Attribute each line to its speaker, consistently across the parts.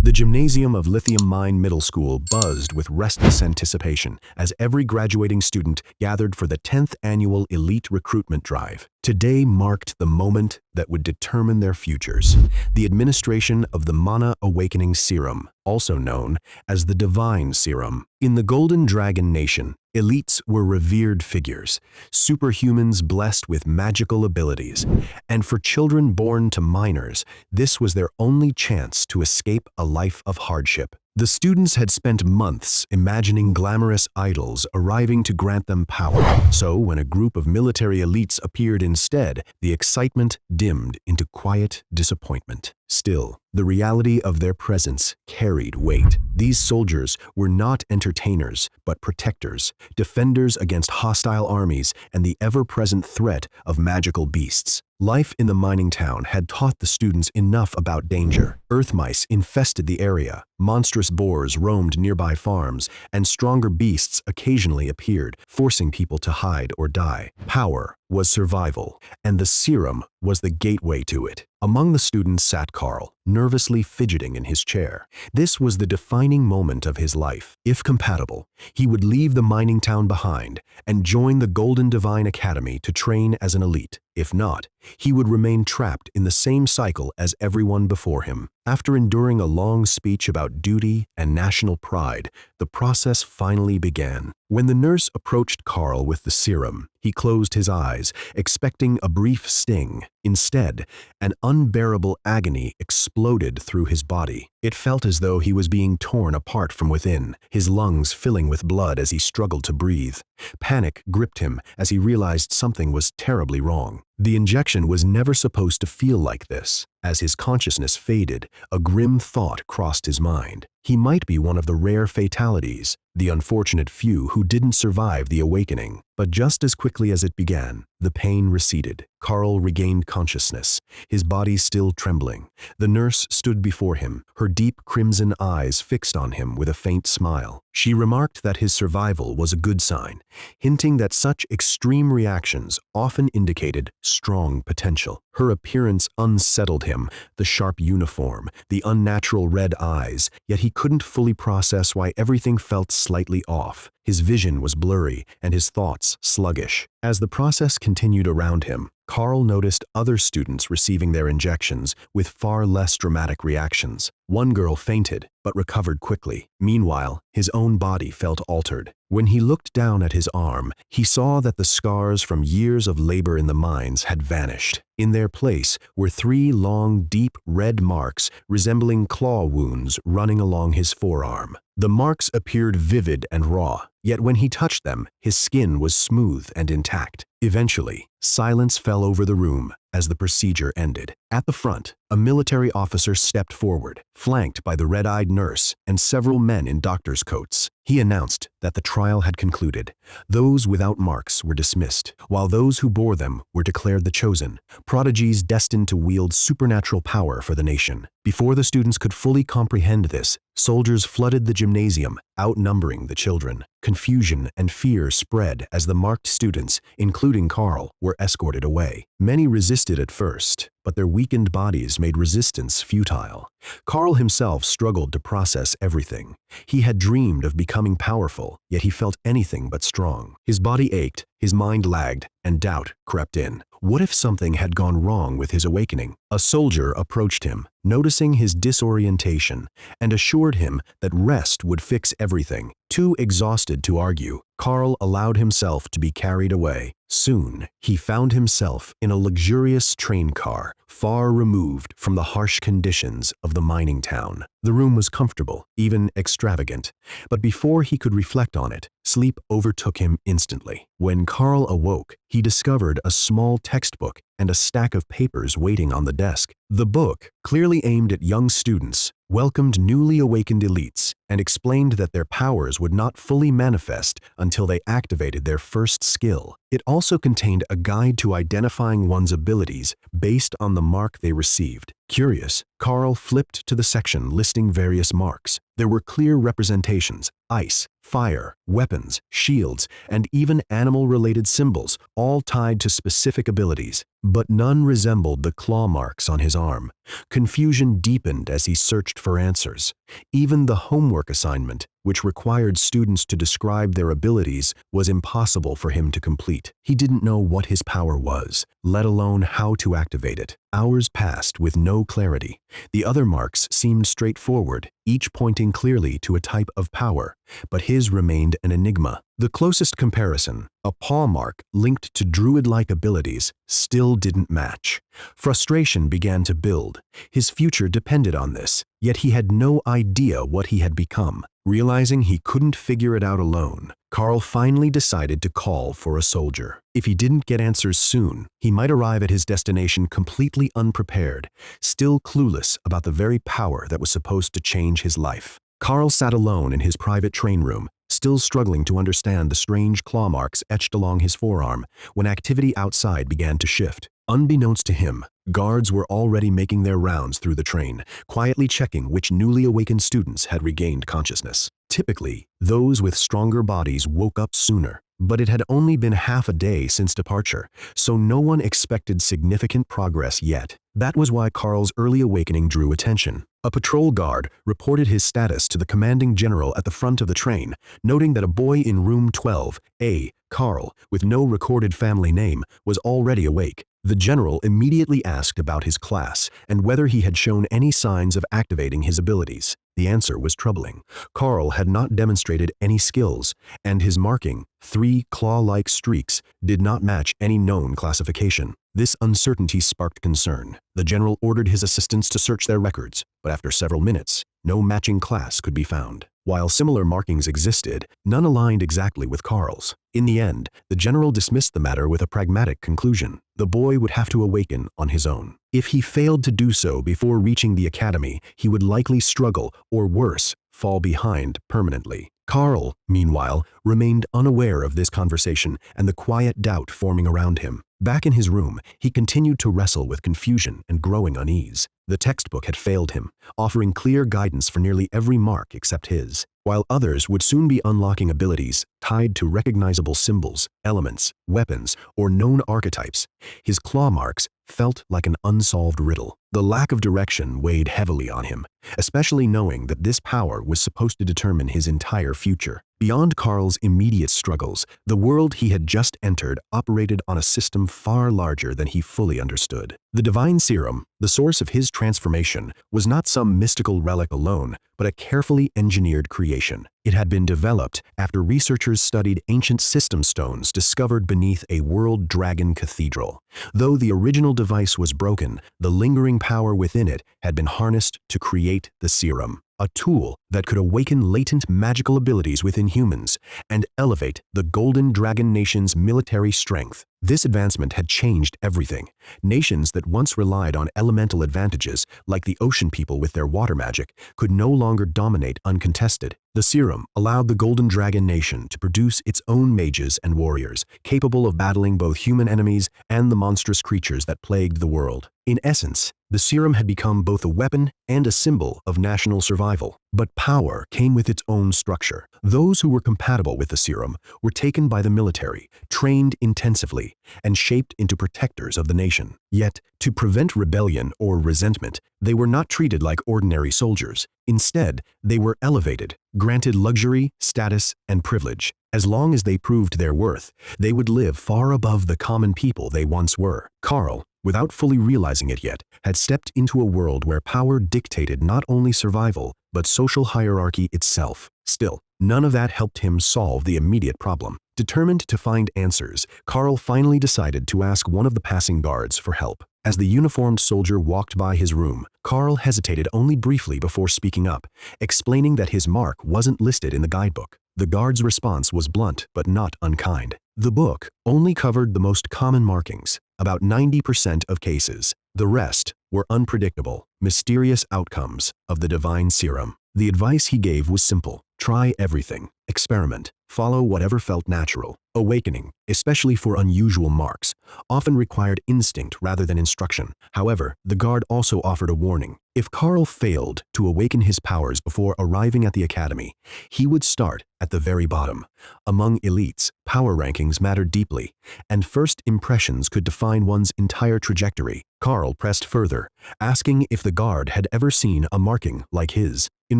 Speaker 1: The gymnasium of Lithium Mine Middle School buzzed with restless anticipation as every graduating student gathered for the 10th annual elite recruitment drive. Today marked the moment that would determine their futures. The administration of the Mana Awakening Serum, also known as the Divine Serum. In the Golden Dragon Nation, elites were revered figures, superhumans blessed with magical abilities, and for children born to miners, this was their only chance to escape a life of hardship. The students had spent months imagining glamorous idols arriving to grant them power. So when a group of military elites appeared instead, the excitement dimmed into quiet disappointment. Still, the reality of their presence carried weight. These soldiers were not entertainers, but protectors, defenders against hostile armies and the ever-present threat of magical beasts. Life in the mining town had taught the students enough about danger. Earth mice infested the area, monstrous boars roamed nearby farms, and stronger beasts occasionally appeared, forcing people to hide or die. Power was survival, and the serum was the gateway to it. Among the students sat Karl, nervously fidgeting in his chair. This was the defining moment of his life. If compatible, he would leave the mining town behind and join the Golden Divine Academy to train as an elite. If not, he would remain trapped in the same cycle as everyone before him. After enduring a long speech about duty and national pride, the process finally began. When the nurse approached Karl with the serum, he closed his eyes, expecting a brief sting. Instead, an unbearable agony exploded through his body. It felt as though he was being torn apart from within, his lungs filling with blood as he struggled to breathe. Panic gripped him as he realized something was terribly wrong. The injection was never supposed to feel like this. As his consciousness faded, a grim thought crossed his mind. He might be one of the rare fatalities, the unfortunate few who didn't survive the awakening. But just as quickly as it began, the pain receded. Karl regained consciousness, his body still trembling. The nurse stood before him, her deep crimson eyes fixed on him with a faint smile. She remarked that his survival was a good sign, hinting that such extreme reactions often indicated strong potential. Her appearance unsettled him, the sharp uniform, the unnatural red eyes, yet he couldn't fully process why everything felt slightly off. His vision was blurry and his thoughts sluggish. As the process continued around him, Karl noticed other students receiving their injections with far less dramatic reactions. One girl fainted, but recovered quickly. Meanwhile, his own body felt altered. When he looked down at his arm, he saw that the scars from years of labor in the mines had vanished. In their place were 3 long, deep red marks resembling claw wounds running along his forearm. The marks appeared vivid and raw, yet when he touched them, his skin was smooth and intact. Eventually, silence fell over the room as the procedure ended. At the front, a military officer stepped forward, flanked by the red-eyed nurse and several men in doctor's coats. He announced that the trial had concluded. Those without marks were dismissed, while those who bore them were declared the chosen, prodigies destined to wield supernatural power for the nation. Before the students could fully comprehend this, soldiers flooded the gymnasium, outnumbering the children. Confusion and fear spread as the marked students, including Karl, were escorted away. Many resisted at first, but their weakened bodies made resistance futile. Karl himself struggled to process everything. He had dreamed of becoming powerful, yet he felt anything but strong. His body ached, his mind lagged, and doubt crept in. What if something had gone wrong with his awakening? A soldier approached him, noticing his disorientation, and assured him that rest would fix everything. Too exhausted to argue, Karl allowed himself to be carried away. Soon, he found himself in a luxurious train car, far removed from the harsh conditions of the mining town. The room was comfortable, even extravagant, but before he could reflect on it, sleep overtook him instantly. When Karl awoke, he discovered a small textbook and a stack of papers waiting on the desk. The book, clearly aimed at young students, welcomed newly awakened elites and explained that their powers would not fully manifest until they activated their first skill, It also contained a guide to identifying one's abilities based on the mark they received. Curious, Karl flipped to the section listing various marks. There were clear representations: ice, fire, weapons, shields, and even animal-related symbols, all tied to specific abilities. But none resembled the claw marks on his arm. Confusion deepened as he searched for answers. Even the homework assignment, which required students to describe their abilities, was impossible for him to complete. He didn't know what his power was, let alone how to activate it. Hours passed with no clarity. The other marks seemed straightforward, each pointing clearly to a type of power, but his remained an enigma. The closest comparison, a paw mark linked to druid-like abilities, still didn't match. Frustration began to build. His future depended on this, yet he had no idea what he had become. Realizing he couldn't figure it out alone, Karl finally decided to call for a soldier. If he didn't get answers soon, he might arrive at his destination completely unprepared, still clueless about the very power that was supposed to change his life. Karl sat alone in his private train room, still struggling to understand the strange claw marks etched along his forearm, when activity outside began to shift. Unbeknownst to him, guards were already making their rounds through the train, quietly checking which newly awakened students had regained consciousness. Typically, those with stronger bodies woke up sooner, but it had only been half a day since departure, so no one expected significant progress yet. That was why Karl's early awakening drew attention. A patrol guard reported his status to the commanding general at the front of the train, noting that a boy in room 12A, Karl, with no recorded family name, was already awake. The general immediately asked about his class and whether he had shown any signs of activating his abilities. The answer was troubling. Karl had not demonstrated any skills, and his marking, 3 claw-like streaks, did not match any known classification. This uncertainty sparked concern. The general ordered his assistants to search their records, but after several minutes, no matching class could be found. While similar markings existed, none aligned exactly with Karl's. In the end, the general dismissed the matter with a pragmatic conclusion. The boy would have to awaken on his own. If he failed to do so before reaching the academy, he would likely struggle, or worse, fall behind permanently. Karl, meanwhile, remained unaware of this conversation and the quiet doubt forming around him. Back in his room, he continued to wrestle with confusion and growing unease. The textbook had failed him, offering clear guidance for nearly every mark except his, while others would soon be unlocking abilities tied to recognizable symbols, elements, weapons, or known archetypes. His claw marks felt like an unsolved riddle. The lack of direction weighed heavily on him, especially knowing that this power was supposed to determine his entire future. Beyond Karl's immediate struggles, the world he had just entered operated on a system far larger than he fully understood. The divine serum, the source of his transformation, was not some mystical relic alone, but a carefully engineered creation. It had been developed after researchers studied ancient system stones discovered beneath a world dragon cathedral. Though the original device was broken, the lingering power within it had been harnessed to create the serum, a tool that could awaken latent magical abilities within humans and elevate the Golden Dragon Nation's military strength. This advancement had changed everything. Nations that once relied on elemental advantages, like the ocean people with their water magic, could no longer dominate uncontested. The serum allowed the Golden Dragon Nation to produce its own mages and warriors, capable of battling both human enemies and the monstrous creatures that plagued the world. In essence, the serum had become both a weapon and a symbol of national survival. But power came with its own structure. Those who were compatible with the serum were taken by the military, trained intensively, and shaped into protectors of the nation. Yet, to prevent rebellion or resentment, they were not treated like ordinary soldiers. Instead, they were elevated, granted luxury, status, and privilege. As long as they proved their worth, they would live far above the common people they once were. Karl, without fully realizing it yet, had stepped into a world where power dictated not only survival, but social hierarchy itself. Still, none of that helped him solve the immediate problem. Determined to find answers, Karl finally decided to ask one of the passing guards for help. As the uniformed soldier walked by his room, Karl hesitated only briefly before speaking up, explaining that his mark wasn't listed in the guidebook. The guard's response was blunt but not unkind. The book only covered the most common markings, about 90% of cases. The rest were unpredictable, mysterious outcomes of the divine serum. The advice he gave was simple: try everything, experiment, follow whatever felt natural. Awakening, especially for unusual marks, often required instinct rather than instruction. However, the guard also offered a warning. If Karl failed to awaken his powers before arriving at the academy, he would start at the very bottom. Among elites, power rankings mattered deeply, and first impressions could define one's entire trajectory. Karl pressed further, asking if the guard had ever seen a marking like his. In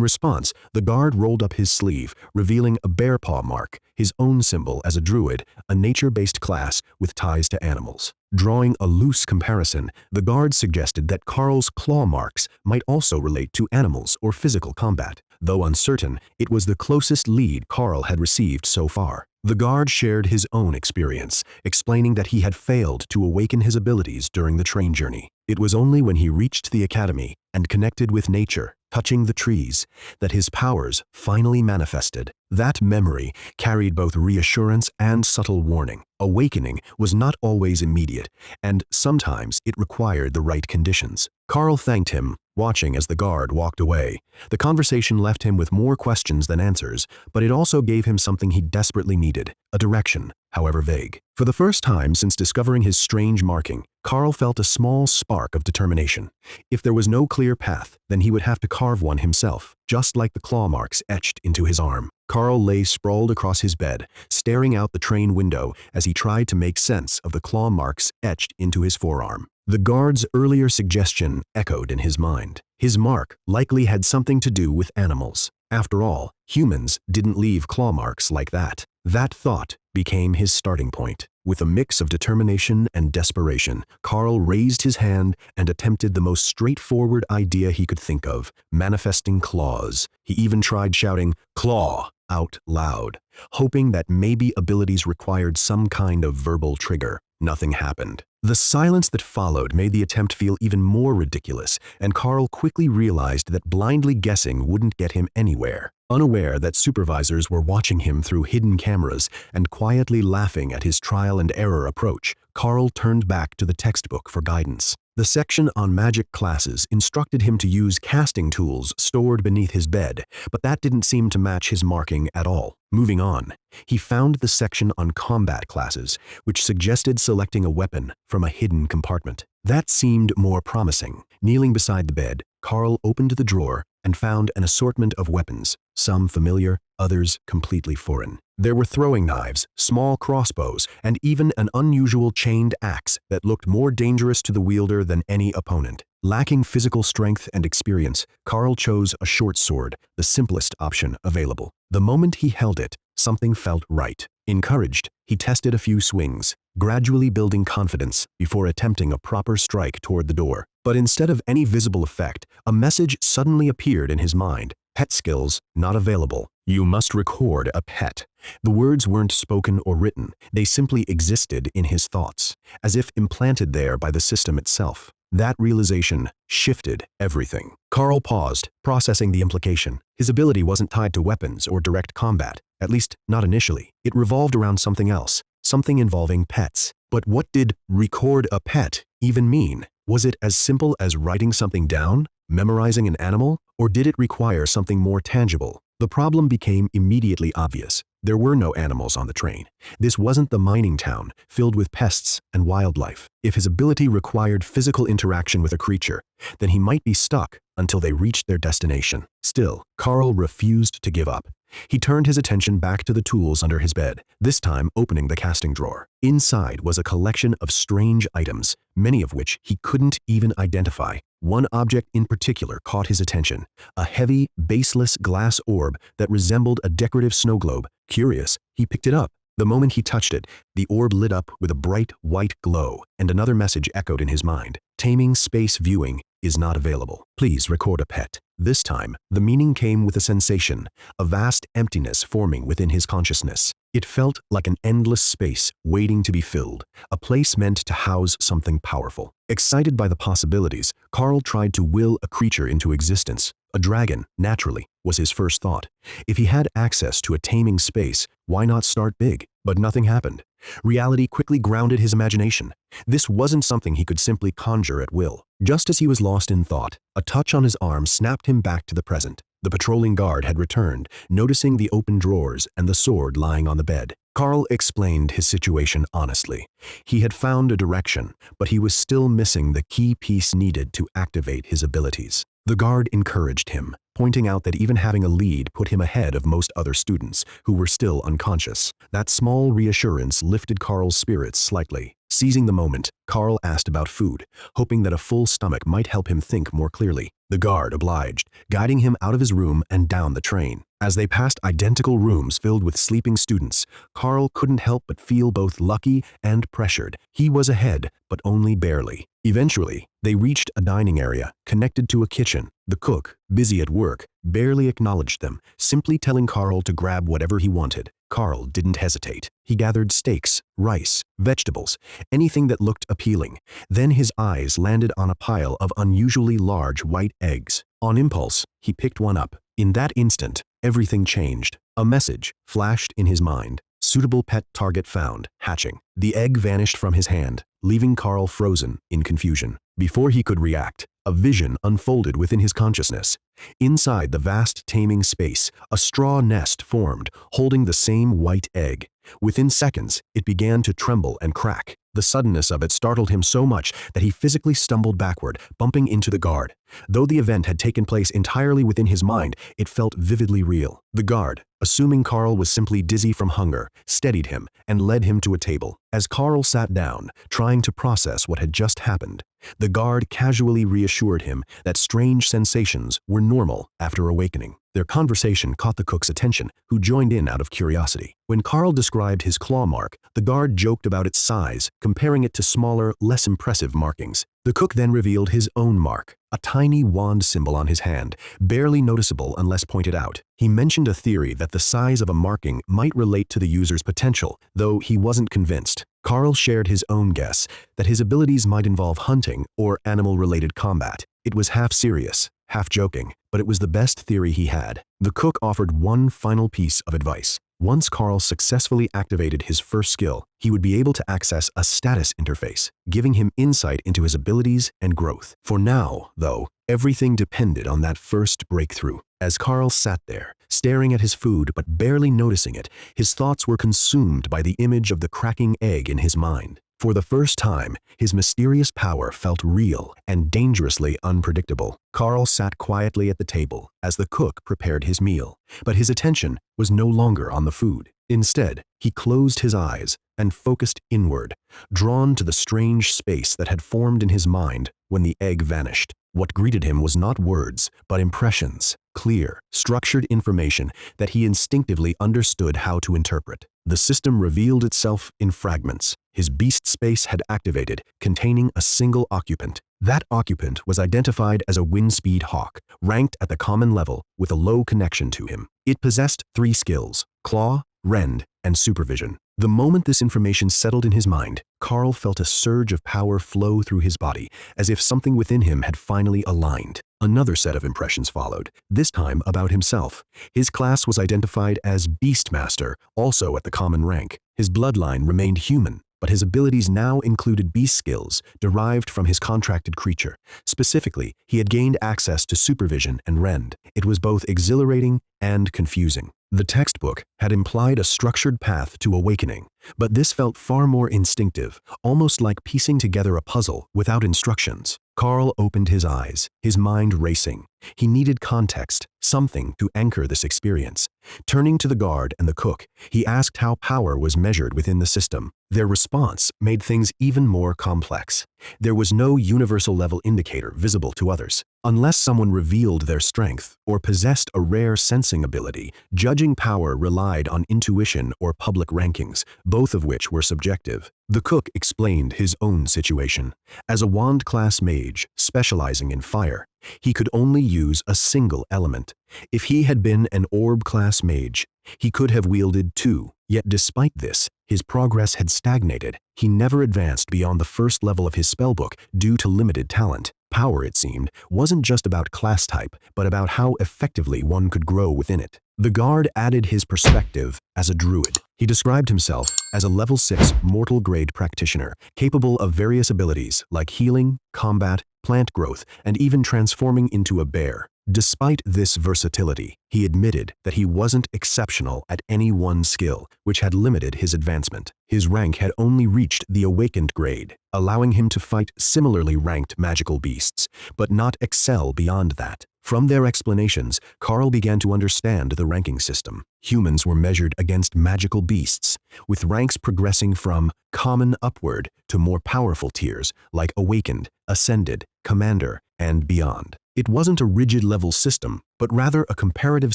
Speaker 1: response, the guard rolled up his sleeve, revealing a bear paw mark, his own symbol as a druid, a nature-based class with ties to animals. Drawing a loose comparison, the guard suggested that Karl's claw marks might also relate to animals or physical combat. Though uncertain, it was the closest lead Karl had received so far. The guard shared his own experience, explaining that he had failed to awaken his abilities during the train journey. It was only when he reached the academy and connected with nature, touching the trees, that his powers finally manifested. That memory carried both reassurance and subtle warning. Awakening was not always immediate, and sometimes it required the right conditions. Karl thanked him, watching as the guard walked away. The conversation left him with more questions than answers, but it also gave him something he desperately needed, a direction, however vague. For the first time since discovering his strange marking, Karl felt a small spark of determination. If there was no clear path, then he would have to carve one himself, just like the claw marks etched into his arm. Karl lay sprawled across his bed, staring out the train window as he tried to make sense of the claw marks etched into his forearm. The guard's earlier suggestion echoed in his mind. His mark likely had something to do with animals. After all, humans didn't leave claw marks like that. That thought became his starting point. With a mix of determination and desperation, Karl raised his hand and attempted the most straightforward idea he could think of, manifesting claws. He even tried shouting, "Claw!" out loud, hoping that maybe abilities required some kind of verbal trigger. Nothing happened. The silence that followed made the attempt feel even more ridiculous, and Karl quickly realized that blindly guessing wouldn't get him anywhere. Unaware that supervisors were watching him through hidden cameras and quietly laughing at his trial-and-error approach, Karl turned back to the textbook for guidance. The section on magic classes instructed him to use casting tools stored beneath his bed, but that didn't seem to match his marking at all. Moving on, he found the section on combat classes, which suggested selecting a weapon from a hidden compartment. That seemed more promising. Kneeling beside the bed, Karl opened the drawer and found an assortment of weapons, some familiar, others completely foreign. There were throwing knives, small crossbows, and even an unusual chained axe that looked more dangerous to the wielder than any opponent. Lacking physical strength and experience, Karl chose a short sword, the simplest option available. The moment he held it, something felt right. Encouraged, he tested a few swings, gradually building confidence before attempting a proper strike toward the door. But instead of any visible effect, a message suddenly appeared in his mind. Pet skills not available. You must record a pet. The words weren't spoken or written. They simply existed in his thoughts, as if implanted there by the system itself. That realization shifted everything. Karl paused, processing the implication. His ability wasn't tied to weapons or direct combat, at least not initially. It revolved around something else, something involving pets. But what did record a pet even mean? Was it as simple as writing something down, memorizing an animal, or did it require something more tangible? The problem became immediately obvious. There were no animals on the train. This wasn't the mining town, filled with pests and wildlife. If his ability required physical interaction with a creature, then he might be stuck until they reached their destination. Still, Karl refused to give up. He turned his attention back to the tools under his bed, this time opening the casting drawer. Inside was a collection of strange items, many of which he couldn't even identify. One object in particular caught his attention, a heavy, baseless glass orb that resembled a decorative snow globe. Curious, he picked it up. The moment he touched it, the orb lit up with a bright white glow, and another message echoed in his mind. Taming space viewing is not available. Please record a pet. This time, the meaning came with a sensation, a vast emptiness forming within his consciousness. It felt like an endless space waiting to be filled, a place meant to house something powerful. Excited by the possibilities, Karl tried to will a creature into existence. A dragon, naturally, was his first thought. If he had access to a taming space, why not start big? But nothing happened. Reality quickly grounded his imagination. This wasn't something he could simply conjure at will. Just as he was lost in thought, a touch on his arm snapped him back to the present. The patrolling guard had returned, noticing the open drawers and the sword lying on the bed. Karl explained his situation honestly. He had found a direction, but he was still missing the key piece needed to activate his abilities. The guard encouraged him, pointing out that even having a lead put him ahead of most other students, who were still unconscious. That small reassurance lifted Karl's spirits slightly. Seizing the moment, Karl asked about food, hoping that a full stomach might help him think more clearly. The guard obliged, guiding him out of his room and down the train. As they passed identical rooms filled with sleeping students, Karl couldn't help but feel both lucky and pressured. He was ahead, but only barely. Eventually, they reached a dining area connected to a kitchen. The cook, busy at work, barely acknowledged them, simply telling Karl to grab whatever he wanted. Karl didn't hesitate. He gathered steaks, rice, vegetables, anything that looked appealing. Then his eyes landed on a pile of unusually large white eggs. On impulse, he picked one up. In that instant, everything changed. A message flashed in his mind. Suitable pet target found, hatching. The egg vanished from his hand, leaving Karl frozen in confusion. Before he could react, a vision unfolded within his consciousness. Inside the vast taming space, a straw nest formed, holding the same white egg. Within seconds, it began to tremble and crack. The suddenness of it startled him so much that he physically stumbled backward, bumping into the guard. Though the event had taken place entirely within his mind, it felt vividly real. The guard, assuming Karl was simply dizzy from hunger, steadied him and led him to a table. As Karl sat down, trying to process what had just happened, the guard casually reassured him that strange sensations were normal after awakening. Their conversation caught the cook's attention, who joined in out of curiosity. When Karl described his claw mark, the guard joked about its size, comparing it to smaller, less impressive markings. The cook then revealed his own mark, a tiny wand symbol on his hand, barely noticeable unless pointed out. He mentioned a theory that the size of a marking might relate to the user's potential, though he wasn't convinced. Karl shared his own guess that his abilities might involve hunting or animal-related combat. It was half serious, half joking, but it was the best theory he had. The cook offered one final piece of advice. Once Karl successfully activated his first skill, he would be able to access a status interface, giving him insight into his abilities and growth. For now, though, everything depended on that first breakthrough. As Karl sat there, staring at his food but barely noticing it, his thoughts were consumed by the image of the cracking egg in his mind. For the first time, his mysterious power felt real and dangerously unpredictable. Karl sat quietly at the table as the cook prepared his meal, but his attention was no longer on the food. Instead, he closed his eyes and focused inward, drawn to the strange space that had formed in his mind when the egg vanished. What greeted him was not words, but impressions, clear, structured information that he instinctively understood how to interpret. The system revealed itself in fragments. His beast space had activated, containing a single occupant. That occupant was identified as a Windspeed Hawk, ranked at the common level with a low connection to him. It possessed 3 skills: Claw, Rend, and Supervision. The moment this information settled in his mind, Karl felt a surge of power flow through his body, as if something within him had finally aligned. Another set of impressions followed, this time about himself. His class was identified as Beastmaster, also at the common rank. His bloodline remained human, but his abilities now included beast skills derived from his contracted creature. Specifically, he had gained access to Supervision and Rend. It was both exhilarating and confusing. The textbook had implied a structured path to awakening, but this felt far more instinctive, almost like piecing together a puzzle without instructions. Karl opened his eyes, his mind racing. He needed context, something to anchor this experience. Turning to the guard and the cook, he asked how power was measured within the system. Their response made things even more complex. There was no universal level indicator visible to others. Unless someone revealed their strength or possessed a rare sensing ability, judging power relied on intuition or public rankings, both of which were subjective. The cook explained his own situation. As a wand class mage specializing in fire, he could only use a single element. If he had been an orb class mage, he could have wielded 2. Yet despite this, his progress had stagnated. He never advanced beyond the first level of his spellbook due to limited talent. Power, it seemed, wasn't just about class type, but about how effectively one could grow within it. The guard added his perspective as a druid. He described himself as a level 6 mortal grade practitioner, capable of various abilities like healing, combat, plant growth, and even transforming into a bear. Despite this versatility, he admitted that he wasn't exceptional at any one skill, which had limited his advancement. His rank had only reached the awakened grade, allowing him to fight similarly ranked magical beasts, but not excel beyond that. From their explanations, Karl began to understand the ranking system. Humans were measured against magical beasts, with ranks progressing from common upward to more powerful tiers like awakened, ascended, commander, and beyond. It wasn't a rigid level system, but rather a comparative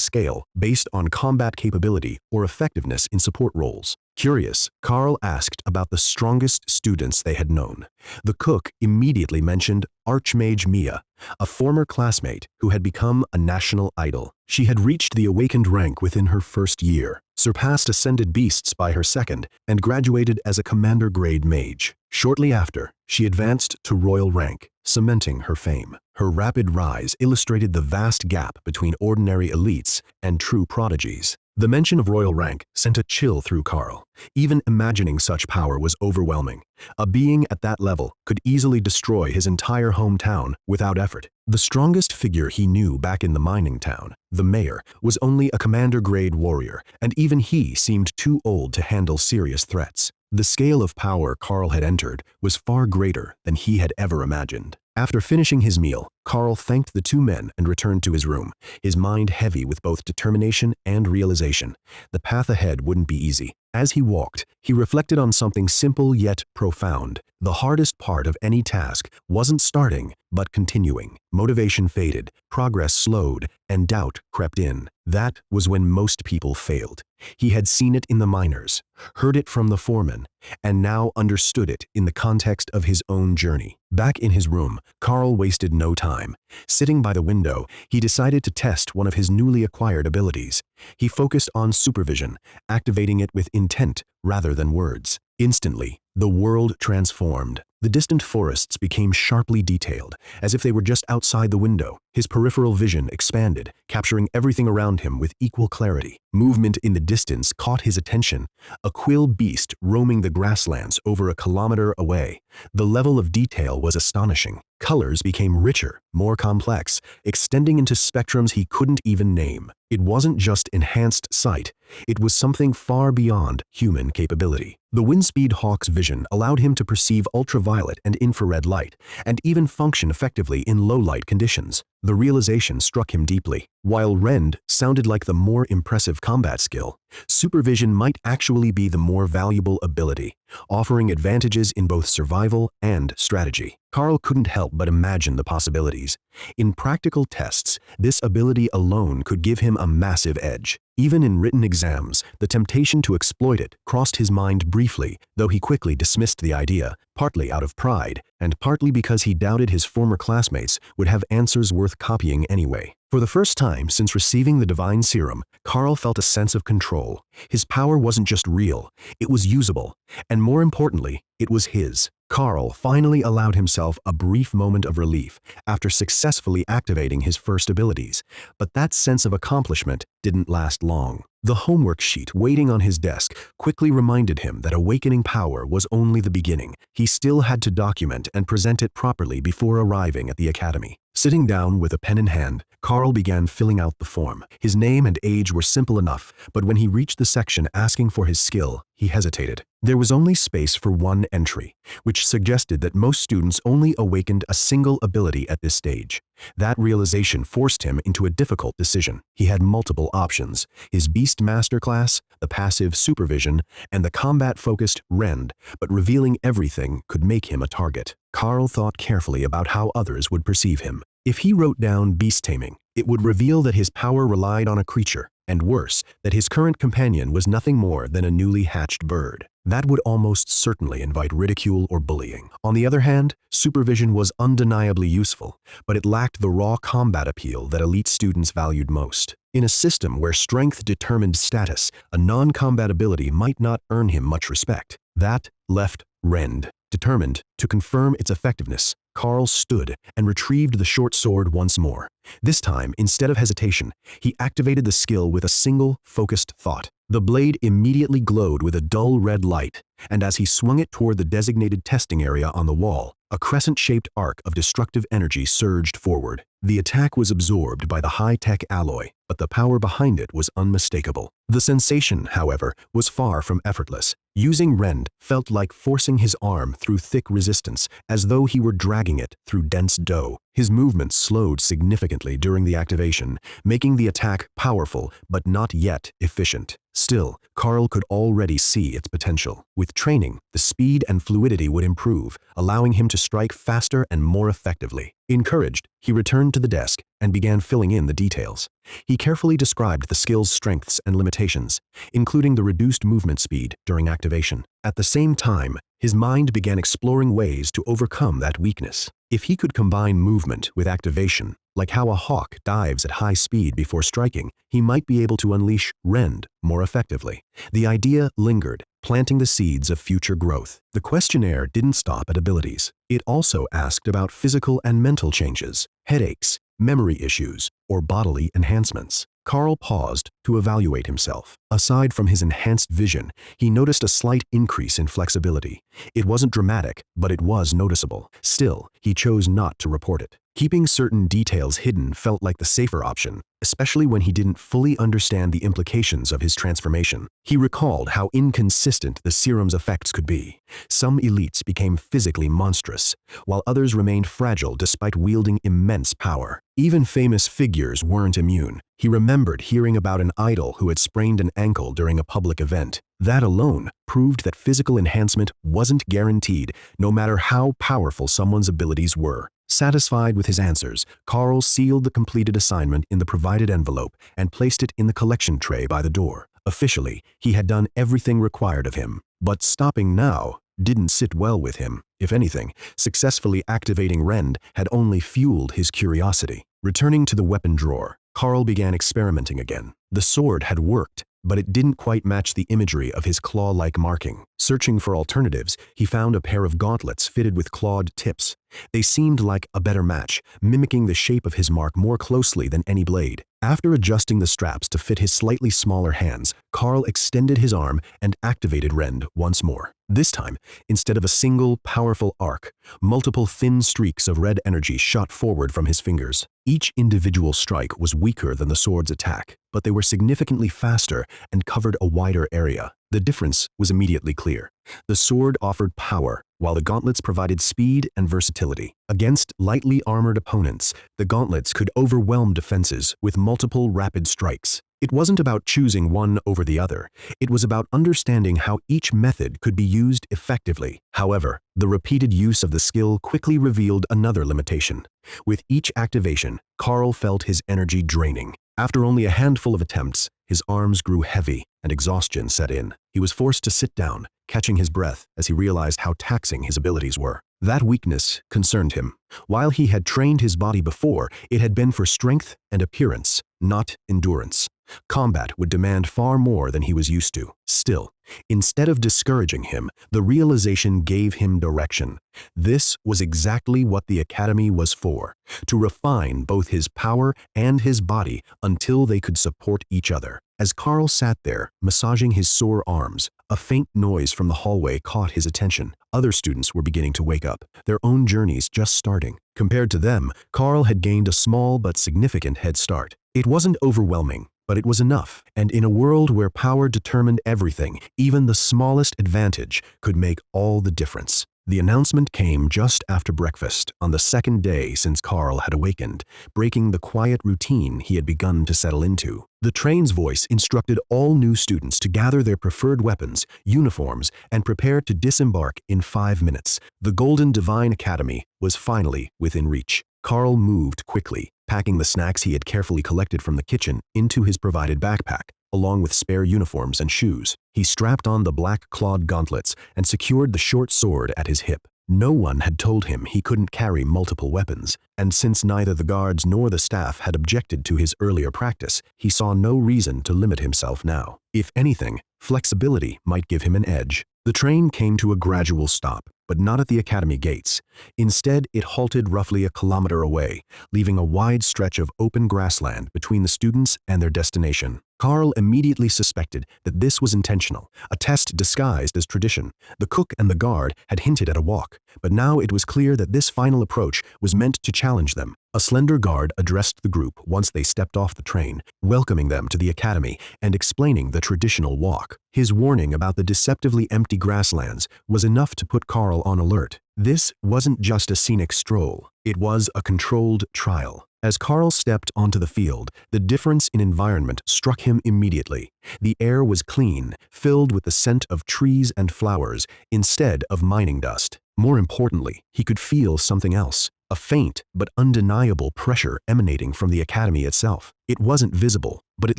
Speaker 1: scale based on combat capability or effectiveness in support roles. Curious, Karl asked about the strongest students they had known. The cook immediately mentioned Archmage Mia, a former classmate who had become a national idol. She had reached the awakened rank within her first year, surpassed ascended beasts by her second, and graduated as a commander-grade mage. Shortly after, she advanced to royal rank, cementing her fame. Her rapid rise illustrated the vast gap between ordinary elites and true prodigies. The mention of royal rank sent a chill through Karl. Even imagining such power was overwhelming. A being at that level could easily destroy his entire hometown without effort. The strongest figure he knew back in the mining town, the mayor, was only a commander-grade warrior, and even he seemed too old to handle serious threats. The scale of power Karl had entered was far greater than he had ever imagined. After finishing his meal, Karl thanked the two men and returned to his room, his mind heavy with both determination and realization. The path ahead wouldn't be easy. As he walked, he reflected on something simple yet profound. The hardest part of any task wasn't starting, but continuing. Motivation faded, progress slowed, and doubt crept in. That was when most people failed. He had seen it in the miners, heard it from the foreman, and now understood it in the context of his own journey. Back in his room, Karl wasted no time. Sitting by the window, he decided to test one of his newly acquired abilities. He focused on supervision, activating it with intent rather than words. Instantly, the world transformed. The distant forests became sharply detailed, as if they were just outside the window. His peripheral vision expanded, capturing everything around him with equal clarity. Movement in the distance caught his attention, a quill beast roaming the grasslands over a kilometer away. The level of detail was astonishing. Colors became richer, more complex, extending into spectrums he couldn't even name. It wasn't just enhanced sight, it was something far beyond human capability. The Windspeed Hawk's vision allowed him to perceive ultraviolet and infrared light, and even function effectively in low-light conditions. The realization struck him deeply. While Rend sounded like the more impressive combat skill, supervision might actually be the more valuable ability, offering advantages in both survival and strategy. Karl couldn't help but imagine the possibilities. In practical tests, this ability alone could give him a massive edge. Even in written exams, the temptation to exploit it crossed his mind briefly, though he quickly dismissed the idea, partly out of pride, and partly because he doubted his former classmates would have answers worth copying anyway. For the first time since receiving the divine serum, Karl felt a sense of control. His power wasn't just real, it was usable, and more importantly, it was his. Karl finally allowed himself a brief moment of relief after successfully activating his first abilities, but that sense of accomplishment didn't last long. The homework sheet waiting on his desk quickly reminded him that awakening power was only the beginning. He still had to document and present it properly before arriving at the academy. Sitting down with a pen in hand, Karl began filling out the form. His name and age were simple enough, but when he reached the section asking for his skill, he hesitated. There was only space for one entry, which suggested that most students only awakened a single ability at this stage. That realization forced him into a difficult decision. He had multiple options: his Beast Master class, the passive Supervision, and the combat-focused Rend, but revealing everything could make him a target. Karl thought carefully about how others would perceive him. If he wrote down Beast Taming, it would reveal that his power relied on a creature, and worse, that his current companion was nothing more than a newly hatched bird. That would almost certainly invite ridicule or bullying. On the other hand, Supervision was undeniably useful, but it lacked the raw combat appeal that elite students valued most. In a system where strength determined status, a non-combat ability might not earn him much respect. That left Rend. Determined to confirm its effectiveness, Karl stood and retrieved the short sword once more. This time, instead of hesitation, he activated the skill with a single, focused thought. The blade immediately glowed with a dull red light, and as he swung it toward the designated testing area on the wall, A crescent-shaped arc of destructive energy surged forward. The attack was absorbed by the high-tech alloy, but the power behind it was unmistakable. The sensation, however, was far from effortless. Using Rend felt like forcing his arm through thick resistance, as though he were dragging it through dense dough. His movements slowed significantly during the activation, making the attack powerful but not yet efficient. Still, Karl could already see its potential. With training, the speed and fluidity would improve, allowing him to strike faster and more effectively. Encouraged, he returned to the desk and began filling in the details. He carefully described the skill's strengths and limitations, including the reduced movement speed during activation. At the same time, his mind began exploring ways to overcome that weakness. If he could combine movement with activation, like how a hawk dives at high speed before striking, he might be able to unleash Rend more effectively. The idea lingered, planting the seeds of future growth. The questionnaire didn't stop at abilities. It also asked about physical and mental changes, headaches, memory issues, or bodily enhancements. Karl paused to evaluate himself. Aside from his enhanced vision, he noticed a slight increase in flexibility. It wasn't dramatic, but it was noticeable. Still, he chose not to report it. Keeping certain details hidden felt like the safer option, especially when he didn't fully understand the implications of his transformation. He recalled how inconsistent the serum's effects could be. Some elites became physically monstrous, while others remained fragile despite wielding immense power. Even famous figures weren't immune. He remembered hearing about an idol who had sprained an ankle during a public event. That alone proved that physical enhancement wasn't guaranteed, no matter how powerful someone's abilities were. Satisfied with his answers, Karl sealed the completed assignment in the provided envelope and placed it in the collection tray by the door. Officially, he had done everything required of him. But stopping now didn't sit well with him. If anything, successfully activating Rend had only fueled his curiosity. Returning to the weapon drawer, Karl began experimenting again. The sword had worked, but it didn't quite match the imagery of his claw-like marking. Searching for alternatives, he found a pair of gauntlets fitted with clawed tips. They seemed like a better match, mimicking the shape of his mark more closely than any blade. After adjusting the straps to fit his slightly smaller hands, Karl extended his arm and activated Rend once more. This time, instead of a single, powerful arc, multiple thin streaks of red energy shot forward from his fingers. Each individual strike was weaker than the sword's attack, but they were significantly faster and covered a wider area. The difference was immediately clear. The sword offered power, while the gauntlets provided speed and versatility. Against lightly armored opponents, the gauntlets could overwhelm defenses with multiple rapid strikes. It wasn't about choosing one over the other. It was about understanding how each method could be used effectively. However, the repeated use of the skill quickly revealed another limitation. With each activation, Karl felt his energy draining. After only a handful of attempts, his arms grew heavy and exhaustion set in. He was forced to sit down, catching his breath as he realized how taxing his abilities were. That weakness concerned him. While he had trained his body before, it had been for strength and appearance, not endurance. Combat would demand far more than he was used to. Still, instead of discouraging him, the realization gave him direction. This was exactly what the academy was for, to refine both his power and his body until they could support each other. As Karl sat there, massaging his sore arms, a faint noise from the hallway caught his attention. Other students were beginning to wake up, their own journeys just starting. Compared to them, Karl had gained a small but significant head start. It wasn't overwhelming, but it was enough. And in a world where power determined everything, even the smallest advantage could make all the difference. The announcement came just after breakfast on the second day since Karl had awakened, breaking the quiet routine he had begun to settle into. The train's voice instructed all new students to gather their preferred weapons, uniforms, and prepare to disembark in 5 minutes. The Golden Divine Academy was finally within reach. Karl moved quickly, packing the snacks he had carefully collected from the kitchen into his provided backpack, along with spare uniforms and shoes. He strapped on the black clawed gauntlets and secured the short sword at his hip. No one had told him he couldn't carry multiple weapons, and since neither the guards nor the staff had objected to his earlier practice, he saw no reason to limit himself now. If anything, flexibility might give him an edge. The train came to a gradual stop, but not at the academy gates. Instead, it halted roughly a kilometer away, leaving a wide stretch of open grassland between the students and their destination. Karl immediately suspected that this was intentional, a test disguised as tradition. The cook and the guard had hinted at a walk, but now it was clear that this final approach was meant to challenge them. A slender guard addressed the group once they stepped off the train, welcoming them to the academy and explaining the traditional walk. His warning about the deceptively empty grasslands was enough to put Karl on alert. This wasn't just a scenic stroll, it was a controlled trial. As Karl stepped onto the field, the difference in environment struck him immediately. The air was clean, filled with the scent of trees and flowers instead of mining dust. More importantly, he could feel something else, a faint but undeniable pressure emanating from the academy itself. It wasn't visible, but it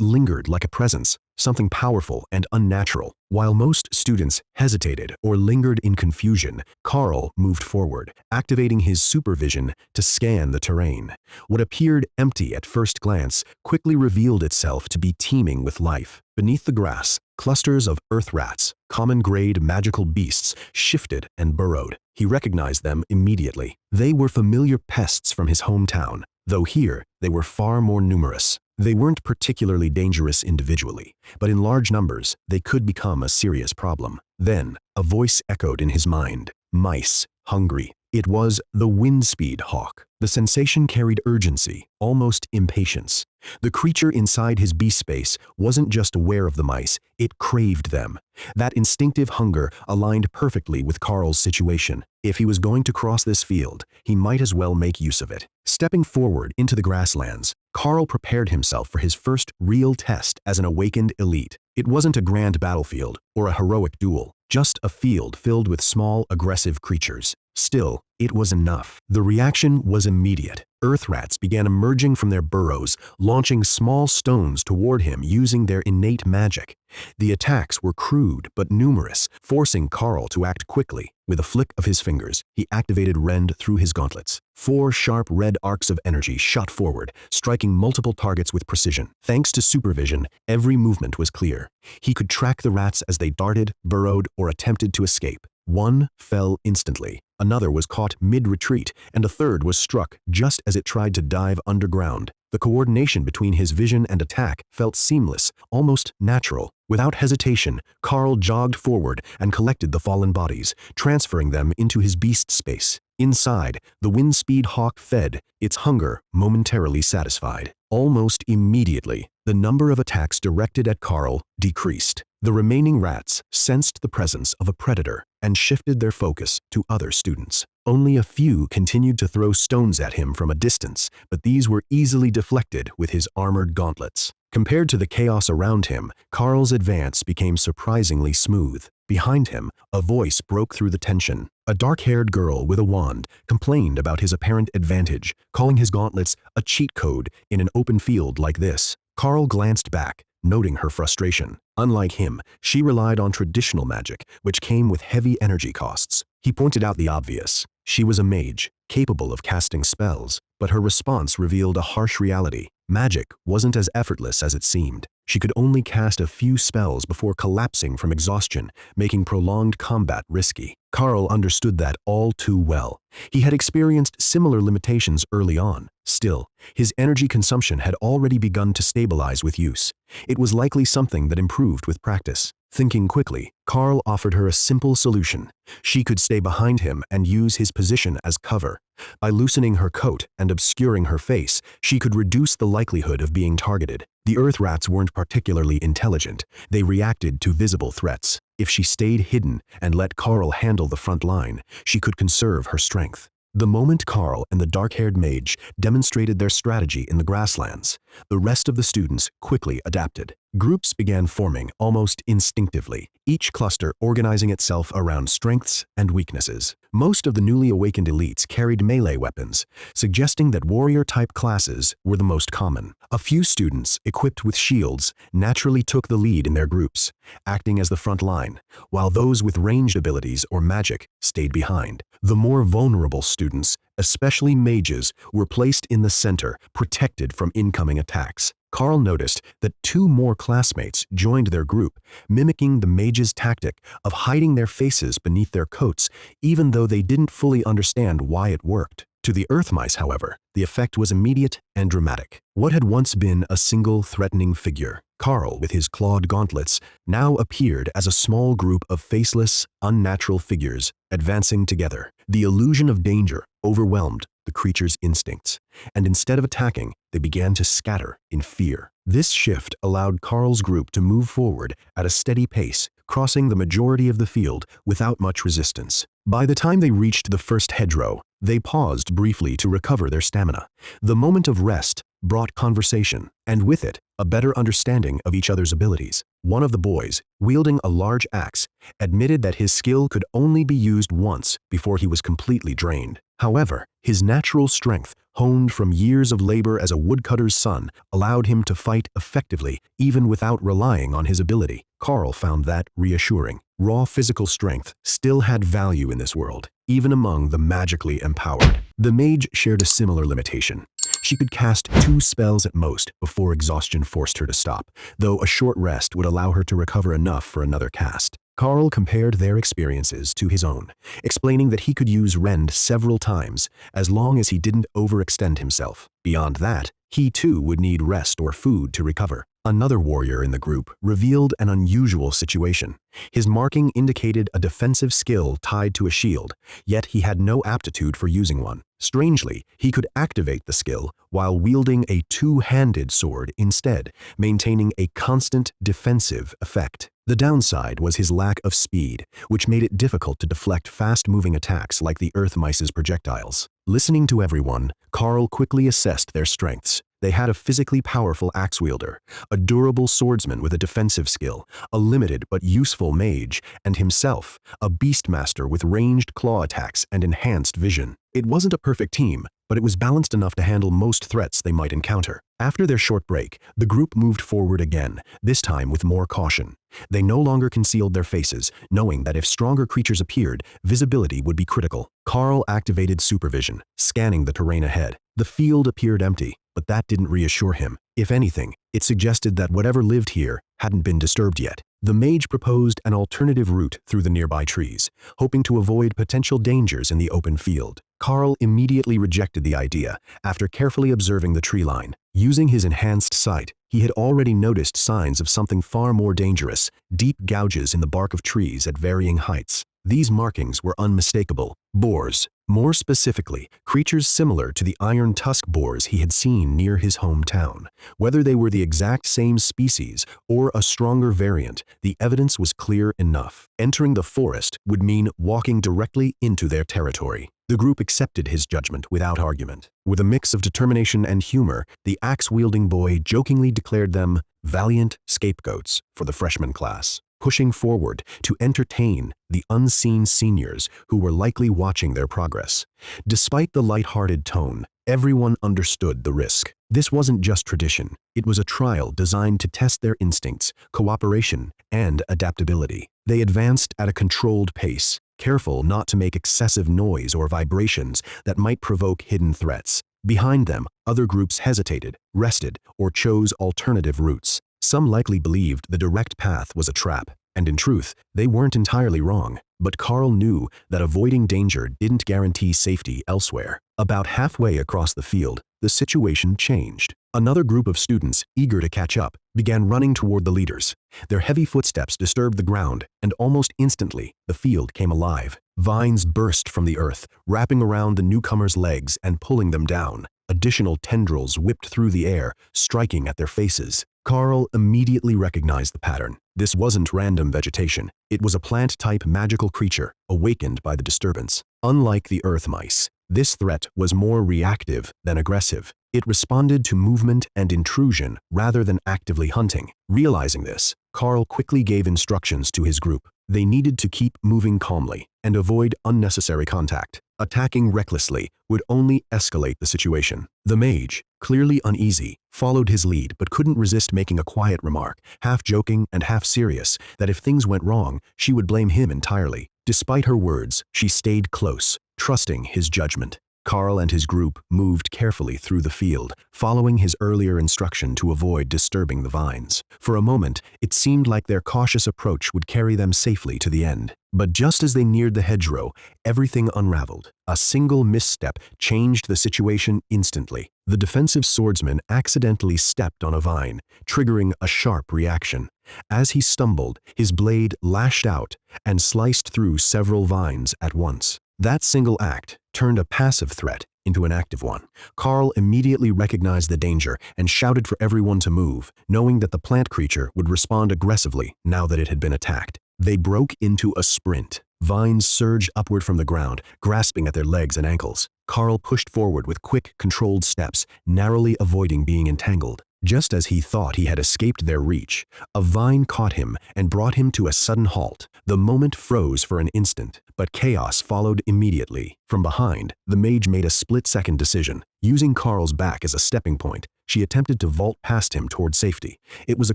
Speaker 1: lingered like a presence, something powerful and unnatural. While most students hesitated or lingered in confusion, Karl moved forward, activating his supervision to scan the terrain. What appeared empty at first glance quickly revealed itself to be teeming with life. Beneath the grass, clusters of earth rats, common-grade magical beasts, shifted and burrowed. He recognized them immediately. They were familiar pests from his hometown, though here they were far more numerous. They weren't particularly dangerous individually, but in large numbers, they could become a serious problem. Then, a voice echoed in his mind. Mice, hungry. It was the Windspeed Hawk. The sensation carried urgency, almost impatience. The creature inside his beast space wasn't just aware of the mice, it craved them. That instinctive hunger aligned perfectly with Karl's situation. If he was going to cross this field, he might as well make use of it. Stepping forward into the grasslands, Karl prepared himself for his first real test as an awakened elite. It wasn't a grand battlefield or a heroic duel, just a field filled with small, aggressive creatures. Still, it was enough. The reaction was immediate. Earth rats began emerging from their burrows, launching small stones toward him using their innate magic. The attacks were crude but numerous, forcing Karl to act quickly. With a flick of his fingers, he activated Rend through his gauntlets. 4 sharp red arcs of energy shot forward, striking multiple targets with precision. Thanks to supervision, every movement was clear. He could track the rats as they darted, burrowed, or attempted to escape. One fell instantly, another was caught mid-retreat, and a third was struck just as it tried to dive underground. The coordination between his vision and attack felt seamless, almost natural. Without hesitation, Karl jogged forward and collected the fallen bodies, transferring them into his beast space. Inside, the Windspeed Hawk fed, its hunger momentarily satisfied. Almost immediately, the number of attacks directed at Karl decreased. The remaining rats sensed the presence of a predator and shifted their focus to other students. Only a few continued to throw stones at him from a distance, but these were easily deflected with his armored gauntlets. Compared to the chaos around him, Karl's advance became surprisingly smooth. Behind him, a voice broke through the tension. A dark-haired girl with a wand complained about his apparent advantage, calling his gauntlets a cheat code in an open field like this. Karl glanced back, noting her frustration. Unlike him, she relied on traditional magic, which came with heavy energy costs. He pointed out the obvious. She was a mage, capable of casting spells, but her response revealed a harsh reality. Magic wasn't as effortless as it seemed. She could only cast a few spells before collapsing from exhaustion, making prolonged combat risky. Karl understood that all too well. He had experienced similar limitations early on. Still, his energy consumption had already begun to stabilize with use. It was likely something that improved with practice. Thinking quickly, Karl offered her a simple solution. She could stay behind him and use his position as cover. By loosening her coat and obscuring her face, she could reduce the likelihood of being targeted. The earth rats weren't particularly intelligent. They reacted to visible threats. If she stayed hidden and let Karl handle the front line, she could conserve her strength. The moment Karl and the dark-haired mage demonstrated their strategy in the grasslands, the rest of the students quickly adapted. Groups began forming almost instinctively, each cluster organizing itself around strengths and weaknesses. Most of the newly awakened elites carried melee weapons, suggesting that warrior-type classes were the most common. A few students, equipped with shields, naturally took the lead in their groups, acting as the front line, while those with ranged abilities or magic stayed behind. The more vulnerable students, especially mages, were placed in the center, protected from incoming attacks. Karl noticed that 2 more classmates joined their group, mimicking the mages' tactic of hiding their faces beneath their coats, even though they didn't fully understand why it worked. To the earth mice, however, the effect was immediate and dramatic. What had once been a single threatening figure Karl, with his clawed gauntlets, now appeared as a small group of faceless, unnatural figures advancing together. The illusion of danger overwhelmed the creature's instincts, and instead of attacking, they began to scatter in fear. This shift allowed Karl's group to move forward at a steady pace, crossing the majority of the field without much resistance. By the time they reached the first hedgerow, they paused briefly to recover their stamina. The moment of rest brought conversation, and with it, a better understanding of each other's abilities. One of the boys, wielding a large axe, admitted that his skill could only be used once before he was completely drained. However, his natural strength, honed from years of labor as a woodcutter's son, allowed him to fight effectively even without relying on his ability. Karl found that reassuring. Raw physical strength still had value in this world, even among the magically empowered. The mage shared a similar limitation. She could cast 2 spells at most before exhaustion forced her to stop, though a short rest would allow her to recover enough for another cast. Karl compared their experiences to his own, explaining that he could use Rend several times as long as he didn't overextend himself. Beyond that, he too would need rest or food to recover. Another warrior in the group revealed an unusual situation. His marking indicated a defensive skill tied to a shield, yet he had no aptitude for using one. Strangely, he could activate the skill while wielding a 2-handed sword instead, maintaining a constant defensive effect. The downside was his lack of speed, which made it difficult to deflect fast-moving attacks like the Earth Mice's projectiles. Listening to everyone, Karl quickly assessed their strengths. They had a physically powerful axe wielder, a durable swordsman with a defensive skill, a limited but useful mage, and himself, a beastmaster with ranged claw attacks and enhanced vision. It wasn't a perfect team, but it was balanced enough to handle most threats they might encounter. After their short break, the group moved forward again, this time with more caution. They no longer concealed their faces, knowing that if stronger creatures appeared, visibility would be critical. Karl activated supervision, scanning the terrain ahead. The field appeared empty, but that didn't reassure him. If anything, it suggested that whatever lived here hadn't been disturbed yet. The mage proposed an alternative route through the nearby trees, hoping to avoid potential dangers in the open field. Karl immediately rejected the idea after carefully observing the tree line. Using his enhanced sight, he had already noticed signs of something far more dangerous: deep gouges in the bark of trees at varying heights. These markings were unmistakable: boars. More specifically, creatures similar to the iron tusk boars he had seen near his hometown. Whether they were the exact same species or a stronger variant, the evidence was clear enough. Entering the forest would mean walking directly into their territory. The group accepted his judgment without argument. With a mix of determination and humor, the axe-wielding boy jokingly declared them valiant scapegoats for the freshman class, pushing forward to entertain the unseen seniors who were likely watching their progress. Despite the light-hearted tone, everyone understood the risk. This wasn't just tradition. It was a trial designed to test their instincts, cooperation, and adaptability. They advanced at a controlled pace, careful not to make excessive noise or vibrations that might provoke hidden threats. Behind them, other groups hesitated, rested, or chose alternative routes. Some likely believed the direct path was a trap, and in truth, they weren't entirely wrong. But Karl knew that avoiding danger didn't guarantee safety elsewhere. About halfway across the field, the situation changed. Another group of students, eager to catch up, began running toward the leaders. Their heavy footsteps disturbed the ground, and almost instantly, the field came alive. Vines burst from the earth, wrapping around the newcomers' legs and pulling them down. Additional tendrils whipped through the air, striking at their faces. Karl immediately recognized the pattern. This wasn't random vegetation. It was a plant-type magical creature, awakened by the disturbance. Unlike the earth mice, this threat was more reactive than aggressive. It responded to movement and intrusion rather than actively hunting. Realizing this, Karl quickly gave instructions to his group. They needed to keep moving calmly and avoid unnecessary contact. Attacking recklessly would only escalate the situation. The mage, clearly uneasy, followed his lead but couldn't resist making a quiet remark, half joking and half serious, that if things went wrong, she would blame him entirely. Despite her words, she stayed close, trusting his judgment. Karl and his group moved carefully through the field, following his earlier instruction to avoid disturbing the vines. For a moment, it seemed like their cautious approach would carry them safely to the end. But just as they neared the hedgerow, everything unraveled. A single misstep changed the situation instantly. The defensive swordsman accidentally stepped on a vine, triggering a sharp reaction. As he stumbled, his blade lashed out and sliced through several vines at once. That single act turned a passive threat into an active one. Karl immediately recognized the danger and shouted for everyone to move, knowing that the plant creature would respond aggressively now that it had been attacked. They broke into a sprint. Vines surged upward from the ground, grasping at their legs and ankles. Karl pushed forward with quick, controlled steps, narrowly avoiding being entangled. Just as he thought he had escaped their reach, a vine caught him and brought him to a sudden halt. The moment froze for an instant, but chaos followed immediately. From behind, the mage made a split-second decision. Using Karl's back as a stepping point, she attempted to vault past him toward safety. It was a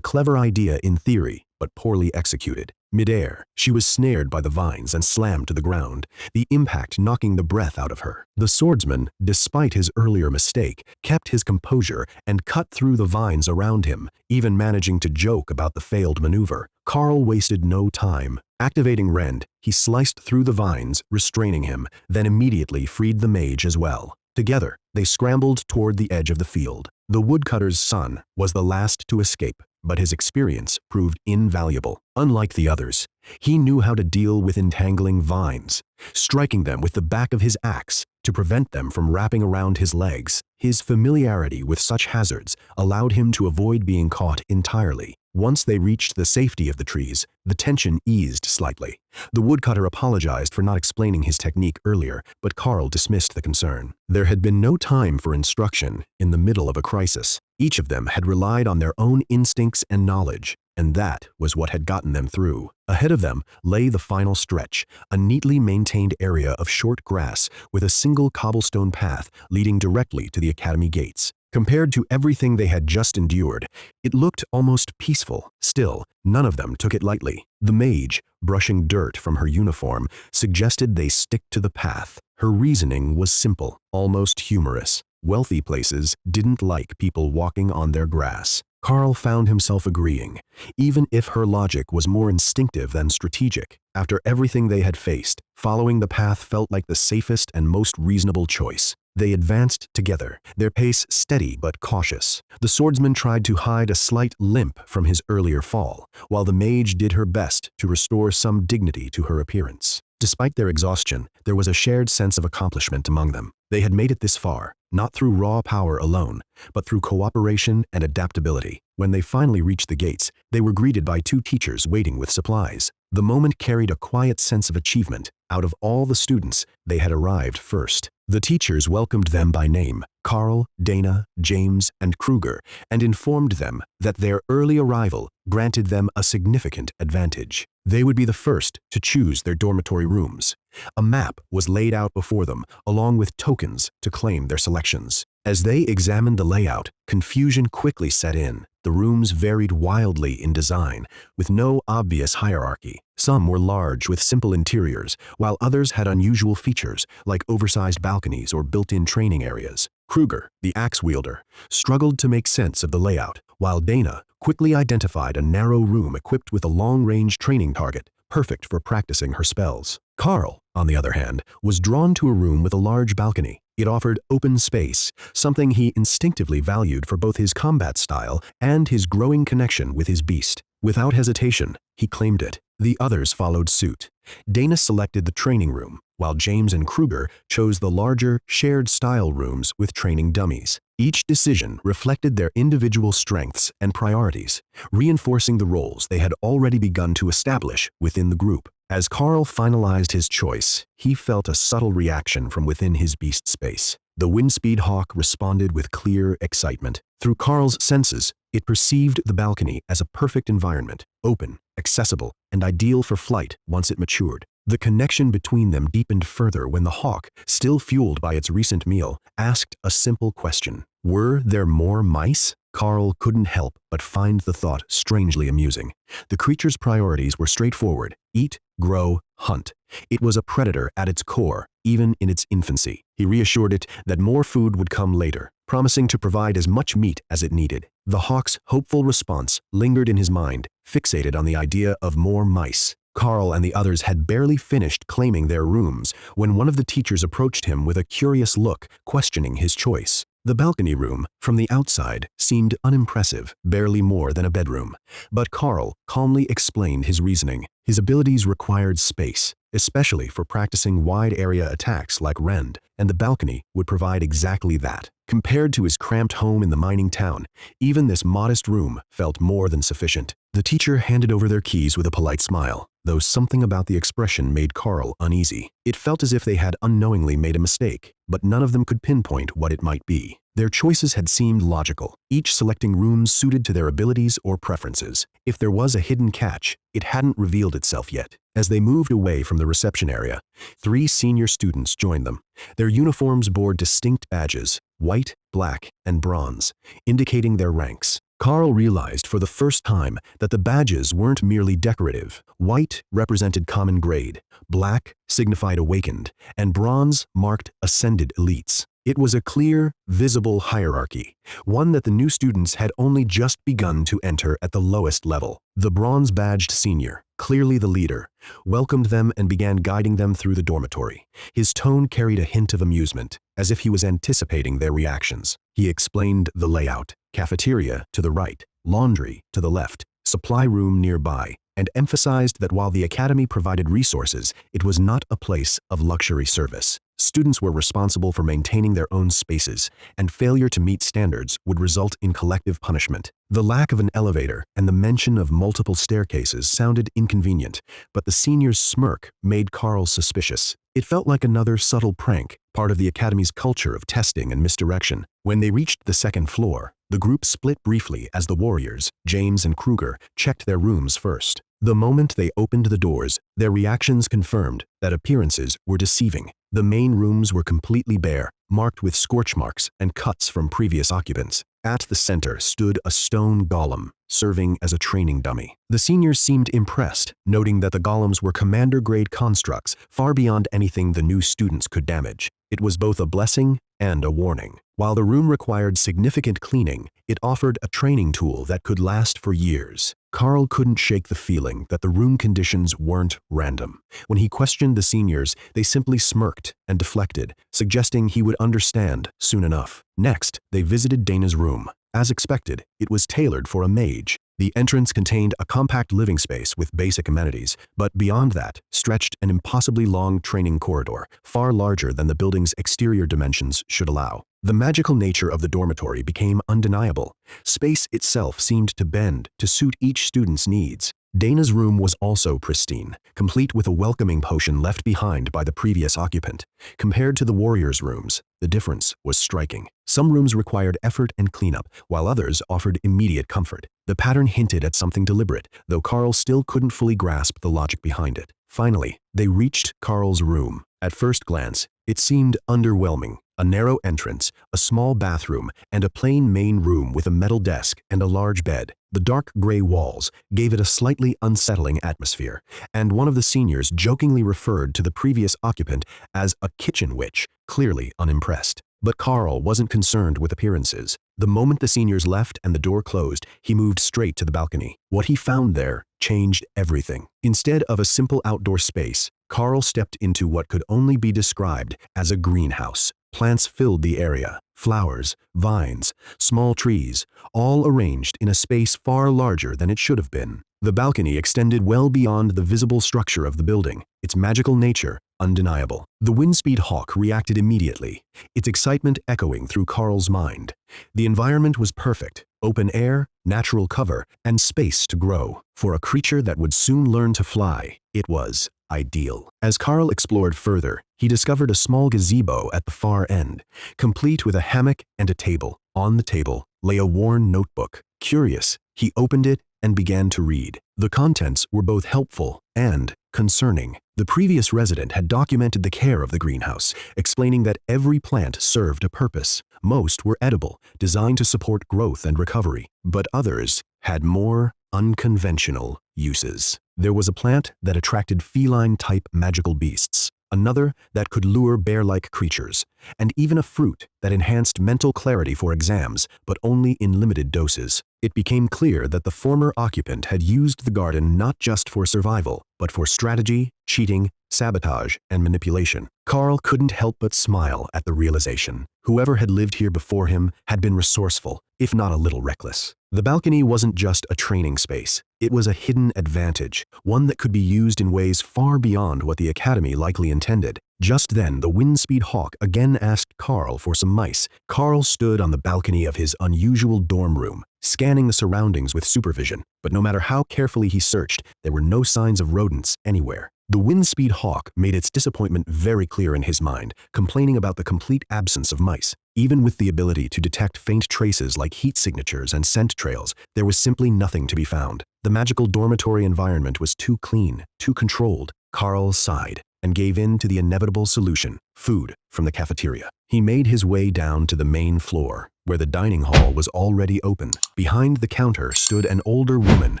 Speaker 1: clever idea in theory, but poorly executed. Midair, she was snared by the vines and slammed to the ground, the impact knocking the breath out of her. The swordsman, despite his earlier mistake, kept his composure and cut through the vines around him, even managing to joke about the failed maneuver. Karl wasted no time. Activating Rend, he sliced through the vines, restraining him, then immediately freed the mage as well. Together, they scrambled toward the edge of the field. The woodcutter's son was the last to escape, but his experience proved invaluable. Unlike the others, he knew how to deal with entangling vines, striking them with the back of his axe to prevent them from wrapping around his legs. His familiarity with such hazards allowed him to avoid being caught entirely. Once they reached the safety of the trees, the tension eased slightly. The woodcutter apologized for not explaining his technique earlier, but Karl dismissed the concern. There had been no time for instruction in the middle of a crisis. Each of them had relied on their own instincts and knowledge, and that was what had gotten them through. Ahead of them lay the final stretch, a neatly maintained area of short grass with a single cobblestone path leading directly to the academy gates. Compared to everything they had just endured, it looked almost peaceful. Still, none of them took it lightly. The mage, brushing dirt from her uniform, suggested they stick to the path. Her reasoning was simple, almost humorous. Wealthy places didn't like people walking on their grass. Karl found himself agreeing, even if her logic was more instinctive than strategic. After everything they had faced, following the path felt like the safest and most reasonable choice. They advanced together, their pace steady but cautious. The swordsman tried to hide a slight limp from his earlier fall, while the mage did her best to restore some dignity to her appearance. Despite their exhaustion, there was a shared sense of accomplishment among them. They had made it this far, not through raw power alone, but through cooperation and adaptability. When they finally reached the gates, they were greeted by two teachers waiting with supplies. The moment carried a quiet sense of achievement. Out of all the students, they had arrived first. The teachers welcomed them by name, Karl, Dana, James, and Kruger, and informed them that their early arrival granted them a significant advantage. They would be the first to choose their dormitory rooms. A map was laid out before them, along with tokens to claim their selections. As they examined the layout, confusion quickly set in. The rooms varied wildly in design, with no obvious hierarchy. Some were large with simple interiors, while others had unusual features, like oversized balconies or built-in training areas. Kruger, the axe wielder, struggled to make sense of the layout, while Dana quickly identified a narrow room equipped with a long-range training target, perfect for practicing her spells. Karl, on the other hand, was drawn to a room with a large balcony. It offered open space, something he instinctively valued for both his combat style and his growing connection with his beast. Without hesitation, he claimed it. The others followed suit. Dana selected the training room, while James and Kruger chose the larger, shared-style rooms with training dummies. Each decision reflected their individual strengths and priorities, reinforcing the roles they had already begun to establish within the group. As Karl finalized his choice, he felt a subtle reaction from within his beast space. The Windspeed Hawk responded with clear excitement. Through Karl's senses, it perceived the balcony as a perfect environment, open, accessible, and ideal for flight once it matured. The connection between them deepened further when the hawk, still fueled by its recent meal, asked a simple question. Were there more mice? Karl couldn't help but find the thought strangely amusing. The creature's priorities were straightforward: eat, grow, hunt. It was a predator at its core, even in its infancy. He reassured it that more food would come later, promising to provide as much meat as it needed. The hawk's hopeful response lingered in his mind, fixated on the idea of more mice. Karl and the others had barely finished claiming their rooms when one of the teachers approached him with a curious look, questioning his choice. The balcony room, from the outside, seemed unimpressive, barely more than a bedroom. But Karl calmly explained his reasoning. His abilities required space, especially for practicing wide-area attacks like Rend, and the balcony would provide exactly that. Compared to his cramped home in the mining town, even this modest room felt more than sufficient. The teacher handed over their keys with a polite smile, though something about the expression made Karl uneasy. It felt as if they had unknowingly made a mistake, but none of them could pinpoint what it might be. Their choices had seemed logical, each selecting rooms suited to their abilities or preferences. If there was a hidden catch, it hadn't revealed itself yet. As they moved away from the reception area, 3 senior students joined them. Their uniforms bore distinct badges: white, black, and bronze, indicating their ranks. Karl realized for the first time that the badges weren't merely decorative. White represented common grade, black signified awakened, and bronze marked ascended elites. It was a clear, visible hierarchy, one that the new students had only just begun to enter at the lowest level. The bronze-badged senior, clearly the leader, welcomed them and began guiding them through the dormitory. His tone carried a hint of amusement, as if he was anticipating their reactions. He explained the layout: cafeteria to the right, laundry to the left, supply room nearby, and emphasized that while the academy provided resources, it was not a place of luxury service. Students were responsible for maintaining their own spaces, and failure to meet standards would result in collective punishment. The lack of an elevator and the mention of multiple staircases sounded inconvenient, but the senior's smirk made Karl suspicious. It felt like another subtle prank, part of the academy's culture of testing and misdirection. When they reached the second floor, the group split briefly as the warriors, James and Kruger, checked their rooms first. The moment they opened the doors, their reactions confirmed that appearances were deceiving. The main rooms were completely bare, marked with scorch marks and cuts from previous occupants. At the center stood a stone golem, serving as a training dummy. The seniors seemed impressed, noting that the golems were commander-grade constructs, far beyond anything the new students could damage. It was both a blessing and a warning. While the room required significant cleaning, it offered a training tool that could last for years. Karl couldn't shake the feeling that the room conditions weren't random. When he questioned the seniors, they simply smirked and deflected, suggesting he would understand soon enough. Next, they visited Dana's room. As expected, it was tailored for a mage. The entrance contained a compact living space with basic amenities, but beyond that stretched an impossibly long training corridor, far larger than the building's exterior dimensions should allow. The magical nature of the dormitory became undeniable. Space itself seemed to bend to suit each student's needs. Dana's room was also pristine, complete with a welcoming potion left behind by the previous occupant. Compared to the warriors' rooms, the difference was striking. Some rooms required effort and cleanup, while others offered immediate comfort. The pattern hinted at something deliberate, though Karl still couldn't fully grasp the logic behind it. Finally, they reached Karl's room. At first glance, it seemed underwhelming. A narrow entrance, a small bathroom, and a plain main room with a metal desk and a large bed. The dark gray walls gave it a slightly unsettling atmosphere, and one of the seniors jokingly referred to the previous occupant as a kitchen witch, clearly unimpressed. But Karl wasn't concerned with appearances. The moment the seniors left and the door closed, he moved straight to the balcony. What he found there changed everything. Instead of a simple outdoor space, Karl stepped into what could only be described as a greenhouse. Plants filled the area: flowers, vines, small trees, all arranged in a space far larger than it should have been. The balcony extended well beyond the visible structure of the building, its magical nature undeniable. The Windspeed Hawk reacted immediately, its excitement echoing through Karl's mind. The environment was perfect: open air, natural cover, and space to grow. For a creature that would soon learn to fly, it was ideal. As Karl explored further, he discovered a small gazebo at the far end, complete with a hammock and a table. On the table lay a worn notebook. Curious, he opened it and began to read. The contents were both helpful and concerning. The previous resident had documented the care of the greenhouse, explaining that every plant served a purpose. Most were edible, designed to support growth and recovery, but others had more unconventional uses. There was a plant that attracted feline-type magical beasts, another that could lure bear-like creatures, and even a fruit that enhanced mental clarity for exams, but only in limited doses. It became clear that the former occupant had used the garden not just for survival, but for strategy, cheating, sabotage, and manipulation. Karl couldn't help but smile at the realization. Whoever had lived here before him had been resourceful, if not a little reckless. The balcony wasn't just a training space. It was a hidden advantage, one that could be used in ways far beyond what the Academy likely intended. Just then, the Windspeed Hawk again asked Karl for some mice. Karl stood on the balcony of his unusual dorm room, scanning the surroundings with supervision, but no matter how carefully he searched, there were no signs of rodents anywhere. The Windspeed Hawk made its disappointment very clear in his mind, complaining about the complete absence of mice. Even with the ability to detect faint traces like heat signatures and scent trails, there was simply nothing to be found. The magical dormitory environment was too clean, too controlled. Karl sighed and gave in to the inevitable solution: food from the cafeteria. He made his way down to the main floor, where the dining hall was already open. Behind the counter stood an older woman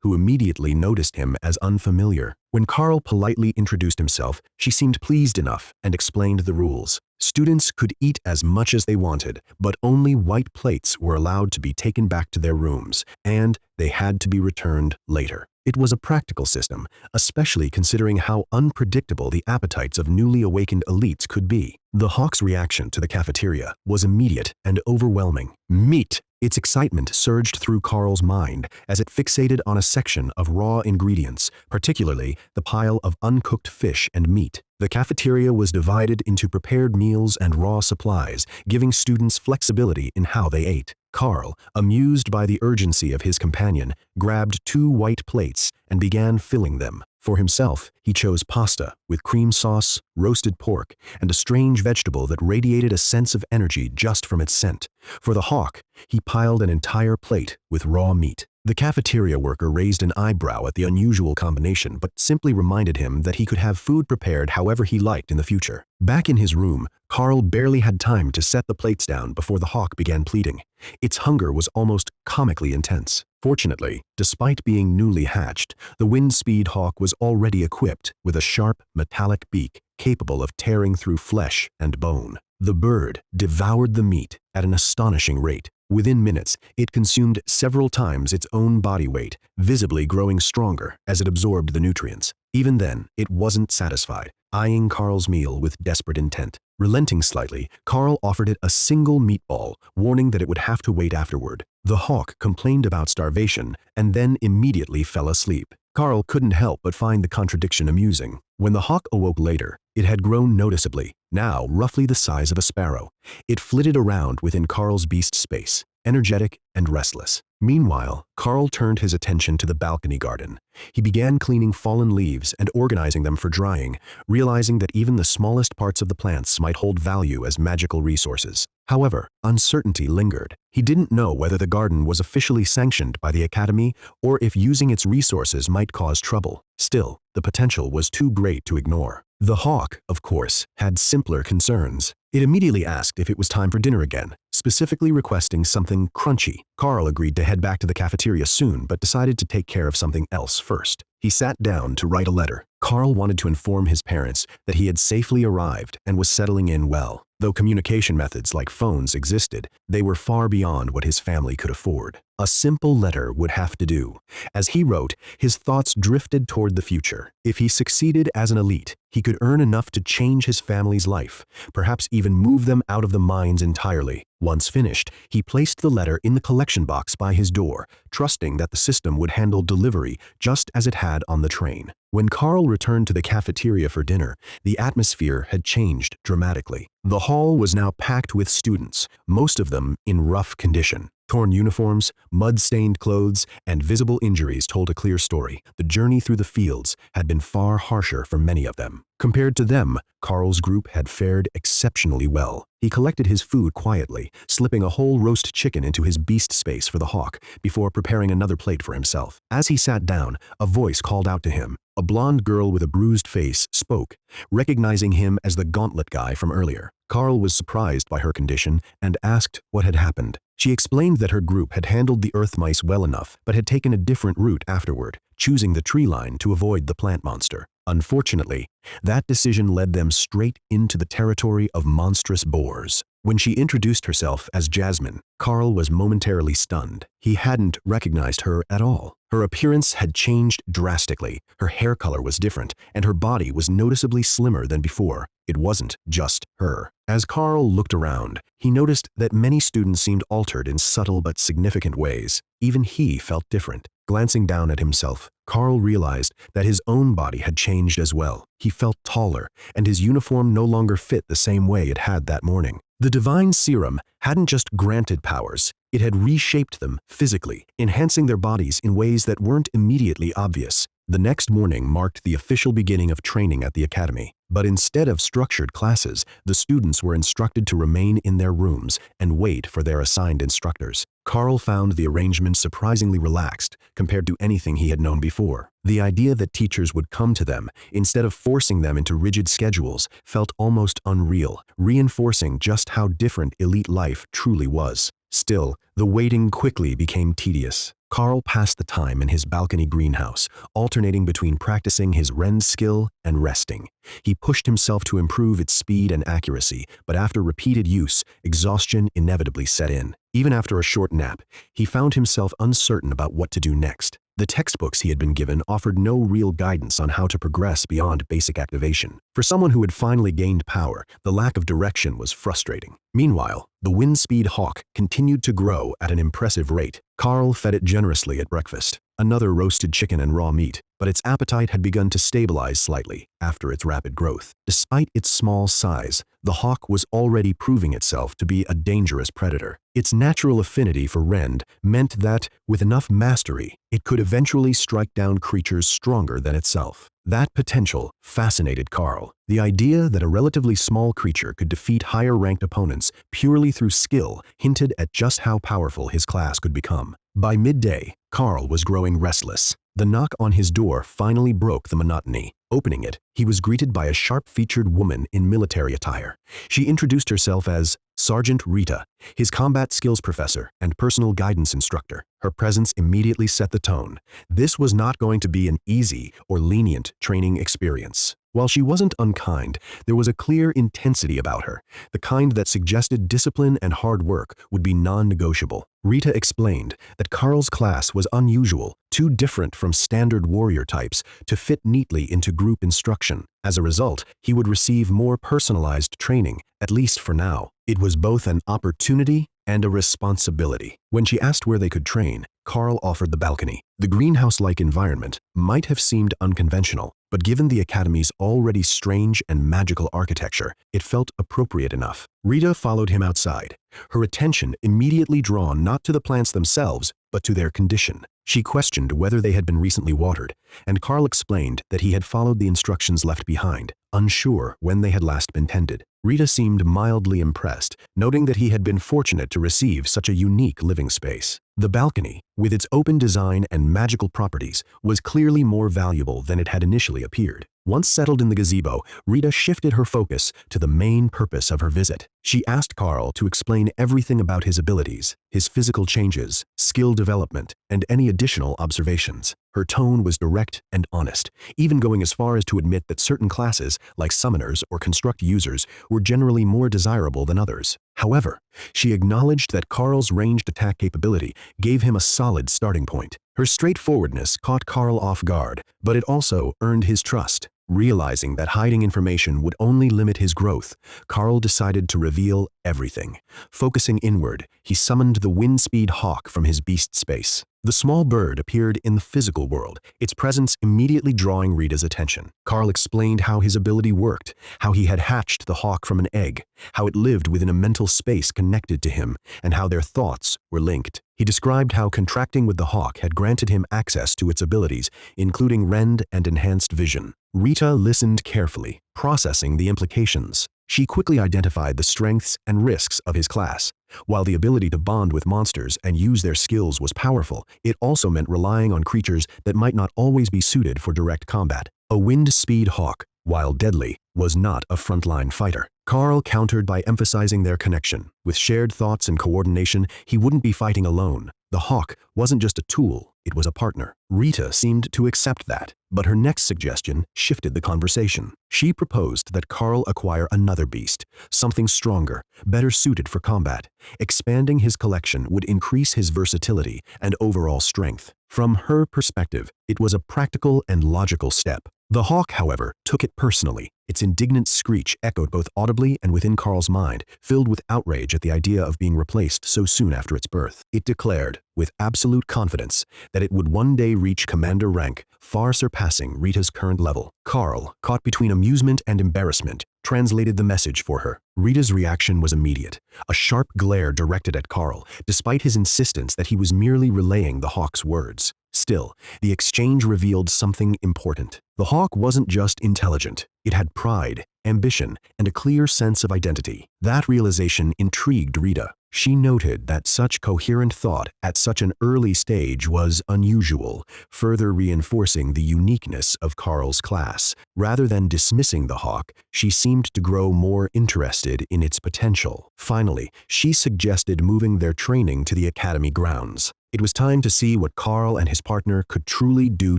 Speaker 1: who immediately noticed him as unfamiliar. When Karl politely introduced himself, she seemed pleased enough and explained the rules. Students could eat as much as they wanted, but only white plates were allowed to be taken back to their rooms, and they had to be returned later. It was a practical system, especially considering how unpredictable the appetites of newly awakened elites could be. The Hawk's reaction to the cafeteria was immediate and overwhelming. Meat! Its excitement surged through Karl's mind as it fixated on a section of raw ingredients, particularly the pile of uncooked fish and meat. The cafeteria was divided into prepared meals and raw supplies, giving students flexibility in how they ate. Karl, amused by the urgency of his companion, grabbed 2 white plates and began filling them. For himself, he chose pasta with cream sauce, roasted pork, and a strange vegetable that radiated a sense of energy just from its scent. For the Hawk, he piled an entire plate with raw meat. The cafeteria worker raised an eyebrow at the unusual combination, but simply reminded him that he could have food prepared however he liked in the future. Back in his room, Karl barely had time to set the plates down before the Hawk began pleading. Its hunger was almost comically intense. Fortunately, despite being newly hatched, the Windspeed Hawk was already equipped with a sharp, metallic beak capable of tearing through flesh and bone. The bird devoured the meat at an astonishing rate. Within minutes, it consumed several times its own body weight, visibly growing stronger as it absorbed the nutrients. Even then, it wasn't satisfied, eyeing Karl's meal with desperate intent. Relenting slightly, Karl offered it a single meatball, warning that it would have to wait afterward. The Hawk complained about starvation and then immediately fell asleep. Karl couldn't help but find the contradiction amusing. When the Hawk awoke later, it had grown noticeably, now roughly the size of a sparrow. It flitted around within Karl's beast space, energetic and restless. Meanwhile, Karl turned his attention to the balcony garden. He began cleaning fallen leaves and organizing them for drying, realizing that even the smallest parts of the plants might hold value as magical resources. However, uncertainty lingered. He didn't know whether the garden was officially sanctioned by the Academy or if using its resources might cause trouble. Still, the potential was too great to ignore. The Hawk, of course, had simpler concerns. It immediately asked if it was time for dinner again, specifically requesting something crunchy. Karl agreed to head back to the cafeteria soon, but decided to take care of something else first. He sat down to write a letter. Karl wanted to inform his parents that he had safely arrived and was settling in well. Though communication methods like phones existed, they were far beyond what his family could afford. A simple letter would have to do. As he wrote, his thoughts drifted toward the future. If he succeeded as an elite, he could earn enough to change his family's life, perhaps even move them out of the mines entirely. Once finished, he placed the letter in the collection box by his door, trusting that the system would handle delivery just as it had on the train. When Karl returned to the cafeteria for dinner, the atmosphere had changed dramatically. The hall was now packed with students, most of them in rough condition. Torn uniforms, mud-stained clothes, and visible injuries told a clear story. The journey through the fields had been far harsher for many of them. Compared to them, Karl's group had fared exceptionally well. He collected his food quietly, slipping a whole roast chicken into his beast space for the hawk before preparing another plate for himself. As he sat down, a voice called out to him. A blonde girl with a bruised face spoke, recognizing him as the gauntlet guy from earlier. Karl was surprised by her condition and asked what had happened. She explained that her group had handled the earth mice well enough, but had taken a different route afterward, choosing the tree line to avoid the plant monster. Unfortunately, that decision led them straight into the territory of monstrous boars. When she introduced herself as Jasmine, Karl was momentarily stunned. He hadn't recognized her at all. Her appearance had changed drastically. Her hair color was different, and her body was noticeably slimmer than before. It wasn't just her. As Karl looked around, he noticed that many students seemed altered in subtle but significant ways. Even he felt different. Glancing down at himself, Karl realized that his own body had changed as well. He felt taller, and his uniform no longer fit the same way it had that morning. The divine serum hadn't just granted powers, it had reshaped them physically, enhancing their bodies in ways that weren't immediately obvious. The next morning marked the official beginning of training at the academy. But instead of structured classes, the students were instructed to remain in their rooms and wait for their assigned instructors. Karl found the arrangement surprisingly relaxed compared to anything he had known before. The idea that teachers would come to them instead of forcing them into rigid schedules felt almost unreal, reinforcing just how different elite life truly was. Still, the waiting quickly became tedious. Karl passed the time in his balcony greenhouse, alternating between practicing his rend skill and resting. He pushed himself to improve its speed and accuracy, but after repeated use, exhaustion inevitably set in. Even after a short nap, he found himself uncertain about what to do next. The textbooks he had been given offered no real guidance on how to progress beyond basic activation. For someone who had finally gained power, the lack of direction was frustrating. Meanwhile, the Windspeed Hawk continued to grow at an impressive rate. Karl fed it generously at breakfast, another roasted chicken and raw meat, but its appetite had begun to stabilize slightly after its rapid growth. Despite its small size, the hawk was already proving itself to be a dangerous predator. Its natural affinity for rend meant that, with enough mastery, it could eventually strike down creatures stronger than itself. That potential fascinated Karl. The idea that a relatively small creature could defeat higher-ranked opponents purely through skill hinted at just how powerful his class could become. By midday, Karl was growing restless. The knock on his door finally broke the monotony. Opening it, he was greeted by a sharp-featured woman in military attire. She introduced herself as Sergeant Rita, his combat skills professor and personal guidance instructor. Her presence immediately set the tone. This was not going to be an easy or lenient training experience. While she wasn't unkind, there was a clear intensity about her, the kind that suggested discipline and hard work would be non-negotiable. Rita explained that Karl's class was unusual, too different from standard warrior types to fit neatly into group instruction. As a result, he would receive more personalized training, at least for now. It was both an opportunity and a responsibility. When she asked where they could train, Karl offered the balcony. The greenhouse-like environment might have seemed unconventional, but given the academy's already strange and magical architecture, it felt appropriate enough. Rita followed him outside, her attention immediately drawn not to the plants themselves, but to their condition. She questioned whether they had been recently watered, and Karl explained that he had followed the instructions left behind, unsure when they had last been tended. Rita seemed mildly impressed, noting that he had been fortunate to receive such a unique living space. The balcony, with its open design and magical properties, was clearly more valuable than it had initially appeared. Once settled in the gazebo, Rita shifted her focus to the main purpose of her visit. She asked Karl to explain everything about his abilities, his physical changes, skill development, and any additional observations. Her tone was direct and honest, even going as far as to admit that certain classes, like summoners or construct users, were generally more desirable than others. However, she acknowledged that Karl's ranged attack capability gave him a solid starting point. Her straightforwardness caught Karl off guard, but it also earned his trust. Realizing that hiding information would only limit his growth, Karl decided to reveal everything. Focusing inward, he summoned the Windspeed Hawk from his beast space. The small bird appeared in the physical world, its presence immediately drawing Rita's attention. Karl explained how his ability worked, how he had hatched the hawk from an egg, how it lived within a mental space connected to him, and how their thoughts were linked. He described how contracting with the hawk had granted him access to its abilities, including rend and enhanced vision. Rita listened carefully, processing the implications. She quickly identified the strengths and risks of his class. While the ability to bond with monsters and use their skills was powerful, it also meant relying on creatures that might not always be suited for direct combat. A Windspeed Hawk, while deadly, was not a frontline fighter. Karl countered by emphasizing their connection. With shared thoughts and coordination, he wouldn't be fighting alone. The hawk wasn't just a tool, it was a partner. Rita seemed to accept that, but her next suggestion shifted the conversation. She proposed that Karl acquire another beast, something stronger, better suited for combat. Expanding his collection would increase his versatility and overall strength. From her perspective, it was a practical and logical step. The hawk, however, took it personally. Its indignant screech echoed both audibly and within Karl's mind, filled with outrage at the idea of being replaced so soon after its birth. It declared, with absolute confidence, that it would one day reach commander rank, far surpassing Rita's current level. Karl, caught between amusement and embarrassment, translated the message for her. Rita's reaction was immediate, a sharp glare directed at Karl, despite his insistence that he was merely relaying the hawk's words. Still, the exchange revealed something important. The hawk wasn't just intelligent. It had pride, ambition, and a clear sense of identity. That realization intrigued Rita. She noted that such coherent thought at such an early stage was unusual, further reinforcing the uniqueness of Karl's class. Rather than dismissing the hawk, she seemed to grow more interested in its potential. Finally, she suggested moving their training to the academy grounds. It was time to see what Karl and his partner could truly do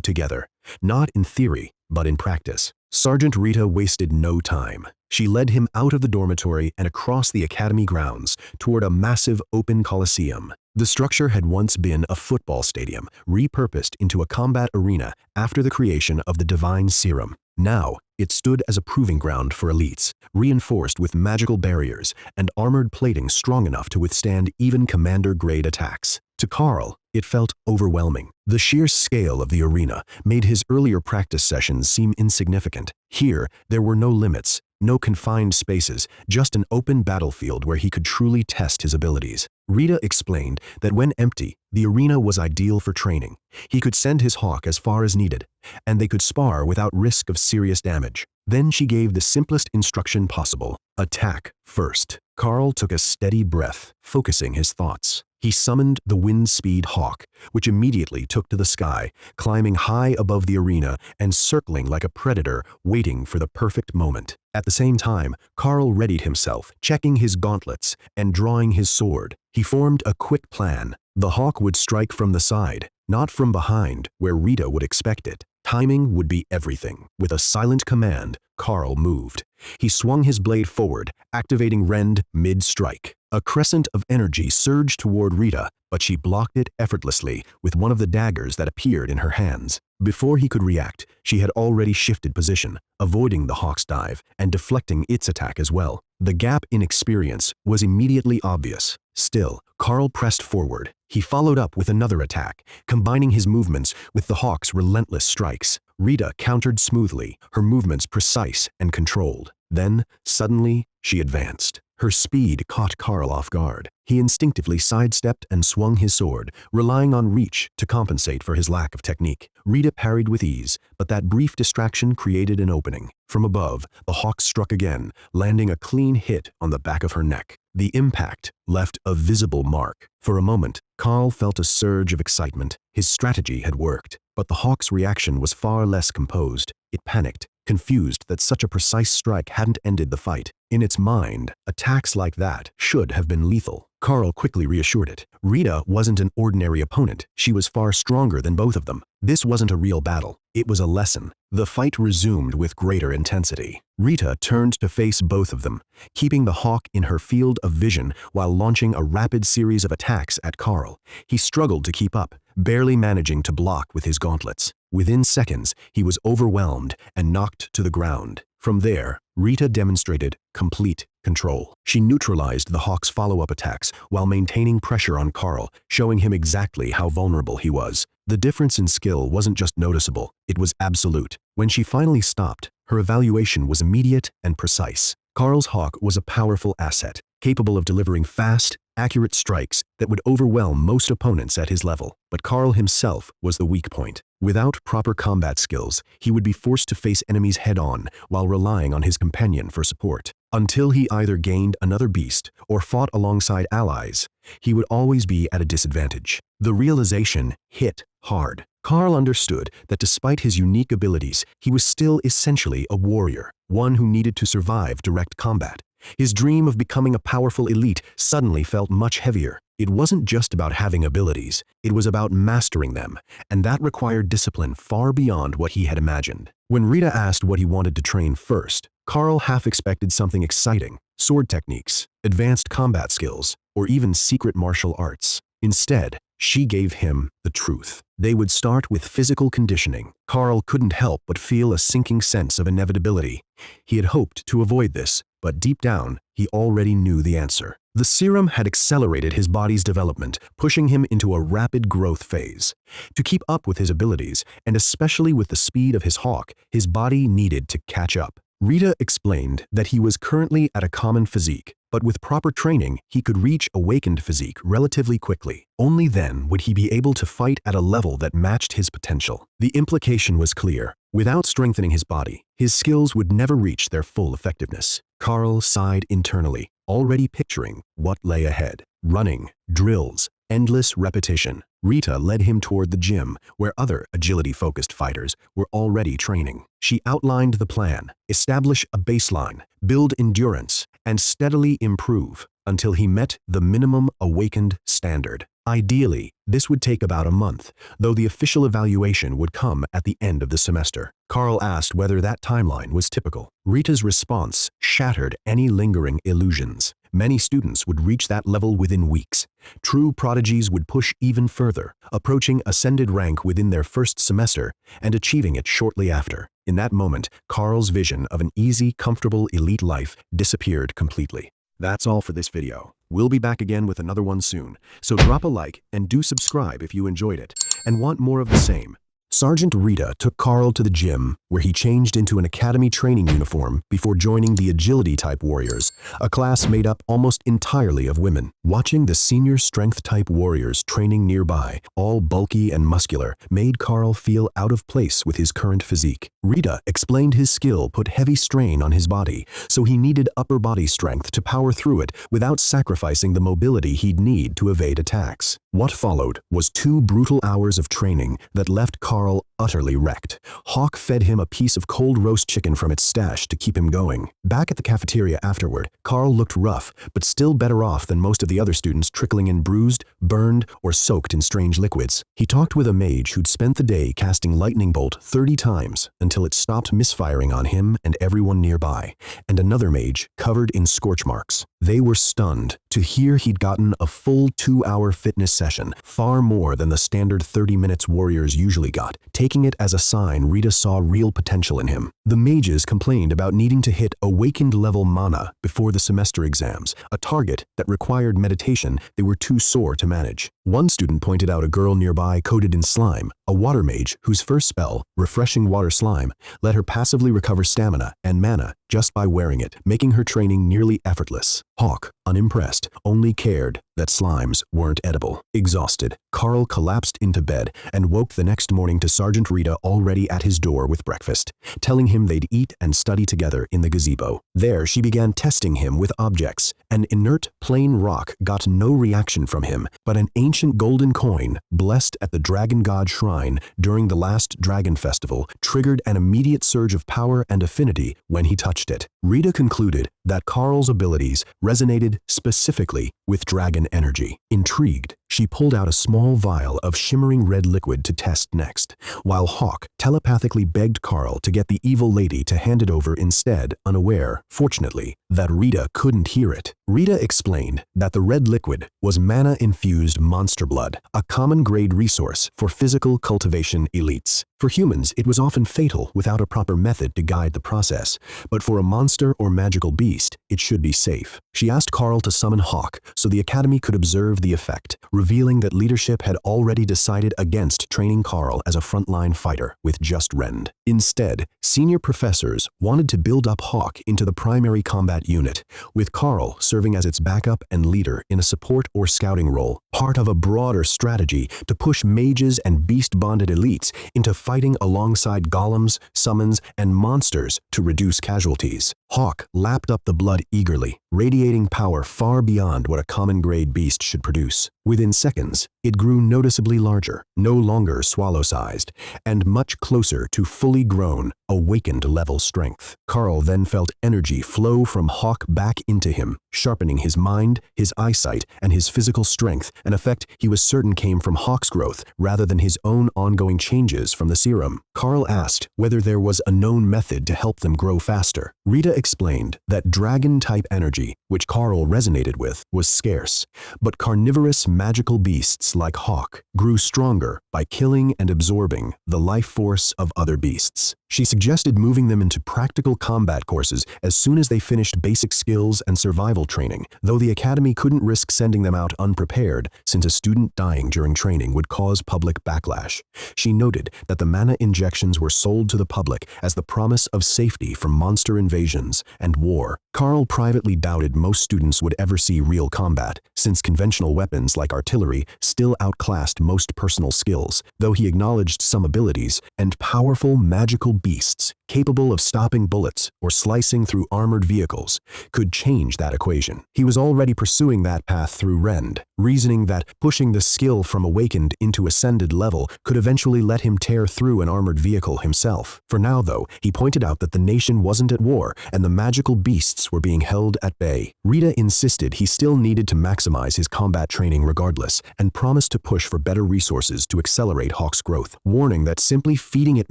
Speaker 1: together, not in theory, but in practice. Sergeant Rita wasted no time. She led him out of the dormitory and across the academy grounds toward a massive open coliseum. The structure had once been a football stadium, repurposed into a combat arena after the creation of the Divine Serum. Now, it stood as a proving ground for elites, reinforced with magical barriers and armored plating strong enough to withstand even commander-grade attacks. To Karl, it felt overwhelming. The sheer scale of the arena made his earlier practice sessions seem insignificant. Here, there were no limits, no confined spaces, just an open battlefield where he could truly test his abilities. Rita explained that when empty, the arena was ideal for training. He could send his hawk as far as needed, and they could spar without risk of serious damage. Then she gave the simplest instruction possible: attack first. Karl took a steady breath, focusing his thoughts. He summoned the Windspeed Hawk, which immediately took to the sky, climbing high above the arena and circling like a predator, waiting for the perfect moment. At the same time, Karl readied himself, checking his gauntlets and drawing his sword. He formed a quick plan. The hawk would strike from the side, not from behind, where Rita would expect it. Timing would be everything. With a silent command, Karl moved. He swung his blade forward, activating rend mid-strike. A crescent of energy surged toward Rita, but she blocked it effortlessly with one of the daggers that appeared in her hands. Before he could react, she had already shifted position, avoiding the hawk's dive and deflecting its attack as well. The gap in experience was immediately obvious. Still, Karl pressed forward. He followed up with another attack, combining his movements with the hawk's relentless strikes. Rita countered smoothly, her movements precise and controlled. Then, suddenly, she advanced. Her speed caught Karl off guard. He instinctively sidestepped and swung his sword, relying on reach to compensate for his lack of technique. Rita parried with ease, but that brief distraction created an opening. From above, the hawk struck again, landing a clean hit on the back of her neck. The impact left a visible mark. For a moment, Karl felt a surge of excitement. His strategy had worked, but the hawk's reaction was far less composed. It panicked, confused that such a precise strike hadn't ended the fight. In its mind, attacks like that should have been lethal. Karl quickly reassured it. Rita wasn't an ordinary opponent. She was far stronger than both of them. This wasn't a real battle. It was a lesson. The fight resumed with greater intensity. Rita turned to face both of them, keeping the hawk in her field of vision while launching a rapid series of attacks at Karl. He struggled to keep up, barely managing to block with his gauntlets. Within seconds, he was overwhelmed and knocked to the ground. From there, Rita demonstrated complete control. She neutralized the Hawk's follow-up attacks while maintaining pressure on Karl, showing him exactly how vulnerable he was. The difference in skill wasn't just noticeable, it was absolute. When she finally stopped, her evaluation was immediate and precise. Karl's Hawk was a powerful asset, capable of delivering fast, accurate strikes that would overwhelm most opponents at his level. But Karl himself was the weak point. Without proper combat skills, he would be forced to face enemies head-on while relying on his companion for support. Until he either gained another beast or fought alongside allies, he would always be at a disadvantage. The realization hit hard. Karl understood that despite his unique abilities, he was still essentially a warrior, one who needed to survive direct combat. His dream of becoming a powerful elite suddenly felt much heavier. It wasn't just about having abilities, it was about mastering them, and that required discipline far beyond what he had imagined. When Rita asked what he wanted to train first, Karl half expected something exciting: sword techniques, advanced combat skills, or even secret martial arts. Instead, she gave him the truth. They would start with physical conditioning. Karl couldn't help but feel a sinking sense of inevitability. He had hoped to avoid this, but deep down, he already knew the answer. The serum had accelerated his body's development, pushing him into a rapid growth phase. To keep up with his abilities, and especially with the speed of his Hawk, his body needed to catch up. Rita explained that he was currently at a common physique, but with proper training, he could reach awakened physique relatively quickly. Only then would he be able to fight at a level that matched his potential. The implication was clear. Without strengthening his body, his skills would never reach their full effectiveness. Karl sighed internally, already picturing what lay ahead. Running, drills, endless repetition. Rita led him toward the gym, where other agility-focused fighters were already training. She outlined the plan: establish a baseline, build endurance, and steadily improve until he met the minimum awakened standard. Ideally, this would take about a month, though the official evaluation would come at the end of the semester. Karl asked whether that timeline was typical. Rita's response shattered any lingering illusions. Many students would reach that level within weeks. True prodigies would push even further, approaching ascended rank within their first semester and achieving it shortly after. In that moment, Karl's vision of an easy, comfortable elite life disappeared completely. That's all for this video. We'll be back again with another one soon, so drop a like and do subscribe if you enjoyed it and want more of the same. Sergeant Rita took Karl to the gym, where he changed into an academy training uniform before joining the agility-type warriors, a class made up almost entirely of women. Watching the senior strength-type warriors training nearby, all bulky and muscular, made Karl feel out of place with his current physique. Rita explained his skill put heavy strain on his body, so he needed upper body strength to power through it without sacrificing the mobility he'd need to evade attacks. What followed was 2 brutal hours of training that left Karl utterly wrecked. Hawk fed him a piece of cold roast chicken from its stash to keep him going. Back at the cafeteria afterward, Karl looked rough, but still better off than most of the other students, trickling in bruised, burned, or soaked in strange liquids. He talked with a mage who'd spent the day casting lightning bolt 30 times until it stopped misfiring on him and everyone nearby, and another mage covered in scorch marks. They were stunned to hear he'd gotten a full 2-hour fitness session, far more than the standard 30 minutes warriors usually got, taking it as a sign Rita saw real potential in him. The mages complained about needing to hit awakened level mana before the semester exams, a target that required meditation they were too sore to manage. One student pointed out a girl nearby coated in slime, a water mage whose first spell, Refreshing Water Slime, let her passively recover stamina and mana just by wearing it, making her training nearly effortless. Hawk, unimpressed, only cared that slimes weren't edible. Exhausted, Karl collapsed into bed and woke the next morning to Sergeant Rita already at his door with breakfast, telling him they'd eat and study together in the gazebo. There, she began testing him with objects. An inert, plain rock got no reaction from him, but an ancient golden coin, blessed at the Dragon God Shrine during the last Dragon Festival, triggered an immediate surge of power and affinity when he touched it. Rita concluded that Karl's abilities resonated specifically with dragon energy. Intrigued, she pulled out a small vial of shimmering red liquid to test next, while Hawk telepathically begged Karl to get the evil lady to hand it over instead, unaware, fortunately, that Rita couldn't hear it. Rita explained that the red liquid was mana-infused monster blood, a common grade resource for physical cultivation elites. For humans, it was often fatal without a proper method to guide the process, but for a monster or magical beast, it should be safe. She asked Karl to summon Hawk so the Academy could observe the effect, revealing that leadership had already decided against training Karl as a frontline fighter with just Rend. Instead, senior professors wanted to build up Hawk into the primary combat unit, with Karl serving as its backup and leader in a support or scouting role, part of a broader strategy to push mages and beast-bonded elites into fighting alongside golems, summons, and monsters to reduce casualties. Hawk lapped up the blood eagerly, radiating power far beyond what a common-grade beast should produce. Within seconds, it grew noticeably larger, no longer swallow-sized, and much closer to fully grown, awakened-level strength. Karl then felt energy flow from Hawk back into him, sharpening his mind, his eyesight, and his physical strength, an effect he was certain came from Hawk's growth rather than his own ongoing changes from the serum. Karl asked whether there was a known method to help them grow faster. Rita explained that dragon-type energy, which Karl resonated with, was scarce, but carnivorous magical beasts like Hawk grew stronger by killing and absorbing the life force of other beasts. She suggested moving them into practical combat courses as soon as they finished basic skills and survival training, though the Academy couldn't risk sending them out unprepared since a student dying during training would cause public backlash. She noted that the mana injections were sold to the public as the promise of safety from monster invasions and war. Karl privately doubted most students would ever see real combat, since conventional weapons like artillery still outclassed most personal skills, though he acknowledged some abilities and powerful magical beasts capable of stopping bullets or slicing through armored vehicles could change that equation. He was already pursuing that path through Rend, reasoning that pushing the skill from awakened into ascended level could eventually let him tear through an armored vehicle himself. For now, though, he pointed out that the nation wasn't at war and the magical beasts were being held at bay. Rita insisted he still needed to maximize his combat training regardless and promised to push for better resources to accelerate Hawk's growth, warning that simply feeding it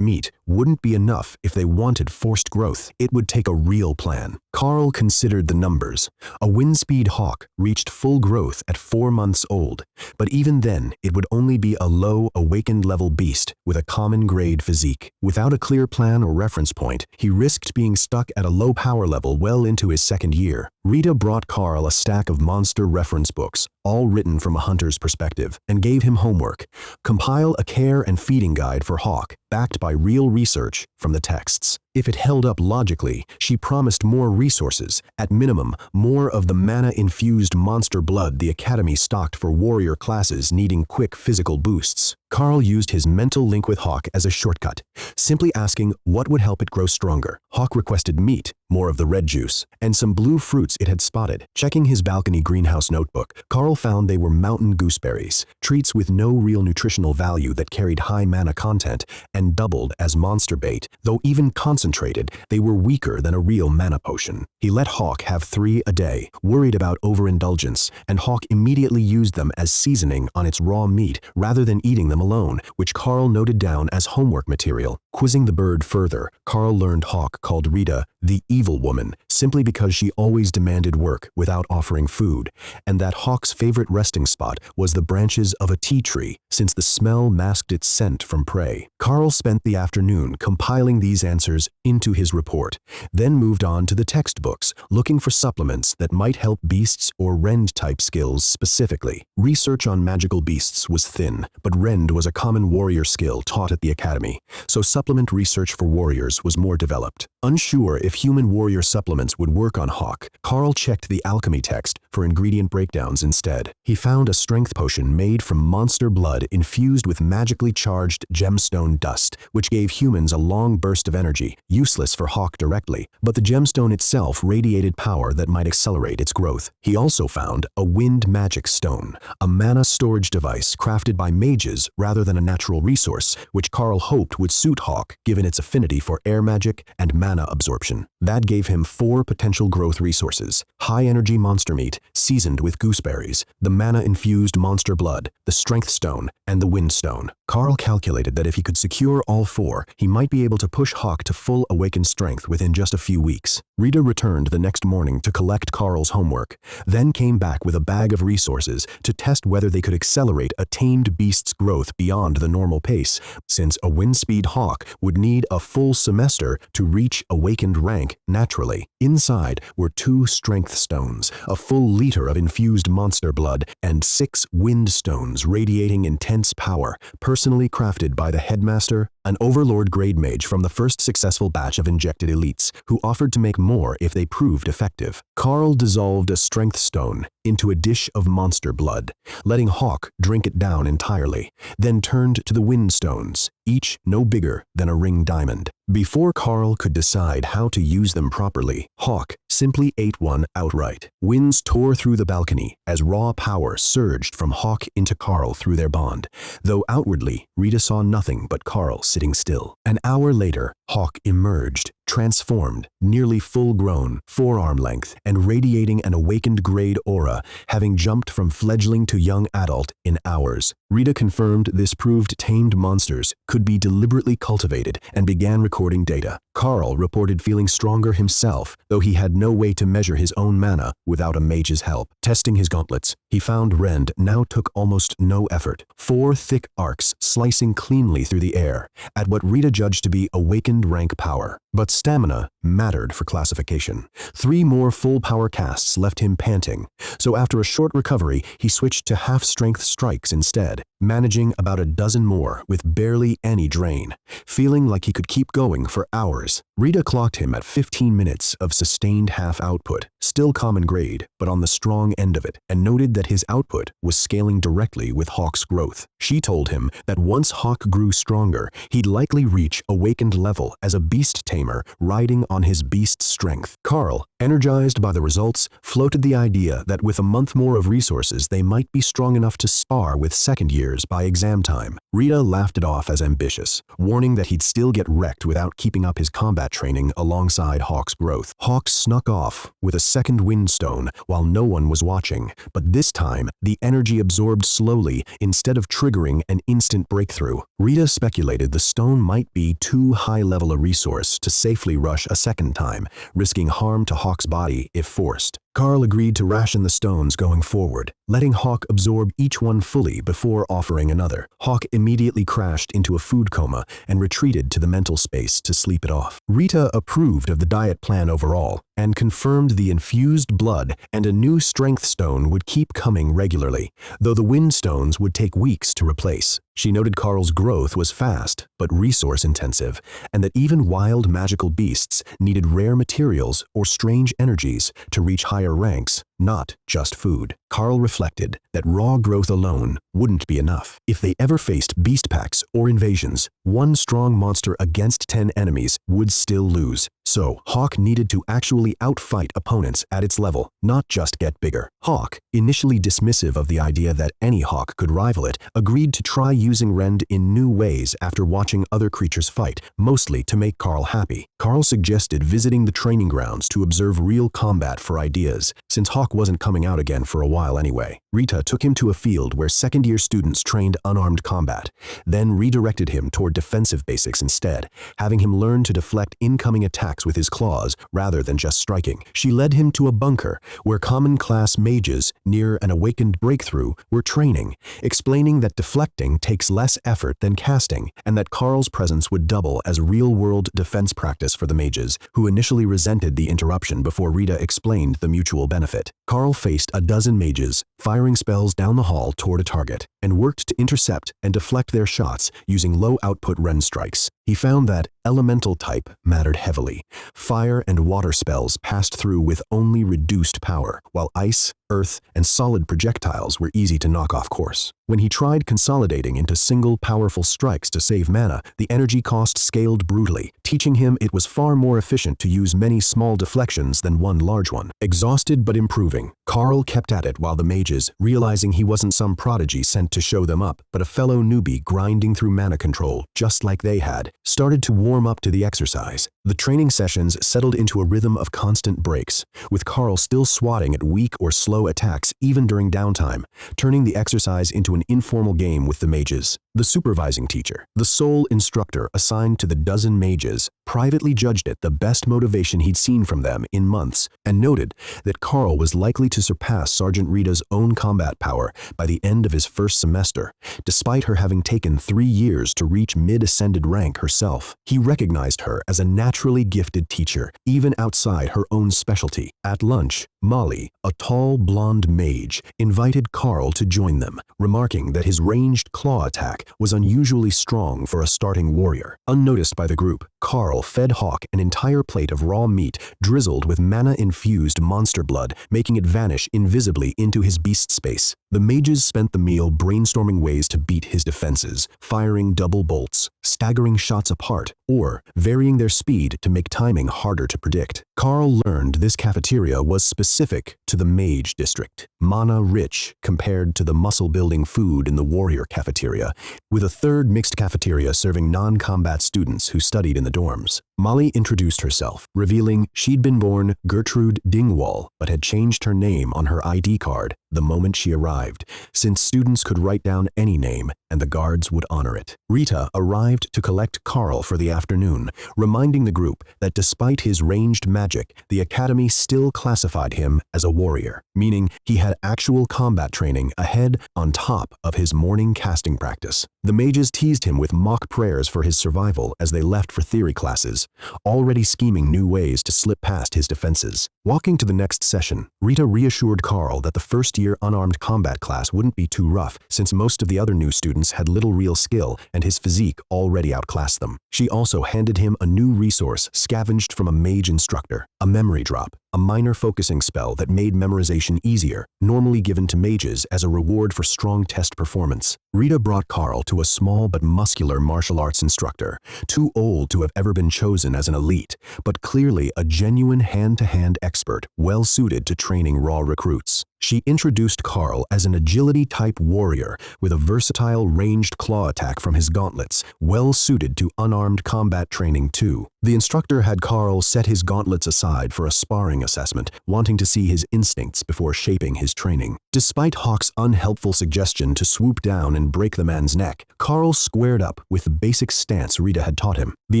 Speaker 1: meat wouldn't be enough if they wanted forced growth. It would take a real plan. Karl considered the numbers. A Windspeed Hawk reached full growth at 4 months old, but even then it would only be a low, awakened-level beast with a common-grade physique. Without a clear plan or reference point, he risked being stuck at a low power level well into his second year. Rita brought Karl a stack of monster reference books, all written from a hunter's perspective, and gave him homework: compile a care and feeding guide for Hawk, backed by real research from the texts. If it held up logically, she promised more resources, at minimum, more of the mana-infused monster blood the Academy stocked for warrior classes needing quick physical boosts. Karl used his mental link with Hawk as a shortcut, simply asking what would help it grow stronger. Hawk requested meat, more of the red juice, and some blue fruits it had spotted. Checking his balcony greenhouse notebook, Karl found they were mountain gooseberries, treats with no real nutritional value that carried high mana content and doubled as monster bait, though even concentrated, they were weaker than a real mana potion. He let Hawk have 3 a day, worried about overindulgence, and Hawk immediately used them as seasoning on its raw meat rather than eating them alone, which Karl noted down as homework material. Quizzing the bird further, Karl learned Hawk called Rita the evil woman simply because she always demanded work without offering food, and that Hawk's favorite resting spot was the branches of a tea tree, since the smell masked its scent from prey. Karl spent the afternoon compiling these answers into his report, then moved on to the textbooks, looking for supplements that might help beasts or Rend-type skills specifically. Research on magical beasts was thin, but Rend was a common warrior skill taught at the Academy, so supplement research for warriors was more developed. Unsure if human warrior supplements would work on Hawk, Karl checked the alchemy text for ingredient breakdowns instead. He found a strength potion made from monster blood infused with magically charged gemstone dust, which gave humans a long burst of energy, useless for Hawk directly, but the gemstone itself radiated power that might accelerate its growth. He also found a wind magic stone, a mana storage device crafted by mages rather than a natural resource, which Karl hoped would suit Hawk given its affinity for air magic and mana absorption. That gave him 4 potential growth resources: high-energy monster meat seasoned with gooseberries, the mana-infused monster blood, the strength stone, and the wind stone. Karl calculated that if he could secure all four, he might be able to push Hawk to full awakened strength within just a few weeks. Rita returned the next morning to collect Karl's homework, then came back with a bag of resources to test whether they could accelerate a tamed beast's growth beyond the normal pace, since a Windspeed Hawk would need a full semester to reach awakened rank naturally. Inside were 2 strength stones, a full liter of infused monster blood, and 6 wind stones radiating intense power, personally crafted by the headmaster, an overlord grade mage from the first successful batch of injected elites, who offered to make more if they proved effective. Karl dissolved a strength stone into a dish of monster blood, letting Hawk drink it down entirely, then turned to the wind stones, each no bigger than a ring diamond. Before Karl could decide how to use them properly, Hawk simply ate one outright. Winds tore through the balcony as raw power surged from Hawk into Karl through their bond, though outwardly Rita saw nothing but Karl sitting still. An hour later, Hawk emerged, transformed, nearly full-grown, forearm length, and radiating an awakened grade aura, having jumped from fledgling to young adult in hours. Rita confirmed this proved tamed monsters could be deliberately cultivated and began recording data. Karl reported feeling stronger himself, though he had no way to measure his own mana without a mage's help. Testing his gauntlets, he found rend now took almost no effort. 4 thick arcs slicing cleanly through the air, at what Rita judged to be awakened rank power. But stamina mattered for classification. 3 more full power casts left him panting, so after a short recovery, he switched to half-strength strikes instead, managing about a dozen more with barely any drain, feeling like he could keep going for hours. Rita clocked him at 15 minutes of sustained half output, still common grade, but on the strong end of it, and noted that his output was scaling directly with Hawk's growth. She told him that once Hawk grew stronger, he'd likely reach awakened level as a beast tamer riding on his beast's strength. Karl, energized by the results, floated the idea that with a month more of resources, they might be strong enough to spar with second years by exam time. Rita laughed it off as ambitious, warning that he'd still get wrecked without keeping up his combat training alongside Hawk's growth. Hawk snuck off with a second windstone while no one was watching, but this time the energy absorbed slowly instead of triggering an instant breakthrough. Rita speculated the stone might be too high-level a resource to safely rush a second time, risking harm to Hawk's body if forced. Karl agreed to ration the stones going forward, letting Hawk absorb each one fully before offering another. Hawk immediately crashed into a food coma and retreated to the mental space to sleep it off. Rita approved of the diet plan overall and confirmed the infused blood and a new strength stone would keep coming regularly, though the wind stones would take weeks to replace. She noted Karl's growth was fast, but resource-intensive, and that even wild magical beasts needed rare materials or strange energies to reach higher ranks, not just food. Karl reflected that raw growth alone wouldn't be enough. If they ever faced beast packs or invasions, one strong monster against 10 enemies would still lose. So, Hawk needed to actually outfight opponents at its level, not just get bigger. Hawk, initially dismissive of the idea that any Hawk could rival it, agreed to try using rend in new ways after watching other creatures fight, mostly to make Karl happy. Karl suggested visiting the training grounds to observe real combat for ideas, since Hawk wasn't coming out again for a while anyway. Rita took him to a field where second-year students trained unarmed combat, then redirected him toward defensive basics instead, having him learn to deflect incoming attacks with his claws rather than just striking. She led him to a bunker where common class mages near an awakened breakthrough were training, explaining that deflecting takes less effort than casting, and that Karl's presence would double as real-world defense practice for the mages, who initially resented the interruption before Rita explained the mutual benefit. Karl faced a dozen mages, firing spells down the hall toward a target, and worked to intercept and deflect their shots using low-output rend strikes. He found that elemental type mattered heavily. Fire and water spells passed through with only reduced power, while ice, earth, and solid projectiles were easy to knock off course. When he tried consolidating into single powerful strikes to save mana, the energy cost scaled brutally, teaching him it was far more efficient to use many small deflections than one large one. Exhausted but improving, Karl kept at it while the mages, realizing he wasn't some prodigy sent to show them up, but a fellow newbie grinding through mana control, just like they had, started to warm up to the exercise. The training sessions settled into a rhythm of constant breaks, with Karl still swatting at weak or slow attacks even during downtime, turning the exercise into an informal game with the mages. The supervising teacher, the sole instructor assigned to the dozen mages, privately judged it the best motivation he'd seen from them in months, and noted that Karl was likely to surpass Sergeant Rita's own combat power by the end of his first semester, despite her having taken 3 years to reach mid-ascended rank herself. He recognized her as a naturally gifted teacher, even outside her own specialty. At lunch, Molly, a tall blonde mage, invited Karl to join them, remarking that his ranged claw attack was unusually strong for a starting warrior. Unnoticed by the group, Karl fed Hawk an entire plate of raw meat drizzled with mana-infused monster blood, making it vanish invisibly into his beast space. The mages spent the meal brainstorming ways to beat his defenses, firing double bolts, staggering shots apart, or varying their speed to make timing harder to predict. Karl learned this cafeteria was specific to the mage district, mana-rich compared to the muscle-building food in the warrior cafeteria, with a third mixed cafeteria serving non-combat students who studied in the dorms. Molly introduced herself, revealing she'd been born Gertrude Dingwall, but had changed her name on her ID card the moment she arrived, since students could write down any name and the guards would honor it. Rita arrived to collect Karl for the afternoon, reminding the group that despite his ranged magic, the academy still classified him as a warrior, meaning he had actual combat training ahead on top of his morning casting practice. The mages teased him with mock prayers for his survival as they left for theory classes, already scheming new ways to slip past his defenses. Walking to the next session, Rita reassured Karl that the first-year unarmed combat class wouldn't be too rough, since most of the other new students had little real skill and his physique already outclassed them. She also handed him a new resource scavenged from a mage instructor, a memory drop, a minor focusing spell that made memorization easier, normally given to mages as a reward for strong test performance. Rita brought Karl to a small but muscular martial arts instructor, too old to have ever been chosen as an elite, but clearly a genuine hand-to-hand expert, well-suited to training raw recruits. She introduced Karl as an agility-type warrior with a versatile ranged claw attack from his gauntlets, well-suited to unarmed combat training too. The instructor had Karl set his gauntlets aside for a sparring assessment, wanting to see his instincts before shaping his training. Despite Hawk's unhelpful suggestion to swoop down and break the man's neck, Karl squared up with the basic stance Rita had taught him. The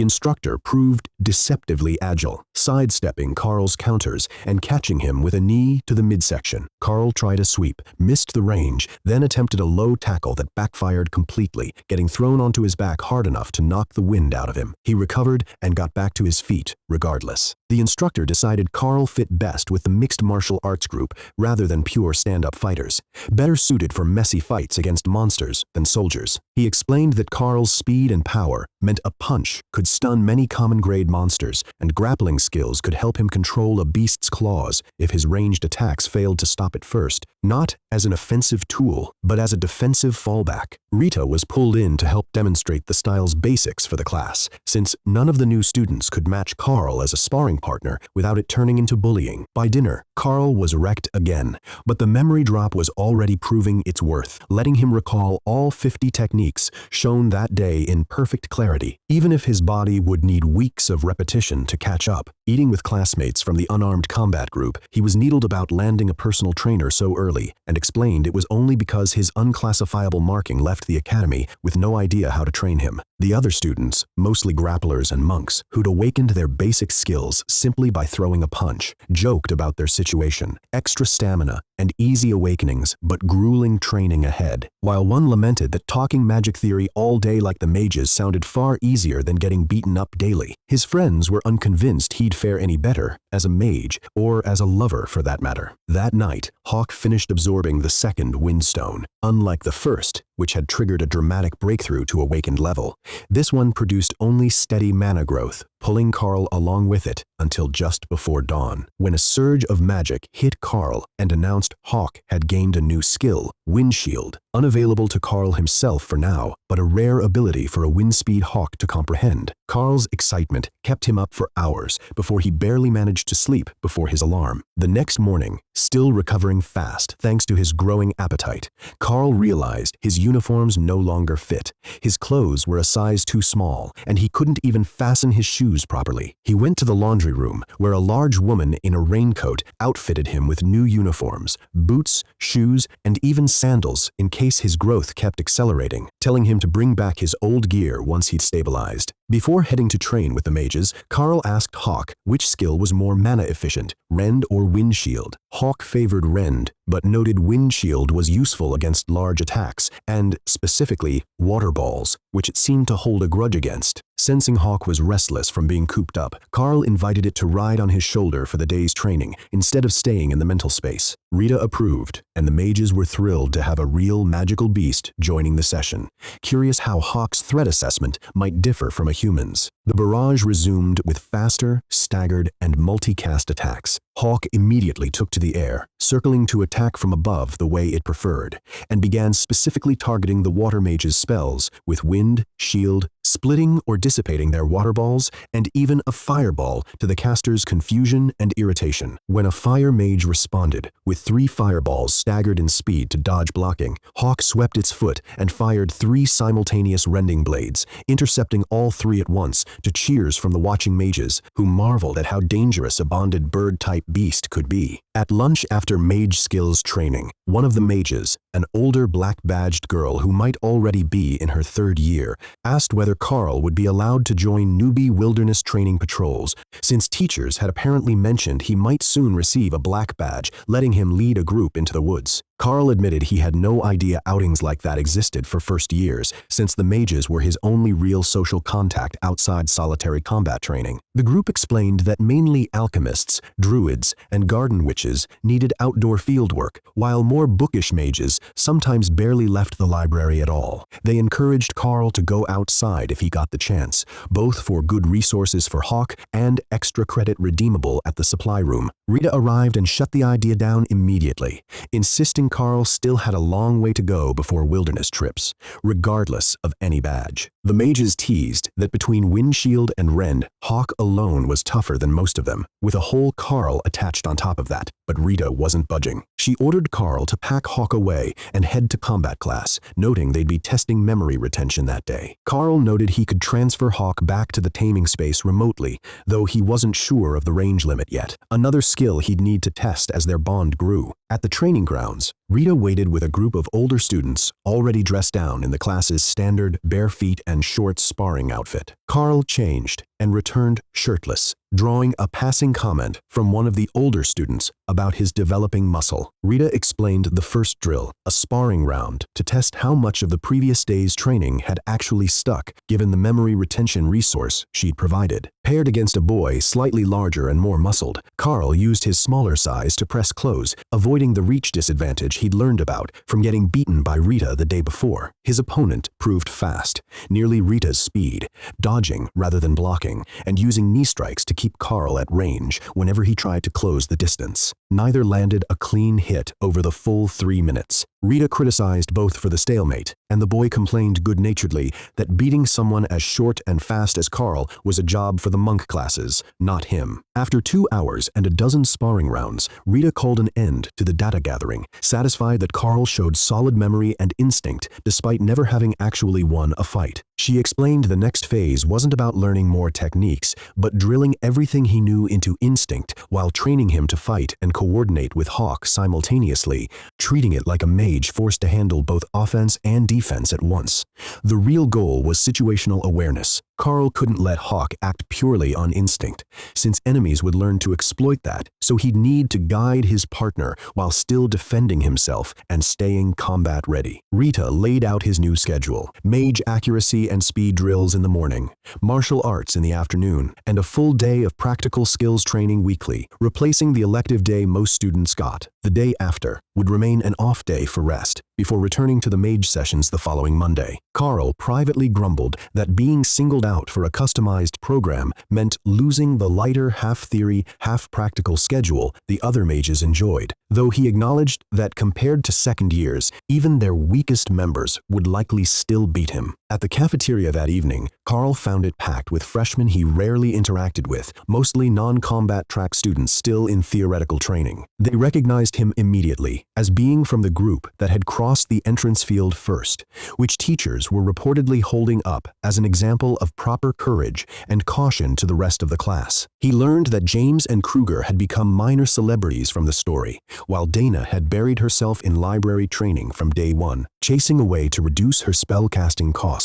Speaker 1: instructor proved deceptively agile, sidestepping Karl's counters and catching him with a knee to the midsection. Karl tried a sweep, missed the range, then attempted a low tackle that backfired completely, getting thrown onto his back hard enough to knock the wind out of him. He recovered and got back to his feet, regardless. The instructor decided Karl fit best with the mixed martial arts group rather than pure stand-up fighters, better suited for messy fights against monsters than soldiers. He explained that Karl's speed and power meant a punch could stun many common-grade monsters, and grappling skills could help him control a beast's claws if his ranged attacks failed to stop at first, not as an offensive tool, but as a defensive fallback. Rita was pulled in to help demonstrate the style's basics for the class, since none of the new students could match Karl as a sparring partner without it turning into bullying. By dinner, Karl was wrecked again, but the memory drop was already proving its worth, letting him recall all 50 techniques shown that day in perfect clarity, even if his body would need weeks of repetition to catch up. Eating with classmates from the unarmed combat group, he was needled about landing a personal trainer so early, and explained it was only because his unclassifiable marking left the academy with no idea how to train him. The other students, mostly grapplers and monks, who'd awakened their basic skills simply by throwing a punch, joked about their situation, extra stamina, and easy awakenings, but grueling training ahead, while one lamented that talking magic theory all day like the mages sounded far easier than getting beaten up daily. His friends were unconvinced he'd fare any better as a mage, or as a lover for that matter. That night, Hawk finished absorbing the second Windstone. Unlike the first, which had triggered a dramatic breakthrough to awakened level, this one produced only steady mana growth, pulling Karl along with it until just before dawn, when a surge of magic hit Karl and announced Hawk had gained a new skill, Windshield, unavailable to Karl himself for now, but a rare ability for a Windspeed Hawk to comprehend. Karl's excitement kept him up for hours before he barely managed to sleep before his alarm. The next morning, still recovering fast thanks to his growing appetite, Karl realized his uniforms no longer fit. His clothes were a size too small, and he couldn't even fasten his shoes properly. He went to the laundry room, where a large woman in a raincoat outfitted him with new uniforms, boots, shoes, and even sandals in case his growth kept accelerating, telling him to bring back his old gear once he'd stabilized. Before heading to train with the mages, Karl asked Hawk which skill was more mana efficient, Rend or Windshield. Hawk favored Rend, but noted Windshield was useful against large attacks, and, specifically, water balls, which it seemed to hold a grudge against. Sensing Hawk was restless from being cooped up, Karl invited it to ride on his shoulder for the day's training, instead of staying in the mental space. Rita approved, and the mages were thrilled to have a real magical beast joining the session, curious how Hawk's threat assessment might differ from a human's. The barrage resumed with faster, staggered, and multicast attacks. Hawk immediately took to the air, circling to attack from above the way it preferred, and began specifically targeting the water mage's spells with wind, shield, splitting or dissipating their water balls, and even a fireball to the caster's confusion and irritation. When a fire mage responded, with 3 fireballs staggered in speed to dodge blocking, Hawk swept its foot and fired 3 simultaneous rending blades, intercepting all 3 at once to cheers from the watching mages, who marveled at how dangerous a bonded bird-type beast could be. At lunch after mage skills training, one of the mages, an older black-badged girl who might already be in her 3rd year, asked whether Karl would be allowed to join newbie wilderness training patrols, since teachers had apparently mentioned he might soon receive a black badge, letting him lead a group into the woods. Karl admitted he had no idea outings like that existed for first years, since the mages were his only real social contact outside solitary combat training. The group explained that mainly alchemists, druids, and garden witches needed outdoor fieldwork, while more bookish mages sometimes barely left the library at all. They encouraged Karl to go outside if he got the chance, both for good resources for Hawk and extra credit redeemable at the supply room. Rita arrived and shut the idea down immediately, insisting Karl still had a long way to go before wilderness trips, regardless of any badge. The mages teased that between Windshield and Rend, Hawk alone was tougher than most of them, with a whole Karl attached on top of that, but Rita wasn't budging. She ordered Karl to pack Hawk away and head to combat class, noting they'd be testing memory retention that day. Karl noted he could transfer Hawk back to the taming space remotely, though he wasn't sure of the range limit yet, another skill he'd need to test as their bond grew. At the training grounds, Rita waited with a group of older students already dressed down in the class's standard bare feet and shorts sparring outfit. Karl changed and returned shirtless, drawing a passing comment from one of the older students about his developing muscle. Rita explained the first drill, a sparring round, to test how much of the previous day's training had actually stuck, given the memory retention resource she'd provided. Paired against a boy slightly larger and more muscled, Karl used his smaller size to press close, avoiding the reach disadvantage he'd learned about from getting beaten by Rita the day before. His opponent proved fast, nearly Rita's speed, dodging rather than blocking, and using knee strikes to keep Karl at range whenever he tried to close the distance. Neither landed a clean hit over the full 3 minutes. Rita criticized both for the stalemate, and the boy complained good-naturedly that beating someone as short and fast as Karl was a job for the monk classes, not him. After 2 hours and a dozen sparring rounds, Rita called an end to the data gathering, satisfied that Karl showed solid memory and instinct despite never having actually won a fight. She explained the next phase wasn't about learning more techniques, but drilling everything he knew into instinct while training him to fight and coordinate with Hawk simultaneously, treating it like a mage forced to handle both offense and defense at once. The real goal was situational awareness. Karl couldn't let Hawk act purely on instinct, since enemies would learn to exploit that, so he'd need to guide his partner while still defending himself and staying combat ready. Rita laid out his new schedule: mage accuracy and speed drills in the morning, martial arts in the afternoon, and a full day of practical skills training weekly, replacing the elective day most students got. The day after would remain an off day for rest. before returning to the mage sessions the following Monday. Karl privately grumbled that being singled out for a customized program meant losing the lighter half-theory, half-practical schedule the other mages enjoyed, though he acknowledged that compared to second years, even their weakest members would likely still beat him. At the cafeteria that evening, Karl found it packed with freshmen he rarely interacted with, mostly non-combat track students still in theoretical training. They recognized him immediately as being from the group that had crossed the entrance field first, which teachers were reportedly holding up as an example of proper courage and caution to the rest of the class. He learned that James and Kruger had become minor celebrities from the story, while Dana had buried herself in library training from day one, chasing a way to reduce her spellcasting costs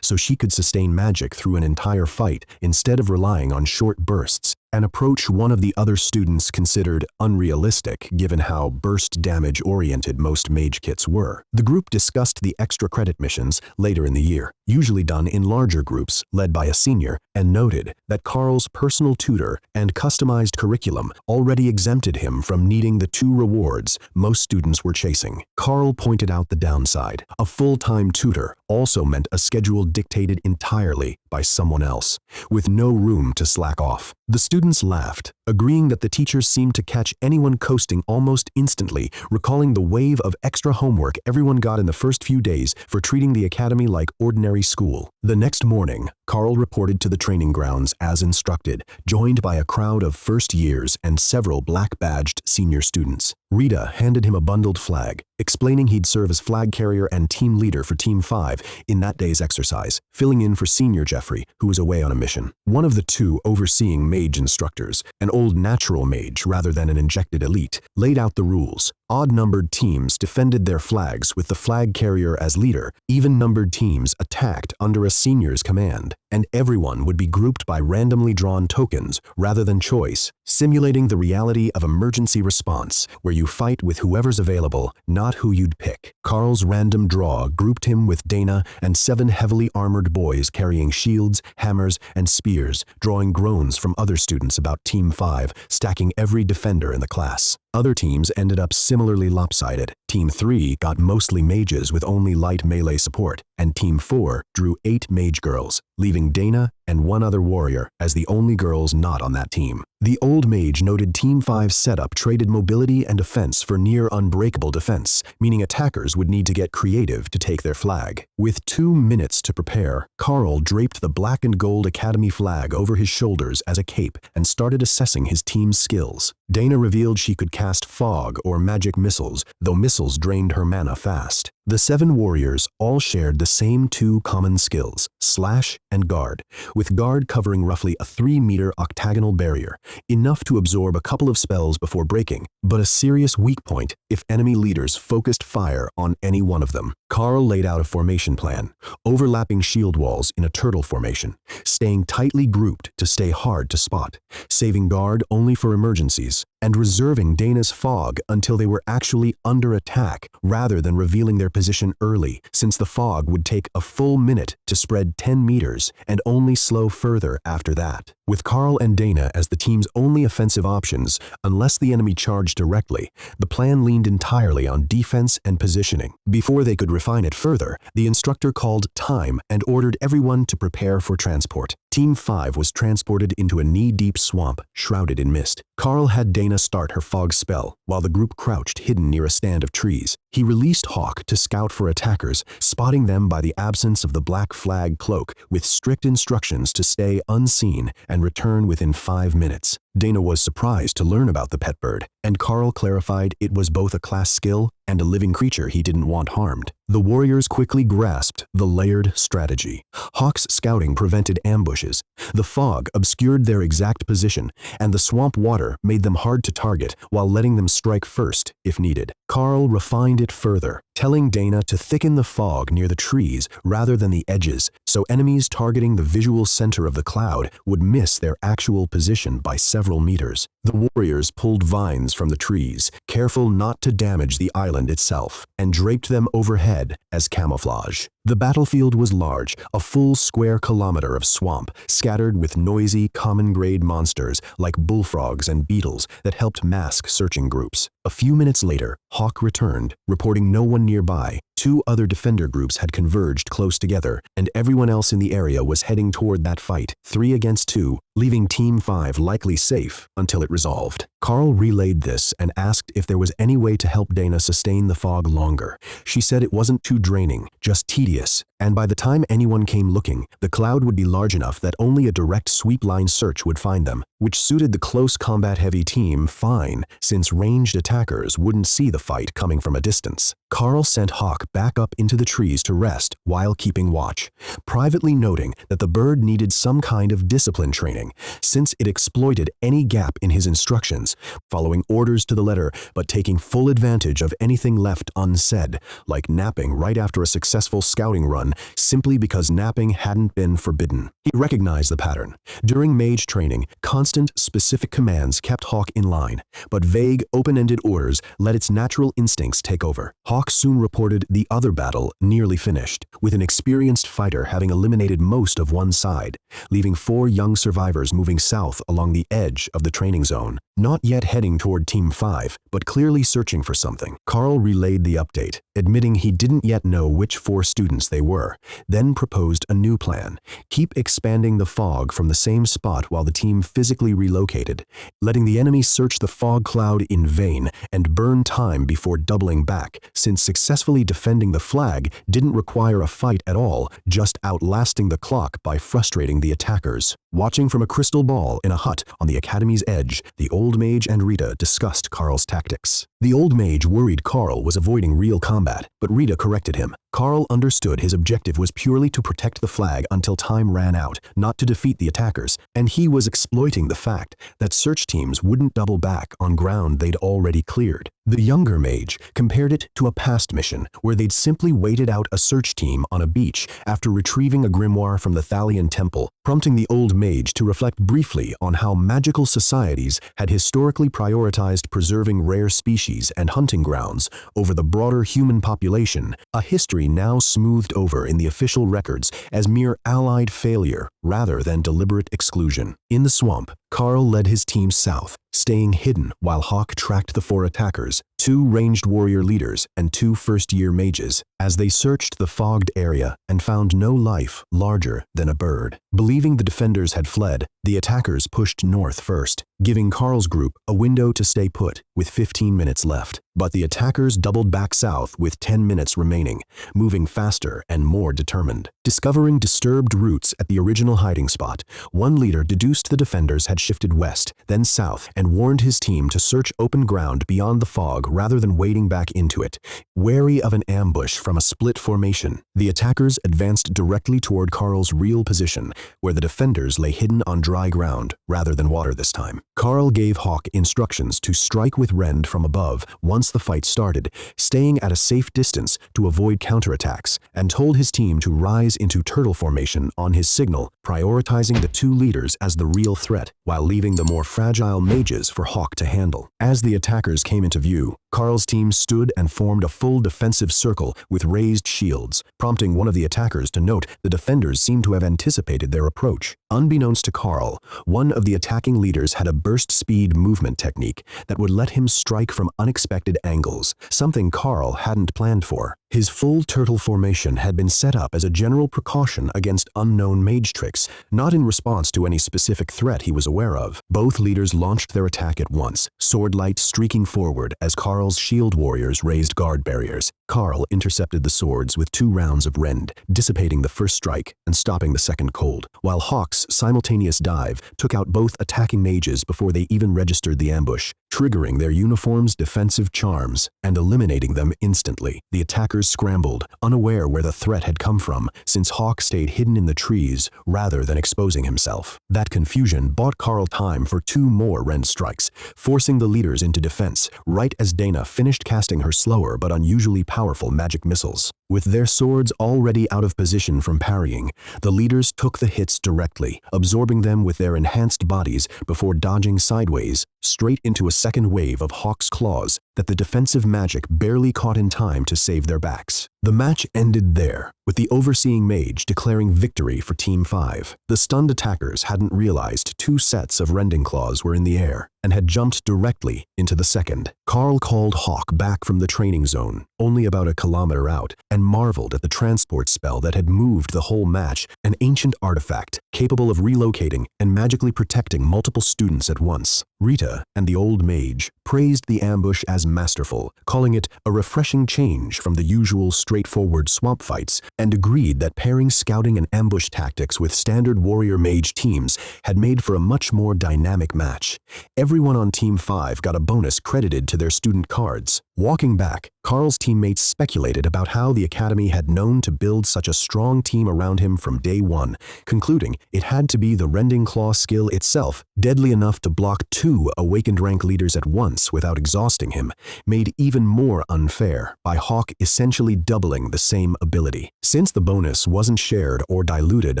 Speaker 1: so she could sustain magic through an entire fight instead of relying on short bursts, an approach one of the other students considered unrealistic given how burst damage-oriented most mage kits were. The group discussed the extra credit missions later in the year, usually done in larger groups led by a senior, and noted that Karl's personal tutor and customized curriculum already exempted him from needing the two rewards most students were chasing. Karl pointed out the downside. A full-time tutor also meant a schedule dictated entirely by someone else, with no room to slack off. The students laughed, agreeing that the teachers seemed to catch anyone coasting almost instantly, recalling the wave of extra homework everyone got in the first few days for treating the academy like ordinary school. The next morning, Karl reported to the training grounds as instructed, joined by a crowd of first years and several black-badged senior students. Rita handed him a bundled flag, explaining he'd serve as flag carrier and team leader for Team 5 in that day's exercise, filling in for Senior Jeffrey, who was away on a mission. One of the two overseeing mage instructors, an old natural mage rather than an injected elite, laid out the rules. Odd-numbered teams defended their flags with the flag carrier as leader, even-numbered teams attacked under a senior's command, and everyone would be grouped by randomly drawn tokens rather than choice, simulating the reality of emergency response, where you fight with whoever's available, not who you'd pick. Karl's random draw grouped him with Dana and 7 heavily armored boys carrying shields, hammers, and spears, drawing groans from other students about Team 5, stacking every defender in the class. Other teams ended up similarly lopsided. Team 3 got mostly mages with only light melee support, and Team 4 drew 8 mage girls, leaving Dana and 1 other warrior as the only girls not on that team. The old mage noted Team 5's setup traded mobility and defense for near unbreakable defense, meaning attackers would need to get creative to take their flag. With 2 minutes to prepare, Karl draped the black and gold academy flag over his shoulders as a cape and started assessing his team's skills. Dana revealed she could cast fog or magic missiles, though missiles drained her mana fast. The 7 warriors all shared the same 2 common skills, slash and guard, with guard covering roughly a 3-meter octagonal barrier, enough to absorb a couple of spells before breaking, but a serious weak point if enemy leaders focused fire on any one of them. Karl laid out a formation plan, overlapping shield walls in a turtle formation, staying tightly grouped to stay hard to spot, saving guard only for emergencies, and reserving Dana's fog until they were actually under attack rather than revealing their position early, since the fog would take a full minute to spread 10 meters and only slow further after that. With Karl and Dana as the team's only offensive options, unless the enemy charged directly, the plan leaned entirely on defense and positioning. Before they could refine it further, the instructor called time and ordered everyone to prepare for transport. Team 5 was transported into a knee-deep swamp shrouded in mist. Karl had Dana start her fog spell, while the group crouched hidden near a stand of trees. He released Hawk to scout for attackers, spotting them by the absence of the black flag cloak, with strict instructions to stay unseen and return within 5 minutes. Dana was surprised to learn about the pet bird, and Karl clarified it was both a class skill and a living creature he didn't want harmed. The warriors quickly grasped the layered strategy. Hawk's scouting prevented ambushes, the fog obscured their exact position, and the swamp water made them hard to target while letting them strike first if needed. Karl refined it further, telling Dana to thicken the fog near the trees rather than the edges, so enemies targeting the visual center of the cloud would miss their actual position by several meters. The warriors pulled vines from the trees, careful not to damage the island itself, and draped them overhead as camouflage. The battlefield was large, a full square kilometer of swamp, scattered with noisy, common-grade monsters like bullfrogs and beetles that helped mask searching groups. A few minutes later, Hawk returned, reporting no one nearby. 2 other defender groups had converged close together, and everyone else in the area was heading toward that fight, 3 against 2, leaving Team 5 likely safe until it resolved. Karl relayed this and asked if there was any way to help Dana sustain the fog longer. She said it wasn't too draining, just tedious, and by the time anyone came looking, the cloud would be large enough that only a direct sweep-line search would find them, which suited the close combat-heavy team fine, since ranged attackers wouldn't see the fight coming from a distance. Karl sent Hawk back up into the trees to rest while keeping watch, privately noting that the bird needed some kind of discipline training, since it exploited any gap in his instructions, following orders to the letter but taking full advantage of anything left unsaid, like napping right after a successful scouting run simply because napping hadn't been forbidden. He recognized the pattern. During mage training, constant, specific commands kept Hawk in line, but vague, open-ended orders let its natural instincts take over. Hawk soon reported the other battle nearly finished, with an experienced fighter having eliminated most of one side, leaving 4 young survivors moving south along the edge of the training zone, not yet heading toward Team 5, but clearly searching for something. Karl relayed the update, admitting he didn't yet know which 4 students they were, then proposed a new plan: keep expanding the fog from the same spot while the team physically relocated, letting the enemy search the fog cloud in vain and burn time before doubling back, since successfully defending the flag didn't require a fight at all, just outlasting the clock by frustrating the attackers. Watching from a crystal ball in a hut on the academy's edge, the old mage and Rita discussed Karl's tactics. The old mage worried Karl was avoiding real combat, but Rita corrected him. Karl understood his objective was purely to protect the flag until time ran out, not to defeat the attackers, and he was exploiting the fact that search teams wouldn't double back on ground they'd already cleared. The younger mage compared it to a past mission where they'd simply waited out a search team on a beach after retrieving a grimoire from the Thalian temple, prompting the old mage to reflect briefly on how magical societies had historically prioritized preserving rare species and hunting grounds over the broader human population, a history now smoothed over in the official records as mere allied failure rather than deliberate exclusion. In the swamp, Karl led his team south, staying hidden while Hawk tracked the 4 attackers, 2 ranged warrior leaders and 2 first-year mages, as they searched the fogged area and found no life larger than a bird. Believing the defenders had fled, the attackers pushed north first, giving Karl's group a window to stay put with 15 minutes left. But the attackers doubled back south with 10 minutes remaining, moving faster and more determined. Discovering disturbed routes at the original hiding spot, one leader deduced the defenders had shifted west, then south, and warned his team to search open ground beyond the fog rather than wading back into it. Wary of an ambush from a split formation, the attackers advanced directly toward Karl's real position, where the defenders lay hidden on dry ground rather than water this time. Karl gave Hawk instructions to strike with rend from above once the fight started, staying at a safe distance to avoid counterattacks, and told his team to rise into turtle formation on his signal, prioritizing the 2 leaders as the real threat, while leaving the more fragile mages for Hawk to handle. As the attackers came into view, Karl's team stood and formed a full defensive circle with raised shields, prompting one of the attackers to note the defenders seemed to have anticipated their approach. Unbeknownst to Karl, one of the attacking leaders had a burst-speed movement technique that would let him strike from unexpected angles, something Karl hadn't planned for. His full turtle formation had been set up as a general precaution against unknown mage tricks, not in response to any specific threat he was aware of. Both leaders launched their attack at once, sword light streaking forward as Karl's shield warriors raised guard barriers. Karl intercepted the swords with 2 rounds of rend, dissipating the first strike and stopping the second cold, while Hawk's simultaneous dive took out both attacking mages before they even registered the ambush, triggering their uniform's defensive charms and eliminating them instantly. The attackers scrambled, unaware where the threat had come from, since Hawk stayed hidden in the trees rather than exposing himself. That confusion bought Karl time for 2 more rend strikes, forcing the leaders into defense, right as Dana finished casting her slower but unusually powerful powerful magic missiles. With their swords already out of position from parrying, the leaders took the hits directly, absorbing them with their enhanced bodies before dodging sideways, straight into a second wave of Hawk's claws that the defensive magic barely caught in time to save their backs. The match ended there, with the overseeing mage declaring victory for Team 5. The stunned attackers hadn't realized 2 sets of rending claws were in the air and had jumped directly into the second. Karl called Hawk back from the training zone, only about a kilometer out, and marveled at the transport spell that had moved the whole match, an ancient artifact capable of relocating and magically protecting multiple students at once. Rita and the old mage praised the ambush as masterful, calling it a refreshing change from the usual straightforward swamp fights, and agreed that pairing scouting and ambush tactics with standard warrior mage teams had made for a much more dynamic match. Everyone on Team 5 got a bonus credited to their student cards. Walking back, Karl's teammates speculated about how the academy had known to build such a strong team around him from day one, concluding it had to be the rending claw skill itself, deadly enough to block 2 awakened rank leaders at once without exhausting him, made even more unfair by Hawk essentially doubling the same ability. Since the bonus wasn't shared or diluted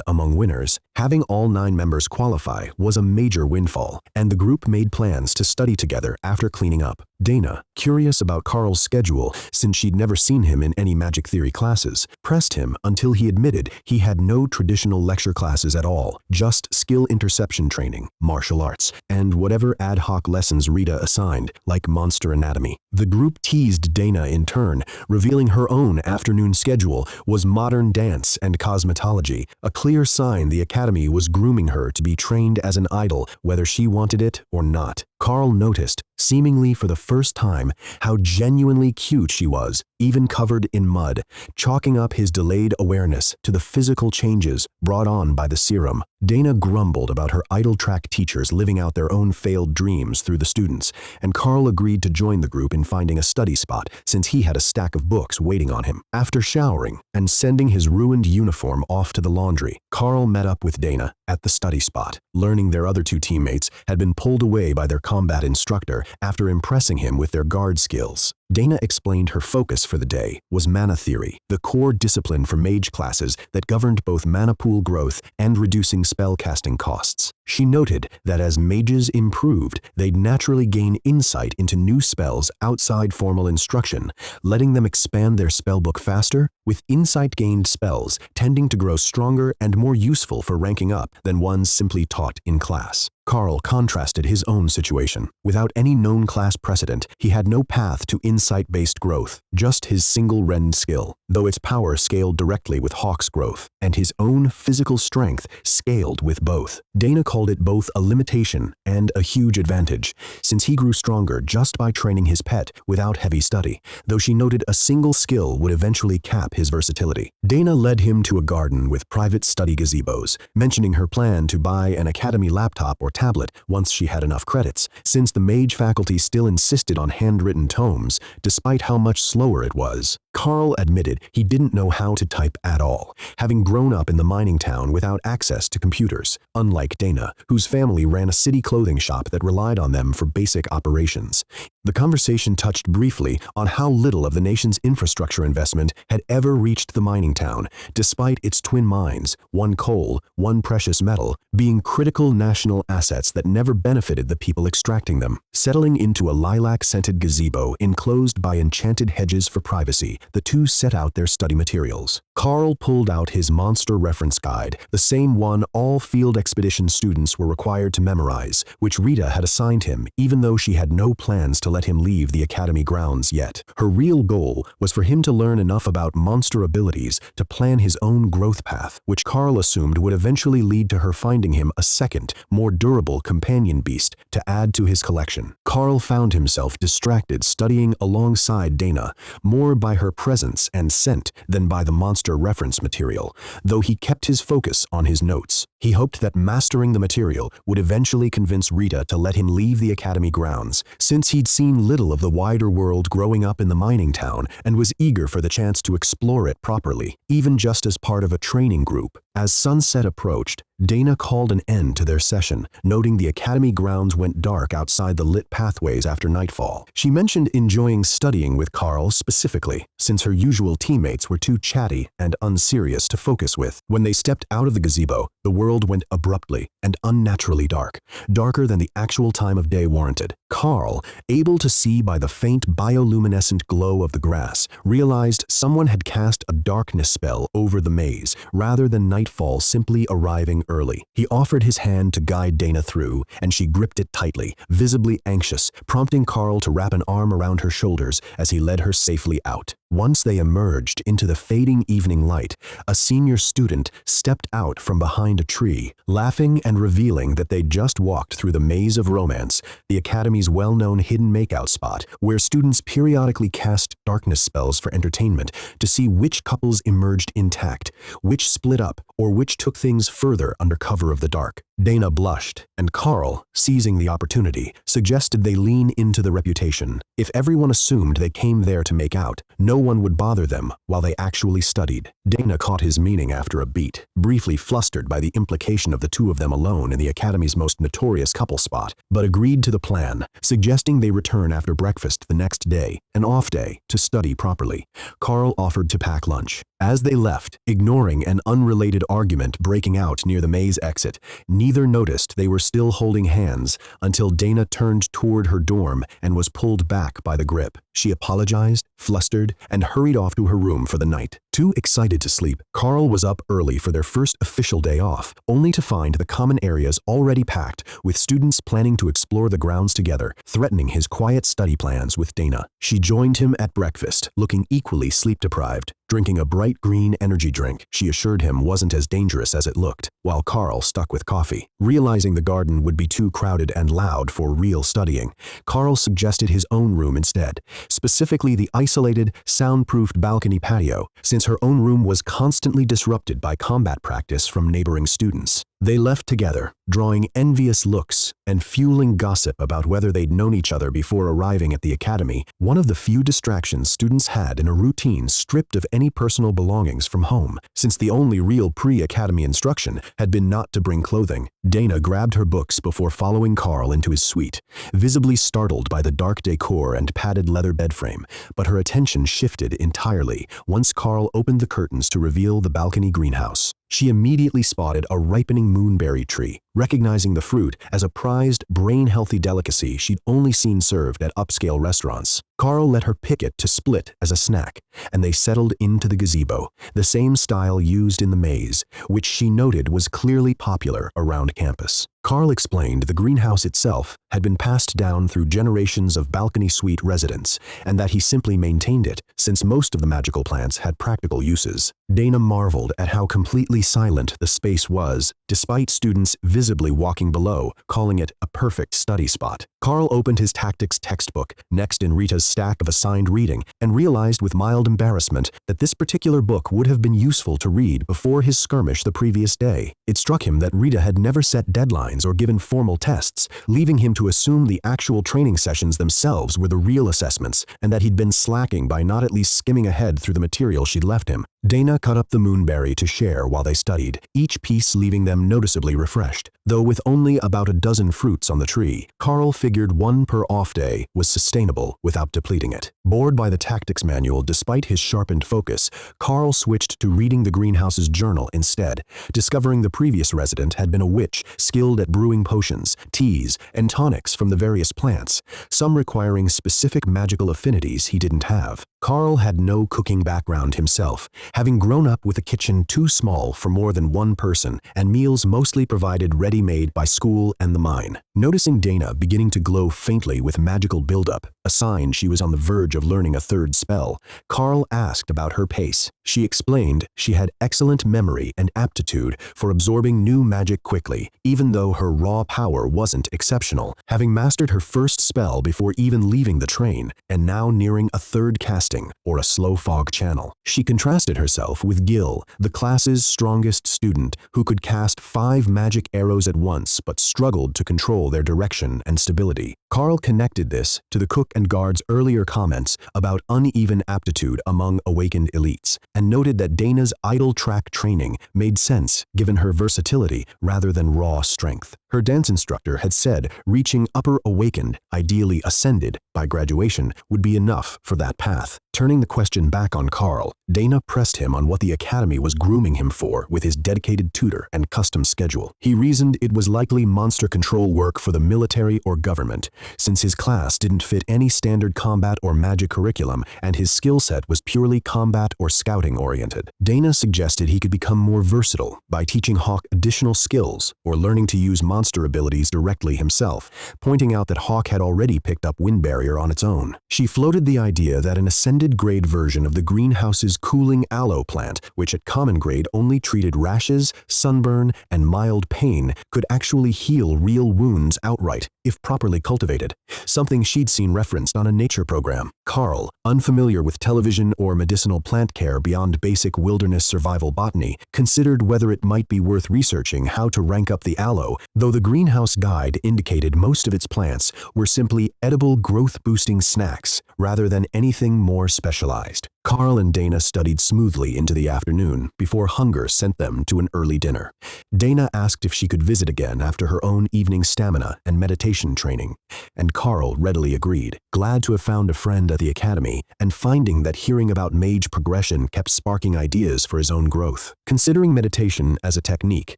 Speaker 1: among winners, having all 9 members qualify was a major windfall, and the group made plans to study together after cleaning up. Dana, curious about Karl's schedule since she'd never seen him in any magic theory classes, pressed him until he admitted he had no traditional lecture classes at all, just skill interception training, martial arts, and whatever ad hoc lessons Rita assigned, like monster anatomy. The group teased Dana in turn, revealing her own afternoon schedule was modern dance and cosmetology, a clear sign the academy was grooming her to be trained as an idol whether she wanted it or not. Karl noticed, seemingly for the first time, how genuinely cute she was, even covered in mud, chalking up his delayed awareness to the physical changes brought on by the serum. Dana grumbled about her idle track teachers living out their own failed dreams through the students, and Karl agreed to join the group in finding a study spot since he had a stack of books waiting on him. After showering and sending his ruined uniform off to the laundry, Karl met up with Dana at the study spot, learning their other 2 teammates had been pulled away by their combat instructor after impressing him with their guard skills. Dana explained her focus for the day was mana theory, the core discipline for mage classes that governed both mana pool growth and reducing spell casting costs. She noted that as mages improved, they'd naturally gain insight into new spells outside formal instruction, letting them expand their spellbook faster, with insight-gained spells tending to grow stronger and more useful for ranking up than ones simply taught in class. Karl contrasted his own situation. Without any known class precedent, he had no path to insight-based growth, just his single rend skill, though its power scaled directly with Hawk's growth, and his own physical strength scaled with both. Dana called it both a limitation and a huge advantage, since he grew stronger just by training his pet without heavy study, though she noted a single skill would eventually cap his versatility. Dana led him to a garden with private study gazebos, mentioning her plan to buy an academy laptop or tablet once she had enough credits, since the mage faculty still insisted on handwritten tomes, despite how much slower it was. Karl admitted he didn't know how to type at all, having grown up in the mining town without access to computers, unlike Dana, whose family ran a city clothing shop that relied on them for basic operations. The conversation touched briefly on how little of the nation's infrastructure investment had ever reached the mining town, despite its twin mines, one coal, one precious metal, being critical national assets that never benefited the people extracting them. Settling into a lilac-scented gazebo enclosed by enchanted hedges for privacy, the 2 set out their study materials. Karl pulled out his monster reference guide, the same one all field expedition students were required to memorize, which Rita had assigned him even though she had no plans to let him leave the academy grounds yet. Her real goal was for him to learn enough about monster abilities to plan his own growth path, which Karl assumed would eventually lead to her finding him a second, more durable companion beast to add to his collection. Karl found himself distracted studying alongside Dana, more by her presence and scent than by the monster reference material, though he kept his focus on his notes. He hoped that mastering the material would eventually convince Rita to let him leave the academy grounds, since he'd seen little of the wider world growing up in the mining town and was eager for the chance to explore it properly, even just as part of a training group. As sunset approached, Dana called an end to their session, noting the academy grounds went dark outside the lit pathways after nightfall. She mentioned enjoying studying with Karl specifically, since her usual teammates were too chatty and unserious to focus with. When they stepped out of the gazebo, the world went abruptly and unnaturally dark, darker than the actual time of day warranted. Karl, able to see by the faint bioluminescent glow of the grass, realized someone had cast a darkness spell over the maze, rather than nightfall simply arriving early. He offered his hand to guide Dana through, and she gripped it tightly, visibly anxious, prompting Karl to wrap an arm around her shoulders as he led her safely out. Once they emerged into the fading evening light, a senior student stepped out from behind a tree, laughing and revealing that they'd just walked through the Maze of Romance, the Academy's well-known hidden makeout spot, where students periodically cast darkness spells for entertainment to see which couples emerged intact, which split up, or which took things further under cover of the dark. Dana blushed, and Karl, seizing the opportunity, suggested they lean into the reputation. If everyone assumed they came there to make out, no one would bother them while they actually studied. Dana caught his meaning after a beat, briefly flustered by the implication of the two of them alone in the Academy's most notorious couple spot, but agreed to the plan, suggesting they return after breakfast the next day, an off day, to study properly. Karl offered to pack lunch. As they left, ignoring an unrelated argument breaking out near the maze exit, neither noticed they were still holding hands until Dana turned toward her dorm and was pulled back by the grip. She apologized, flustered, and hurried off to her room for the night. Too excited to sleep, Karl was up early for their first official day off, only to find the common areas already packed, with students planning to explore the grounds together, threatening his quiet study plans with Dana. She joined him at breakfast, looking equally sleep-deprived. Drinking a bright green energy drink she assured him wasn't as dangerous as it looked, while Karl stuck with coffee. Realizing the garden would be too crowded and loud for real studying, Karl suggested his own room instead, specifically the isolated, soundproofed balcony patio, since her own room was constantly disrupted by combat practice from neighboring students. They left together, drawing envious looks and fueling gossip about whether they'd known each other before arriving at the academy, one of the few distractions students had in a routine stripped of any personal belongings from home, since the only real pre-academy instruction had been not to bring clothing. Dana grabbed her books before following Karl into his suite, visibly startled by the dark decor and padded leather bedframe, but her attention shifted entirely once Karl opened the curtains to reveal the balcony greenhouse. She immediately spotted a ripening moonberry tree, recognizing the fruit as a prized, brain-healthy delicacy she'd only seen served at upscale restaurants. Karl let her pick it to split as a snack, and they settled into the gazebo, the same style used in the maze, which she noted was clearly popular around campus. Karl explained the greenhouse itself had been passed down through generations of balcony suite residents, and that he simply maintained it, since most of the magical plants had practical uses. Dana marveled at how completely silent the space was, despite students visibly walking below, calling it a perfect study spot. Karl opened his tactics textbook, next in Rita's stack of assigned reading, and realized with mild embarrassment that this particular book would have been useful to read before his skirmish the previous day. It struck him that Rita had never set deadlines or given formal tests, leaving him to assume the actual training sessions themselves were the real assessments, and that he'd been slacking by not at least skimming ahead through the material she'd left him. Dana cut up the moonberry to share while they studied, each piece leaving them noticeably refreshed. Though with only about a dozen fruits on the tree, Karl figured one per off day was sustainable without depleting it. Bored by the tactics manual despite his sharpened focus, Karl switched to reading the greenhouse's journal instead, discovering the previous resident had been a witch skilled at brewing potions, teas, and tonics from the various plants, some requiring specific magical affinities he didn't have. Karl had no cooking background himself, having grown up with a kitchen too small for more than one person and meals mostly provided ready-made by school and the mine. Noticing Dana beginning to glow faintly with magical buildup, a sign she was on the verge of learning a third spell, Karl asked about her pace. She explained she had excellent memory and aptitude for absorbing new magic quickly, even though her raw power wasn't exceptional, having mastered her first spell before even leaving the train, and now nearing a third casting, or a slow fog channel. She contrasted herself with Gil, the class's strongest student, who could cast 5 magic arrows at once but struggled to control their direction and stability. Karl connected this to the cook and guard's earlier comments about uneven aptitude among awakened elites, and noted that Dana's idle track training made sense given her versatility rather than raw strength. Her dance instructor had said reaching upper awakened, ideally ascended, by graduation would be enough for that path. Turning the question back on Karl, Dana pressed him on what the academy was grooming him for with his dedicated tutor and custom schedule. He reasoned it was likely monster control work for the military or government, since his class didn't fit any standard combat or magic curriculum and his skill set was purely combat or scouting oriented. Dana suggested he could become more versatile by teaching Hawk additional skills or learning to use monster abilities directly himself, pointing out that Hawk had already picked up wind barrier on its own. She floated the idea that an ascended grade version of the greenhouse's cooling aloe plant, which at common grade only treated rashes, sunburn, and mild pain, could actually heal real wounds outright if properly cultivated, something she'd seen referenced on a nature program. Karl, unfamiliar with television or medicinal plant care beyond basic wilderness survival botany, considered whether it might be worth researching how to rank up the aloe, though the greenhouse guide indicated most of its plants were simply edible growth-boosting snacks rather than anything more specialized. Karl and Dana studied smoothly into the afternoon before hunger sent them to an early dinner. Dana asked if she could visit again after her own evening stamina and meditation training, and Karl readily agreed, glad to have found a friend at the academy and finding that hearing about mage progression kept sparking ideas for his own growth. Considering meditation as a technique,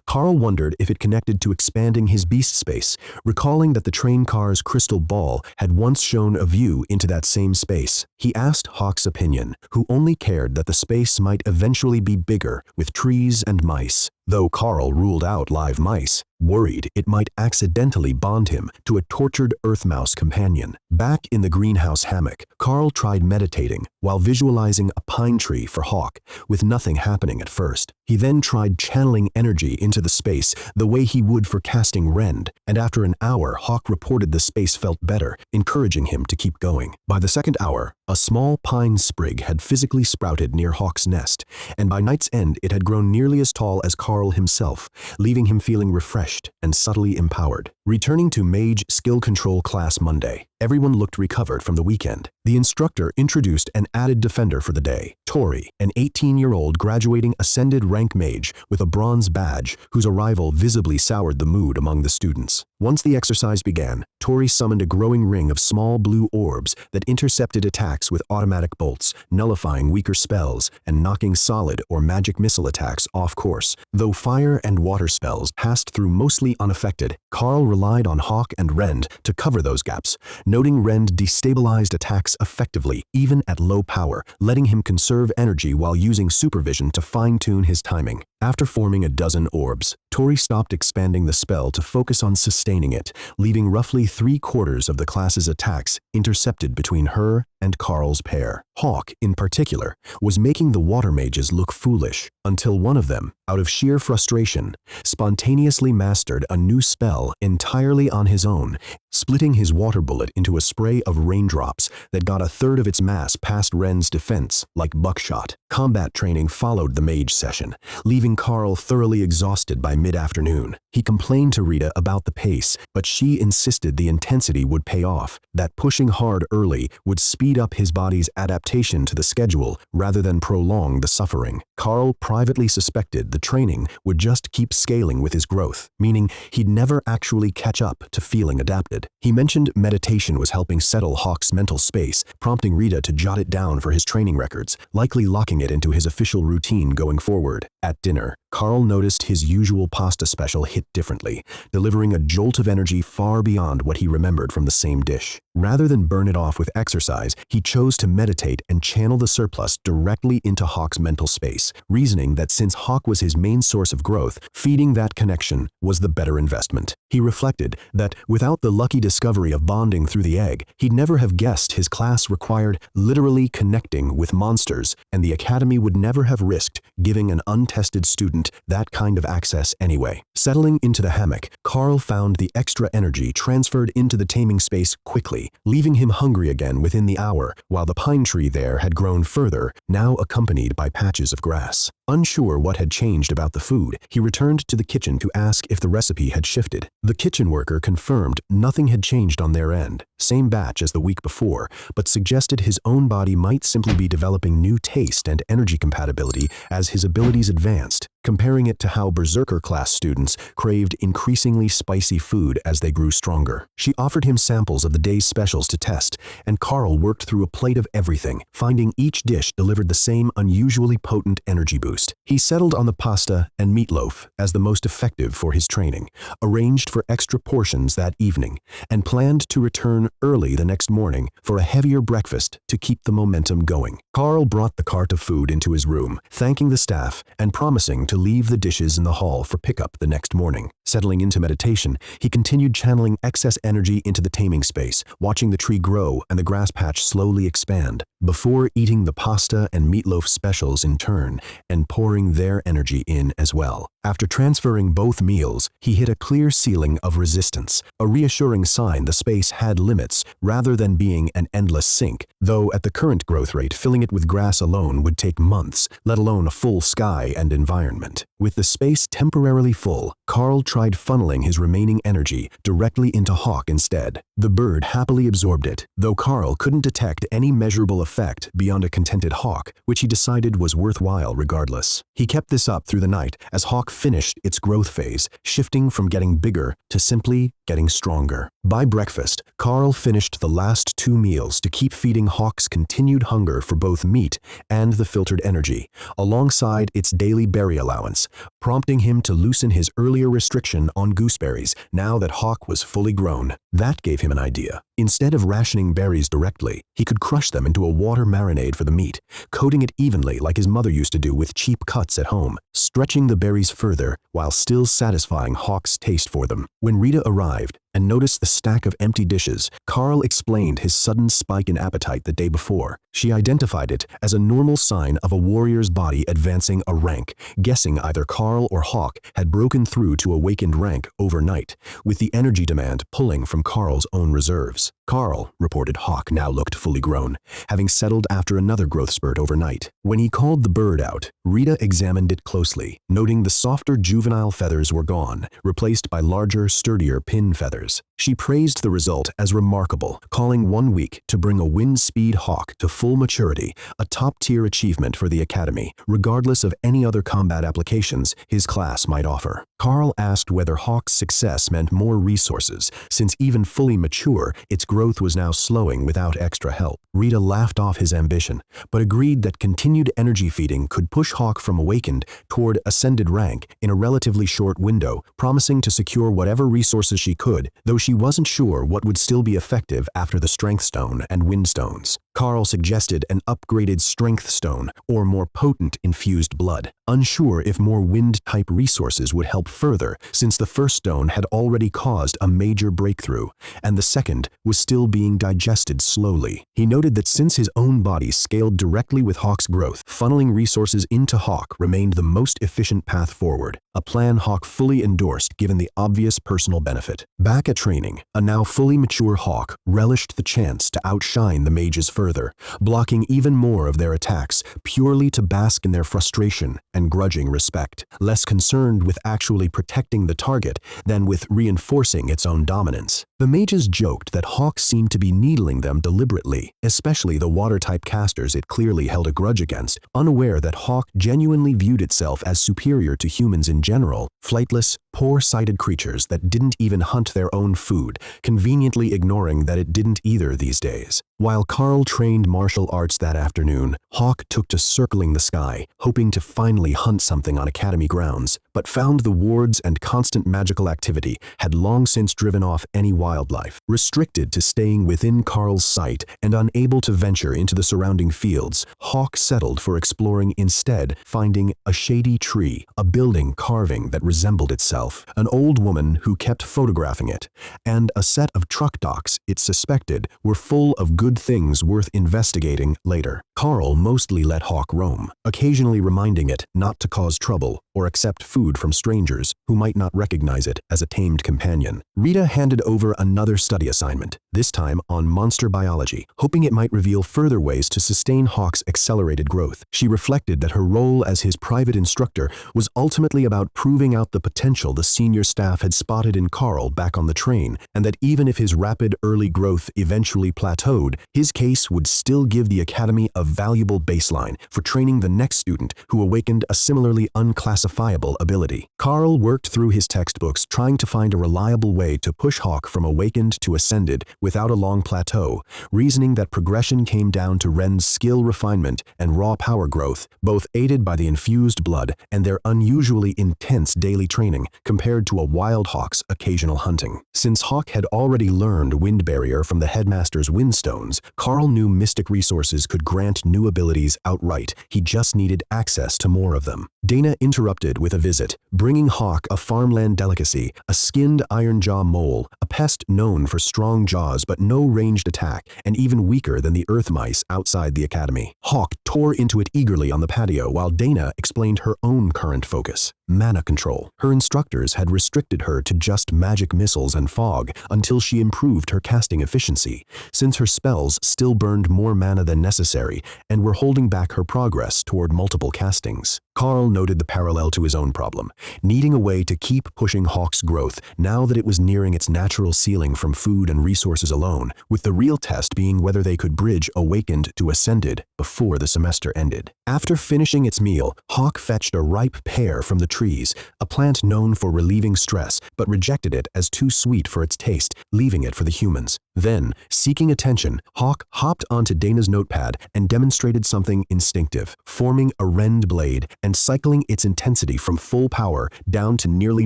Speaker 1: Karl wondered if it connected to expanding his beast space, recalling that the train car's crystal ball had once shown a view into that same space. He asked Hawk's opinion, who only cared that the space might eventually be bigger with trees and mice, though Karl ruled out live mice, worried it might accidentally bond him to a tortured earth mouse companion. Back in the greenhouse hammock, Karl tried meditating while visualizing a pine tree for Hawk, with nothing happening at first. He then tried channeling energy into the space the way he would for casting rend, and after an hour, Hawk reported the space felt better, encouraging him to keep going. By the second hour, a small pine sprig had physically sprouted near Hawk's nest, and by night's end it had grown nearly as tall as Karl himself, leaving him feeling refreshed and subtly empowered. Returning to Mage Skill Control class Monday, everyone looked recovered from the weekend. The instructor introduced an added defender for the day, Tori, an 18-year-old graduating Ascended Rank mage with a bronze badge whose arrival visibly soured the mood among the students. Once the exercise began, Tori summoned a growing ring of small blue orbs that intercepted attacks with automatic bolts, nullifying weaker spells and knocking solid or magic missile attacks off course. Though fire and water spells passed through mostly unaffected, Karl relied on Hawk and Rend to cover those gaps, noting Rend destabilized attacks effectively even at low power, letting him conserve energy while using supervision to fine-tune his timing. After forming a dozen orbs, Tori stopped expanding the spell to focus on sustaining it, leaving roughly 3/4 of the class's attacks intercepted between her and Karl's pair. Hawk, in particular, was making the water mages look foolish, until one of them, out of sheer frustration, spontaneously mastered a new spell entirely on his own, splitting his water bullet into a spray of raindrops that got 1/3 of its mass past Ren's defense, like buckshot. Combat training followed the mage session, leaving Karl thoroughly exhausted by mid-afternoon. He complained to Rita about the pace, but she insisted the intensity would pay off, that pushing hard early would speed up his body's adaptation to the schedule rather than prolong the suffering. Karl privately suspected the training would just keep scaling with his growth, meaning he'd never actually catch up to feeling adapted. He mentioned meditation was helping settle Hawk's mental space, prompting Rita to jot it down for his training records, likely locking it into his official routine going forward. At dinner, Karl noticed his usual pasta special hit differently, delivering a jolt of energy far beyond what he remembered from the same dish. Rather than burn it off with exercise, he chose to meditate and channel the surplus directly into Hawk's mental space, reasoning that since Hawk was his main source of growth, feeding that connection was the better investment. He reflected that without the lucky discovery of bonding through the egg, he'd never have guessed his class required literally connecting with monsters, and the academy would never have risked giving an untested student that kind of access anyway. Settling into the hammock, Karl found the extra energy transferred into the taming space quickly, leaving him hungry again within the hour, while the pine tree there had grown further, now accompanied by patches of grass. Unsure what had changed about the food, he returned to the kitchen to ask if the recipe had shifted. The kitchen worker confirmed nothing had changed on their end, same batch as the week before, but suggested his own body might simply be developing new taste and energy compatibility as his abilities advanced, comparing it to how Berserker class students craved increasingly spicy food as they grew stronger. She offered him samples of the day's specials to test, and Karl worked through a plate of everything, finding each dish delivered the same unusually potent energy boost. He settled on the pasta and meatloaf as the most effective for his training, arranged for extra portions that evening, and planned to return early the next morning for a heavier breakfast to keep the momentum going. Karl brought the cart of food into his room, thanking the staff and promising to leave the dishes in the hall for pickup the next morning. Settling into meditation, he continued channeling excess energy into the taming space, watching the tree grow and the grass patch slowly expand, before eating the pasta and meatloaf specials in turn and pouring their energy in as well. After transferring both meals, he hit a clear ceiling of resistance, a reassuring sign the space had limits rather than being an endless sink, though at the current growth rate, filling it with grass alone would take months, let alone a full sky and environment. With the space temporarily full, Karl tried funneling his remaining energy directly into Hawk instead. The bird happily absorbed it, though Karl couldn't detect any measurable effect beyond a contented Hawk, which he decided was worthwhile regardless. He kept this up through the night as Hawk finished its growth phase, shifting from getting bigger to simply getting stronger. By breakfast, Karl finished the last 2 meals to keep feeding Hawk's continued hunger for both meat and the filtered energy, alongside its daily berry allowance, prompting him to loosen his earlier restriction on gooseberries now that Hawk was fully grown. That gave him an idea. Instead of rationing berries directly, he could crush them into a water marinade for the meat, coating it evenly like his mother used to do with cheap cuts at home, stretching the berries further while still satisfying Hawk's taste for them. When Rita arrived and noticed the stack of empty dishes, Karl explained his sudden spike in appetite the day before. She identified it as a normal sign of a warrior's body advancing a rank, guessing either Karl or Hawk had broken through to awakened rank overnight, with the energy demand pulling from Karl's own reserves. Karl, reported Hawk, now looked fully grown, having settled after another growth spurt overnight. When he called the bird out, Rita examined it closely, noting the softer juvenile feathers were gone, replaced by larger, sturdier pin feathers. She praised the result as remarkable, calling 1 week to bring a Windspeed Hawk to full maturity, a top-tier achievement for the Academy, regardless of any other combat applications his class might offer. Karl asked whether Hawk's success meant more resources, since even fully mature, its growth was now slowing without extra help. Rita laughed off his ambition, but agreed that continued energy feeding could push Hawk from awakened toward ascended rank in a relatively short window, promising to secure whatever resources she could, though she wasn't sure what would still be effective after the Strength Stone and Wind Stones. Karl suggested an upgraded Strength Stone or more potent infused blood, unsure if more wind-type resources would help further, since the first stone had already caused a major breakthrough, and the second was still being digested slowly. He noted that since his own body scaled directly with Hawk's growth, funneling resources into Hawk remained the most efficient path forward, a plan Hawk fully endorsed given the obvious personal benefit. Back at training, a now fully mature Hawk relished the chance to outshine the mages further, blocking even more of their attacks purely to bask in their frustration and grudging respect, less concerned with actually protecting the target than with reinforcing its own dominance. The mages joked that Hawk seemed to be needling them deliberately, especially the water-type casters it clearly held a grudge against, unaware that Hawk genuinely viewed itself as superior to humans in general, flightless, poor-sighted creatures that didn't even hunt their own food, conveniently ignoring that it didn't either these days. While Karl trained martial arts that afternoon, Hawk took to circling the sky, hoping to finally hunt something on Academy grounds, but found the wards and constant magical activity had long since driven off any wildlife. Restricted to staying within Karl's sight and unable to venture into the surrounding fields, Hawk settled for exploring instead, finding a shady tree, a building carving that resembled itself, an old woman who kept photographing it, and a set of truck docks it suspected were full of good things worth investigating later. Karl mostly let Hawk roam, occasionally reminding it not to cause trouble or accept food from strangers who might not recognize it as a tamed companion. Rita handed over another study assignment, this time on monster biology, hoping it might reveal further ways to sustain Hawk's accelerated growth. She reflected that her role as his private instructor was ultimately about proving out the potential the senior staff had spotted in Karl back on the train, and that even if his rapid early growth eventually plateaued, his case would still give the Academy a valuable baseline for training the next student who awakened a similarly unclassifiable ability. Karl worked through his textbooks trying to find a reliable way to push Hawk from awakened to ascended without a long plateau, reasoning that progression came down to Ren's skill refinement and raw power growth, both aided by the infused blood and their unusually intense daily training compared to a wild Hawk's occasional hunting. Since Hawk had already learned Wind Barrier from the headmaster's Windstones, Karl knew mystic resources could grant new abilities outright. He just needed access to more of them. Dana interrupted with a visit, bringing Hawk a farmland delicacy, a skinned iron-jaw mole, a pest known for strong jaws but no ranged attack, and even weaker than the earth mice outside the academy. Hawk tore into it eagerly on the patio while Dana explained her own current focus: mana control. Her instructors had restricted her to just magic missiles and fog until she improved her casting efficiency, since her spells still burned more mana than necessary and were holding back her progress toward multiple castings. Karl noted the parallel to his own problem, needing a way to keep pushing Hawk's growth now that it was nearing its natural ceiling from food and resources alone, with the real test being whether they could bridge awakened to ascended before the semester ended. After finishing its meal, Hawk fetched a ripe pear from the trees, a plant known for relieving stress, but rejected it as too sweet for its taste, leaving it for the humans. Then, seeking attention, Hawk hopped onto Dana's notepad and demonstrated something instinctive, forming a rend blade and cycling its intensity from full power down to nearly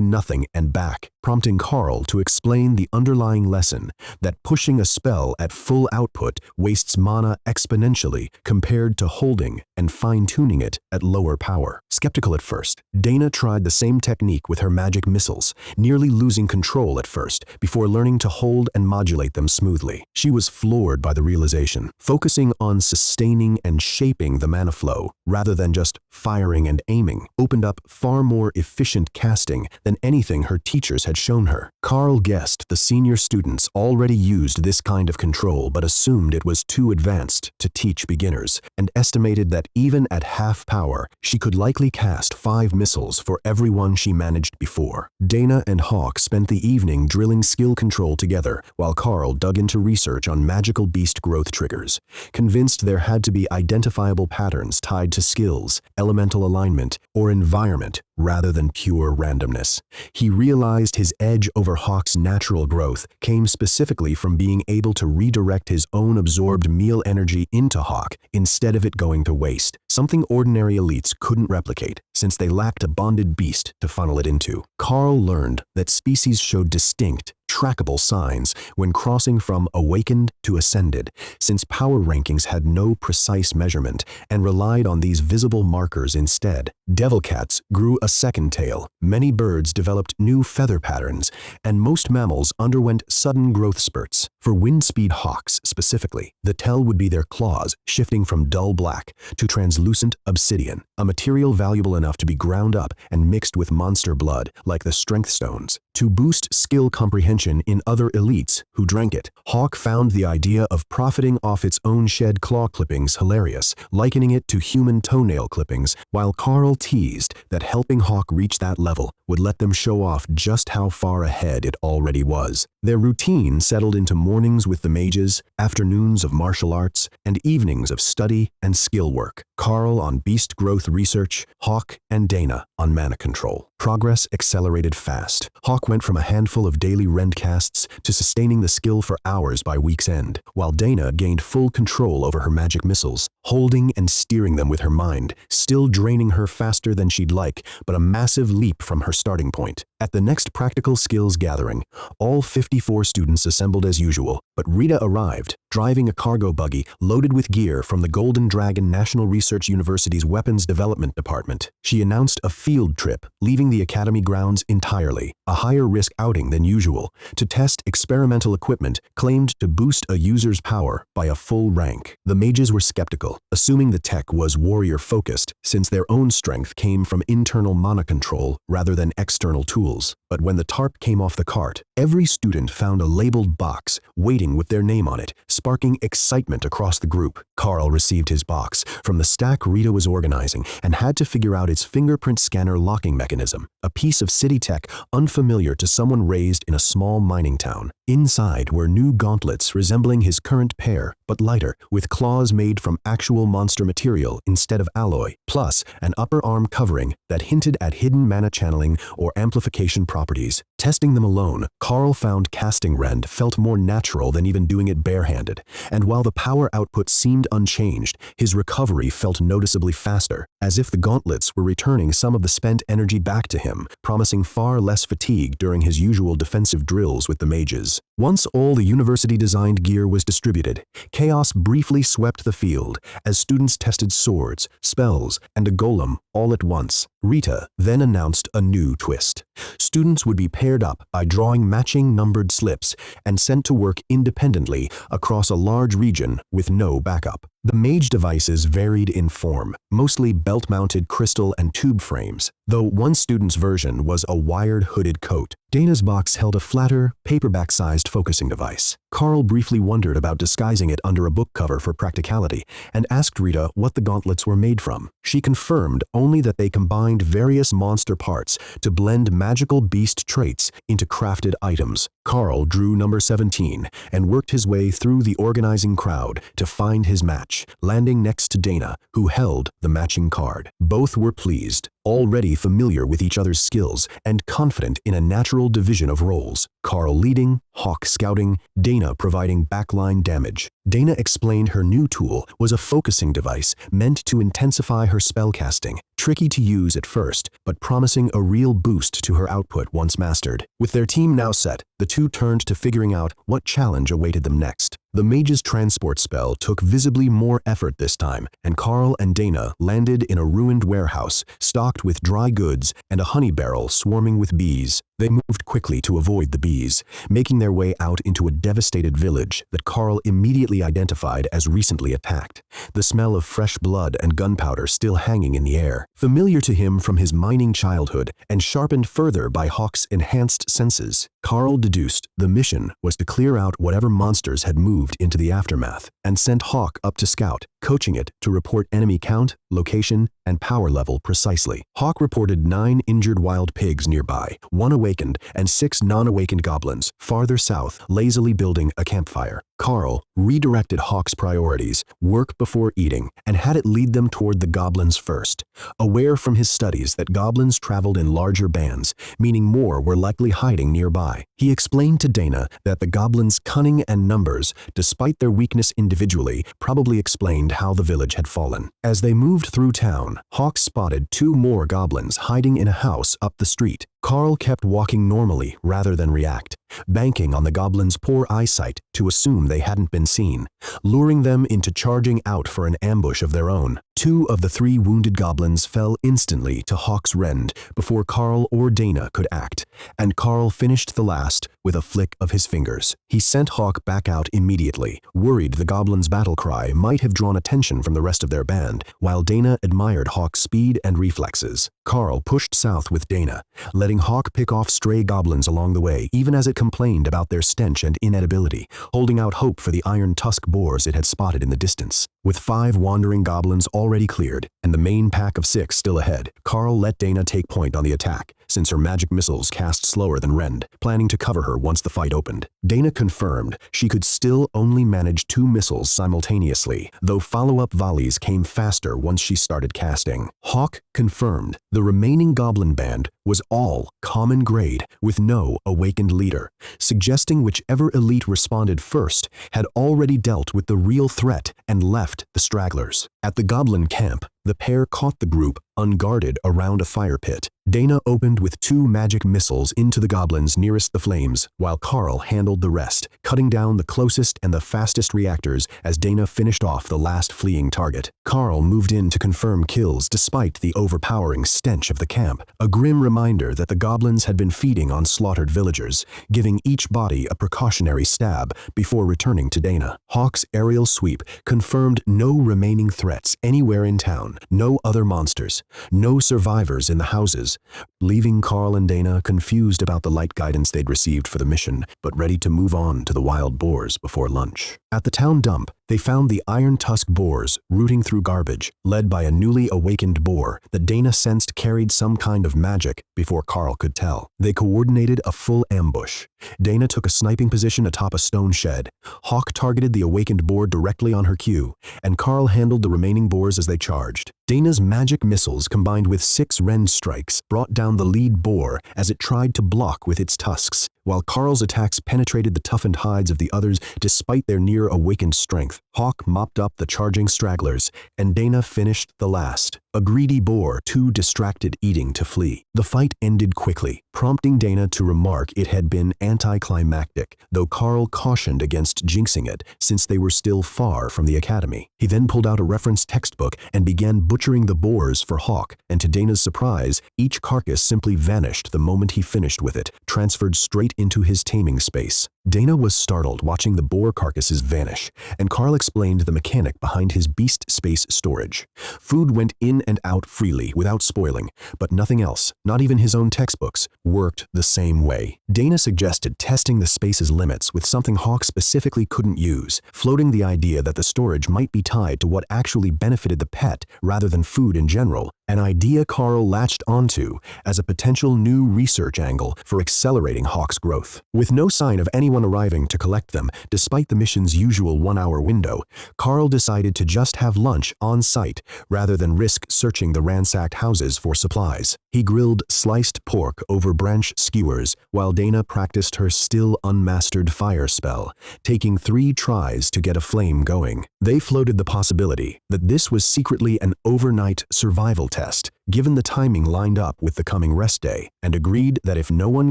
Speaker 1: nothing and back, prompting Karl to explain the underlying lesson that pushing a spell at full output wastes mana exponentially compared to holding and fine-tuning it at lower power. Skeptical at first, Dana tried the same technique with her magic missiles, nearly losing control at first before learning to hold and modulate them smoothly. She was floored by the realization, focusing on sustaining and shaping the mana flow rather than just firing and aiming opened up far more efficient casting than anything her teachers had shown her. Karl guessed the senior students already used this kind of control but assumed it was too advanced to teach beginners, and estimated that even at half power, she could likely cast 5 missiles for every one she managed before. Dana and Hawk spent the evening drilling skill control together while Karl dug into research on magical beast growth triggers, convinced there had to be identifiable patterns tied to skills, elemental alignment, or environment rather than pure randomness. He realized his edge over Hawk's natural growth came specifically from being able to redirect his own absorbed meal energy into Hawk instead of it going to waste, something ordinary elites couldn't replicate since they lacked a bonded beast to funnel it into. Karl learned that species showed distinct, trackable signs when crossing from awakened to ascended, since power rankings had no precise measurement and relied on these visible markers instead. Devil cats grew a second tail, many birds developed new feather patterns, and most mammals underwent sudden growth spurts. For Windspeed Hawks specifically, the tell would be their claws shifting from dull black to translucent obsidian, a material valuable enough to be ground up and mixed with monster blood like the strength stones. To boost skill comprehension in other elites who drank it, Hawk found the idea of profiting off its own shed claw clippings hilarious, likening it to human toenail clippings, while Karl teased that helping Hawk reach that level would let them show off just how far ahead it already was. Their routine settled into mornings with the mages, afternoons of martial arts, and evenings of study and skill work. Karl on beast growth research, Hawk and Dana on mana control. Progress accelerated fast. Hawk went from a handful of daily rend casts to sustaining the skill for hours by week's end, while Dana gained full control over her magic missiles, holding and steering them with her mind, still draining her faster than she'd like, but a massive leap from her starting point. At the next practical skills gathering, all 54 students assembled as usual, but But Rita arrived, driving a cargo buggy loaded with gear from the Golden Dragon National Research University's Weapons Development Department. She announced a field trip, leaving the academy grounds entirely, a higher-risk outing than usual, to test experimental equipment claimed to boost a user's power by a full rank. The mages were skeptical, assuming the tech was warrior-focused, since their own strength came from internal mana control rather than external tools. But when the tarp came off the cart, every student found a labeled box waiting with their name on it, sparking excitement across the group. Karl received his box from the stack Rita was organizing and had to figure out its fingerprint scanner locking mechanism, a piece of city tech unfamiliar to someone raised in a small mining town. Inside were new gauntlets resembling his current pair, but lighter, with claws made from actual monster material instead of alloy, plus an upper arm covering that hinted at hidden mana channeling or amplification properties. Testing them alone, Karl found casting rend felt more natural than even doing it barehanded, and while the power output seemed unchanged, his recovery felt noticeably faster, as if the gauntlets were returning some of the spent energy back to him, promising far less fatigue during his usual defensive drills with the mages. Once all the university-designed gear was distributed, chaos briefly swept the field as students tested swords, spells, and a golem all at once. Rita then announced a new twist. Students would be paired up by drawing matching numbered slips and sent to work independently across a large region with no backup. The mage devices varied in form, mostly belt-mounted crystal and tube frames, though one student's version was a wired hooded coat. Dana's box held a flatter, paperback-sized focusing device. Karl briefly wondered about disguising it under a book cover for practicality and asked Rita what the gauntlets were made from. She confirmed only that they combined various monster parts to blend magical beast traits into crafted items. Karl drew number 17 and worked his way through the organizing crowd to find his match, landing next to Dana, who held the matching card. Both were pleased, already familiar with each other's skills and confident in a natural division of roles. Karl leading, Hawk scouting, Dana providing backline damage. Dana explained her new tool was a focusing device meant to intensify her spellcasting, tricky to use at first, but promising a real boost to her output once mastered. With their team now set, the two turned to figuring out what challenge awaited them next. The mage's transport spell took visibly more effort this time, and Karl and Dana landed in a ruined warehouse, stocked with dry goods and a honey barrel swarming with bees. They moved quickly to avoid the bees, making their way out into a devastated village that Karl immediately identified as recently attacked, the smell of fresh blood and gunpowder still hanging in the air. Familiar to him from his mining childhood and sharpened further by Hawk's enhanced senses, Karl deduced the mission was to clear out whatever monsters had moved into the aftermath, and sent Hawk up to scout, coaching it to report enemy count, location, and power level precisely. Hawk reported 9 injured wild pigs nearby, 1 awakened and 6 non-awakened goblins farther south lazily building a campfire. Karl redirected Hawk's priorities, work before eating, and had it lead them toward the goblins first. Aware from his studies that goblins traveled in larger bands, meaning more were likely hiding nearby, he explained to Dana that the goblins' cunning and numbers, despite their weakness individually, probably explained how the village had fallen. As they moved through town, Hawk spotted 2 more goblins hiding in a house up the street. Karl kept walking normally rather than react, banking on the goblins' poor eyesight to assume they hadn't been seen, luring them into charging out for an ambush of their own. 2 of the 3 wounded goblins fell instantly to Hawk's rend before Karl or Dana could act, and Karl finished the last with a flick of his fingers. He sent Hawk back out immediately, worried the goblins' battle cry might have drawn attention from the rest of their band, while Dana admired Hawk's speed and reflexes. Karl pushed south with Dana, letting Hawk pick off stray goblins along the way, even as it complained about their stench and inedibility, holding out hope for the iron tusk boars it had spotted in the distance. With 5 wandering goblins already cleared, and the main pack of 6 still ahead, Karl let Dana take point on the attack, since her magic missiles cast slower than Rend, planning to cover her once the fight opened. Dana confirmed she could still only manage 2 missiles simultaneously, though follow-up volleys came faster once she started casting. Hawk confirmed the remaining goblin band was all common grade with no awakened leader, suggesting whichever elite responded first had already dealt with the real threat and left the stragglers. At the goblin camp, The pair caught the group unguarded around a fire pit. Dana opened with 2 magic missiles into the goblins nearest the flames, while Karl handled the rest, cutting down the closest and the fastest reactors as Dana finished off the last fleeing target. Karl moved in to confirm kills despite the overpowering stench of the camp, a grim reminder that the goblins had been feeding on slaughtered villagers, giving each body a precautionary stab before returning to Dana. Hawk's aerial sweep confirmed no remaining threats anywhere in town, no other monsters, no survivors in the houses, leaving Karl and Dana confused about the light guidance they'd received for the mission, but ready to move on to the wild boars before lunch. At the town dump, they found the iron-tusked boars rooting through garbage, led by a newly awakened boar that Dana sensed carried some kind of magic before Karl could tell. They coordinated a full ambush. Dana took a sniping position atop a stone shed. Hawk targeted the awakened boar directly on her cue, and Karl handled the remaining boars as they charged. Dana's magic missiles combined with 6 rend strikes brought down the lead boar as it tried to block with its tusks, while Karl's attacks penetrated the toughened hides of the others despite their near-awakened strength. Hawk mopped up the charging stragglers, and Dana finished the last, a greedy boar too distracted eating to flee. The fight ended quickly, prompting Dana to remark it had been anticlimactic, though Karl cautioned against jinxing it since they were still far from the academy. He then pulled out a reference textbook and began butchering the boars for Hawk, and to Dana's surprise, each carcass simply vanished the moment he finished with it, transferred straight into his taming space. Dana was startled watching the boar carcasses vanish, and Karl explained the mechanic behind his beast space storage. Food went in and out freely without spoiling, but nothing else, not even his own textbooks, worked the same way. Dana suggested testing the space's limits with something Hawk specifically couldn't use, floating the idea that the storage might be tied to what actually benefited the pet rather than food in general, an idea Karl latched onto as a potential new research angle for accelerating Hawk's growth. With no sign of anyone arriving to collect them, despite the mission's usual 1-hour window, Karl decided to just have lunch on site rather than risk searching the ransacked houses for supplies. He grilled sliced pork over branch skewers while Dana practiced her still unmastered fire spell, taking 3 tries to get a flame going. They floated the possibility that this was secretly an overnight survival test, given the timing lined up with the coming rest day, and agreed that if no one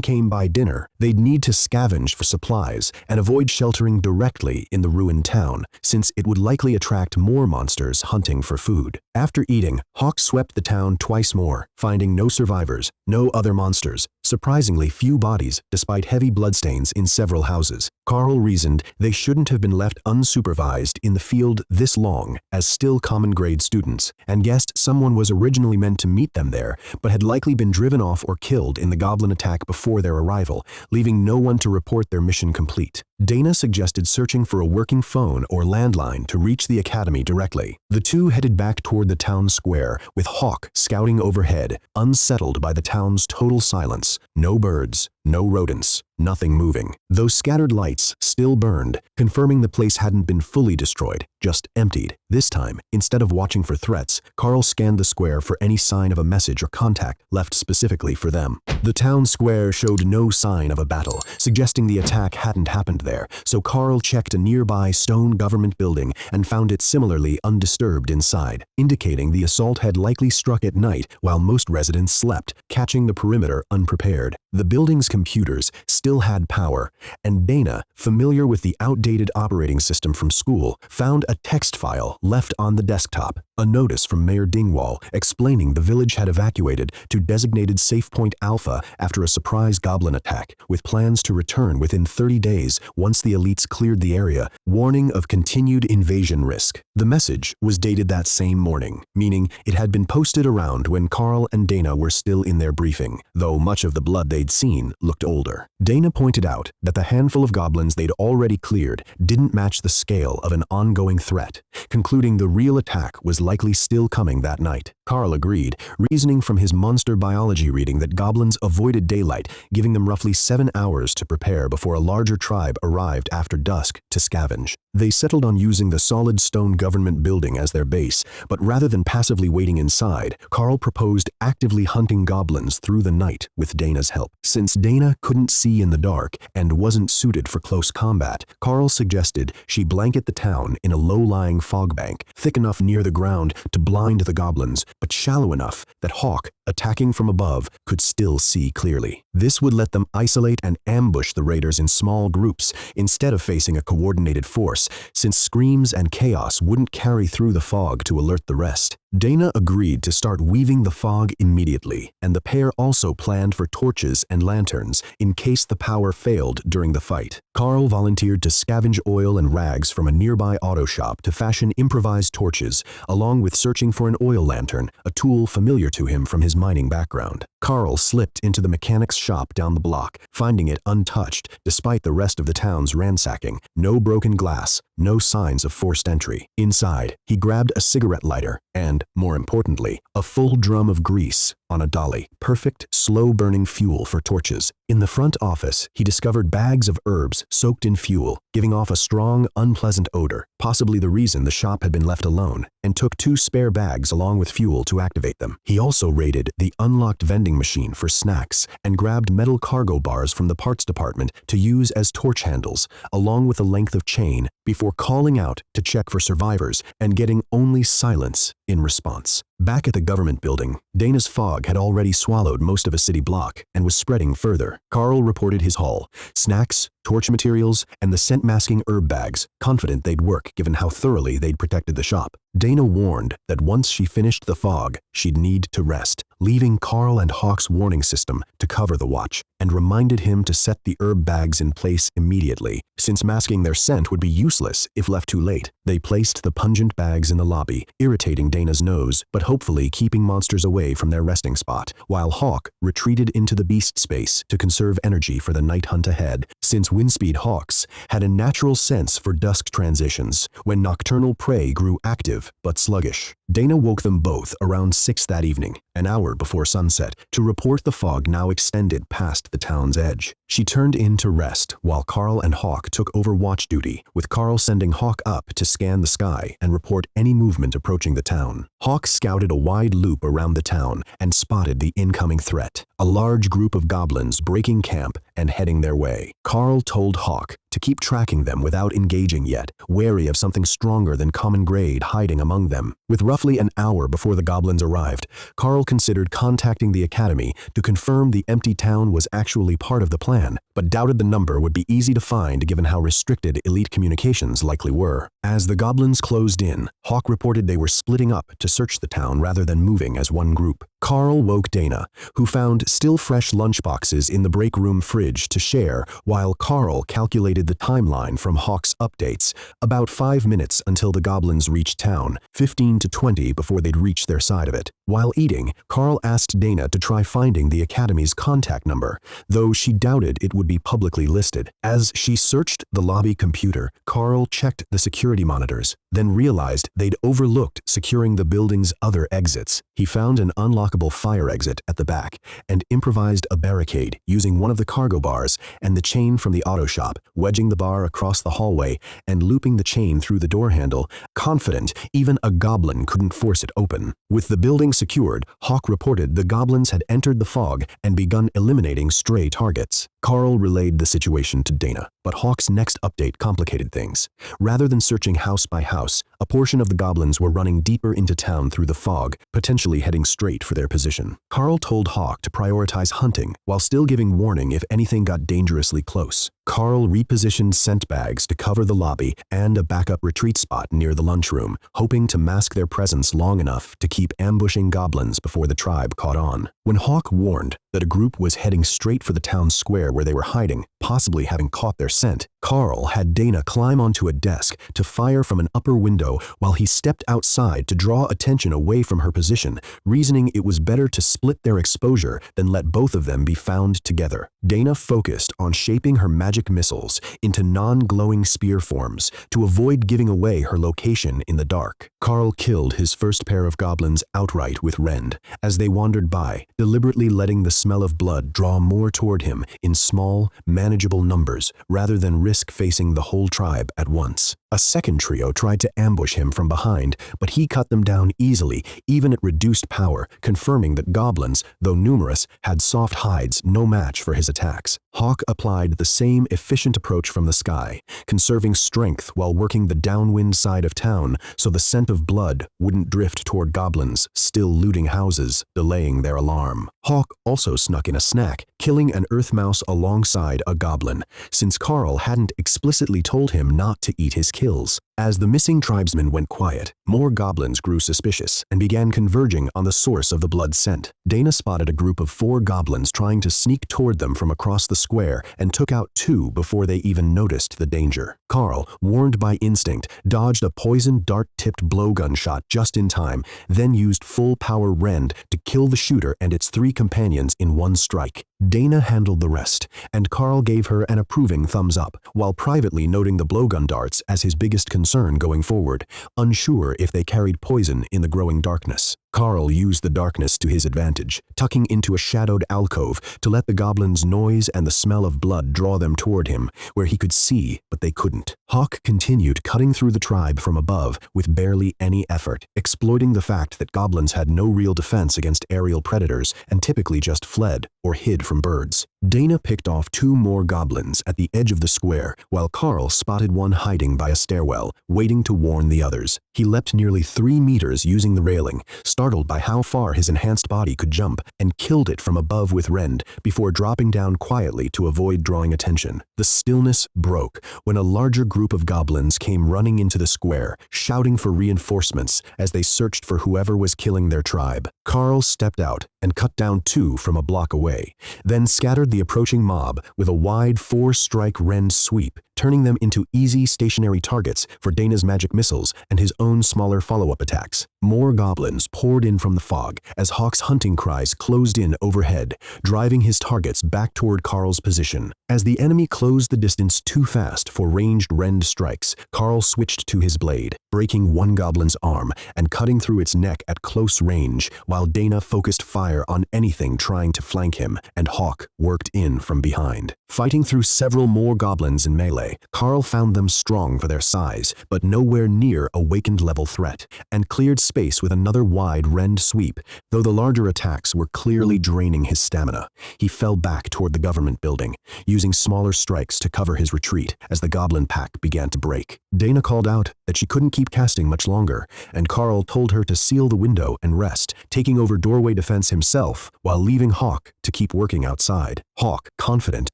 Speaker 1: came by dinner, they'd need to scavenge for supplies and avoid sheltering directly in the ruined town, since it would likely attract more monsters hunting for food. After eating, Hawk swept the town twice more, finding no survivors, no other monsters, surprisingly few bodies despite heavy bloodstains in several houses. Karl reasoned they shouldn't have been left unsupervised in the field this long as still common grade students, and guessed someone was originally meant to meet them there, but had likely been driven off or killed in the goblin attack before their arrival, leaving no one to report their mission complete. Dana suggested searching for a working phone or landline to reach the academy directly. The two headed back toward the town square, with Hawk scouting overhead, unsettled by the town's total silence. No birds, no rodents, nothing moving. Those scattered lights still burned, confirming the place hadn't been fully destroyed, just emptied. This time, instead of watching for threats, Karl scanned the square for any sign of a message or contact left specifically for them. The town square showed no sign of a battle, suggesting the attack hadn't happened there, so Karl checked a nearby stone government building and found it similarly undisturbed inside, indicating the assault had likely struck at night while most residents slept, catching the perimeter unprepared. The building's computers still had power, and Dana, familiar with the outdated operating system from school, found a text file left on the desktop, a notice from Mayor Dingwall explaining the village had evacuated to designated Safe Point Alpha after a surprise goblin attack, with plans to return within 30 days once the elites cleared the area, warning of continued invasion risk. The message was dated that same morning, meaning it had been posted around when Karl and Dana were still in their briefing, though much of the blood they'd seen looked older. Dana pointed out that the handful of goblins they'd already cleared didn't match the scale of an ongoing threat, concluding the real attack was likely still coming that night. Karl agreed, reasoning from his monster biology reading that goblins avoided daylight, giving them roughly 7 hours to prepare before a larger tribe arrived after dusk to scavenge. They settled on using the solid stone government building as their base, but rather than passively waiting inside, Karl proposed actively hunting goblins through the night with Dana's help. Since Dana couldn't see in the dark and wasn't suited for close combat, Karl suggested she blanket the town in a low-lying fog bank, thick enough near the ground to blind the goblins, but shallow enough that Hawk, attacking from above, could still see clearly. This would let them isolate and ambush the raiders in small groups instead of facing a coordinated force, since screams and chaos wouldn't carry through the fog to alert the rest. Dana agreed to start weaving the fog immediately, and the pair also planned for torches and lanterns in case the power failed during the fight. Karl volunteered to scavenge oil and rags from a nearby auto shop to fashion improvised torches, along with searching for an oil lantern, a tool familiar to him from his mining background. Karl slipped into the mechanic's shop down the block, finding it untouched despite the rest of the town's ransacking. No broken glass, no signs of forced entry. Inside, he grabbed a cigarette lighter and, more importantly, a full drum of grease on a dolly. Perfect, slow-burning fuel for torches. In the front office, he discovered bags of herbs soaked in fuel, giving off a strong, unpleasant odor, possibly the reason the shop had been left alone, and took 2 spare bags along with fuel to activate them. He also raided the unlocked vending machine for snacks and grabbed metal cargo bars from the parts department to use as torch handles, along with a length of chain, before calling out to check for survivors and getting only silence in response. Back at the government building, Dana's fog had already swallowed most of a city block and was spreading further. Karl reported his haul: snacks, torch materials, and the scent-masking herb bags, confident they'd work given how thoroughly they'd protected the shop. Dana warned that once she finished the fog, she'd need to rest, leaving Karl and Hawk's warning system to cover the watch, and reminded him to set the herb bags in place immediately, since masking their scent would be useless if left too late. They placed the pungent bags in the lobby, irritating Dana's nose, but hopefully keeping monsters away from their resting spot, while Hawk retreated into the beast space to conserve energy for the night hunt ahead, since Windspeed Hawks had a natural sense for dusk transitions when nocturnal prey grew active but sluggish. Dana woke them both around 6 that evening, an hour before sunset, to report the fog now extended past the town's edge. She turned in to rest while Karl and Hawk took over watch duty, with Karl sending Hawk up to scan the sky and report any movement approaching the town. Hawk scouted a wide loop around the town and spotted the incoming threat, a large group of goblins breaking camp and heading their way. Karl told Hawk to keep tracking them without engaging yet, wary of something stronger than common grade hiding among them. With roughly an hour before the goblins arrived, Karl considered contacting the academy to confirm the empty town was actually part of the plan, but doubted the number would be easy to find given how restricted elite communications likely were. As the goblins closed in, Hawk reported they were splitting up to search the town rather than moving as one group. Karl woke Dana, who found still fresh lunchboxes in the break room fridge to share, while Karl calculated the timeline from Hawk's updates: about 5 minutes until the goblins reached town, 15 to 20 before they'd reach their side of it. While eating, Karl asked Dana to try finding the academy's contact number, though she doubted it would be publicly listed. As she searched the lobby computer, Karl checked the security monitors, then realized they'd overlooked securing the building's other exits. He found an unlockable fire exit at the back and improvised a barricade using one of the cargo bars and the chain from the auto shop, wedging the bar across the hallway and looping the chain through the door handle, confident even a goblin couldn't force it open. With the building secured, Hawk reported the goblins had entered the fog and begun eliminating stray targets. Karl relayed the situation to Dana, but Hawk's next update complicated things. Rather than searching house by house, a portion of the goblins were running deeper into town through the fog, potentially heading straight for their position. Karl told Hawk to prioritize hunting, while still giving warning if anything got dangerously close. Karl repositioned scent bags to cover the lobby and a backup retreat spot near the lunchroom, hoping to mask their presence long enough to keep ambushing goblins before the tribe caught on. When Hawk warned that a group was heading straight for the town square where they were hiding, possibly having caught their scent, Karl had Dana climb onto a desk to fire from an upper window while he stepped outside to draw attention away from her position, reasoning it was better to split their exposure than let both of them be found together. Dana focused on shaping her magic missiles into non-glowing spear forms to avoid giving away her location in the dark. Karl killed his first pair of goblins outright with rend as they wandered by, deliberately letting the smell of blood draw more toward him in small, manageable numbers rather than risk facing the whole tribe at once. A second trio tried to ambush him from behind, but he cut them down easily, even at reduced power, confirming that goblins, though numerous, had soft hides no match for his attacks. Hawk applied the same efficient approach from the sky, conserving strength while working the downwind side of town so the scent of blood wouldn't drift toward goblins still looting houses, delaying their alarm. Hawk also snuck in a snack, killing an earth mouse alongside a goblin, since Karl hadn't explicitly told him not to eat his kills. As the missing tribesmen went quiet, more goblins grew suspicious and began converging on the source of the blood scent. Dana spotted a group of 4 goblins trying to sneak toward them from across the square and took out 2 before they even noticed the danger. Karl, warned by instinct, dodged a poisoned dart-tipped blowgun shot just in time, then used full-power rend to kill the shooter and its 3 companions in one strike. Dana handled the rest, and Karl gave her an approving thumbs up, while privately noting the blowgun darts as his biggest concern going forward, unsure if they carried poison in the growing darkness. Karl used the darkness to his advantage, tucking into a shadowed alcove to let the goblins' noise and the smell of blood draw them toward him, where he could see, but they couldn't. Hawk continued cutting through the tribe from above with barely any effort, exploiting the fact that goblins had no real defense against aerial predators and typically just fled or hid from birds. Dana picked off 2 more goblins at the edge of the square, while Karl spotted one hiding by a stairwell, waiting to warn the others. He leapt nearly 3 meters using the railing, startled by how far his enhanced body could jump, and killed it from above with rend before dropping down quietly to avoid drawing attention. The stillness broke when a larger group of goblins came running into the square, shouting for reinforcements as they searched for whoever was killing their tribe. Karl stepped out and cut down 2 from a block away, then scattered the approaching mob with a wide 4-strike rend sweep, turning them into easy stationary targets for Dana's magic missiles and his own smaller follow-up attacks. More goblins poured in from the fog as Hawk's hunting cries closed in overhead, driving his targets back toward Karl's position. As the enemy closed the distance too fast for ranged rend strikes, Karl switched to his blade, breaking one goblin's arm and cutting through its neck at close range, while Dana focused fire on anything trying to flank him, and Hawk worked in from behind. Fighting through several more goblins in melee, Karl found them strong for their size, but nowhere near awakened level threat, and cleared space with another wide rend sweep. Though the larger attacks were clearly draining his stamina, he fell back toward the government building, using smaller strikes to cover his retreat as the goblin pack began to break. Dana called out that she couldn't keep casting much longer, and Karl told her to seal the window and rest, taking over doorway defense himself while leaving Hawk to keep working outside. Hawk, confident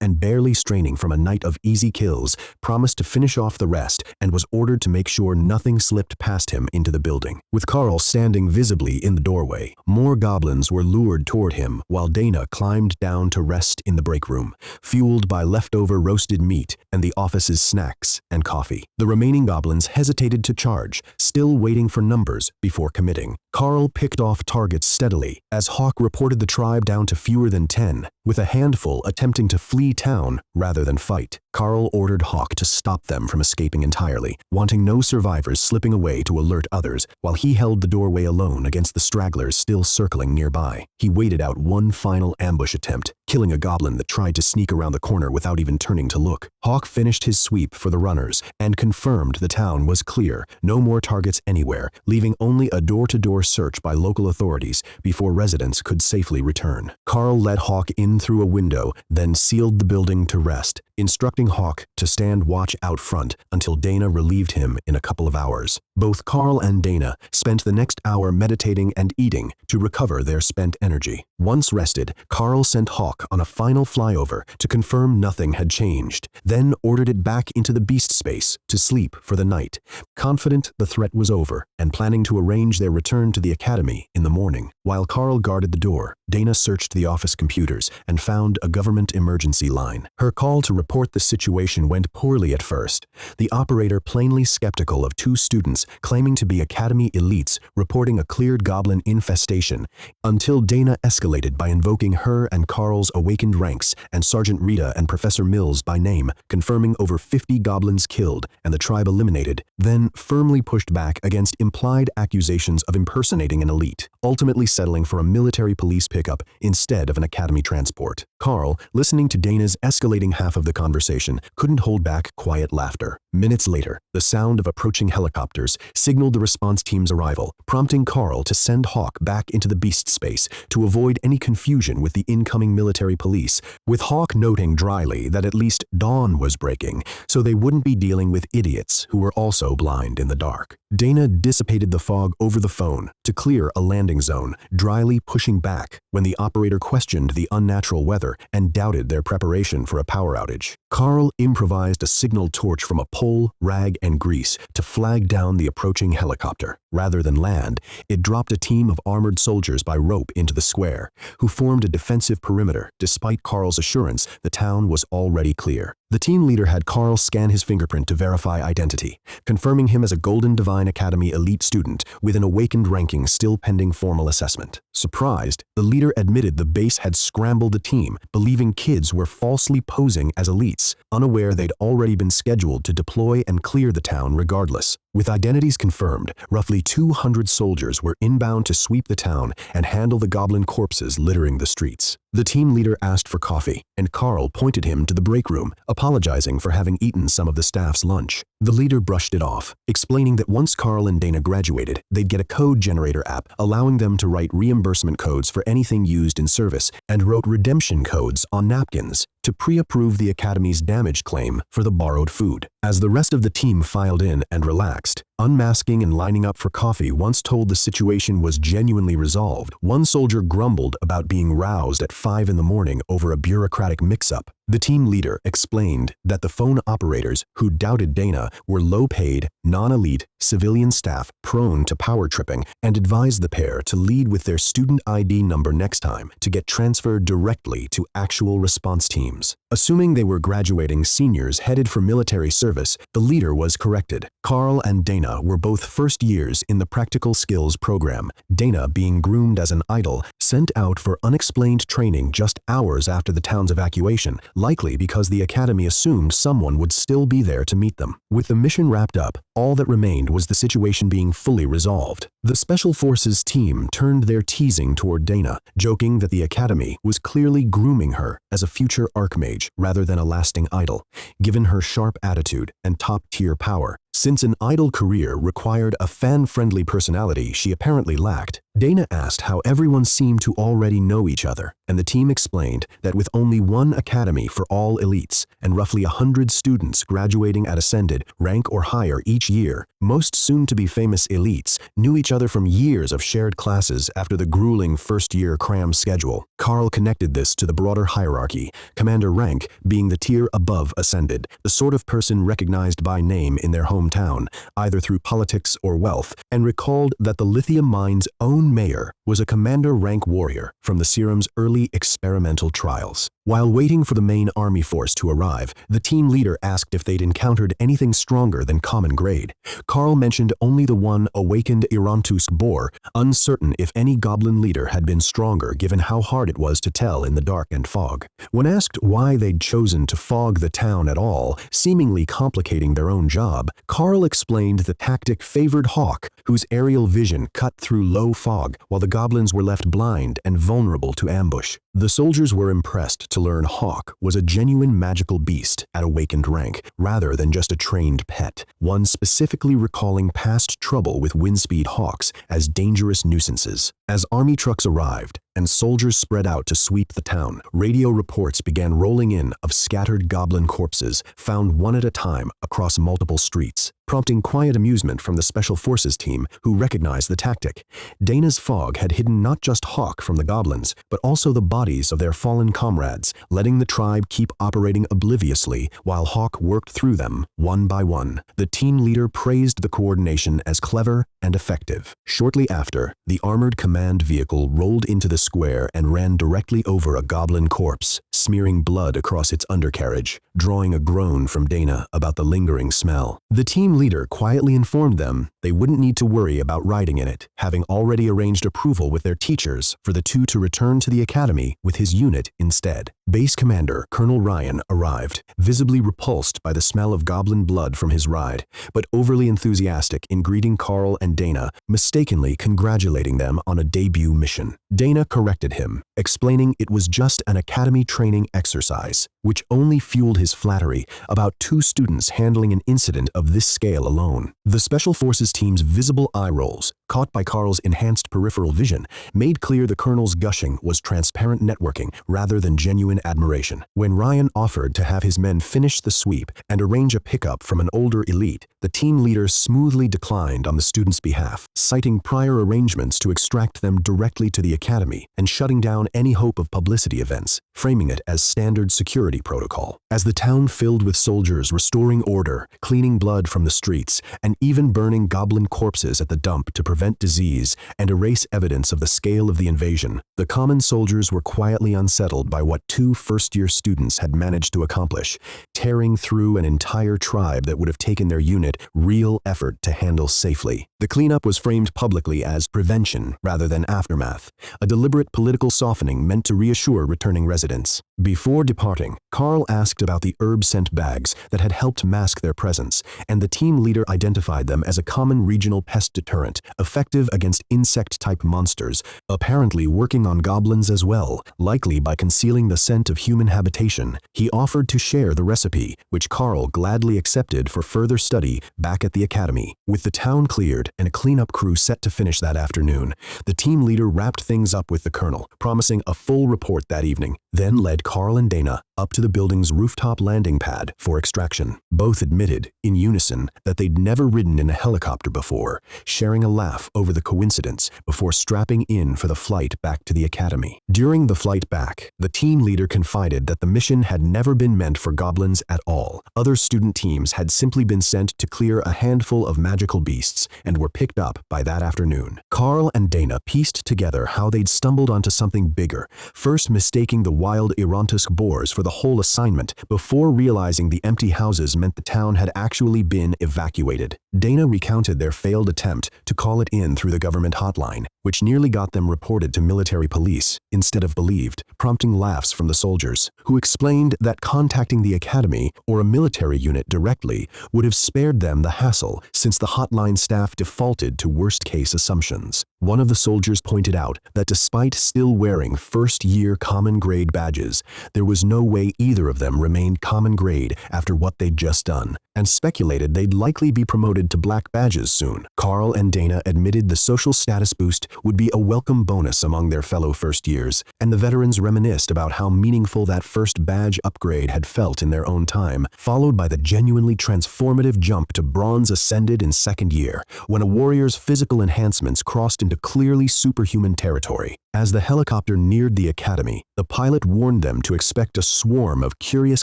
Speaker 1: and barely straining from a night of easy kills, promised to finish off the rest and was ordered to make sure nothing slipped past him into the building. With Karl standing visibly in the doorway, more goblins were lured toward him while Dana climbed down to rest in the break room, fueled by leftover roasted meat and the office's snacks and coffee. The remaining goblins hesitated to charge, still waiting for numbers before committing. Karl picked off targets steadily as Hawk reported the tribe down to fewer than 10, with a handful attempting to flee town rather than fight. Karl ordered Hawk to stop them from escaping entirely, wanting no survivors slipping away to alert others, while he held the doorway alone against the stragglers still circling nearby. He waited out one final ambush attempt, killing a goblin that tried to sneak around the corner without even turning to look. Hawk finished his sweep for the runners and confirmed the town was clear, no more targets anywhere, leaving only a door-to-door search by local authorities before residents could safely return. Karl let Hawk in through a window, then sealed the building to rest, instructing Hawk to stand watch out front until Dana relieved him in a couple of hours. Both Karl and Dana spent the next hour meditating and eating to recover their spent energy. Once rested, Karl sent Hawk on a final flyover to confirm nothing had changed, then ordered it back into the beast space to sleep for the night, confident the threat was over and planning to arrange their return to the academy in the morning. While Karl guarded the door, Dana searched the office computers and found a government emergency line. Her call to report the situation went poorly at first, the operator plainly skeptical of 2 students claiming to be academy elites reporting a cleared goblin infestation, until Dana escalated by invoking her and Karl's awakened ranks and Sergeant Rita and Professor Mills by name, confirming over 50 goblins killed and the tribe eliminated, then firmly pushed back against implied accusations of impersonating an elite, ultimately settling for a military police pickup instead of an academy transport. Karl, listening to Dana's escalating half of the conversation, couldn't hold back quiet laughter. Minutes later, the sound of approaching helicopters signaled the response team's arrival, prompting Karl to send Hawk back into the beast space to avoid any confusion with the incoming military police, with Hawk noting dryly that at least dawn was breaking, so they wouldn't be dealing with idiots who were also blind in the dark. Dana dissipated the fog over the phone to clear a landing zone, dryly pushing back when the operator questioned the unnatural weather and doubted their preparation for a power outage. Karl improvised a signal torch from a pole, rag, and grease to flag down the approaching helicopter. Rather than land, it dropped a team of armored soldiers by rope into the square, who formed a defensive perimeter despite Karl's assurance the town was already clear. The team leader had Karl scan his fingerprint to verify identity, confirming him as a Golden Divine Academy elite student with an awakened ranking still pending formal assessment. Surprised, the leader admitted the base had scrambled the team, believing kids were falsely posing as elites, unaware they'd already been scheduled to deploy and clear the town regardless. With identities confirmed, roughly 200 soldiers were inbound to sweep the town and handle the goblin corpses littering the streets. The team leader asked for coffee, and Karl pointed him to the break room, apologizing for having eaten some of the staff's lunch. The leader brushed it off, explaining that once Karl and Dana graduated, they'd get a code generator app allowing them to write reimbursement codes for anything used in service, and wrote redemption codes on napkins to pre-approve the Academy's damage claim for the borrowed food. As the rest of the team filed in and relaxed, unmasking and lining up for coffee once told the situation was genuinely resolved, one soldier grumbled about being roused at 5 in the morning over a bureaucratic mix-up. The team leader explained that the phone operators who doubted Dana were low-paid, non-elite, civilian staff prone to power tripping, and advised the pair to lead with their student ID number next time to get transferred directly to actual response teams. Assuming they were graduating seniors headed for military service, the leader was corrected. Karl and Dana were both first years in the practical skills program, Dana being groomed as an idol, sent out for unexplained training just hours after the town's evacuation, likely because the Academy assumed someone would still be there to meet them. With the mission wrapped up, all that remained was the situation being fully resolved. The Special Forces team turned their teasing toward Dana, joking that the Academy was clearly grooming her as a future archmage rather than a lasting idol, given her sharp attitude and top-tier power. Since an idol career required a fan-friendly personality she apparently lacked, Dana asked how everyone seemed to already know each other, and the team explained that with only one academy for all elites and roughly 100 students graduating at Ascended, rank or higher each year, most soon-to-be famous elites knew each other from years of shared classes after the grueling first-year cram schedule. Karl connected this to the broader hierarchy, Commander rank being the tier above Ascended, the sort of person recognized by name in their hometown, either through politics or wealth, and recalled that the lithium mine's own mayor was a commander rank warrior from the serum's early experimental trials. While waiting for the main army force to arrive, the team leader asked if they'd encountered anything stronger than common grade. Karl mentioned only the one awakened Irantusk boar, uncertain if any goblin leader had been stronger given how hard it was to tell in the dark and fog. When asked why they'd chosen to fog the town at all, seemingly complicating their own job, Karl explained the tactic favored Hawk, whose aerial vision cut through low fog while the goblins were left blind and vulnerable to ambush. The soldiers were impressed to learn Hawk was a genuine magical beast at awakened rank, rather than just a trained pet, one specifically recalling past trouble with Windspeed Hawks as dangerous nuisances. As army trucks arrived and soldiers spread out to sweep the town, radio reports began rolling in of scattered goblin corpses found one at a time across multiple streets, prompting quiet amusement from the Special Forces team who recognized the tactic. Dana's fog had hidden not just Hawk from the goblins, but also the bodies of their fallen comrades, letting the tribe keep operating obliviously while Hawk worked through them one by one. The team leader praised the coordination as clever and effective. Shortly after, the armored command vehicle rolled into the square and ran directly over a goblin corpse, smearing blood across its undercarriage, drawing a groan from Dana about the lingering smell. The team leader quietly informed them they wouldn't need to worry about riding in it, having already arranged approval with their teachers for the two to return to the academy with his unit instead. Base Commander Colonel Ryan arrived, visibly repulsed by the smell of goblin blood from his ride, but overly enthusiastic in greeting Karl and Dana, mistakenly congratulating them on a debut mission. Dana corrected him, explaining it was just an academy training exercise, which only fueled his flattery about two students handling an incident of this scale alone. The Special Forces team's visible eye rolls, caught by Karl's enhanced peripheral vision, made clear the colonel's gushing was transparent networking rather than genuine admiration. When Ryan offered to have his men finish the sweep and arrange a pickup from an older elite, the team leader smoothly declined on the students' behalf, citing prior arrangements to extract them directly to the academy and shutting down any hope of publicity events, framing it as standard security protocol. As the town filled with soldiers restoring order, cleaning blood from the streets, and even burning goblin corpses at the dump to prevent disease and erase evidence of the scale of the invasion, the common soldiers were quietly unsettled by what two first-year students had managed to accomplish, tearing through an entire tribe that would have taken their unit real effort to handle safely. The cleanup was framed publicly as prevention rather than aftermath, a deliberate political softening meant to reassure returning residents. Before departing, Karl asked about the herb scent bags that had helped mask their presence, and the team leader identified them as a common regional pest deterrent, effective against insect-type monsters, apparently working on goblins as well, likely by concealing the scent of human habitation. He offered to share the recipe, which Karl gladly accepted for further study back at the academy. With the town cleared and a cleanup crew set to finish that afternoon, the team leader wrapped things up with the colonel, promising a full report that evening, then led Karl and Dana up to the building's rooftop landing pad for extraction. Both admitted, in unison, that they'd never ridden in a helicopter before, sharing a laugh over the coincidence before strapping in for the flight back to the academy. During the flight back, the team leader confided that the mission had never been meant for goblins at all. Other student teams had simply been sent to clear a handful of magical beasts and were picked up by that afternoon. Karl and Dana pieced together how they'd stumbled onto something bigger, first mistaking the wild Irantusk boars for the whole assignment before realizing the empty houses meant the town had actually been evacuated. Dana recounted their failed attempt to call it in through the government hotline, which nearly got them reported to military police instead of believed, prompting laughs from the soldiers, who explained that contacting the academy or a military unit directly would have spared them the hassle since the hotline staff defaulted to worst-case assumptions. One of the soldiers pointed out that despite still wearing first-year common grade badges, there was no way either of them remained common grade after what they'd just done, and speculated they'd likely be promoted to black badges soon. Karl and Dana admitted the social status boost would be a welcome bonus among their fellow first years, and the veterans reminisced about how meaningful that first badge upgrade had felt in their own time, followed by the genuinely transformative jump to bronze ascended in second year, when a warrior's physical enhancements crossed into clearly superhuman territory. As the helicopter neared the academy, the pilot warned them to expect a swarm of curious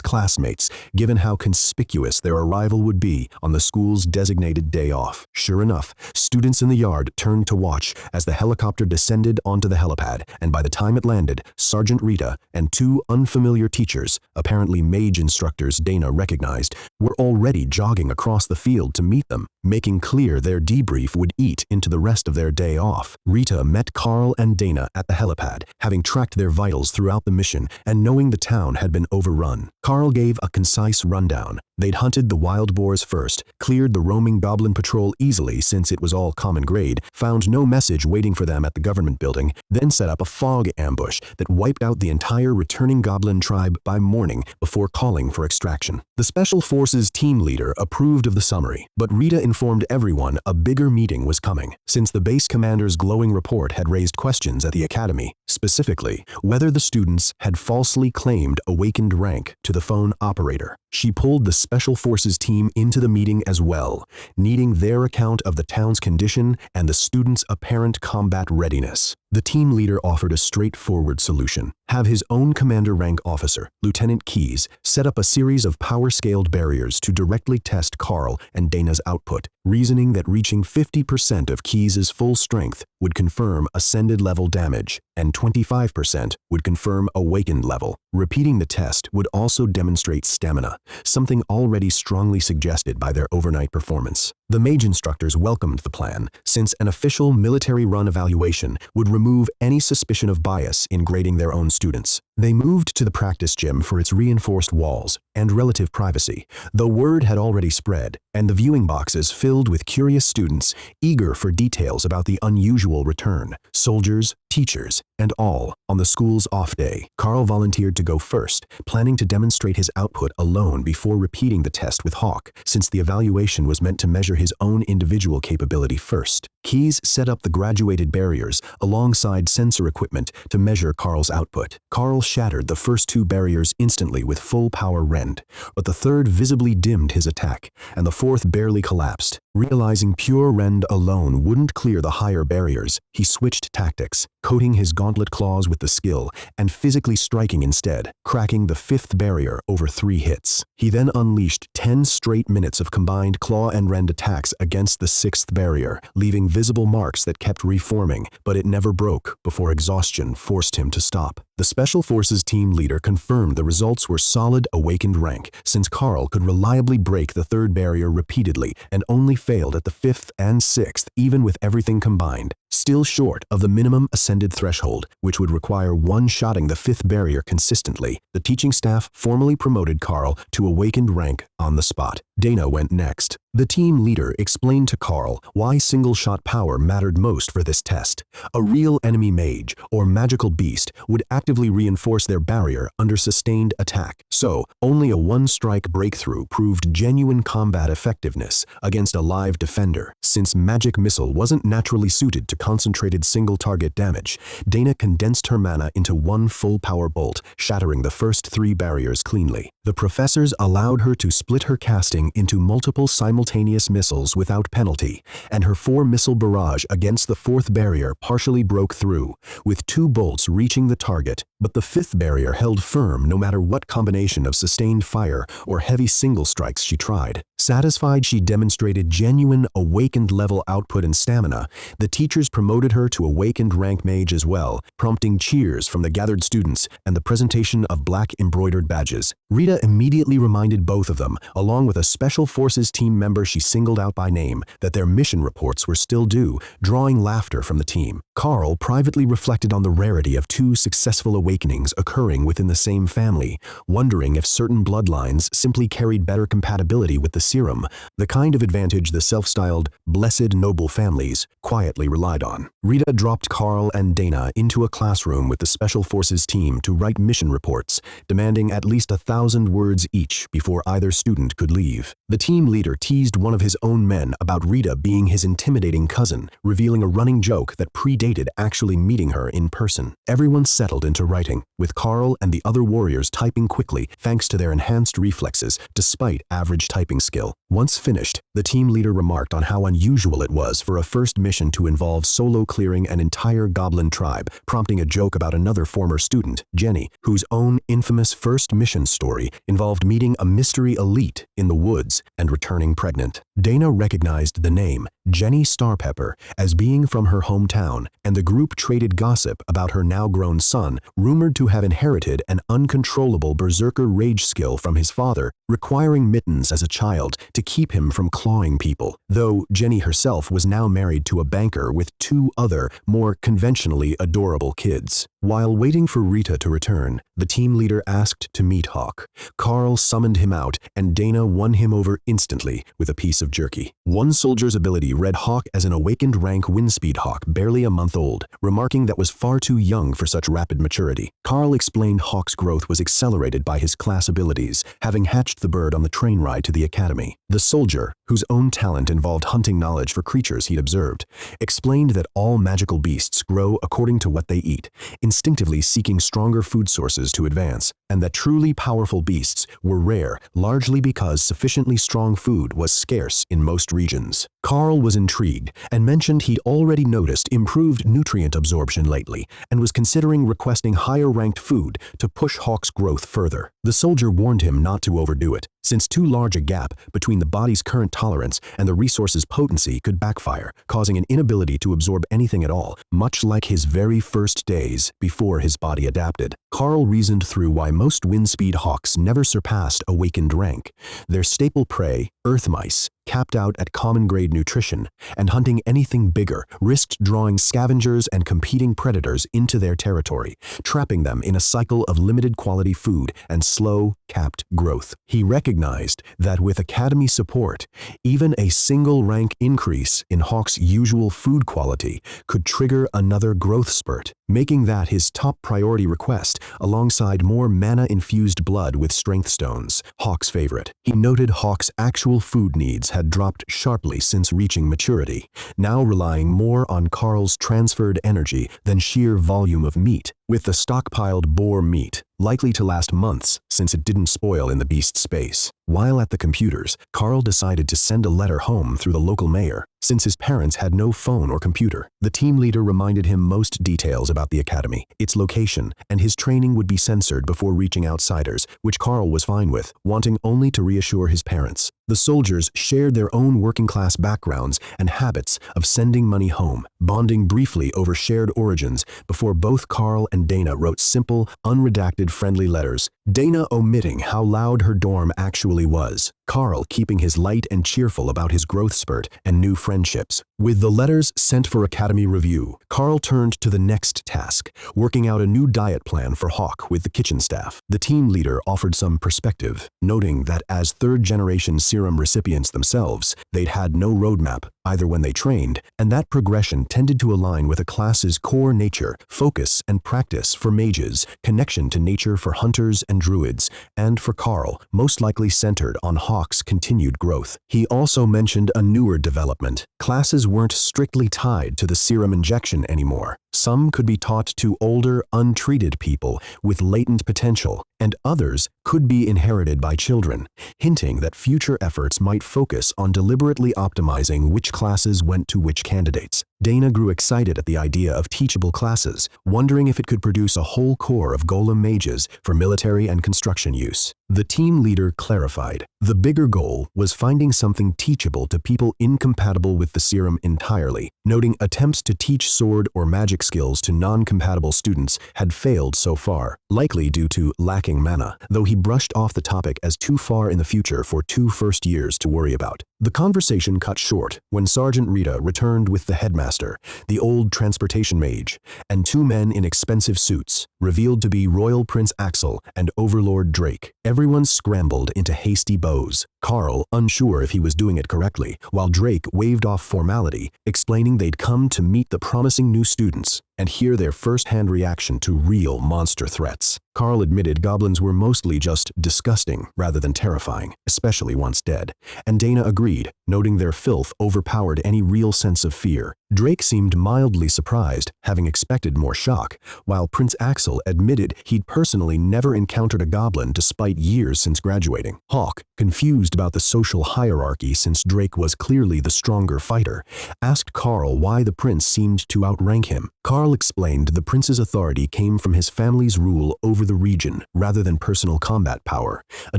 Speaker 1: classmates, given how conspicuous their arrival would be on the school's designated day off. Sure enough, students in the yard turned to watch as the helicopter descended onto the helipad, and by the time it landed, Sergeant Rita and two unfamiliar teachers, apparently mage instructors Dana recognized, were already jogging across the field to meet them, making clear their debrief would eat into the rest of their day off. Rita met Karl and Dana at the helipad, having tracked their vitals throughout the mission and knowing the town had been overrun. Karl gave a concise rundown. They'd hunted the wild boars first, cleared the roaming goblin patrol easily since it was all common grade, found no message waiting for them at the government building, then set up a fog ambush that wiped out the entire returning goblin tribe by morning before calling for extraction. The Special Forces team leader approved of the summary, but Rita informed everyone a bigger meeting was coming, since the base commander's glowing report had raised questions at the academy, specifically whether the students had falsely claimed awakened rank to the phone operator. She pulled the Special Forces team into the meeting as well, needing their account of the town's condition and the students' apparent combat readiness. The team leader offered a straightforward solution: have his own commander rank officer, Lieutenant Keyes, set up a series of power-scaled barriers to directly test Karl and Dana's output, reasoning that reaching 50% of Keys' full strength would confirm ascended level damage, and 25% would confirm awakened level. Repeating the test would also demonstrate stamina, something already strongly suggested by their overnight performance. The mage instructors welcomed the plan, since an official military-run evaluation would remove any suspicion of bias in grading their own students. They moved to the practice gym for its reinforced walls and relative privacy, though word had already spread, and the viewing boxes filled with curious students eager for details about the unusual return. Soldiers, teachers, and all on the school's off day. Karl volunteered to go first, planning to demonstrate his output alone before repeating the test with Hawk, since the evaluation was meant to measure his own individual capability first. Keys set up the graduated barriers alongside sensor equipment to measure Karl's output. Karl shattered the first two barriers instantly with full power rend, but the third visibly dimmed his attack, and the fourth barely collapsed. Realizing pure rend alone wouldn't clear the higher barriers, he switched tactics, coating his gauntlet claws with the skill and physically striking instead, cracking the fifth barrier over 3 hits. He then unleashed 10 straight minutes of combined claw and rend attacks against the 6th barrier, leaving visible marks that kept reforming, but it never broke before exhaustion forced him to stop. The Special Forces team leader confirmed the results were solid awakened rank, since Karl could reliably break the 3rd barrier repeatedly and only failed at the 5th and 6th, even with everything combined. Still short of the minimum ascended threshold, which would require one-shotting the 5th barrier consistently, the teaching staff formally promoted Karl to awakened rank on the spot. Dana went next. The team leader explained to Karl why single-shot power mattered most for this test. A real enemy mage or magical beast would actively reinforce their barrier under sustained attack, so only a one-strike breakthrough proved genuine combat effectiveness against a live defender. Since magic missile wasn't naturally suited to concentrated single-target damage, Dana condensed her mana into one full power bolt, shattering the first 3 barriers cleanly. The professors allowed her to split her casting into multiple simultaneous missiles without penalty, and her 4-missile barrage against the 4th barrier partially broke through, with 2 bolts reaching the target, but the 5th barrier held firm no matter what combination of sustained fire or heavy single strikes she tried. Satisfied she demonstrated genuine awakened level output and stamina, the teachers promoted her to awakened rank mage as well, prompting cheers from the gathered students and the presentation of black embroidered badges. Rita immediately reminded both of them, along with a Special Forces team member she singled out by name, that their mission reports were still due, drawing laughter from the team. Karl privately reflected on the rarity of 2 successful awakenings occurring within the same family, wondering if certain bloodlines simply carried better compatibility with the serum, the kind of advantage the self-styled blessed noble families quietly relied on. Rita dropped Karl and Dana into a classroom with the Special Forces team to write mission reports, demanding at least 1,000 words each before either student could leave. The team leader teased one of his own men about Rita being his intimidating cousin, revealing a running joke that predated actually meeting her in person. Everyone settled into writing, with Karl and the other warriors typing quickly thanks to their enhanced reflexes despite average typing skill. Once finished, the team leader remarked on how unusual it was for a first mission to involve solo clearing an entire goblin tribe, prompting a joke about another former student, Jenny, whose own infamous first mission story involved meeting a mystery elite in the woods and returning pregnant. Dana recognized the name, Jenny Starpepper, as being from her hometown, and the group traded gossip about her now-grown son, rumored to have inherited an uncontrollable berserker rage skill from his father, requiring mittens as a child to keep him from clawing people, though Jenny herself was now married to a banker with 2 other, more conventionally adorable kids. While waiting for Rita to return, the team leader asked to meet Hawk. Karl summoned him out, and Dana won him over instantly with a piece of jerky. One soldier's ability read Hawk as an awakened rank Windspeed Hawk barely a month old, remarking that was far too young for such rapid maturity. Karl explained Hawk's growth was accelerated by his class abilities, having hatched the bird on the train ride to the academy. The soldier, whose own talent involved hunting knowledge for creatures he'd observed, explained that all magical beasts grow according to what they eat, instinctively seeking stronger food sources to advance, and that truly powerful beasts were rare largely because sufficiently strong food was scarce in most regions. Karl was intrigued and mentioned he'd already noticed improved nutrient absorption lately and was considering requesting higher-ranked food to push Hawk's growth further. The soldier warned him not to overdo it, since too large a gap between the body's current tolerance and the resource's potency could backfire, causing an inability to absorb anything at all, much like his very first days before his body adapted. Karl reasoned through why most Windspeed Hawks never surpassed awakened rank. Their staple prey, earth mice, capped out at common-grade nutrition, and hunting anything bigger risked drawing scavengers and competing predators into their territory, trapping them in a cycle of limited-quality food and slow, capped growth. He recognized that with Academy support, even a single rank increase in Hawk's usual food quality could trigger another growth spurt, making that his top priority request alongside more mana-infused blood with strength stones, Hawk's favorite. He noted Hawk's actual food needs had dropped sharply since reaching maturity, now relying more on Karl's transferred energy than sheer volume of meat, with the stockpiled boar meat likely to last months since it didn't spoil in the beast's space. While at the computers, Karl decided to send a letter home through the local mayor, since his parents had no phone or computer. The team leader reminded him most details about the academy, its location, and his training would be censored before reaching outsiders, which Karl was fine with, wanting only to reassure his parents. The soldiers shared their own working-class backgrounds and habits of sending money home, bonding briefly over shared origins before both Karl and Dana wrote simple, unredacted friendly letters, Dana omitting how loud her dorm actually was, Karl keeping his light and cheerful about his growth spurt and new friendships. With the letters sent for Academy review, Karl turned to the next task, working out a new diet plan for Hawk with the kitchen staff. The team leader offered some perspective, noting that as third-generation serum recipients themselves, they'd had no roadmap, either when they trained, and that progression tended to align with a class's core nature, focus and practice for mages, connection to nature for hunters and druids, and for Karl, most likely centered on Hawk's continued growth. He also mentioned a newer development. Classes weren't strictly tied to the serum injection anymore. Some could be taught to older, untreated people with latent potential, and others could be inherited by children, hinting that future efforts might focus on deliberately optimizing which classes went to which candidates. Dana grew excited at the idea of teachable classes, wondering if it could produce a whole corps of golem mages for military and construction use. The team leader clarified, the bigger goal was finding something teachable to people incompatible with the serum entirely, noting attempts to teach sword or magic skills to non-compatible students had failed so far, likely due to lacking mana, though he brushed off the topic as too far in the future for 2 first years to worry about. The conversation cut short when Sergeant Rita returned with the headmaster, the old transportation mage, and 2 men in expensive suits, revealed to be Royal Prince Axel and Overlord Drake. Everyone scrambled into hasty bows, Karl unsure if he was doing it correctly, while Drake waved off formality, explaining they'd come to meet the promising new students and hear their first-hand reaction to real monster threats. Karl admitted goblins were mostly just disgusting rather than terrifying, especially once dead, and Dana agreed, noting their filth overpowered any real sense of fear. Drake seemed mildly surprised, having expected more shock, while Prince Axel admitted he'd personally never encountered a goblin despite years since graduating. Hawk, confused about the social hierarchy since Drake was clearly the stronger fighter, asked Karl why the prince seemed to outrank him. Karl explained the prince's authority came from his family's rule over the region rather than personal combat power, a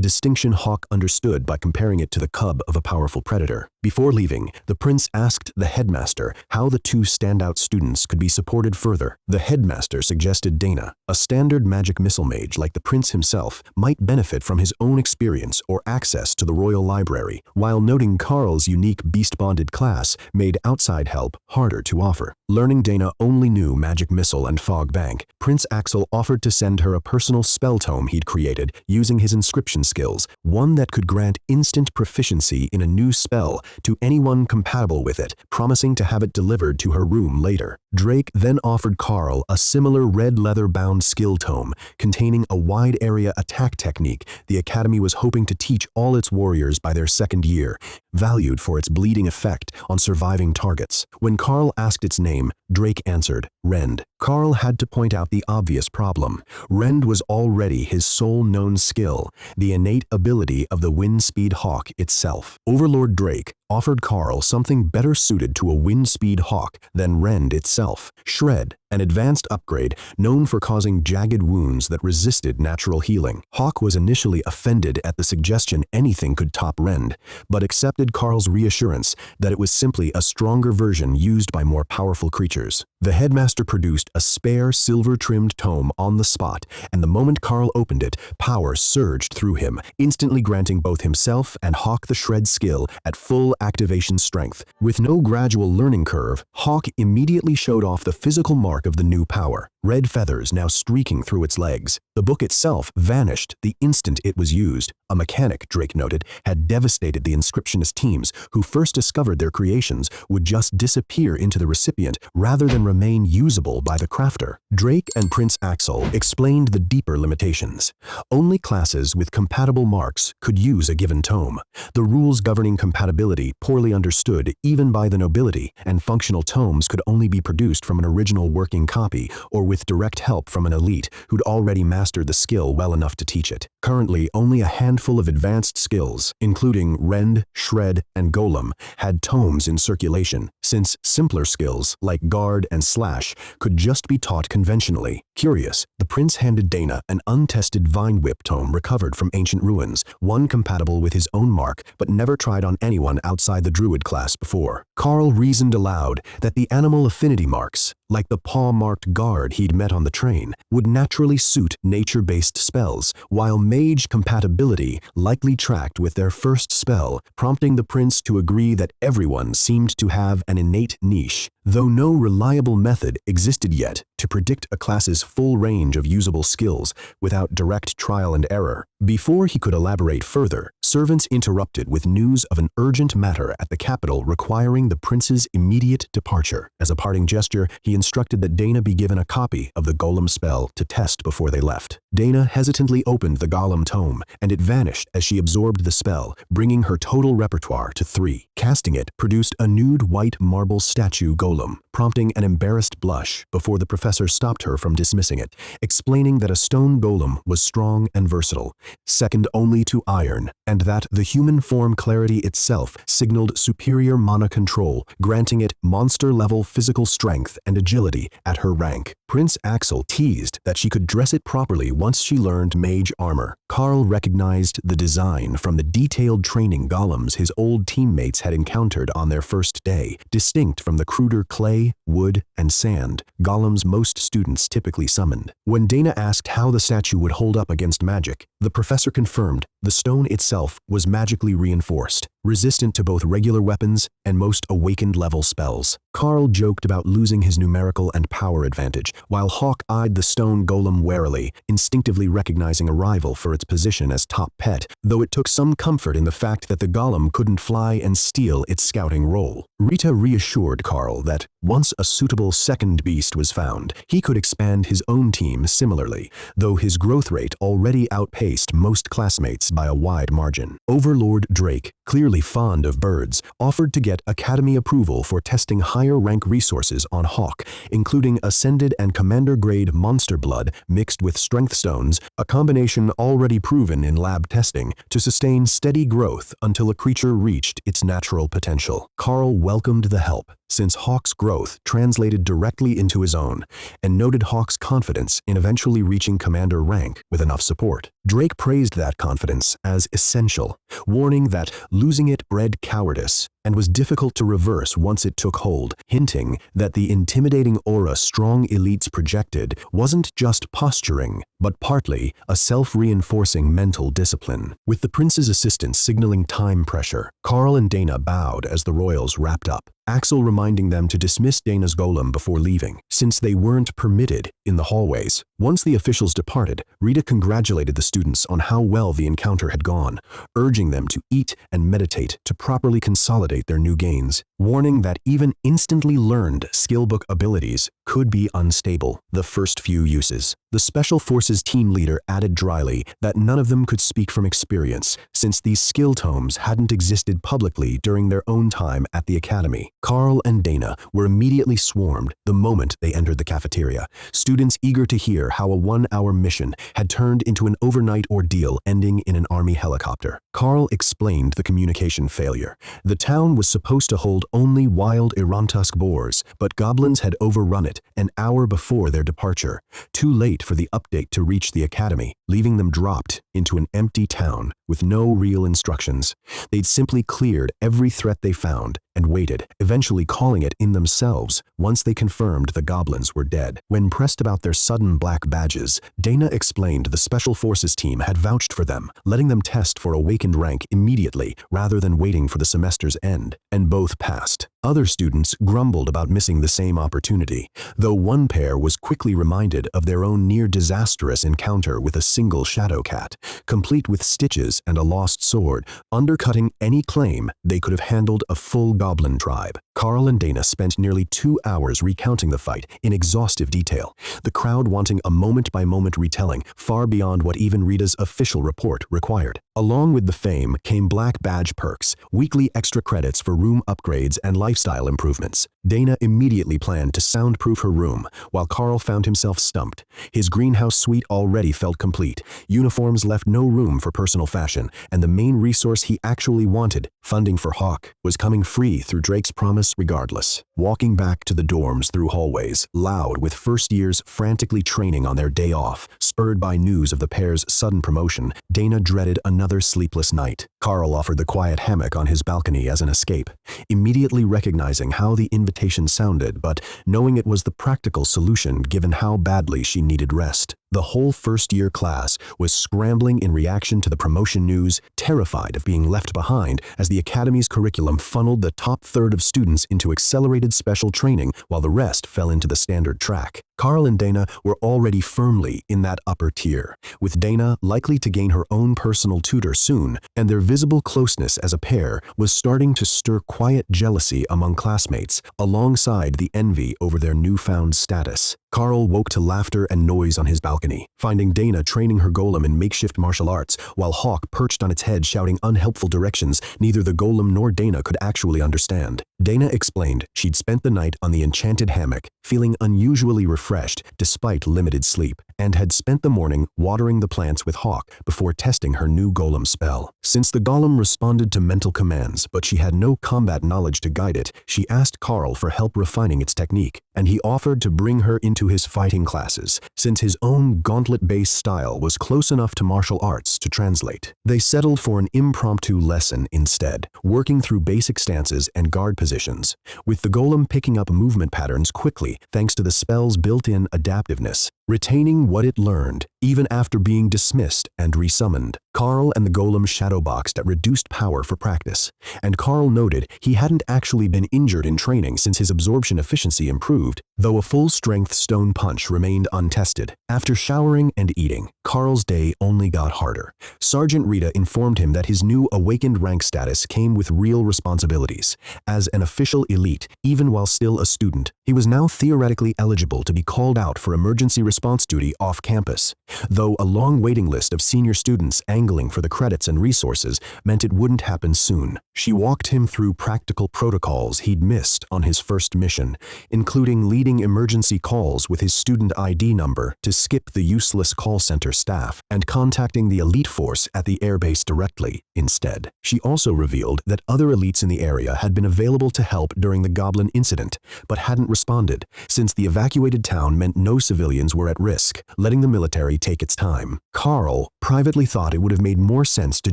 Speaker 1: distinction Hawk understood by comparing it to the cub of a powerful predator. Before leaving, the prince asked the headmaster how the 2 standout students could be supported further. The headmaster suggested Dana, a standard magic missile mage like the prince himself, might benefit from his own experience or access to the royal library, while noting Karl's unique beast-bonded class made outside help harder to offer. Learning Dana only knew magic missile and fog bank, Prince Axel offered to send her a personal spell tome he'd created using his inscription skills, one that could grant instant proficiency in a new spell to anyone compatible with it, promising to have it delivered to her room later. Drake then offered Karl a similar red leather-bound skill tome containing a wide-area attack technique the Academy was hoping to teach all its warriors by their 2nd year, valued for its bleeding effect on surviving targets. When Karl asked its name, Drake answered, Rend. Karl had to point out the obvious problem. Rend was already his sole known skill, the innate ability of the Windspeed Hawk itself. Overlord Drake offered Karl something better suited to a Windspeed Hawk than Rend itself, Shred, an advanced upgrade known for causing jagged wounds that resisted natural healing. Hawk was initially offended at the suggestion anything could top Rend, but accepted Karl's reassurance that it was simply a stronger version used by more powerful creatures. The headmaster produced a spare silver-trimmed tome on the spot, and the moment Karl opened it, power surged through him, instantly granting both himself and Hawk the Shred skill at full activation strength. With no gradual learning curve, Hawk immediately showed off the physical mark of the new power, red feathers now streaking through its legs. The book itself vanished the instant it was used. A mechanic, Drake noted, had devastated the inscriptionist teams who first discovered their creations would just disappear into the recipient rather than remain usable by the crafter. Drake and Prince Axel explained the deeper limitations. Only classes with compatible marks could use a given tome. The rules governing compatibility poorly understood even by the nobility, and functional tomes could only be produced from an original working copy or with direct help from an elite who'd already mastered the skill well enough to teach it. Currently, only a handful of advanced skills, including Rend, Shred, and Golem, had tomes in circulation, since simpler skills like Guard and Slash could just be taught conventionally. Curious, the prince handed Dana an untested Vine Whip tome recovered from ancient ruins, one compatible with his own mark but never tried on anyone outside the druid class before. Karl reasoned aloud that the animal affinity marks, like the paw-marked guard he'd met on the train, would naturally suit nature-based spells, while mage compatibility likely tracked with their first spell, prompting the prince to agree that everyone seemed to have an innate niche. Though no reliable method existed yet to predict a class's full range of usable skills without direct trial and error, before he could elaborate further, servants interrupted with news of an urgent matter at the capital requiring the prince's immediate departure. As a parting gesture, he instructed that Dana be given a copy of the Golem spell to test before they left. Dana hesitantly opened the Golem tome, and it vanished as she absorbed the spell, bringing her total repertoire to 3. Casting it produced a nude white marble statue Golem, prompting an embarrassed blush before the professor stopped her from dismissing it, explaining that a stone golem was strong and versatile, second only to iron, and that the human form clarity itself signaled superior mana control, granting it monster-level physical strength and agility at her rank. Prince Axel teased that she could dress it properly once she learned mage armor. Karl recognized the design from the detailed training golems his old teammates had encountered on their first day, distinct from the cruder clay, wood, and sand golems most students typically summoned. When Dana asked how the statue would hold up against magic, the professor confirmed the stone itself was magically reinforced, resistant to both regular weapons and most awakened-level spells. Karl joked about losing his numerical and power advantage, while Hawk eyed the stone golem warily, instinctively recognizing a rival for its position as top pet, though it took some comfort in the fact that the golem couldn't fly and steal its scouting role. Rita reassured Karl that once a suitable second beast was found, he could expand his own team similarly, though his growth rate already outpaced most classmates by a wide margin. Overlord Drake, clearly fond of birds, offered to get Academy approval for testing higher rank resources on Hawk, including Ascended and Commander-grade monster blood mixed with strength stones, a combination already proven in lab testing to sustain steady growth until a creature reached its natural potential. Karl welcomed the help, since Hawk's growth translated directly into his own, and noted Hawk's confidence in eventually reaching commander rank with enough support. Drake praised that confidence as essential, warning that losing it bred cowardice and was difficult to reverse once it took hold, hinting that the intimidating aura strong elites projected wasn't just posturing, but partly a self-reinforcing mental discipline. With the prince's assistance signaling time pressure, Karl and Dana bowed as the royals wrapped up, Axel reminding them to dismiss Dana's golem before leaving, since they weren't permitted in the hallways. Once the officials departed, Rita congratulated the students on how well the encounter had gone, urging them to eat and meditate to properly consolidate their new gains, warning that even instantly learned skillbook abilities could be unstable the first few uses. The Special Forces team leader added dryly that none of them could speak from experience, since these skill tomes hadn't existed publicly during their own time at the academy. Karl and Dana were immediately swarmed the moment they entered the cafeteria, students eager to hear how a 1-hour mission had turned into an overnight ordeal ending in an army helicopter. Karl explained the communication failure. The town was supposed to hold only wild Irantusk boars, but goblins had overrun it an hour before their departure, too late for the update to reach the academy, leaving them dropped into an empty town with no real instructions. They'd simply cleared every threat they found and waited, eventually calling it in themselves once they confirmed the goblins were dead. When pressed about their sudden black badges, Dana explained the Special Forces team had vouched for them, letting them test for awakened rank immediately rather than waiting for the semester's end, and both passed. Other students grumbled about missing the same opportunity, though one pair was quickly reminded of their own near-disastrous encounter with a single shadow cat, complete with stitches and a lost sword, undercutting any claim they could have handled a full goblin tribe. Karl and Dana spent nearly 2 hours recounting the fight in exhaustive detail, the crowd wanting a moment-by-moment retelling far beyond what even Rita's official report required. Along with the fame came black badge perks, weekly extra credits for room upgrades and lifestyle improvements. Dana immediately planned to soundproof her room, while Karl found himself stumped. His greenhouse suite already felt complete. Uniforms left no room for personal fashion, and the main resource he actually wanted, funding for Hawk, was coming free through Drake's promise regardless. Walking back to the dorms through hallways, loud with first years frantically training on their day off, spurred by news of the pair's sudden promotion, Dana dreaded another sleepless night. Karl offered the quiet hammock on his balcony as an escape, immediately recognizing how the invitation sounded, but knowing it was the practical solution given how badly she needed rest. The whole first-year class was scrambling in reaction to the promotion news, terrified of being left behind as the academy's curriculum funneled the top third of students into accelerated special training while the rest fell into the standard track. Karl and Dana were already firmly in that upper tier, with Dana likely to gain her own personal tutor soon, and their visible closeness as a pair was starting to stir quiet jealousy among classmates, alongside the envy over their newfound status. Karl woke to laughter and noise on his balcony, finding Dana training her golem in makeshift martial arts, while Hawk perched on its head shouting unhelpful directions neither the golem nor Dana could actually understand. Dana explained she'd spent the night on the enchanted hammock, feeling unusually refreshed despite limited sleep, and had spent the morning watering the plants with Hawk before testing her new golem spell. Since the golem responded to mental commands, but she had no combat knowledge to guide it, she asked Karl for help refining its technique, and he offered to bring her into his fighting classes, since his own gauntlet-based style was close enough to martial arts to translate. They settled for an impromptu lesson instead, working through basic stances and guard positions, with the golem picking up movement patterns quickly thanks to the spell's built-in adaptiveness, retaining what it learned even after being dismissed and resummoned. Karl and the golem shadowboxed at reduced power for practice, and Karl noted he hadn't actually been injured in training since his absorption efficiency improved, though a full-strength stone punch remained untested. After showering and eating, Karl's day only got harder. Sergeant Rita informed him that his new awakened rank status came with real responsibilities. As an official elite, even while still a student, he was now theoretically eligible to be called out for emergency response duty off campus, though a long waiting list of senior students angling for the credits and resources meant it wouldn't happen soon. She walked him through practical protocols he'd missed on his first mission, including leading emergency calls with his student ID number to skip the useless call center staff and contacting the elite force at the airbase directly instead. She also revealed that other elites in the area had been available to help during the Goblin incident, but hadn't responded, since the evacuated town meant no civilians were at risk, letting the military take its time. Karl privately thought it would have made more sense to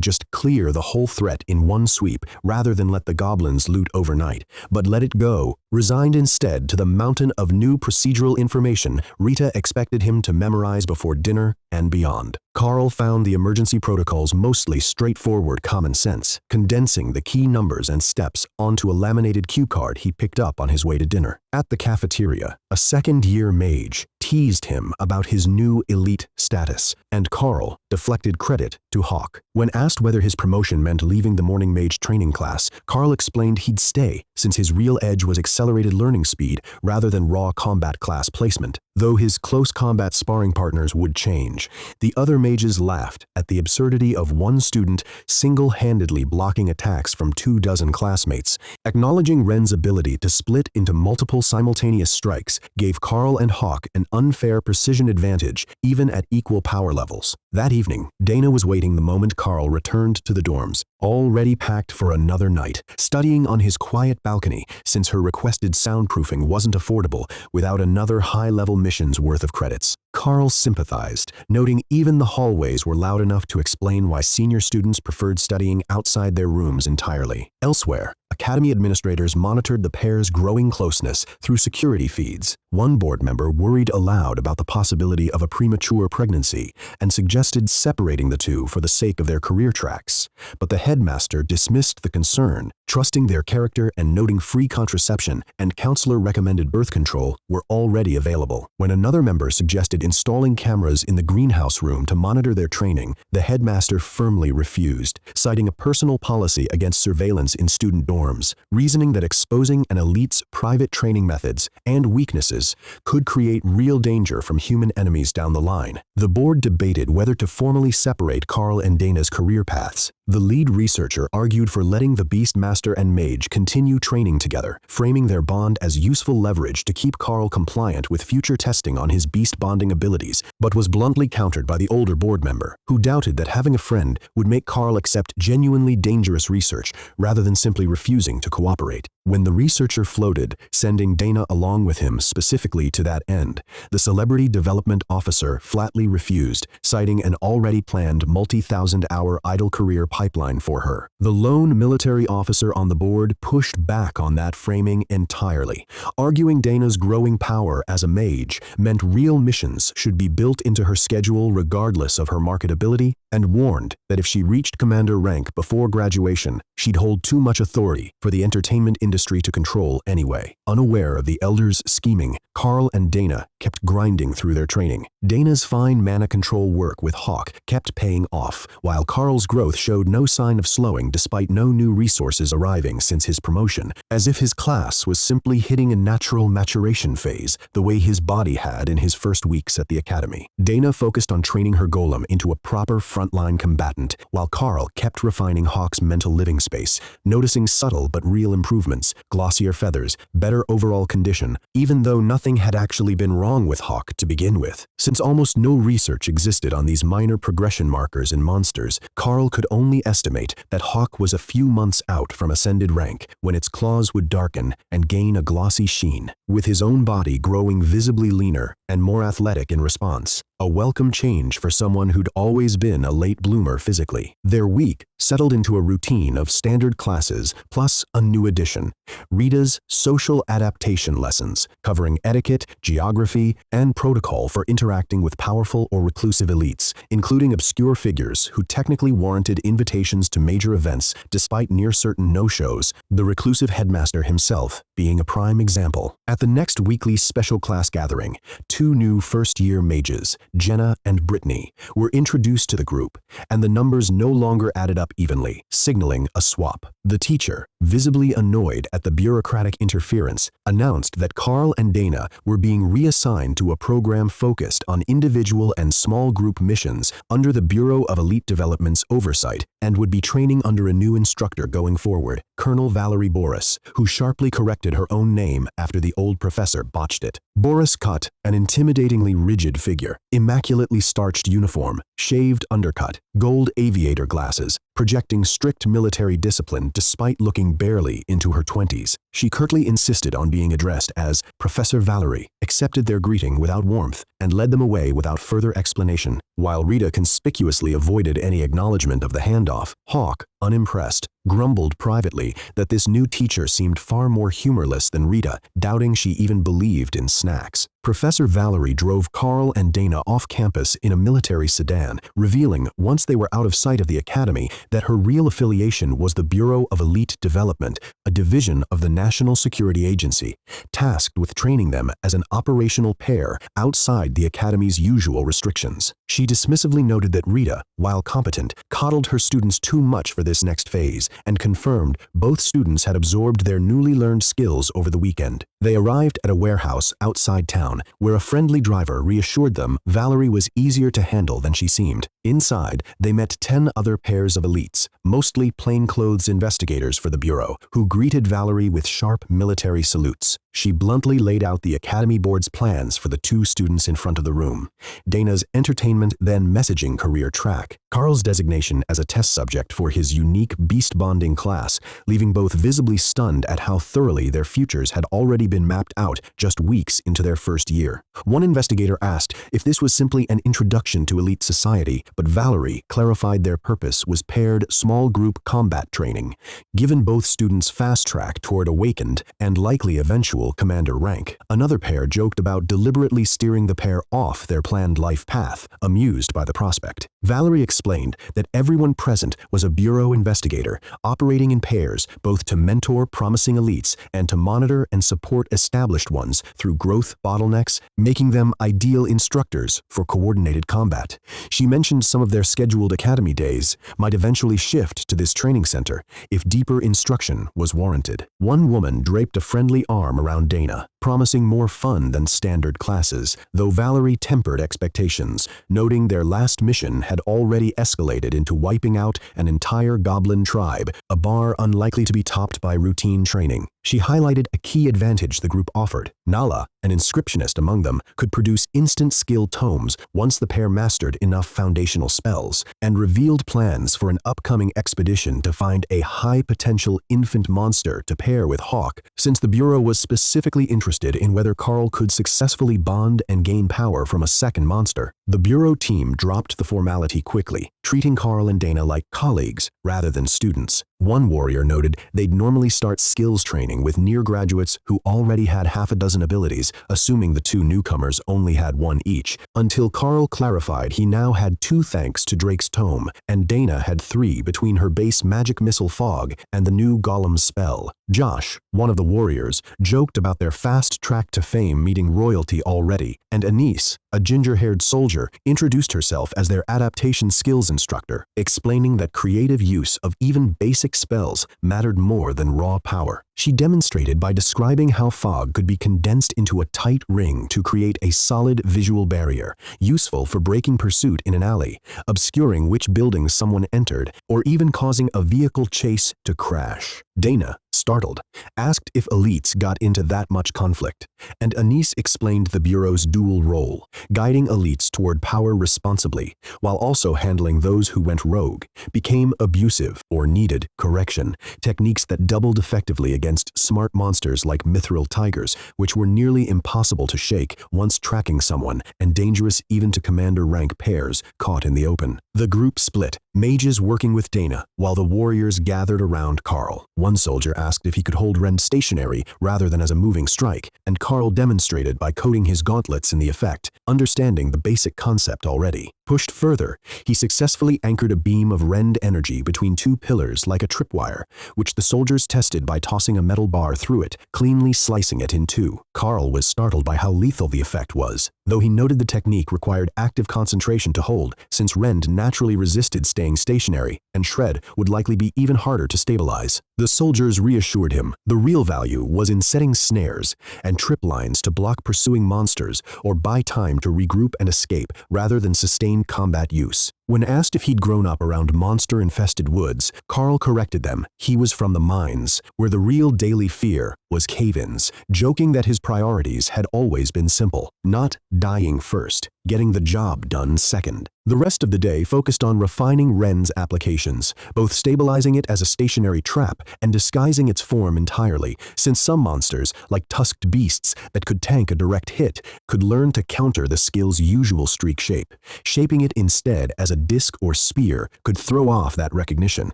Speaker 1: just clear the whole threat in one sweep rather than let the goblins loot overnight, but let it go, resigned instead to the mountain of new procedural information Rita expected him to memorize before dinner and beyond. Karl found the emergency protocols mostly straightforward common sense, condensing the key numbers and steps onto a laminated cue card he picked up on his way to dinner. At the cafeteria, a second-year mage teased him about his new elite status, and Karl deflected credit to Hawk. When asked whether his promotion meant leaving the morning mage training class, Karl explained he'd stay, since his real edge was accelerated learning speed rather than raw combat class placement. Though his close combat sparring partners would change, the other mages laughed at the absurdity of one student single-handedly blocking attacks from 24 classmates. Acknowledging Ren's ability to split into multiple simultaneous strikes gave Karl and Hawk an unfair precision advantage even at equal power levels. That evening, Dana was waiting the moment Karl returned to the dorms, already packed for another night, studying on his quiet balcony since her requested soundproofing wasn't affordable without another high-level mission's worth of credits. Karl sympathized, noting even the hallways were loud enough to explain why senior students preferred studying outside their rooms entirely. Elsewhere, academy administrators monitored the pair's growing closeness through security feeds. One board member worried aloud about the possibility of a premature pregnancy and suggested separating the two for the sake of their career tracks. But the headmaster dismissed the concern, trusting their character and noting free contraception and counselor-recommended birth control were already available. When another member suggested installing cameras in the greenhouse room to monitor their training, the headmaster firmly refused, citing a personal policy against surveillance in student dorms, reasoning that exposing an elite's private training methods and weaknesses could create real danger from human enemies down the line. The board debated whether to formally separate Karl and Dana's career paths. The lead researcher argued for letting the Beastmaster and Mage continue training together, framing their bond as useful leverage to keep Karl compliant with future testing on his beast bonding abilities, but was bluntly countered by the older board member, who doubted that having a friend would make Karl accept genuinely dangerous research rather than simply refusing to cooperate. When the researcher floated, sending Dana along with him specifically to that end, the celebrity development officer flatly refused, citing an already planned multi-thousand-hour idle career pipeline for her. The lone military officer on the board pushed back on that framing entirely, arguing Dana's growing power as a mage meant real missions should be built into her schedule regardless of her marketability, and warned that if she reached commander rank before graduation, she'd hold too much authority for the entertainment industry to control anyway. Unaware of the elders' scheming, Karl and Dana kept grinding through their training. Dana's fine mana control work with Hawk kept paying off, while Karl's growth showed no sign of slowing despite no new resources arriving since his promotion, as if his class was simply hitting a natural maturation phase, the way his body had in his first weeks at the academy. Dana focused on training her golem into a proper frontline combatant, while Karl kept refining Hawk's mental living space, noticing subtle but real improvements, glossier feathers, better overall condition, even though nothing had actually been wrong with Hawk to begin with. Since almost no research existed on these minor progression markers in monsters, Karl could only estimate that Hawk was a few months out from ascended rank, when its claws would darken and gain a glossy sheen, with his own body growing visibly leaner and more athletic in response. A welcome change for someone who'd always been a late bloomer physically. Their week settled into a routine of standard classes plus a new addition, Rita's social adaptation lessons, covering etiquette, geography, and protocol for interacting with powerful or reclusive elites, including obscure figures who technically warranted invitations to major events despite near-certain no-shows, the reclusive headmaster himself being a prime example. At the next weekly special class gathering, two new first-year mages, Jenna and Brittany, were introduced to the group, and the numbers no longer added up evenly, signaling a swap. The teacher, visibly annoyed at the bureaucratic interference, announced that Karl and Dana were being reassigned to a program focused on individual and small group missions under the Bureau of Elite Development's oversight and would be training under a new instructor going forward, Colonel Valerie Boris, who sharply corrected her own name after the old professor botched it. Boris cut, an intimidatingly rigid figure, immaculately starched uniform, shaved undercut, gold aviator glasses, projecting strict military discipline despite looking barely into her 20s. She curtly insisted on being addressed as Professor Valerie, accepted their greeting without warmth, and led them away without further explanation. While Rita conspicuously avoided any acknowledgement of the handoff, Hawk, unimpressed, grumbled privately that this new teacher seemed far more humorless than Rita, doubting she even believed in snacks. Professor Valerie drove Karl and Dana off campus in a military sedan, revealing, once they were out of sight of the academy, that her real affiliation was the Bureau of Elite Development, a division of the National Security Agency, tasked with training them as an operational pair outside the academy's usual restrictions. She dismissively noted that Rita, while competent, coddled her students too much for this next phase, and confirmed both students had absorbed their newly learned skills over the weekend. They arrived at a warehouse outside town, where a friendly driver reassured them Valerie was easier to handle than she seemed. Inside, they met 10 other pairs of elites, mostly plainclothes investigators for the Bureau, who greeted Valerie with sharp military salutes. She bluntly laid out the Academy Board's plans for the two students in front of the room: Dana's entertainment then messaging career track, Karl's designation as a test subject for his unique beast bonding class, leaving both visibly stunned at how thoroughly their futures had already been mapped out just weeks into their first year. One investigator asked if this was simply an introduction to elite society, but Valerie clarified their purpose was paired small group combat training, given both students fast track toward awakened and likely eventual commander rank. Another pair joked about deliberately steering the pair off their planned life path, amused by the prospect. Valerie explained that everyone present was a bureau investigator, operating in pairs both to mentor promising elites and to monitor and support established ones through growth bottlenecks, making them ideal instructors for coordinated combat. She mentioned some of their scheduled academy days might eventually shift to this training center if deeper instruction was warranted. One woman draped a friendly arm around Dana, promising more fun than standard classes, though Valerie tempered expectations, noting their last mission had already escalated into wiping out an entire goblin tribe, a bar unlikely to be topped by routine training. She highlighted a key advantage the group offered. Nala, an inscriptionist among them, could produce instant skill tomes once the pair mastered enough foundational spells, and revealed plans for an upcoming expedition to find a high-potential infant monster to pair with Hawk, since the Bureau was specifically interested in whether Karl could successfully bond and gain power from a second monster. The Bureau team dropped the formality quickly, treating Karl and Dana like colleagues rather than students. One warrior noted they'd normally start skills training with near graduates who already had half a dozen abilities, assuming the two newcomers only had one each, until Karl clarified he now had 2 thanks to Drake's tome, and Dana had 3 between her base magic missile fog and the new golem spell. Josh, one of the warriors, joked about their fast track to fame meeting royalty already, and Anise, a ginger-haired soldier, introduced herself as their adaptation skills instructor, explaining that creative use of even basic spells mattered more than raw power. She demonstrated by describing how fog could be condensed into a tight ring to create a solid visual barrier, useful for breaking pursuit in an alley, obscuring which buildings someone entered, or even causing a vehicle chase to crash. Dana, startled, asked if elites got into that much conflict, and Anise explained the Bureau's dual role, guiding elites toward power responsibly, while also handling those who went rogue, became abusive or needed correction, techniques that doubled effectively against smart monsters like mithril tigers, which were nearly impossible to shake once tracking someone, and dangerous even to commander rank pairs caught in the open. The group split, mages working with Dana, while the warriors gathered around Karl. One soldier asked if he could hold Rend stationary rather than as a moving strike, and Karl demonstrated by coating his gauntlets in the effect, understanding the basic concept already. Pushed further, he successfully anchored a beam of Rend energy between 2 pillars like a tripwire, which the soldiers tested by tossing a metal bar through it, cleanly slicing it in 2. Karl was startled by how lethal the effect was, though he noted the technique required active concentration to hold, since Rend naturally resisted staying stationary, and Shred would likely be even harder to stabilize. The soldiers reassured him the real value was in setting snares and trip lines to block pursuing monsters or buy time to regroup and escape rather than sustain combat use. When asked if he'd grown up around monster-infested woods, Karl corrected them. He was from the mines, where the real daily fear was cave-ins, joking that his priorities had always been simple: not dying first, getting the job done second. The rest of the day focused on refining Rend's applications, both stabilizing it as a stationary trap and disguising its form entirely, since some monsters, like tusked beasts that could tank a direct hit, could learn to counter the skill's usual streak shape. Shaping it instead as a disc or spear could throw off that recognition,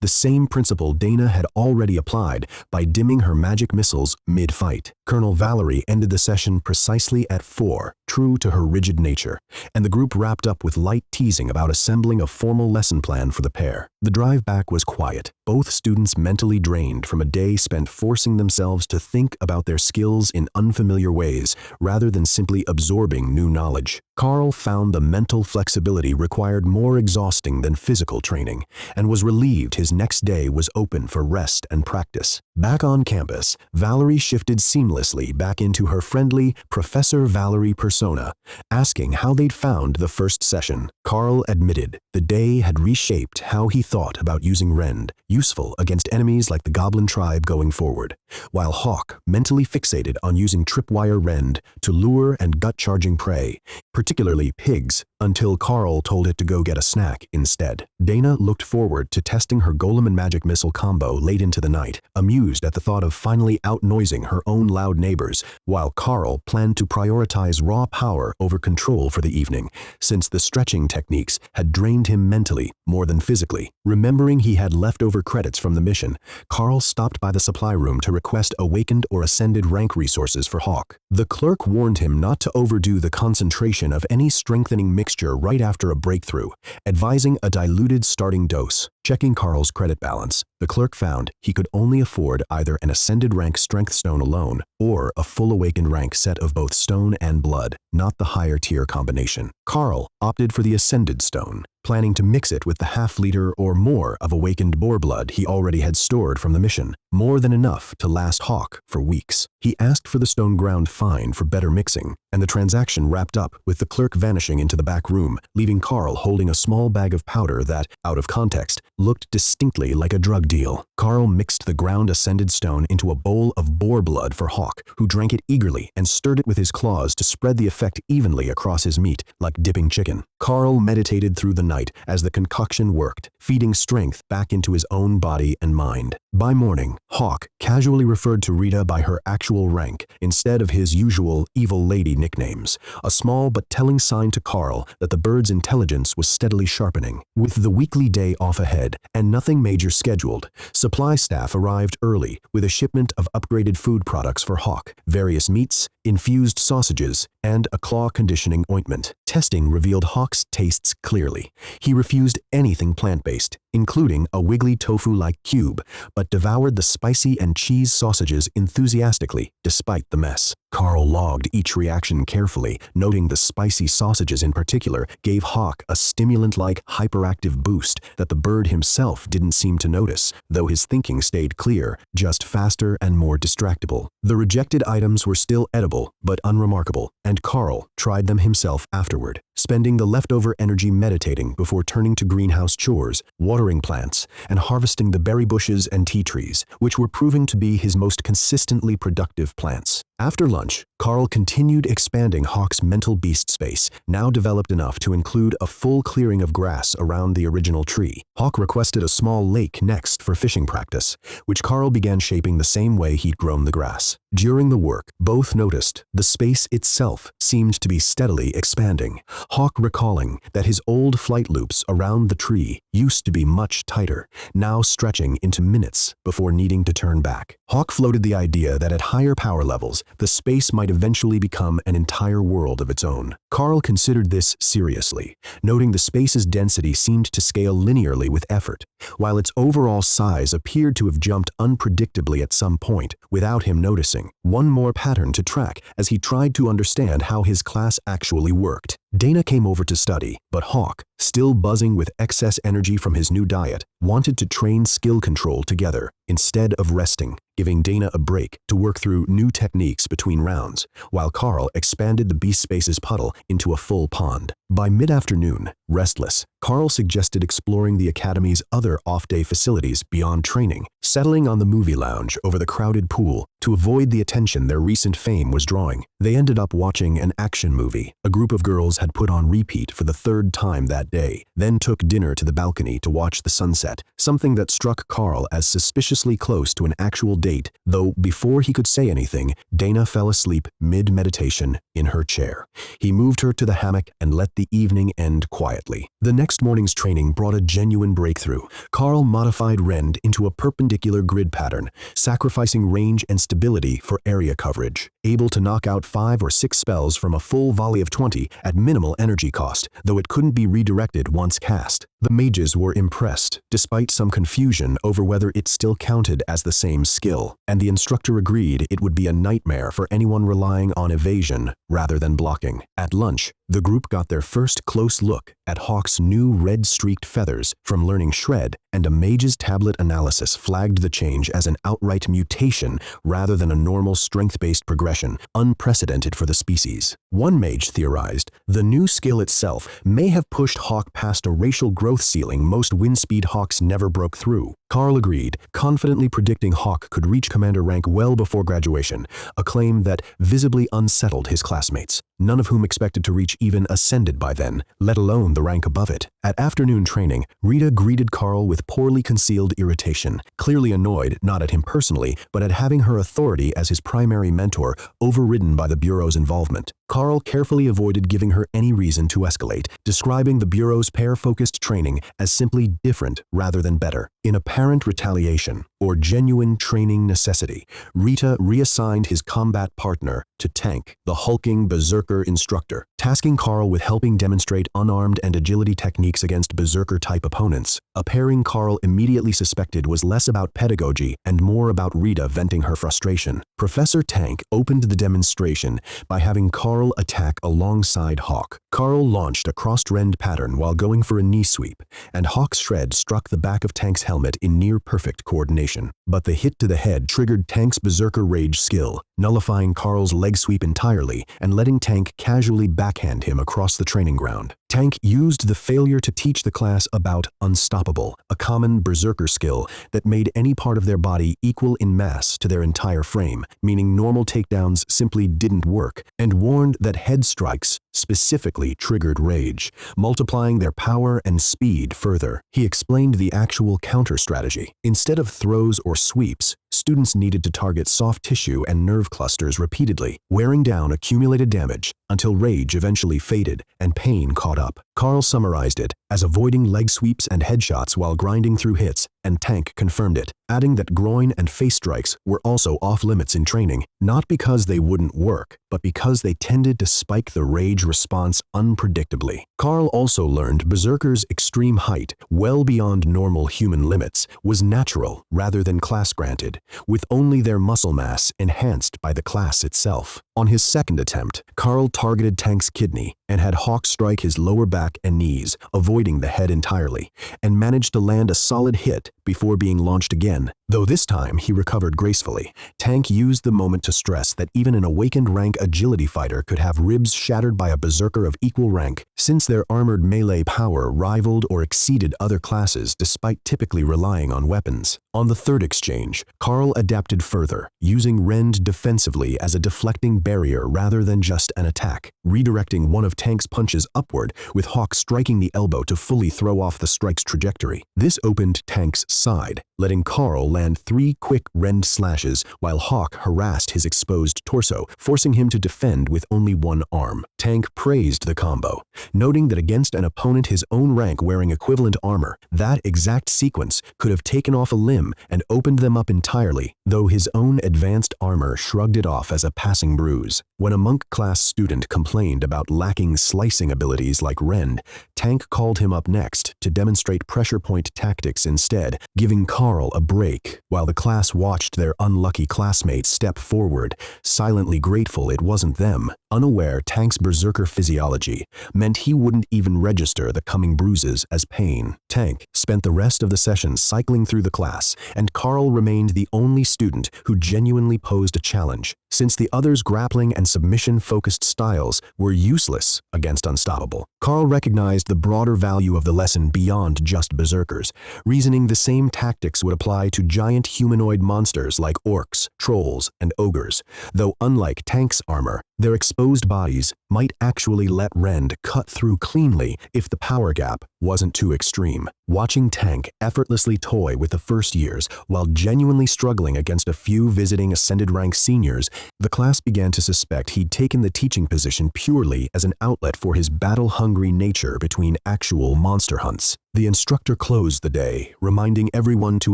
Speaker 1: the same principle Dana had already applied by dimming her magic missiles mid-fight. Colonel Valerie ended the session precisely at 4, true to her rigid nature, and the group wrapped up with light teasing about assembling a formal lesson plan for the pair. The drive back was quiet, both students mentally drained from a day spent forcing themselves to think about their skills in unfamiliar ways rather than simply absorbing new knowledge. Karl found the mental flexibility required more exhausting than physical training, and was relieved his next day was open for rest and practice. Back on campus, Valerie shifted seamlessly back into her friendly Professor Valerie persona, asking how they'd found the first session. Karl admitted the day had reshaped how he thought about using Rend, useful against enemies like the Goblin tribe going forward, while Hawk mentally fixated on using Tripwire Rend to lure and gut-charging prey, particularly pigs, until Karl told it to go get a snack instead. Dana looked forward to testing her Golem and Magic Missile combo late into the night, amused at the thought of finally out-noising her own loud neighbors, while Karl planned to prioritize raw power over control for the evening, since the stretching techniques had drained him mentally more than physically. Remembering he had leftover credits from the mission, Karl stopped by the supply room to request awakened or ascended rank resources for Hawk. The clerk warned him not to overdo the concentration of any strengthening mixture right after a breakthrough, advising a diluted starting dose. Checking Karl's credit balance, the clerk found he could only afford either an ascended rank strength stone alone or a full awakened rank set of both stone and blood, not the higher tier combination. Karl opted for the ascended stone, planning to mix it with the half-liter or more of awakened boar blood he already had stored from the mission, more than enough to last Hawk for weeks. He asked for the stone ground fine for better mixing, and the transaction wrapped up with the clerk vanishing into the back room, leaving Karl holding a small bag of powder that, out of context, looked distinctly like a drug deal. Karl mixed the ground ascended stone into a bowl of boar blood for Hawk, who drank it eagerly and stirred it with his claws to spread the effect evenly across his meat, like dipping chicken. Karl meditated through the night as the concoction worked, feeding strength back into his own body and mind. By morning, Hawk casually referred to Rita by her actual rank instead of his usual evil lady nicknames, a small but telling sign to Karl that the bird's intelligence was steadily sharpening. With the weekly day off ahead and nothing major scheduled, supply staff arrived early with a shipment of upgraded food products for Hawk, various meats, infused sausages, and a claw conditioning ointment. Testing revealed Hawk's tastes clearly. He refused anything plant-based, including a wiggly tofu-like cube, but devoured the spicy and cheese sausages enthusiastically, despite the mess. Karl logged each reaction carefully, noting the spicy sausages in particular gave Hawk a stimulant-like hyperactive boost that the bird himself didn't seem to notice, though his thinking stayed clear, just faster and more distractible. The rejected items were still edible, but unremarkable, and Karl tried them himself afterward, spending the leftover energy meditating before turning to greenhouse chores, watering plants, and harvesting the berry bushes and tea trees, which were proving to be his most consistently productive plants. After lunch, Karl continued expanding Hawk's mental beast space, now developed enough to include a full clearing of grass around the original tree. Hawk requested a small lake next for fishing practice, which Karl began shaping the same way he'd grown the grass. During the work, both noticed the space itself seemed to be steadily expanding, Hawk recalling that his old flight loops around the tree used to be much tighter, now stretching into minutes before needing to turn back. Hawk floated the idea that at higher power levels, the space might eventually become an entire world of its own. Karl considered this seriously, noting the space's density seemed to scale linearly with effort, while its overall size appeared to have jumped unpredictably at some point without him noticing. One more pattern to track as he tried to understand how his class actually worked. Dana came over to study, but Hawk, still buzzing with excess energy from his new diet, wanted to train skill control together instead of resting, giving Dana a break to work through new techniques between rounds, while Karl expanded the beast space's puddle into a full pond. By mid-afternoon, restless, Karl suggested exploring the Academy's other off-day facilities beyond training, settling on the movie lounge over the crowded pool to avoid the attention their recent fame was drawing. They ended up watching an action movie a group of girls had put on repeat for the third time that day, then took dinner to the balcony to watch the sunset, something that struck Karl as suspiciously close to an actual date, though before he could say anything, Dana fell asleep mid-meditation in her chair. He moved her to the hammock and let the evening end quietly. The next morning's training brought a genuine breakthrough. Karl modified Rend into a perpendicular grid pattern, sacrificing range and stability for area coverage, able to knock out 5 or 6 spells from a full volley of 20 at minimal energy cost, though it couldn't be redirected once cast. The mages were impressed, despite some confusion over whether it still counted as the same skill, and the instructor agreed it would be a nightmare for anyone relying on evasion rather than blocking. At lunch, The group got their first close look at Hawk's new red-streaked feathers from learning Shred, and a mage's tablet analysis flagged the change as an outright mutation rather than a normal strength-based progression, unprecedented for the species. One mage theorized the new skill itself may have pushed Hawk past a racial growth ceiling most Windspeed Hawks never broke through. Karl agreed, confidently predicting Hawk could reach commander rank well before graduation, a claim that visibly unsettled his classmates, none of whom expected to reach even ascended by then, let alone the rank above it. At afternoon training, Rita greeted Karl with poorly concealed irritation, clearly annoyed not at him personally, but at having her authority as his primary mentor overridden by the Bureau's involvement. Karl carefully avoided giving her any reason to escalate, describing the Bureau's pair-focused training as simply different rather than better. In apparent retaliation, or genuine training necessity, Rita reassigned his combat partner to Tank, the hulking berserker instructor, tasking Karl with helping demonstrate unarmed and agility techniques against berserker-type opponents, a pairing Karl immediately suspected was less about pedagogy and more about Rita venting her frustration. Professor Tank opened the demonstration by having Karl attack alongside Hawk. Karl launched a crossed-rend pattern while going for a knee sweep, and Hawk's shred struck the back of Tank's helmet in near-perfect coordination. But the hit to the head triggered Tank's berserker rage skill, nullifying Karl's leg sweep entirely and letting Tank casually backhand him across the training ground. Tank used the failure to teach the class about Unstoppable, a common berserker skill that made any part of their body equal in mass to their entire frame, meaning normal takedowns simply didn't work, and warned that head strikes specifically triggered rage, multiplying their power and speed further. He explained the actual counter strategy. Instead of throws or sweeps, students needed to target soft tissue and nerve clusters repeatedly, wearing down accumulated damage until rage eventually faded and pain caught up. Karl summarized it as avoiding leg sweeps and headshots while grinding through hits, and Tank confirmed it, adding that groin and face strikes were also off-limits in training, not because they wouldn't work, but because they tended to spike the rage response unpredictably. Karl also learned berserkers' extreme height, well beyond normal human limits, was natural rather than class-granted, with only their muscle mass enhanced by the class itself. On his second attempt, Karl targeted Tank's kidney and had Hawk strike his lower back and knees, avoiding the head entirely, and managed to land a solid hit before being launched again. Though this time he recovered gracefully, Tank used the moment to stress that even an awakened rank agility fighter could have ribs shattered by a berserker of equal rank, since their armored melee power rivaled or exceeded other classes despite typically relying on weapons. On the third exchange, Karl adapted further, using rend defensively as a deflecting barrier rather than just an attack, redirecting one of Tank's punches upward, with Hawk striking the elbow to fully throw off the strike's trajectory. This opened Tank's side, letting Karl land 3 quick rend slashes while Hawk harassed his exposed torso, forcing him to defend with only one arm. Tank praised the combo, noting that against an opponent his own rank wearing equivalent armor, that exact sequence could have taken off a limb and opened them up entirely, though his own advanced armor shrugged it off as a passing bruise. When a monk-class student complained about lacking slicing abilities like rend, Tank called him up next to demonstrate pressure point tactics instead, giving Karl a break, while the class watched their unlucky classmates step forward, silently grateful it wasn't them. Unaware Tank's berserker physiology meant he wouldn't even register the coming bruises as pain. Tank spent the rest of the session cycling through the class, and Karl remained the only student who genuinely posed a challenge, since the others' grappling and submission-focused styles were useless against Unstoppable. Karl recognized the broader value of the lesson beyond just berserkers, reasoning the same tactics would apply to giant humanoid monsters like orcs, trolls, and ogres, though unlike Tank's armor, their exposed bodies might actually let rend cut through cleanly if the power gap wasn't too extreme. Watching Tank effortlessly toy with the first years while genuinely struggling against a few visiting ascended rank seniors, the class began to suspect he'd taken the teaching position purely as an outlet for his battle-hungry nature between actual monster hunts. The instructor closed the day, reminding everyone to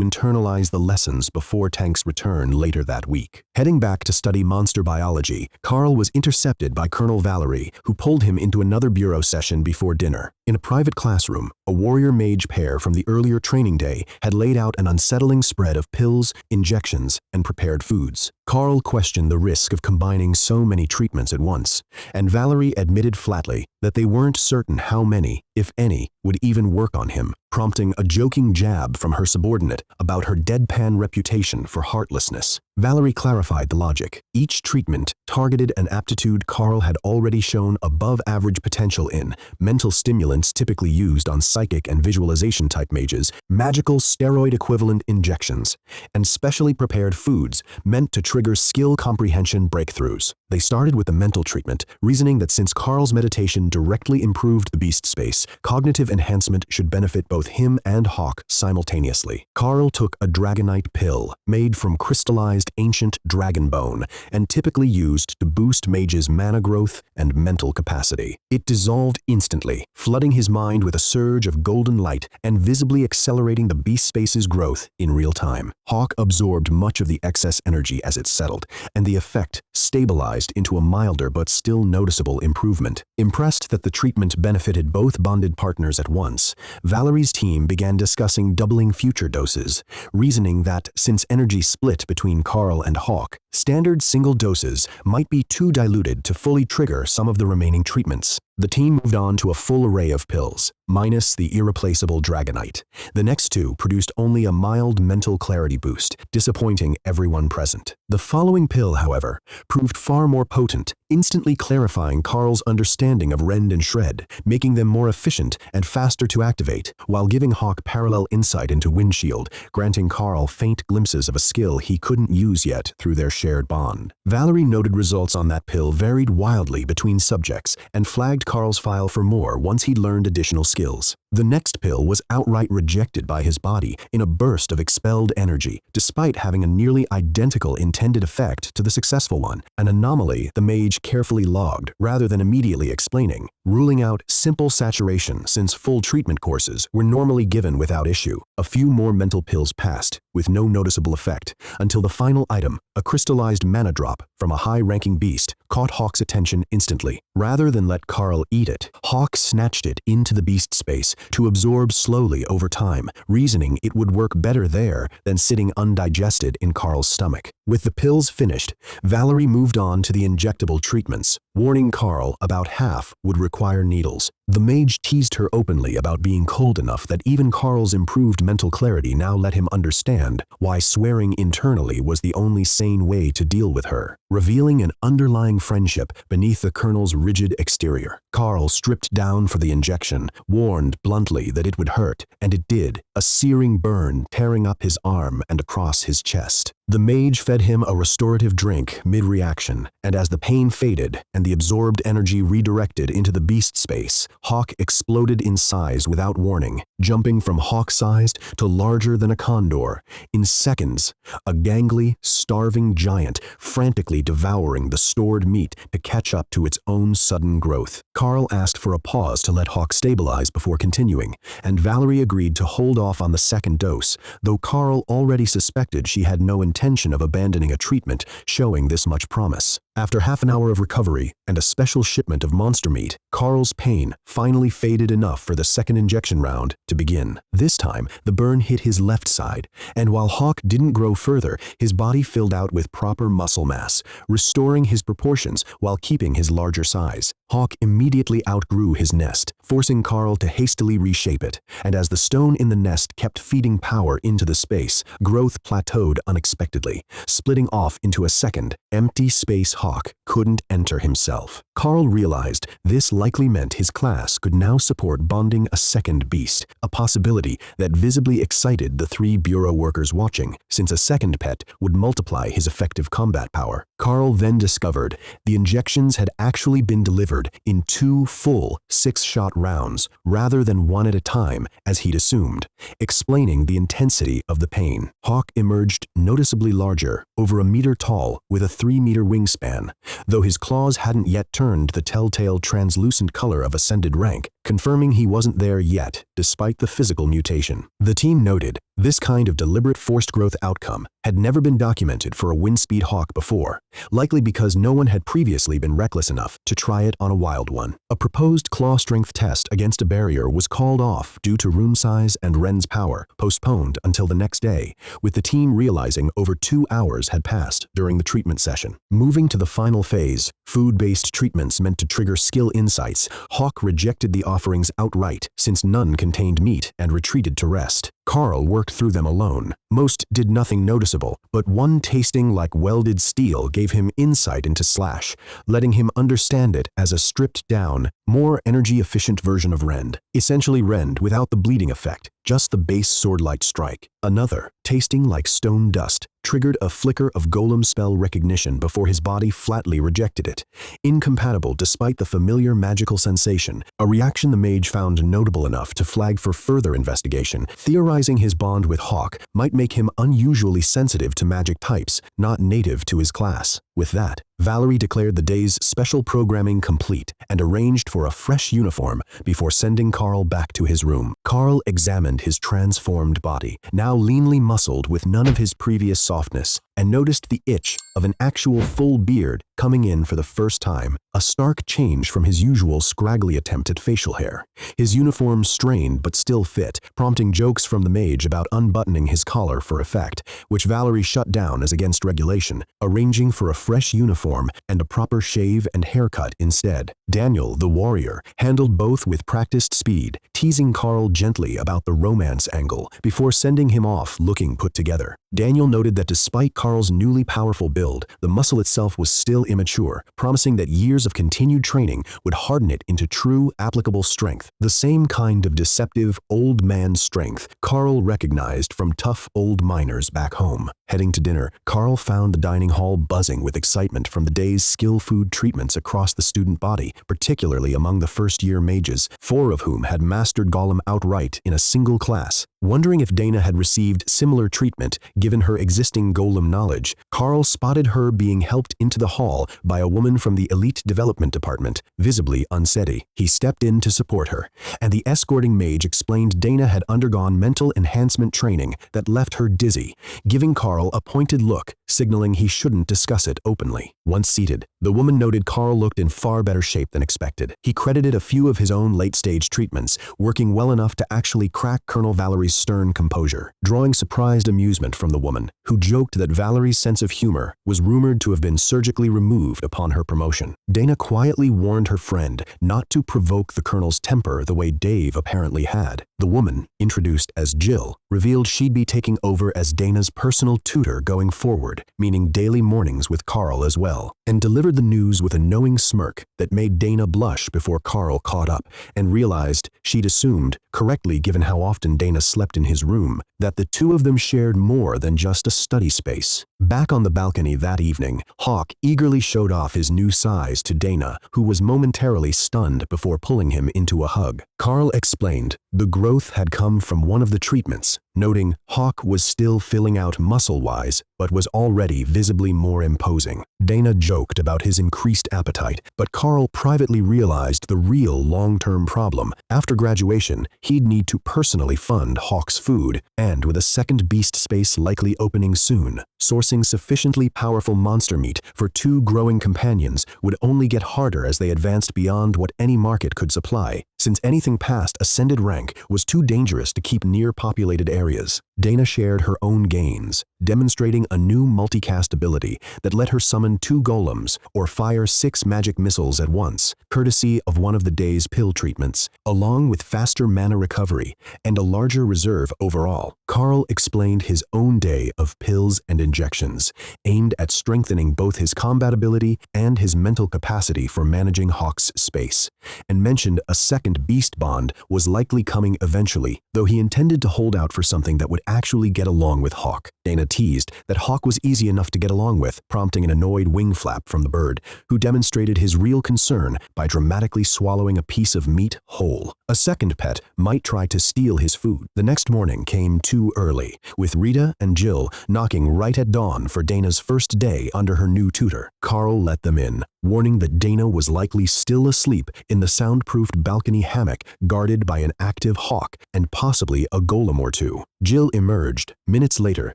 Speaker 1: internalize the lessons before Tank's return later that week. Heading back to study monster biology, Karl was intercepted by Colonel Valerie, who pulled him into another bureau session before dinner. In a private classroom, a warrior mage pair from the earlier training day had laid out an unsettling spread of pills, injections, and prepared foods. Karl questioned the risk of combining so many treatments at once, and Valerie admitted flatly that they weren't certain how many, if any, would even work on him, prompting a joking jab from her subordinate about her deadpan reputation for heartlessness. Valerie clarified the logic. Each treatment targeted an aptitude Karl had already shown above-average potential in: mental stimulants typically used on psychic and visualization-type mages, magical steroid-equivalent injections, and specially prepared foods meant to trigger skill comprehension breakthroughs. They started with the mental treatment, reasoning that since Karl's meditation directly improved the beast space, cognitive enhancement should benefit both him and Hawk simultaneously. Karl took a dragonite pill, made from crystallized ancient dragon bone, and typically used to boost mages' mana growth and mental capacity. It dissolved instantly, flooding his mind with a surge of golden light and visibly accelerating the beast space's growth in real time. Hawk absorbed much of the excess energy as it settled, and the effect stabilized into a milder but still noticeable improvement. Impressed that the treatment benefited both bonded partners at once, Valerie's team began discussing doubling future doses, reasoning that since energy split between Karl and Hawk, standard single doses might be too diluted to fully trigger some of the remaining treatments. The team moved on to a full array of pills, minus the irreplaceable dragonite. The next two produced only a mild mental clarity boost, disappointing everyone present. The following pill, however, proved far more potent, instantly clarifying Karl's understanding of rend and shred, making them more efficient and faster to activate, while giving Hawk parallel insight into Windshield, granting Karl faint glimpses of a skill he couldn't use yet through their shared bond. Valerie noted results on that pill varied wildly between subjects and flagged Karl's file for more once he'd learned additional skills. The next pill was outright rejected by his body in a burst of expelled energy, despite having a nearly identical intended effect to the successful one, an anomaly the mage carefully logged rather than immediately explaining, ruling out simple saturation since full treatment courses were normally given without issue. A few more mental pills passed, with no noticeable effect, until the final item, a crystallized mana drop from a high-ranking beast, caught Hawk's attention instantly. Rather than let Karl eat it, Hawk snatched it into the beast space to absorb slowly over time, reasoning it would work better there than sitting undigested in Karl's stomach. With the pills finished, Valerie moved on to the injectable treatments, warning Karl about half would require needles. The mage teased her openly about being cold enough that even Karl's improved mental clarity now let him understand why swearing internally was the only sane way to deal with her, revealing an underlying friendship beneath the colonel's rigid exterior. Karl stripped down for the injection, warned bluntly that it would hurt, and it did, a searing burn tearing up his arm and across his chest. The mage fed him a restorative drink mid-reaction, and as the pain faded and the absorbed energy redirected into the beast space, Hawk exploded in size without warning, jumping from hawk-sized to larger than a condor. In seconds, a gangly, starving giant frantically devouring the stored meat to catch up to its own sudden growth. Karl asked for a pause to let Hawk stabilize before continuing, and Valerie agreed to hold off on the second dose, though Karl already suspected she had no intention of abandoning a treatment showing this much promise. After half an hour of recovery and a special shipment of monster meat, Karl's pain finally faded enough for the second injection round to begin. This time, the burn hit his left side, and while Hawk didn't grow further, his body filled out with proper muscle mass, restoring his proportions while keeping his larger size. Hawk immediately outgrew his nest, forcing Karl to hastily reshape it, and as the stone in the nest kept feeding power into the space, growth plateaued unexpectedly, splitting off into a second, empty space Hawk couldn't enter himself. Karl realized this likely meant his class could now support bonding a second beast, a possibility that visibly excited the 3 bureau workers watching, since a second pet would multiply his effective combat power. Karl then discovered the injections had actually been delivered in 2 full 6-shot rounds, rather than 1 at a time, as he'd assumed, explaining the intensity of the pain. Hawk emerged noticeably larger, over 1 meter tall, with a 3-meter wingspan. Though his claws hadn't yet turned the telltale translucent color of ascended rank, confirming he wasn't there yet, despite the physical mutation. The team noted, this kind of deliberate forced growth outcome had never been documented for a Windspeed Hawk before, likely because no one had previously been reckless enough to try it on a wild one. A proposed claw strength test against a barrier was called off due to room size and Ren's power, postponed until the next day, with the team realizing over 2 hours had passed during the treatment session. Moving to the final phase, food-based treatments meant to trigger skill insights, Hawk rejected the offerings outright since none contained meat and retreated to rest. Karl worked through them alone. Most did nothing noticeable, but one tasting like welded steel gave him insight into Slash, letting him understand it as a stripped-down, more energy-efficient version of Rend. Essentially Rend without the bleeding effect, just the base sword-like strike. Another, tasting like stone dust, triggered a flicker of golem spell recognition before his body flatly rejected it. Incompatible despite the familiar magical sensation, a reaction the mage found notable enough to flag for further investigation, theorizing his bond with Hawk might make him unusually sensitive to magic types, not native to his class. With that, Valerie declared the day's special programming complete and arranged for a fresh uniform before sending Karl back to his room. Karl examined his transformed body, now leanly muscled with none of his previous softness, and noticed the itch of an actual full beard coming in for the first time, a stark change from his usual scraggly attempt at facial hair. His uniform strained but still fit, prompting jokes from the mage about unbuttoning his collar for effect, which Valerie shut down as against regulation, arranging for a fresh uniform and a proper shave and haircut instead. Daniel, the warrior, handled both with practiced speed, teasing Karl gently about the romance angle before sending him off looking put together. Daniel noted that despite Karl's newly powerful build, the muscle itself was still immature, promising that years of continued training would harden it into true, applicable strength. The same kind of deceptive, old man strength Karl recognized from tough old miners back home. Heading to dinner, Karl found the dining hall buzzing with excitement from the day's skill food treatments across the student body, particularly among the first-year mages, 4 of whom had mastered Golem outright in a single class. Wondering if Dana had received similar treatment given her existing Golem knowledge, Karl spotted her being helped into the hall by a woman from the Elite Development Department, visibly unsteady. He stepped in to support her, and the escorting mage explained Dana had undergone mental enhancement training that left her dizzy, giving Karl a pointed look, signaling he shouldn't discuss it openly. Once seated, the woman noted Karl looked in far better shape than expected. He credited a few of his own late-stage treatments, working well enough to actually crack Colonel Valerie's stern composure, drawing surprised amusement from the woman, who joked that Valerie's sense of humor was rumored to have been surgically removed upon her promotion. Dana quietly warned her friend not to provoke the Colonel's temper the way Dave apparently had. The woman, introduced as Jill, revealed she'd be taking over as Dana's personal tutor going forward, meaning daily mornings with Karl as well, and delivered the news with a knowing smirk that made Dana blush before Karl caught up and realized she'd assumed, correctly given how often Dana slept in his room, that the two of them shared more than just a study space. Back on the balcony that evening, Hawk eagerly showed off his new size to Dana, who was momentarily stunned before pulling him into a hug. Karl explained the growth had come from one of the treatments, noting Hawk was still filling out muscle-wise, but was already visibly more imposing. Dana joked about his increased appetite, but Karl privately realized the real long-term problem. After graduation, he'd need to personally fund Hawk's food, and with a second beast space likely opening soon, sourcing sufficiently powerful monster meat for 2 growing companions would only get harder as they advanced beyond what any market could supply, since anything past Ascended rank was too dangerous to keep near populated areas. Dana shared her own gains, demonstrating a new multicast ability that let her summon 2 golems or fire 6 magic missiles at once, courtesy of one of the day's pill treatments, along with faster mana recovery and a larger reserve overall. Karl explained his own day of pills and injections, aimed at strengthening both his combat ability and his mental capacity for managing Hawk's space, and mentioned a second beast bond was likely coming eventually, though he intended to hold out for something that would actually get along with Hawk. Dana teased that Hawk was easy enough to get along with, prompting an annoyed wing flap from the bird, who demonstrated his real concern by dramatically swallowing a piece of meat whole. A second pet might try to steal his food. The next morning came too early, with Rita and Jill knocking right at dawn for Dana's first day under her new tutor. Karl let them in, warning that Dana was likely still asleep in the soundproofed balcony hammock guarded by an active hawk and possibly a golem or two. Jill emerged, minutes later,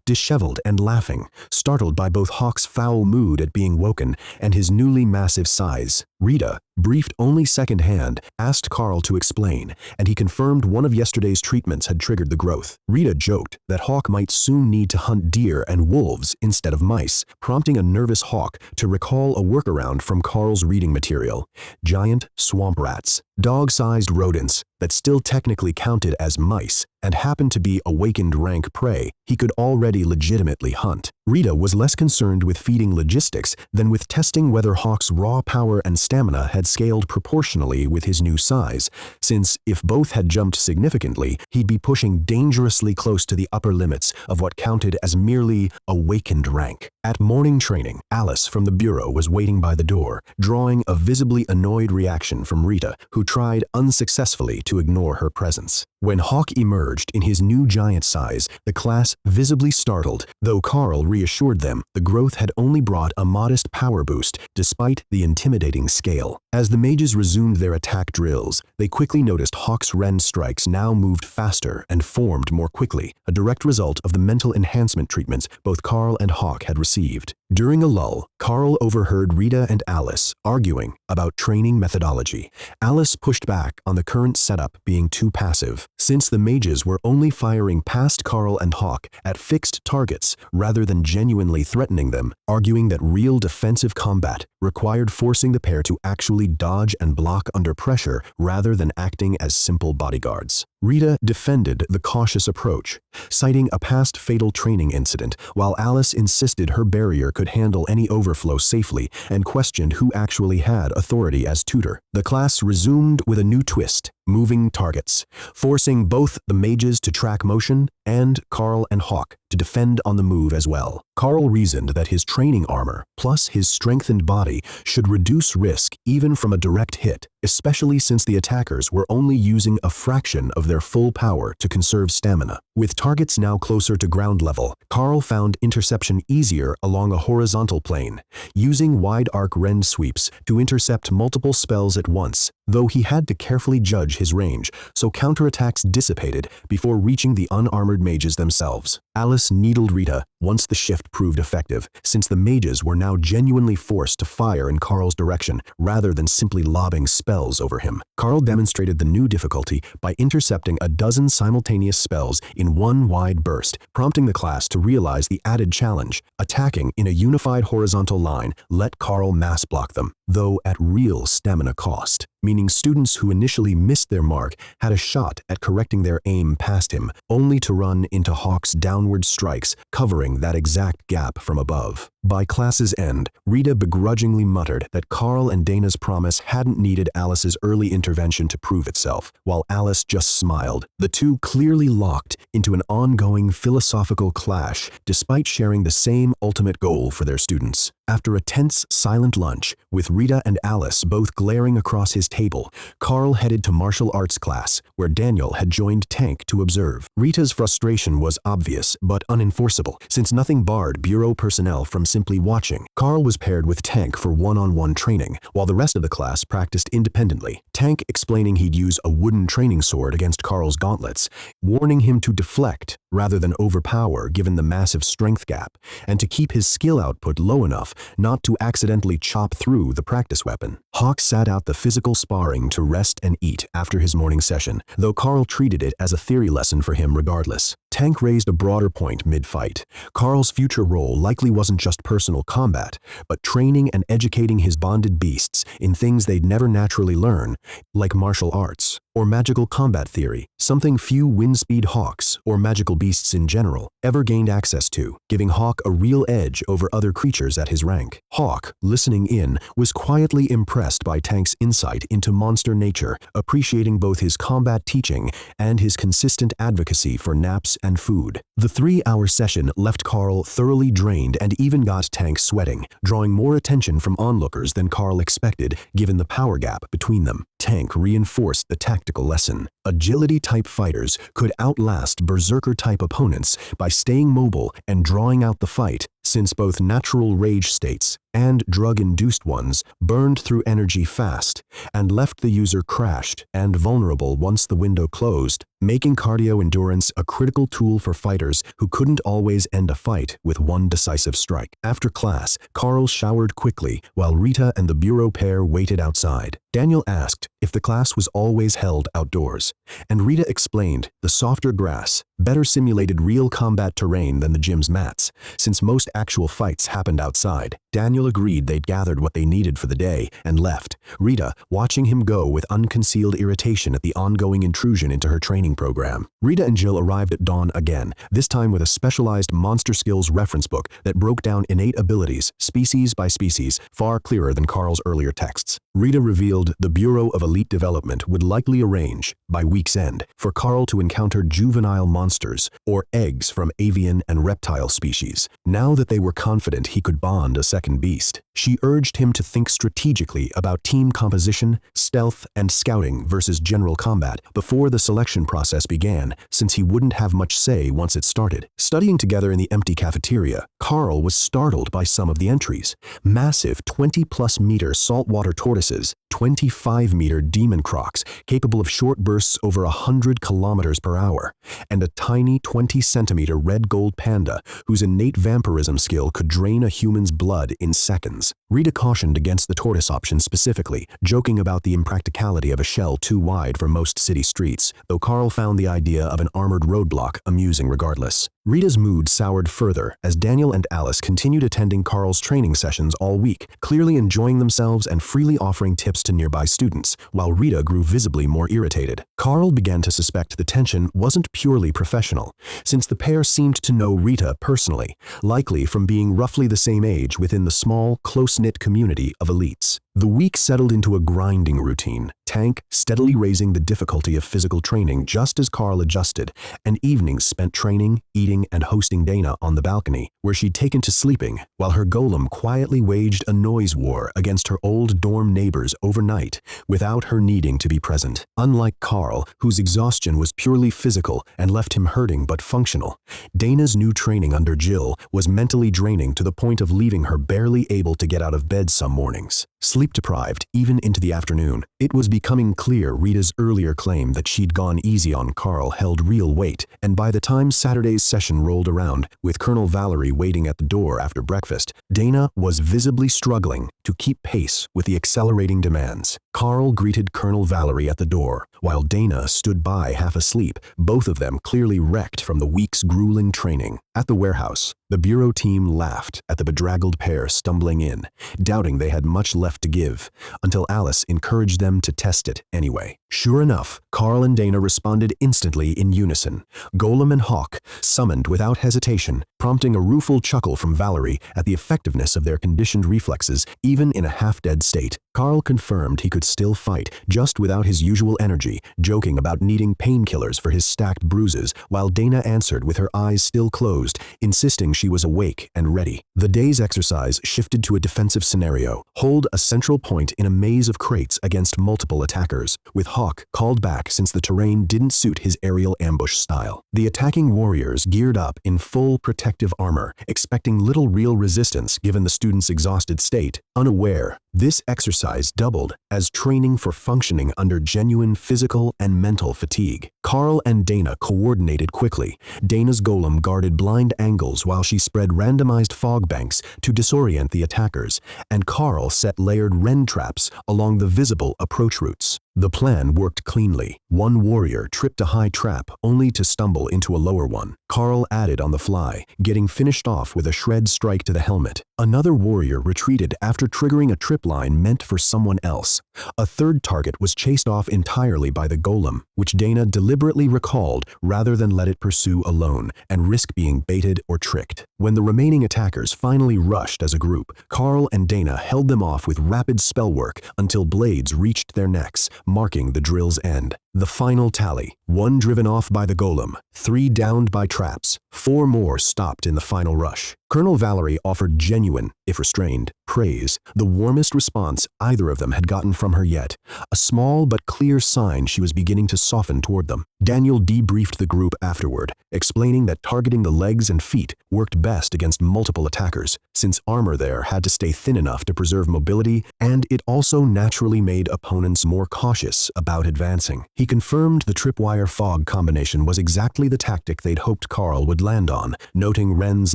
Speaker 1: disheveled and laughing, startled by both Hawk's foul mood at being woken and his newly massive size. Rita, briefed only secondhand, asked Karl to explain, and he confirmed one of yesterday's treatments had triggered the growth. Rita joked that Hawk might soon need to hunt deer and wolves instead of mice, prompting a nervous Hawk to recall a workaround from Karl's reading material: giant swamp rats, dog-sized rodents that still technically counted as mice and happened to be awakened rank prey he could already legitimately hunt. Rita was less concerned with feeding logistics than with testing whether Hawk's raw power and stamina had scaled proportionally with his new size, since if both had jumped significantly, he'd be pushing dangerously close to the upper limits of what counted as merely awakened rank. At morning training, Alice from the bureau was waiting by the door, drawing a visibly annoyed reaction from Rita, who tried unsuccessfully to ignore her presence. When Hawk emerged in his new giant size, the class visibly startled, though Karl reassured them the growth had only brought a modest power boost despite the intimidating scale. As the mages resumed their attack drills, they quickly noticed Hawk's rend strikes now moved faster and formed more quickly, a direct result of the mental enhancement treatments both Karl and Hawk had received. During a lull, Karl overheard Rita and Alice arguing about training methodology. Alice pushed back on the current setup being too passive, since the mages were only firing past Karl and Hawk at fixed targets rather than genuinely threatening them, arguing that real defensive combat required forcing the pair to actually dodge and block under pressure rather than acting as simple bodyguards. Rita defended the cautious approach, citing a past fatal training incident, while Alice insisted her barrier could handle any overflow safely and questioned who actually had authority as tutor. The class resumed with a new twist: moving targets, forcing both the mages to track motion and Karl and Hawk to defend on the move as well. Karl reasoned that his training armor, plus his strengthened body, should reduce risk even from a direct hit, especially since the attackers were only using a fraction of their full power to conserve stamina. With targets now closer to ground level, Karl found interception easier along a horizontal plane, using wide arc rend sweeps to intercept multiple spells at once, though he had to carefully judge his range, so counterattacks dissipated before reaching the unarmored mages themselves. Alice needled Rita once the shift proved effective, since the mages were now genuinely forced to fire in Karl's direction rather than simply lobbing spells over him. Karl demonstrated the new difficulty by intercepting a dozen simultaneous spells in one wide burst, prompting the class to realize the added challenge. Attacking in a unified horizontal line let Karl mass block them, though at real stamina cost, meaning students who initially missed their mark had a shot at correcting their aim past him, only to run into Hawk's downward strikes, covering that exact gap from above. By class's end, Rita begrudgingly muttered that Karl and Dana's promise hadn't needed Alice's early intervention to prove itself, while Alice just smiled. The two clearly locked into an ongoing philosophical clash, despite sharing the same ultimate goal for their students. After a tense, silent lunch, with Rita and Alice both glaring across his table, Karl headed to martial arts class, where Daniel had joined Tank to observe. Rita's frustration was obvious, but unenforceable, since nothing barred bureau personnel from simply watching. Karl was paired with Tank for one-on-one training, while the rest of the class practiced independently, Tank explaining he'd use a wooden training sword against Karl's gauntlets, warning him to deflect rather than overpower given the massive strength gap, and to keep his skill output low enough not to accidentally chop through the practice weapon. Hawk sat out the physical sparring to rest and eat after his morning session, though Karl treated it as a theory lesson for him regardless. Tank raised a broader point mid-fight. Karl's future role likely wasn't just personal combat, but training and educating his bonded beasts in things they'd never naturally learn, like martial arts or magical combat theory, something few Windspeed Hawks, or magical beasts in general, ever gained access to, giving Hawk a real edge over other creatures at his rank. Hawk, listening in, was quietly impressed by Tank's insight into monster nature, appreciating both his combat teaching and his consistent advocacy for naps and food. The 3-hour session left Karl thoroughly drained and even got Tank sweating, drawing more attention from onlookers than Karl expected given the power gap between them. Tank reinforced the tactical lesson. Agility-type fighters could outlast berserker-type opponents by staying mobile and drawing out the fight, since both natural rage states and drug-induced ones burned through energy fast and left the user crashed and vulnerable once the window closed, making cardio endurance a critical tool for fighters who couldn't always end a fight with one decisive strike. After class, Karl showered quickly while Rita and the bureau pair waited outside. Daniel asked if the class was always held outdoors, and Rita explained the softer grass better simulated real combat terrain than the gym's mats, since most actual fights happened outside. Daniel agreed they'd gathered what they needed for the day and left, Rita watching him go with unconcealed irritation at the ongoing intrusion into her training program. Rita and Jill arrived at dawn again, this time with a specialized monster skills reference book that broke down innate abilities, species by species, far clearer than Karl's earlier texts. Rita revealed the Bureau of Elite Development would likely arrange, by week's end, for Karl to encounter juvenile monsters, or eggs from avian and reptile species, now that they were confident he could bond a second beast. She urged him to think strategically about team composition, stealth, and scouting versus general combat before the selection process began, since he wouldn't have much say once it started. Studying together in the empty cafeteria, Karl was startled by some of the entries. Massive 20-plus meter saltwater tortoises, 25-meter demon crocs capable of short bursts over 100 kilometers per hour, and a tiny 20-centimeter red-gold panda whose innate vampirism skill could drain a human's blood in seconds. Rita cautioned against the tortoise option specifically, joking about the impracticality of a shell too wide for most city streets, though Karl found the idea of an armored roadblock amusing regardless. Rita's mood soured further as Daniel and Alice continued attending Karl's training sessions all week, clearly enjoying themselves and freely offering tips to nearby students, while Rita grew visibly more irritated. Karl began to suspect the tension wasn't purely professional, since the pair seemed to know Rita personally, likely from being roughly the same age within the small, close-knit community of elites. The week settled into a grinding routine, Tank steadily raising the difficulty of physical training just as Karl adjusted, and evenings spent training, eating, and hosting Dana on the balcony, where she'd taken to sleeping, while her golem quietly waged a noise war against her old dorm neighbors overnight, without her needing to be present. Unlike Karl, whose exhaustion was purely physical and left him hurting but functional, Dana's new training under Jill was mentally draining to the point of leaving her barely able to get out of bed some mornings. Sleep-deprived, even into the afternoon, it was becoming clear Rita's earlier claim that she'd gone easy on Karl held real weight, and by the time Saturday's session rolled around, with Colonel Valerie waiting at the door after breakfast, Dana was visibly struggling to keep pace with the accelerating demands. Karl greeted Colonel Valerie at the door, while Dana stood by half asleep, both of them clearly wrecked from the week's grueling training. At the warehouse, the bureau team laughed at the bedraggled pair stumbling in, doubting they had much left to give, until Alice encouraged them to test it anyway. Sure enough, Karl and Dana responded instantly in unison. Golem and Hawk summoned without hesitation, prompting a rueful chuckle from Valerie at the effectiveness of their conditioned reflexes even in a half-dead state. Karl confirmed he could still fight, just without his usual energy, joking about needing painkillers for his stacked bruises, while Dana answered with her eyes still closed, insisting she was awake and ready. The day's exercise shifted to a defensive scenario: hold a central point in a maze of crates against multiple attackers, with Hawk called back since the terrain didn't suit his aerial ambush style. The attacking warriors geared up in full protective armor, expecting little real resistance given the students' exhausted state, unaware this exercise doubled as training for functioning under genuine physical and mental fatigue. Karl and Dana coordinated quickly. Dana's golem guarded blind angles while she spread randomized fog banks to disorient the attackers, and Karl set layered wren traps along the visible approach routes. The plan worked cleanly. One warrior tripped a high trap only to stumble into a lower one. Karl added on the fly, getting finished off with a shred strike to the helmet. Another warrior retreated after triggering a trip line meant for someone else. A third target was chased off entirely by the golem, which Dana deliberately recalled rather than let it pursue alone and risk being baited or tricked. When the remaining attackers finally rushed as a group, Karl and Dana held them off with rapid spell work until blades reached their necks, marking the drill's end. The final tally: 1 driven off by the golem, 3 downed by traps, 4 more stopped in the final rush. Colonel Valerie offered genuine, if restrained, praise, the warmest response either of them had gotten from her yet, a small but clear sign she was beginning to soften toward them. Daniel debriefed the group afterward, explaining that targeting the legs and feet worked best against multiple attackers, since armor there had to stay thin enough to preserve mobility, and it also naturally made opponents more cautious about advancing. He confirmed the tripwire fog combination was exactly the tactic they'd hoped Karl would land on, noting Ren's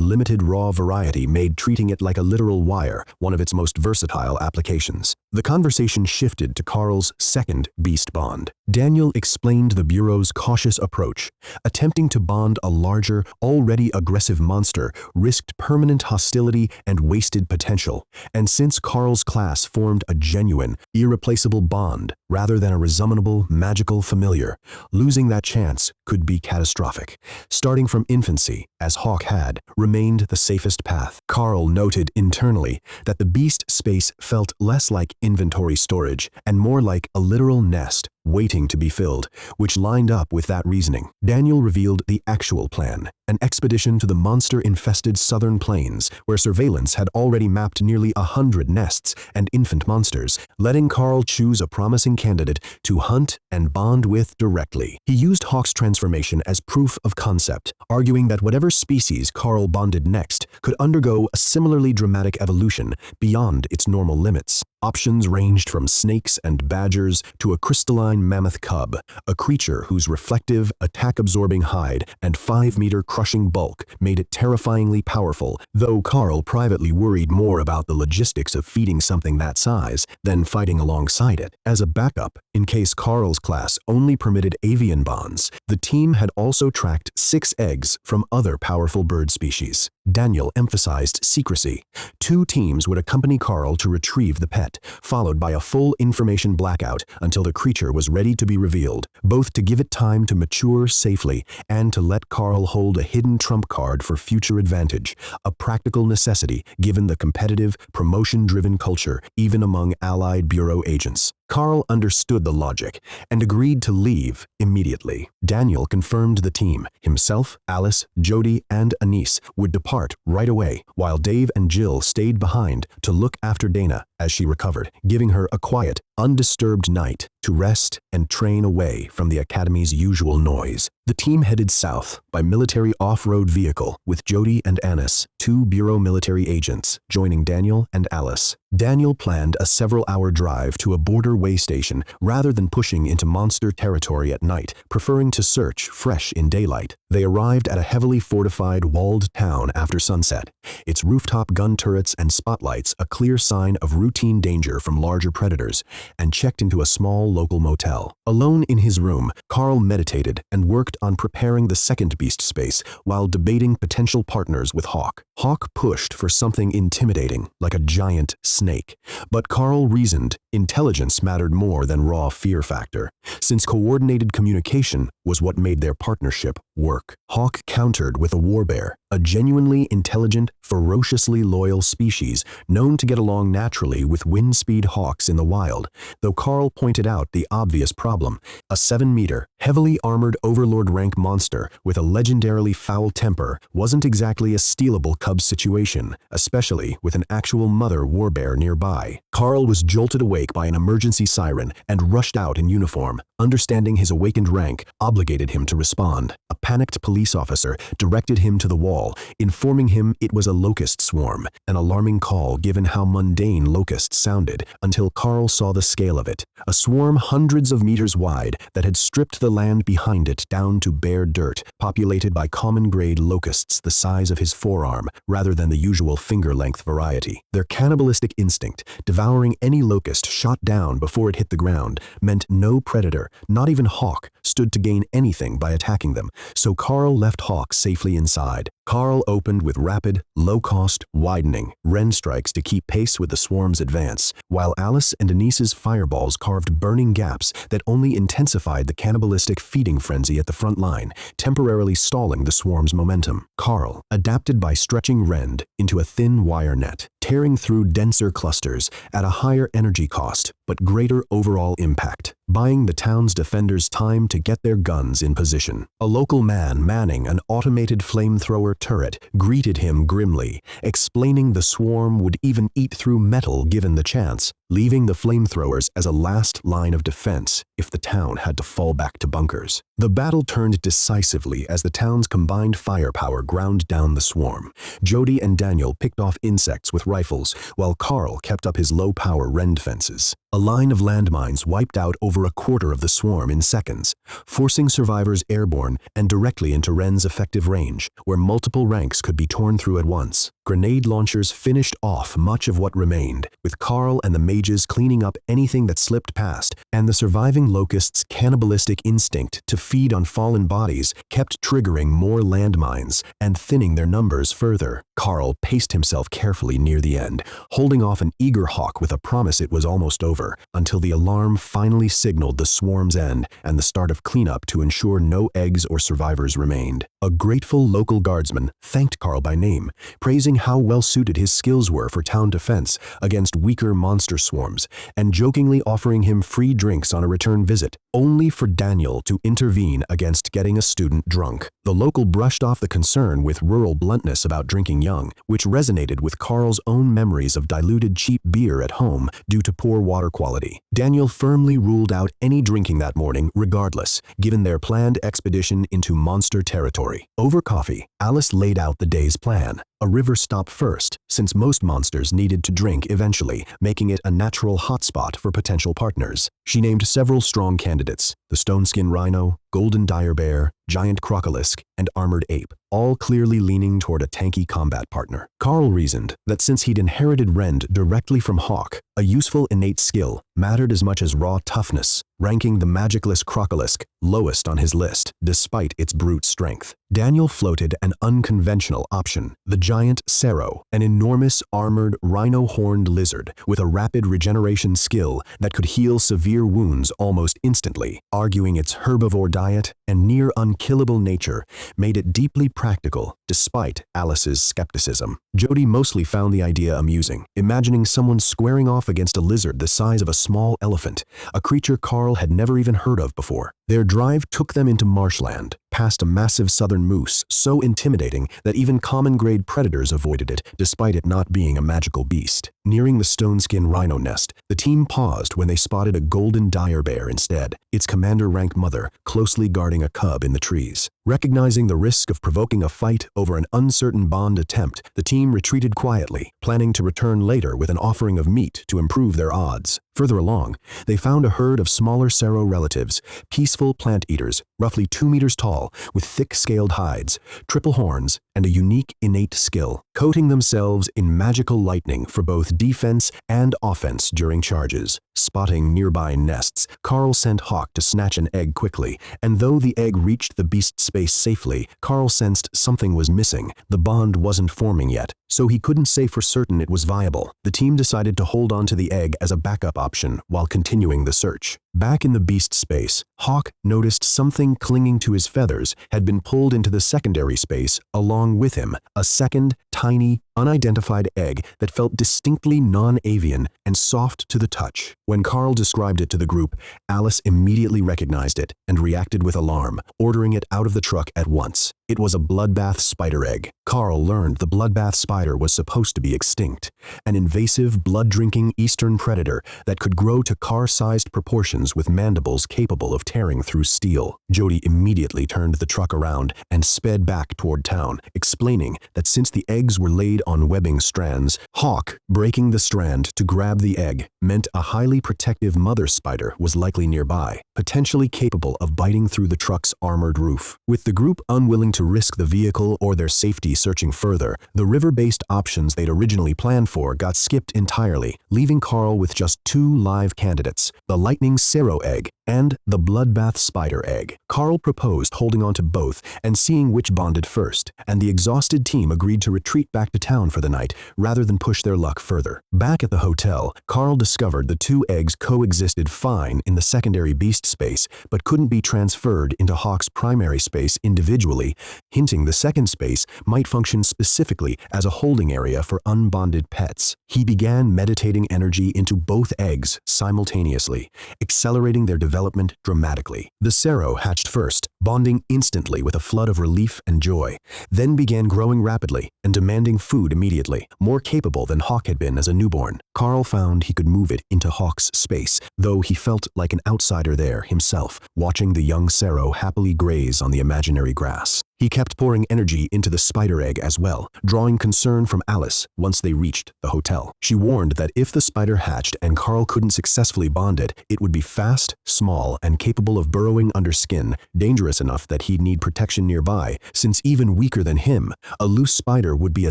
Speaker 1: limited raw variety made treating it like a literal wire one of its most versatile applications. The conversation shifted to Karl's second beast bond. Daniel explained the Bureau's cautious approach. Attempting to bond a larger, already aggressive monster risked permanent hostility and wasted potential, and since Karl's class formed a genuine, irreplaceable bond rather than a resummable, magical familiar, losing that chance could be catastrophic. Starting from infancy, as Hawk had, remained the safest path. Karl noted internally that the beast space felt less like inventory storage and more like a literal nest waiting to be filled, which lined up with that reasoning. Daniel revealed the actual plan: an expedition to the monster-infested southern plains, where surveillance had already mapped nearly 100 nests and infant monsters, letting Karl choose a promising candidate to hunt and bond with directly. He used Hawk's transformation as proof of concept, arguing that whatever species Karl bonded next could undergo a similarly dramatic evolution beyond its normal limits. Options ranged from snakes and badgers to a crystalline mammoth cub, a creature whose reflective, attack-absorbing hide and 5-meter crushing bulk made it terrifyingly powerful, though Karl privately worried more about the logistics of feeding something that size than fighting alongside it. As a backup, in case Karl's class only permitted avian bonds, the team had also tracked 6 eggs from other powerful bird species. Daniel emphasized secrecy. 2 teams would accompany Karl to retrieve the pet, followed by a full information blackout until the creature was ready to be revealed, both to give it time to mature safely and to let Karl hold a hidden trump card for future advantage, a practical necessity given the competitive, promotion-driven culture even among allied Bureau agents. Karl understood the logic and agreed to leave immediately. Daniel confirmed the team. Himself, Alice, Jody, and Anise would depart right away, while Dave and Jill stayed behind to look after Dana as she recovered, giving her a quiet, undisturbed night to rest and train away from the Academy's usual noise. The team headed south by military off-road vehicle with Jody and Anise, 2 Bureau military agents, joining Daniel and Alice. Daniel planned a several-hour drive to a border way station rather than pushing into monster territory at night, preferring to search fresh in daylight. They arrived at a heavily fortified, walled town after sunset, its rooftop gun turrets and spotlights a clear sign of routine danger from larger predators, and checked into a small local motel. Alone in his room, Karl meditated and worked on preparing the second beast space while debating potential partners with Hawk. Hawk pushed for something intimidating, like a giant snake, but Karl reasoned intelligence mattered more than raw fear factor, since coordinated communication was what made their partnership work. Hawk countered with a warbear, a genuinely intelligent, ferociously loyal species known to get along naturally with Windspeed Hawks in the wild, though Karl pointed out the obvious problem: a 7-meter, heavily armored Overlord-rank monster with a legendarily foul temper wasn't exactly a stealable cub situation, especially with an actual mother warbear nearby. Karl was jolted awake by an emergency siren and rushed out in uniform. Understanding his awakened rank obligated him to respond. A panicked police officer directed him to the wall, informing him it was a locust swarm, an alarming call given how mundane locusts sounded, until Karl saw the scale of it. A swarm hundreds of meters wide that had stripped the land behind it down to bare dirt, populated by common-grade locusts the size of his forearm rather than the usual finger-length variety. Their cannibalistic instinct, devouring any locust shot down before it hit the ground, meant no predator, not even Hawk, stood to gain anything by attacking them, so Karl left Hawk safely inside. Karl opened with rapid, low-cost, widening Ren strikes to keep pace with the swarm's advance, while Alice and Anise's fireballs carved burning gaps that only intensified the cannibalistic feeding frenzy at the front line, temporarily stalling the swarm's momentum. Karl adapted by stretching Rend into a thin wire net, tearing through denser clusters at a higher energy cost, but greater overall impact, buying the town's defenders time to get their guns in position. A local man manning an automated flamethrower turret greeted him grimly, explaining the swarm would even eat through metal given the chance, leaving the flamethrowers as a last line of defense if the town had to fall back to bunkers. The battle turned decisively as the town's combined firepower ground down the swarm. Jody and Daniel picked off insects with rifles, while Karl kept up his low-power rend fences. A line of landmines wiped out over a quarter of the swarm in seconds, forcing survivors airborne and directly into Ren's effective range, where multiple ranks could be torn through at once. Grenade launchers finished off much of what remained, with Karl and the mages cleaning up anything that slipped past, and the surviving locusts' cannibalistic instinct to feed on fallen bodies kept triggering more landmines and thinning their numbers further. Karl paced himself carefully near the end, holding off an eager hawk with a promise it was almost over, until the alarm finally signaled the swarm's end and the start of cleanup to ensure no eggs or survivors remained. A grateful local guardsman thanked Karl by name, praising how well-suited his skills were for town defense against weaker monster swarms, and jokingly offering him free drinks on a return visit, only for Daniel to intervene against getting a student drunk. The local brushed off the concern with rural bluntness about drinking young, which resonated with Karl's own memories of diluted cheap beer at home due to poor water quality. Daniel firmly ruled out any drinking that morning regardless, given their planned expedition into monster territory. Over coffee, Alice laid out the day's plan. A river stop first, since most monsters needed to drink eventually, making it a natural hotspot for potential partners. She named several strong candidates: the stone-skin rhino, golden dire bear, giant crocolisk, and armored ape, all clearly leaning toward a tanky combat partner. Karl reasoned that since he'd inherited rend directly from Hawk, a useful innate skill mattered as much as raw toughness, ranking the magicless crocolisk lowest on his list, despite its brute strength. Daniel floated an unconventional option: the giant Sero, an enormous armored rhino-horned lizard with a rapid regeneration skill that could heal severe wounds almost instantly, arguing its herbivore diet and near unkillable nature made it deeply practical despite Alice's skepticism. Jody mostly found the idea amusing, imagining someone squaring off against a lizard the size of a small elephant, a creature Karl had never even heard of before. Their drive took them into marshland, past a massive southern moose so intimidating that even common-grade predators avoided it, despite it not being a magical beast. Nearing the stone-skin rhino nest, the team paused when they spotted a golden dire bear instead, its commander-rank mother closely guarding a cub in the trees. Recognizing the risk of provoking a fight over an uncertain bond attempt, the team retreated quietly, planning to return later with an offering of meat to improve their odds. Further along, they found a herd of smaller Sero relatives, peaceful plant eaters, roughly 2 meters tall, with thick-scaled hides, triple horns, and a unique innate skill, coating themselves in magical lightning for both defense and offense during charges. Spotting nearby nests, Karl sent Hawk to snatch an egg quickly, and though the egg reached the beast's space safely, Karl sensed something was missing. The bond wasn't forming yet, so he couldn't say for certain it was viable. The team decided to hold on to the egg as a backup option while continuing the search. Back in the beast space, Hawk noticed something clinging to his feathers had been pulled into the secondary space along with him, a second, tiny, unidentified egg that felt distinctly non-avian and soft to the touch. When Karl described it to the group, Alice immediately recognized it and reacted with alarm, ordering it out of the truck at once. It was a bloodbath spider egg. Karl learned the bloodbath spider was supposed to be extinct, an invasive, blood-drinking eastern predator that could grow to car-sized proportions with mandibles capable of tearing through steel. Jody immediately turned the truck around and sped back toward town, explaining that since the eggs were laid on webbing strands, Hawk breaking the strand to grab the egg meant a highly protective mother spider was likely nearby, potentially capable of biting through the truck's armored roof. With the group unwilling to risk the vehicle or their safety searching further, the river-based options they'd originally planned for got skipped entirely, leaving Karl with just 2 live candidates: the lightning Sero egg and the bloodbath spider egg. Karl proposed holding on to both and seeing which bonded first, and the exhausted team agreed to retreat back to town for the night rather than push their luck further. Back at the hotel, Karl discovered the 2 eggs coexisted fine in the secondary beast space, but couldn't be transferred into Hawk's primary space individually, hinting the second space might function specifically as a holding area for unbonded pets. He began meditating energy into both eggs simultaneously, accelerating their development dramatically. The Sero hatched first, bonding instantly with a flood of relief and joy, then began growing rapidly and demanding food immediately, more capable than Hawk had been as a newborn. Karl found he could move it into Hawk's space, though he felt like an outsider there himself, watching the young Sero happily graze on the imaginary grass. He kept pouring energy into the spider egg as well, drawing concern from Alice once they reached the hotel. She warned that if the spider hatched and Karl couldn't successfully bond it, it would be fast, small, and capable of burrowing under skin, dangerous enough that he'd need protection nearby, since even weaker than him, a loose spider would be a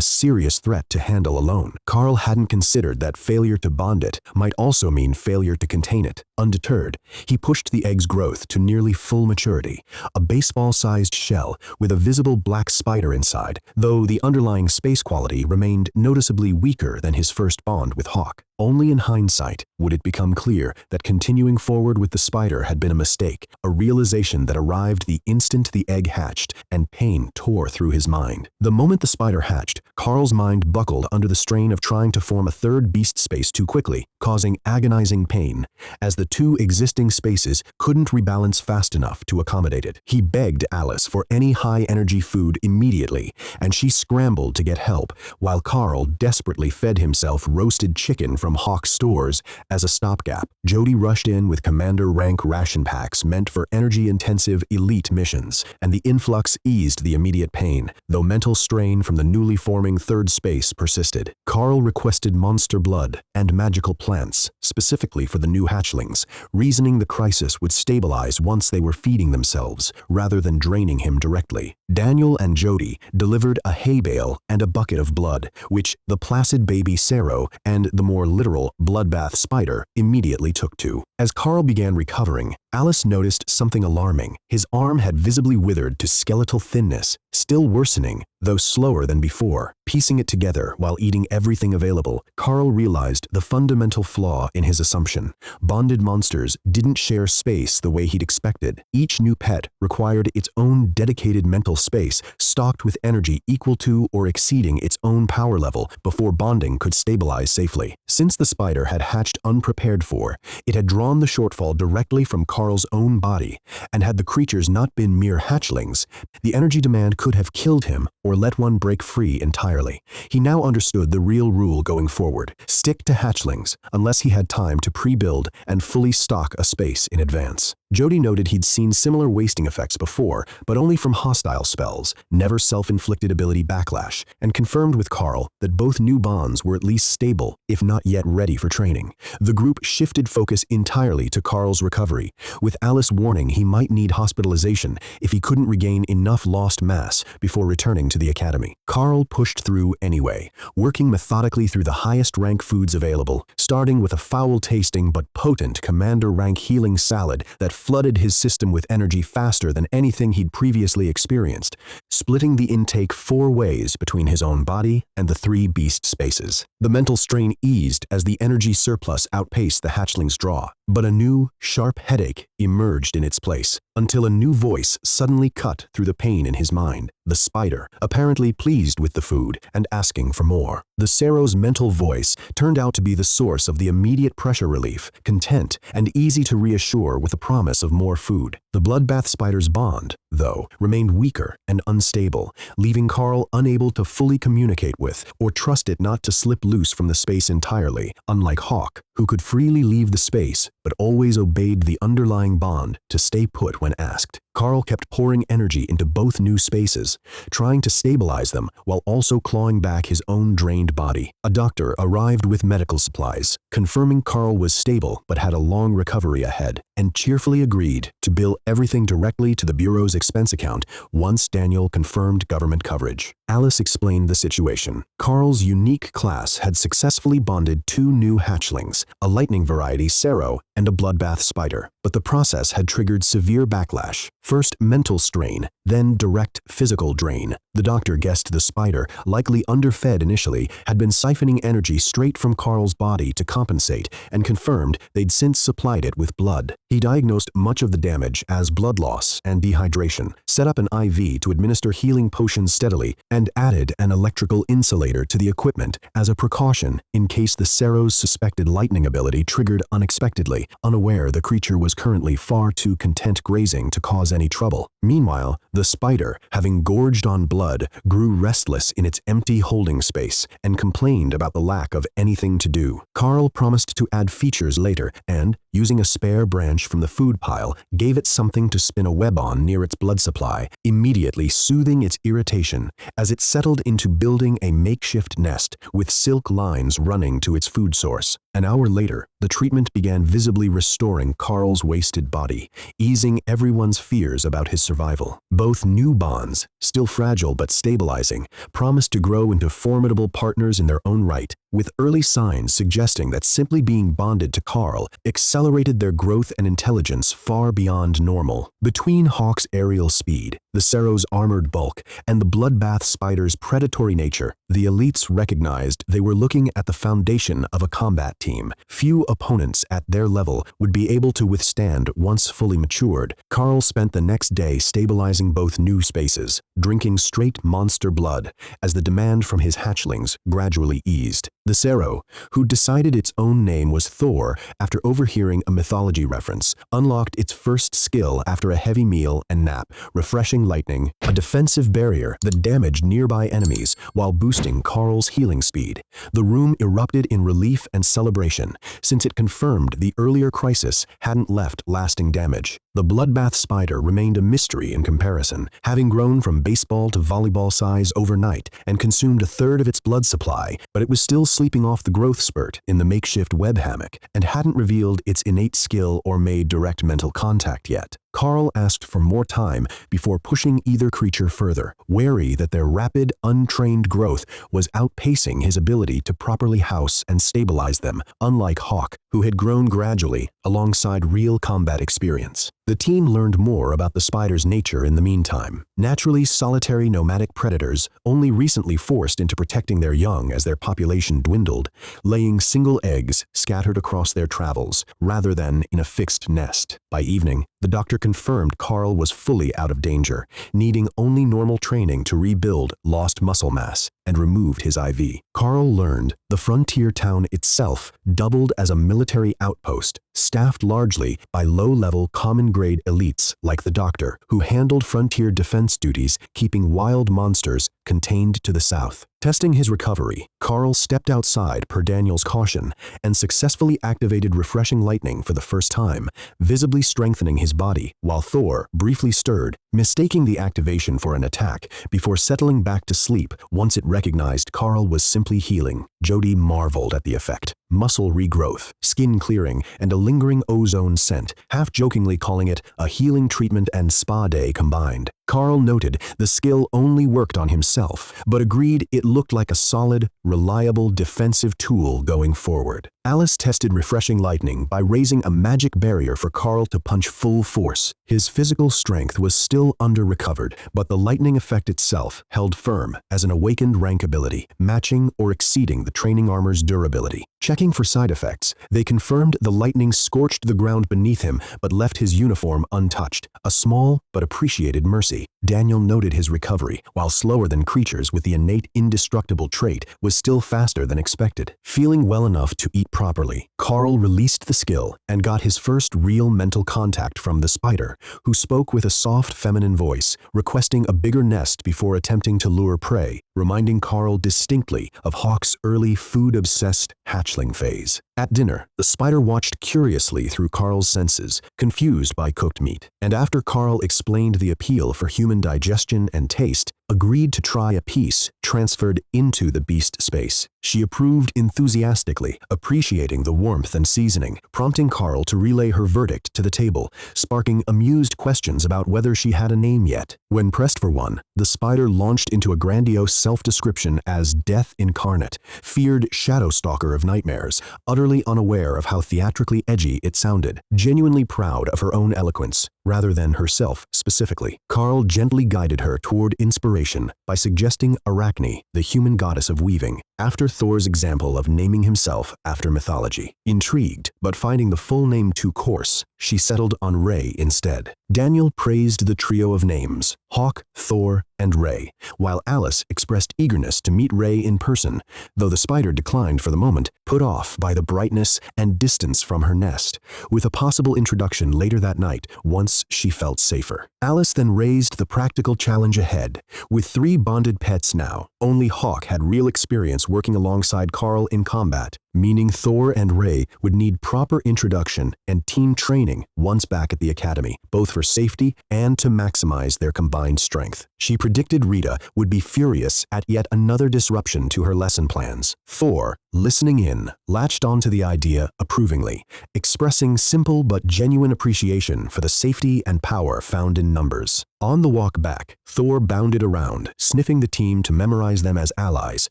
Speaker 1: serious threat to handle alone. Karl hadn't considered that failure to bond it might also mean failure to contain it. Undeterred, he pushed the egg's growth to nearly full maturity, a baseball-sized shell with a visible black spider inside, though the underlying space quality remained noticeably weaker than his first bond with Hawk. Only in hindsight would it become clear that continuing forward with the spider had been a mistake, a realization that arrived the instant the egg hatched, and pain tore through his mind. The moment the spider hatched, Karl's mind buckled under the strain of trying to form a third beast space too quickly, causing agonizing pain, as the two existing spaces couldn't rebalance fast enough to accommodate it. He begged Alice for any high-energy food immediately, and she scrambled to get help, while Karl desperately fed himself roasted chicken from Hawk's stores as a stopgap. Jody rushed in with commander-rank ration packs meant for energy-intensive elite missions, and the influx eased the immediate pain, though mental strain from the newly forming third space persisted. Karl requested monster blood and magical plants, specifically for the new hatchlings, reasoning the crisis would stabilize once they were feeding themselves, rather than draining him directly. Daniel and Jody delivered a hay bale and a bucket of blood, which the placid baby Sero and the more literal bloodbath spider immediately took to. As Karl began recovering, Alice noticed something alarming. His arm had visibly withered to skeletal thinness, still worsening, though slower than before. Piecing it together while eating everything available, Karl realized the fundamental flaw in his assumption. Bonded monsters didn't share space the way he'd expected. Each new pet required its own dedicated mental space, stocked with energy equal to or exceeding its own power level before bonding could stabilize safely. Since the spider had hatched unprepared for, it had drawn the shortfall directly from Karl's own body, and had the creatures not been mere hatchlings, the energy demand could have killed him or let one break free entirely. He now understood the real rule going forward: stick to hatchlings unless he had time to pre-build and fully stock a space in advance. Jody noted he'd seen similar wasting effects before, but only from hostile spells, never self-inflicted ability backlash, and confirmed with Karl that both new bonds were at least stable, if not yet ready for training. The group shifted focus entirely to Karl's recovery, with Alice warning he might need hospitalization if he couldn't regain enough lost mass before returning to the academy. Karl pushed through anyway, working methodically through the highest rank foods available, starting with a foul-tasting but potent commander-rank healing salad that flooded his system with energy faster than anything he'd previously experienced, splitting the intake 4 ways between his own body and the 3 beast spaces. The mental strain eased as the energy surplus outpaced the hatchling's draw, but a new, sharp headache emerged in its place, until a new voice suddenly cut through the pain in his mind. The spider, apparently pleased with the food and asking for more. The Sero's mental voice turned out to be the source of the immediate pressure relief, content, and easy to reassure with the promise of more food. The bloodbath spider's bond, though, remained weaker and unstable, leaving Karl unable to fully communicate with or trust it not to slip loose from the space entirely, unlike Hawk, who could freely leave the space but always obeyed the underlying bond to stay put when asked. Karl kept pouring energy into both new spaces, trying to stabilize them while also clawing back his own drained body. A doctor arrived with medical supplies, confirming Karl was stable but had a long recovery ahead, and cheerfully agreed to bill everything directly to the Bureau's expense account once Daniel confirmed government coverage. Alice explained the situation. Karl's unique class had successfully bonded 2 new hatchlings, a lightning variety Sero and a bloodbath spider. But the process had triggered severe backlash. First mental strain, then direct physical drain. The doctor guessed the spider, likely underfed initially, had been siphoning energy straight from Karl's body to compensate, and confirmed they'd since supplied it with blood. He diagnosed much of the damage as blood loss and dehydration, set up an IV to administer healing potions steadily, and added an electrical insulator to the equipment as a precaution in case the Sero's suspected lightning ability triggered unexpectedly, unaware the creature was currently far too content grazing to cause any trouble. Meanwhile, the spider, having gorged on blood, grew restless in its empty holding space and complained about the lack of anything to do. Karl promised to add features later and, using a spare branch from the food pile, gave it something to spin a web on near its blood supply, immediately soothing its irritation as it settled into building a makeshift nest with silk lines running to its food source. An hour later, the treatment began visibly restoring Karl's wasted body, easing everyone's fears about his survival. Both new bonds, still fragile but stabilizing, promised to grow into formidable partners in their own right, with early signs suggesting that simply being bonded to Karl accelerated their growth and intelligence far beyond normal. Between Hawk's aerial speed, the Sero's armored bulk, and the bloodbath spider's predatory nature, the elites recognized they were looking at the foundation of a combat team. Few opponents at their level would be able to withstand once fully matured. Karl spent the next day stabilizing both new spaces, drinking straight monster blood, as the demand from his hatchlings gradually eased. The Sero, who decided its own name was Thor after overhearing a mythology reference, unlocked its first skill after a heavy meal and nap, refreshing lightning, a defensive barrier that damaged nearby enemies while boosting Karl's healing speed. The room erupted in relief and celebration, since it confirmed the earlier crisis hadn't left lasting damage. The bloodbath spider remained a mystery in comparison, having grown from baseball to volleyball size overnight and consumed a third of its blood supply, but it was still sleeping off the growth spurt in the makeshift web hammock and hadn't revealed its innate skill or made direct mental contact yet. Karl asked for more time before pushing either creature further, wary that their rapid, untrained growth was outpacing his ability to properly house and stabilize them, unlike Hawk, who had grown gradually alongside real combat experience. The team learned more about the spider's nature in the meantime. Naturally solitary nomadic predators, only recently forced into protecting their young as their population dwindled, laying single eggs scattered across their travels, rather than in a fixed nest. By evening, the doctor confirmed Karl was fully out of danger, needing only normal training to rebuild lost muscle mass, and removed his IV. Karl learned the frontier town itself doubled as a military outpost, staffed largely by low-level common-grade elites like the doctor, who handled frontier defense duties, keeping wild monsters contained to the south. Testing his recovery, Karl stepped outside per Daniel's caution and successfully activated refreshing lightning for the first time, visibly strengthening his body, while Thor briefly stirred, mistaking the activation for an attack before settling back to sleep once it recognized Karl was simply healing. Jody marveled at the effect. Muscle regrowth, skin clearing, and a lingering ozone scent, half-jokingly calling it a healing treatment and spa day combined. Karl noted the skill only worked on himself, but agreed it looked like a solid, reliable defensive tool going forward. Alice tested refreshing lightning by raising a magic barrier for Karl to punch full force. His physical strength was still under-recovered, but the lightning effect itself held firm as an awakened rank ability, matching or exceeding the training armor's durability. Checking for side effects, they confirmed the lightning scorched the ground beneath him but left his uniform untouched, a small but appreciated mercy. Daniel noted his recovery, while slower than creatures with the innate indestructible trait, was still faster than expected. Feeling well enough to eat properly, Karl released the skill and got his first real mental contact from the spider, who spoke with a soft feminine voice, requesting a bigger nest before attempting to lure prey, reminding Karl distinctly of Hawk's early food-obsessed hatchling phase. At dinner, the spider watched curiously through Karl's senses, confused by cooked meat. And after Karl explained the appeal for human digestion and taste, agreed to try a piece transferred into the beast space. She approved enthusiastically, appreciating the warmth and seasoning, prompting Karl to relay her verdict to the table, sparking amused questions about whether she had a name yet. When pressed for one, the spider launched into a grandiose self-description as Death Incarnate, feared shadow stalker of nightmares, utterly unaware of how theatrically edgy it sounded, genuinely proud of her own eloquence, rather than herself specifically. Karl gently guided her toward inspiration by suggesting Arachne, the human goddess of weaving, after Thor's example of naming himself after mythology. Intrigued, but finding the full name too coarse, she settled on Ray instead. Daniel praised the trio of names, Hawk, Thor, and Ray, while Alice expressed eagerness to meet Ray in person, though the spider declined for the moment, put off by the brightness and distance from her nest, with a possible introduction later that night once she felt safer. Alice then raised the practical challenge ahead. With 3 bonded pets now, only Hawk had real experience working alongside Karl in combat, meaning Thor and Ray would need proper introduction and team training once back at the academy, both for safety and to maximize their combined strength. She predicted Rita would be furious at yet another disruption to her lesson plans. Thor, listening in, latched onto the idea approvingly, expressing simple but genuine appreciation for the safety and power found in numbers. On the walk back, Thor bounded around, sniffing the team to memorize them as allies,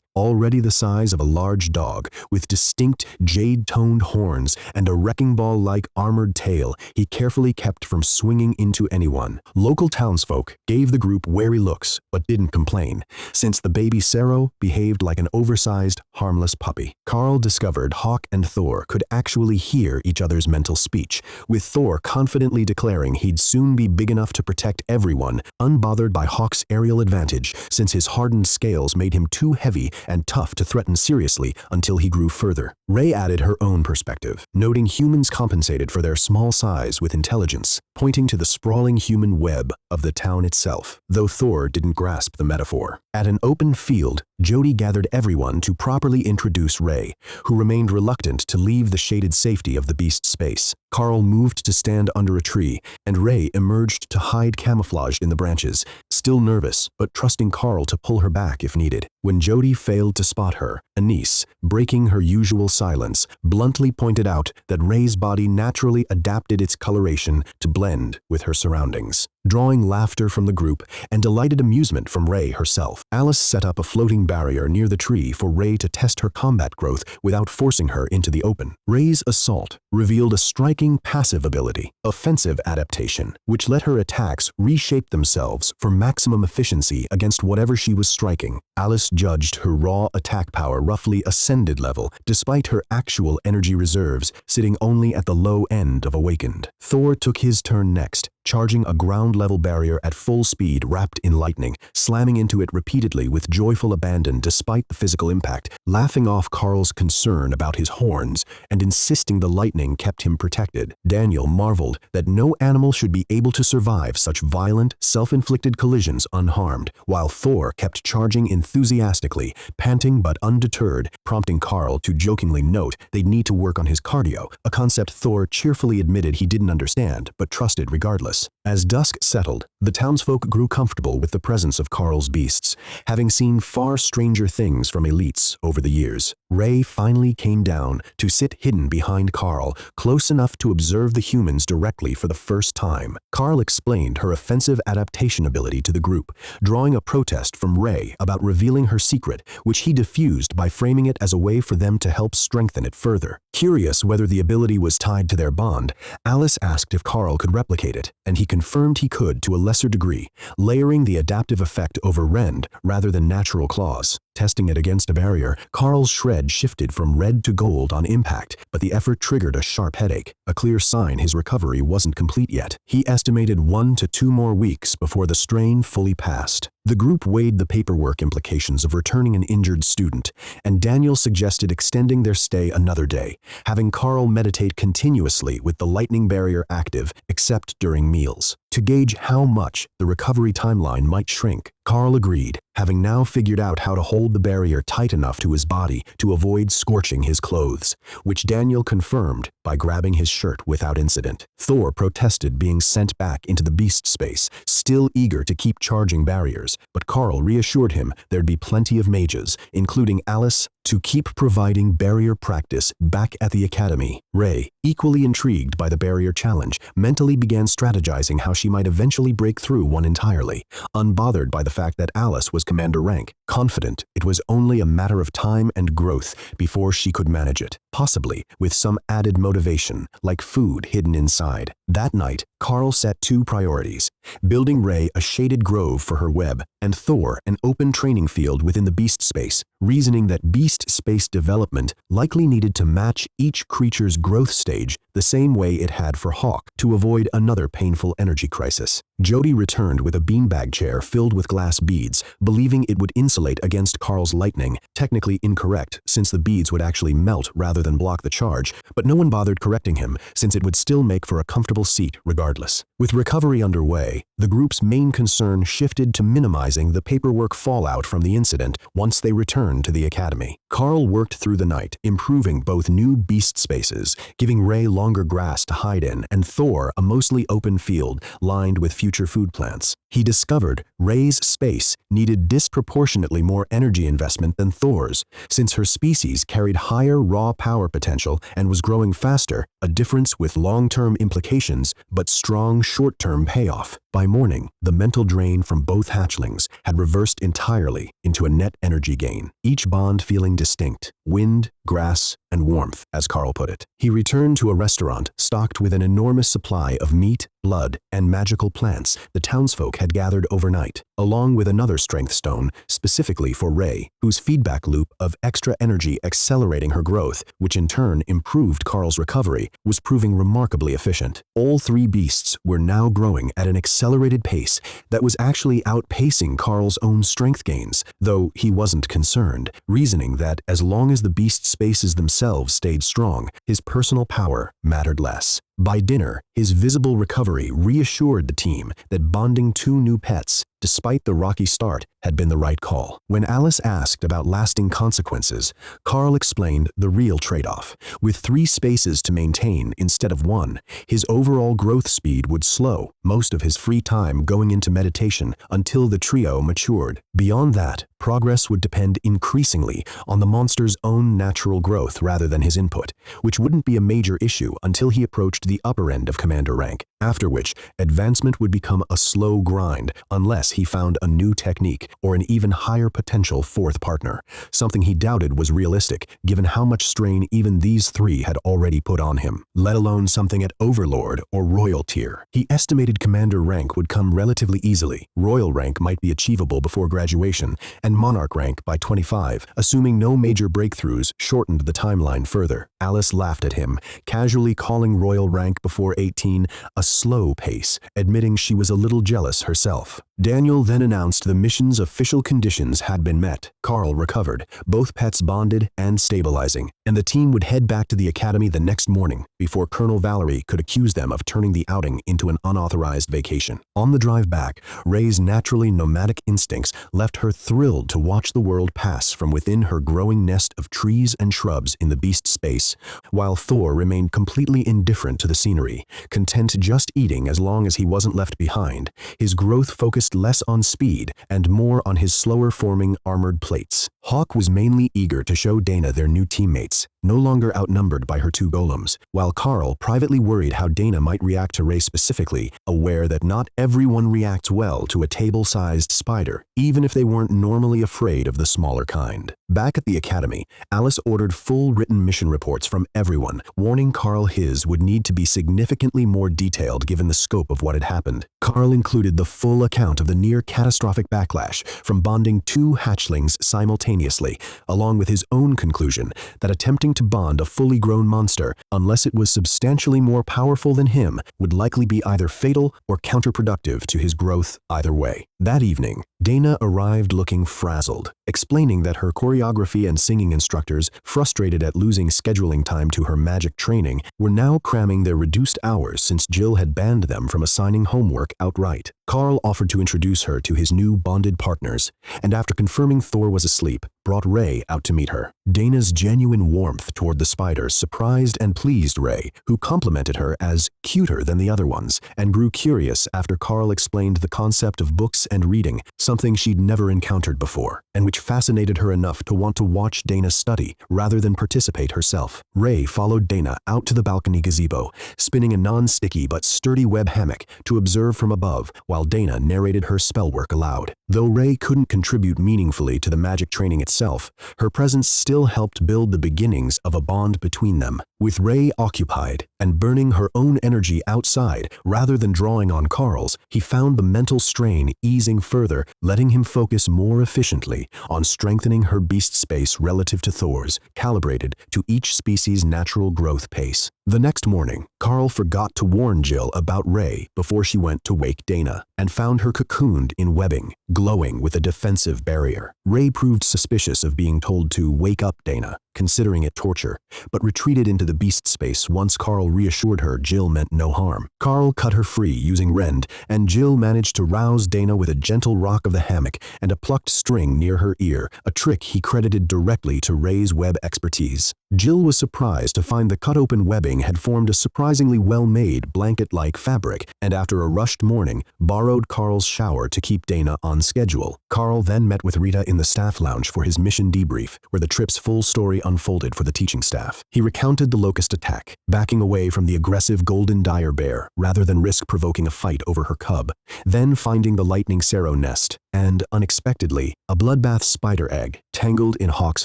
Speaker 1: already the size of a large dog, with distinct jade-toned horns and a wrecking ball-like armored tail he carefully kept from swinging into anyone. Local townsfolk gave the group wary looks, but didn't complain, since the baby Sero behaved like an oversized, harmless puppy. Karl discovered Hawk and Thor could actually hear each other's mental speech, with Thor confidently declaring he'd soon be big enough to protect everyone, unbothered by Hawk's aerial advantage, since his hardened scales made him too heavy and tough to threaten seriously until he grew further. Ray added her own perspective, noting humans compensated for their small size with intelligence, pointing to the sprawling human web of the town itself, though Thor didn't grasp the metaphor. At an open field, Jody gathered everyone to properly introduce Ray, who remained reluctant to leave the shaded safety of the beast space. Karl moved to stand under a tree, and Ray emerged to hide camouflaged in the branches, still nervous, but trusting Karl to pull her back if needed. When Jody failed to spot her, Anise, breaking her usual silence, bluntly pointed out that Ray's body naturally adapted its coloration to blend with her surroundings, drawing laughter from the group and delighted amusement from Ray herself. Alice set up a floating barrier near the tree for Ray to test her combat growth without forcing her into the open. Ray's assault revealed a striking passive ability, offensive adaptation, which let her attacks reshape themselves for maximum efficiency against whatever she was striking. Alice judged her raw attack power roughly ascended level, despite her actual energy reserves sitting only at the low end of awakened. Thor took his turn next, charging a ground-level barrier at full speed wrapped in lightning, slamming into it repeatedly with joyful abandon despite the physical impact, laughing off Karl's concern about his horns and insisting the lightning kept him protected. Daniel marveled that no animal should be able to survive such violent, self-inflicted collisions unharmed, while Thor kept charging enthusiastically, panting but undeterred, prompting Karl to jokingly note they'd need to work on his cardio, a concept Thor cheerfully admitted he didn't understand but trusted regardless. As dusk settled, the townsfolk grew comfortable with the presence of Karl's beasts, having seen far stranger things from elites over the years. Ray finally came down to sit hidden behind Karl, close enough to observe the humans directly for the first time. Karl explained her offensive adaptation ability to the group, drawing a protest from Ray about revealing her secret, which he diffused by framing it as a way for them to help strengthen it further. Curious whether the ability was tied to their bond, Alice asked if Karl could replicate it, and he confirmed he could to a lesser degree, layering the adaptive effect over rend rather than natural claws. Testing it against a barrier, Karl's shred shifted from red to gold on impact, but the effort triggered a sharp headache, a clear sign his recovery wasn't complete yet. He estimated 1 to 2 more weeks before the strain fully passed. The group weighed the paperwork implications of returning an injured student, and Daniel suggested extending their stay another day, having Karl meditate continuously with the lightning barrier active except during meals. To gauge how much the recovery timeline might shrink, Karl agreed, having now figured out how to hold the barrier tight enough to his body to avoid scorching his clothes, which Daniel confirmed by grabbing his shirt without incident. Thor protested being sent back into the beast space, still eager to keep charging barriers, but Karl reassured him there'd be plenty of mages, including Alice, to keep providing barrier practice back at the academy. Ray, equally intrigued by the barrier challenge, mentally began strategizing how she might eventually break through one entirely, unbothered by the fact that Alice was commander rank, confident it was only a matter of time and growth before she could manage it, possibly with some added motivation, like food hidden inside. That night, Karl set two priorities: building Ray a shaded grove for her web, and Thor an open training field within the beast space, reasoning that beast space development likely needed to match each creature's growth stage the same way it had for Hawk to avoid another painful energy crisis. Jody returned with a beanbag chair filled with glass beads, believing it would insulate against Karl's lightning, technically incorrect since the beads would actually melt rather than block the charge, but no one bothered correcting him since it would still make for a comfortable seat regardless. With recovery underway, the group's main concern shifted to minimizing the paperwork fallout from the incident once they returned to the academy. Karl worked through the night, improving both new beast spaces, giving Ray longer grass to hide in, and Thor a mostly open field lined with future food plants. He discovered Ray's space needed disproportionately more energy investment than Thor's, since her species carried higher raw power potential and was growing faster, a difference with long-term implications but strong short-term payoff. By morning, the mental drain from both hatchlings had reversed entirely into a net energy gain, each bond feeling distinct: wind, grass, and warmth, as Karl put it. He returned to a restaurant stocked with an enormous supply of meat, blood, and magical plants the townsfolk had gathered overnight, along with another strength stone specifically for Ray, whose feedback loop of extra energy accelerating her growth, which in turn improved Karl's recovery, was proving remarkably efficient. All three beasts were now growing at an accelerated pace that was actually outpacing Karl's own strength gains, though he wasn't concerned, reasoning that as long as the beast spaces themselves stayed strong, his personal power mattered less. By dinner, his visible recovery reassured the team that bonding two new pets, despite the rocky start, had been the right call. When Alice asked about lasting consequences, Karl explained the real trade-off. With 3 spaces to maintain instead of 1, his overall growth speed would slow, most of his free time going into meditation until the trio matured. Beyond that, progress would depend increasingly on the monster's own natural growth rather than his input, which wouldn't be a major issue until he approached the upper end of commander rank, after which advancement would become a slow grind unless he found a new technique or an even higher potential 4th partner, something he doubted was realistic given how much strain even these 3 had already put on him, let alone something at Overlord or Royal tier. He estimated commander rank would come relatively easily. Royal rank might be achievable before graduation, and Monarch rank by 25, assuming no major breakthroughs shortened the timeline further. Alice laughed at him, casually calling Royal rank before 18 a slow pace, admitting she was a little jealous herself. Daniel then announced the mission's official conditions had been met. Karl recovered, both pets bonded and stabilizing, and the team would head back to the academy the next morning before Colonel Valerie could accuse them of turning the outing into an unauthorized vacation. On the drive back, Ray's naturally nomadic instincts left her thrilled to watch the world pass from within her growing nest of trees and shrubs in the beast space, while Thor remained completely indifferent to the scenery, content just eating as long as he wasn't left behind, his growth focused less on speed and more on his slower-forming armored plates. Hawk was mainly eager to show Dana their new teammates, no longer outnumbered by her 2 golems, while Karl privately worried how Dana might react to Ray specifically, aware that not everyone reacts well to a table-sized spider, even if they weren't normally afraid of the smaller kind. Back at the academy, Alice ordered full written mission reports from everyone, warning Karl his would need to be significantly more detailed given the scope of what had happened. Karl included the full account of the near-catastrophic backlash from bonding 2 hatchlings simultaneously, along with his own conclusion that attempting to bond a fully grown monster, unless it was substantially more powerful than him, would likely be either fatal or counterproductive to his growth either way. That evening, Dana arrived looking frazzled, explaining that her choreography and singing instructors, frustrated at losing scheduling time to her magic training, were now cramming their reduced hours since Jill had banned them from assigning homework outright. Karl offered to introduce her to his new bonded partners, and after confirming Thor was asleep, sleep, brought Ray out to meet her. Dana's genuine warmth toward the spiders surprised and pleased Ray, who complimented her as cuter than the other ones, and grew curious after Karl explained the concept of books and reading, something she'd never encountered before, and which fascinated her enough to want to watch Dana study rather than participate herself. Ray followed Dana out to the balcony gazebo, spinning a non-sticky but sturdy web hammock to observe from above while Dana narrated her spell work aloud. Though Ray couldn't contribute meaningfully to the magic training itself, her presence still helped build the beginnings of a bond between them. With Ray occupied and burning her own energy outside rather than drawing on Karl's, he found the mental strain easing further, letting him focus more efficiently on strengthening her beast space relative to Thor's, calibrated to each species' natural growth pace. The next morning, Karl forgot to warn Jill about Ray before she went to wake Dana, and found her cocooned in webbing, glowing with a defensive barrier. Ray proved suspicious of being told to wake up Dana, considering it torture, but retreated into the beast space once Karl reassured her Jill meant no harm. Karl cut her free using Rend, and Jill managed to rouse Dana with a gentle rock of the hammock and a plucked string near her ear, a trick he credited directly to Ray's web expertise. Jill was surprised to find the cut-open webbing had formed a surprisingly well-made blanket-like fabric, and after a rushed morning, borrowed Karl's shower to keep Dana on schedule. Karl then met with Rita in the staff lounge for his mission debrief, where the trip's full story unfolded for the teaching staff. He recounted the locust attack, backing away from the aggressive golden dire bear rather than risk provoking a fight over her cub, then finding the lightning sarrow nest, and, unexpectedly, a bloodbath spider egg tangled in Hawk's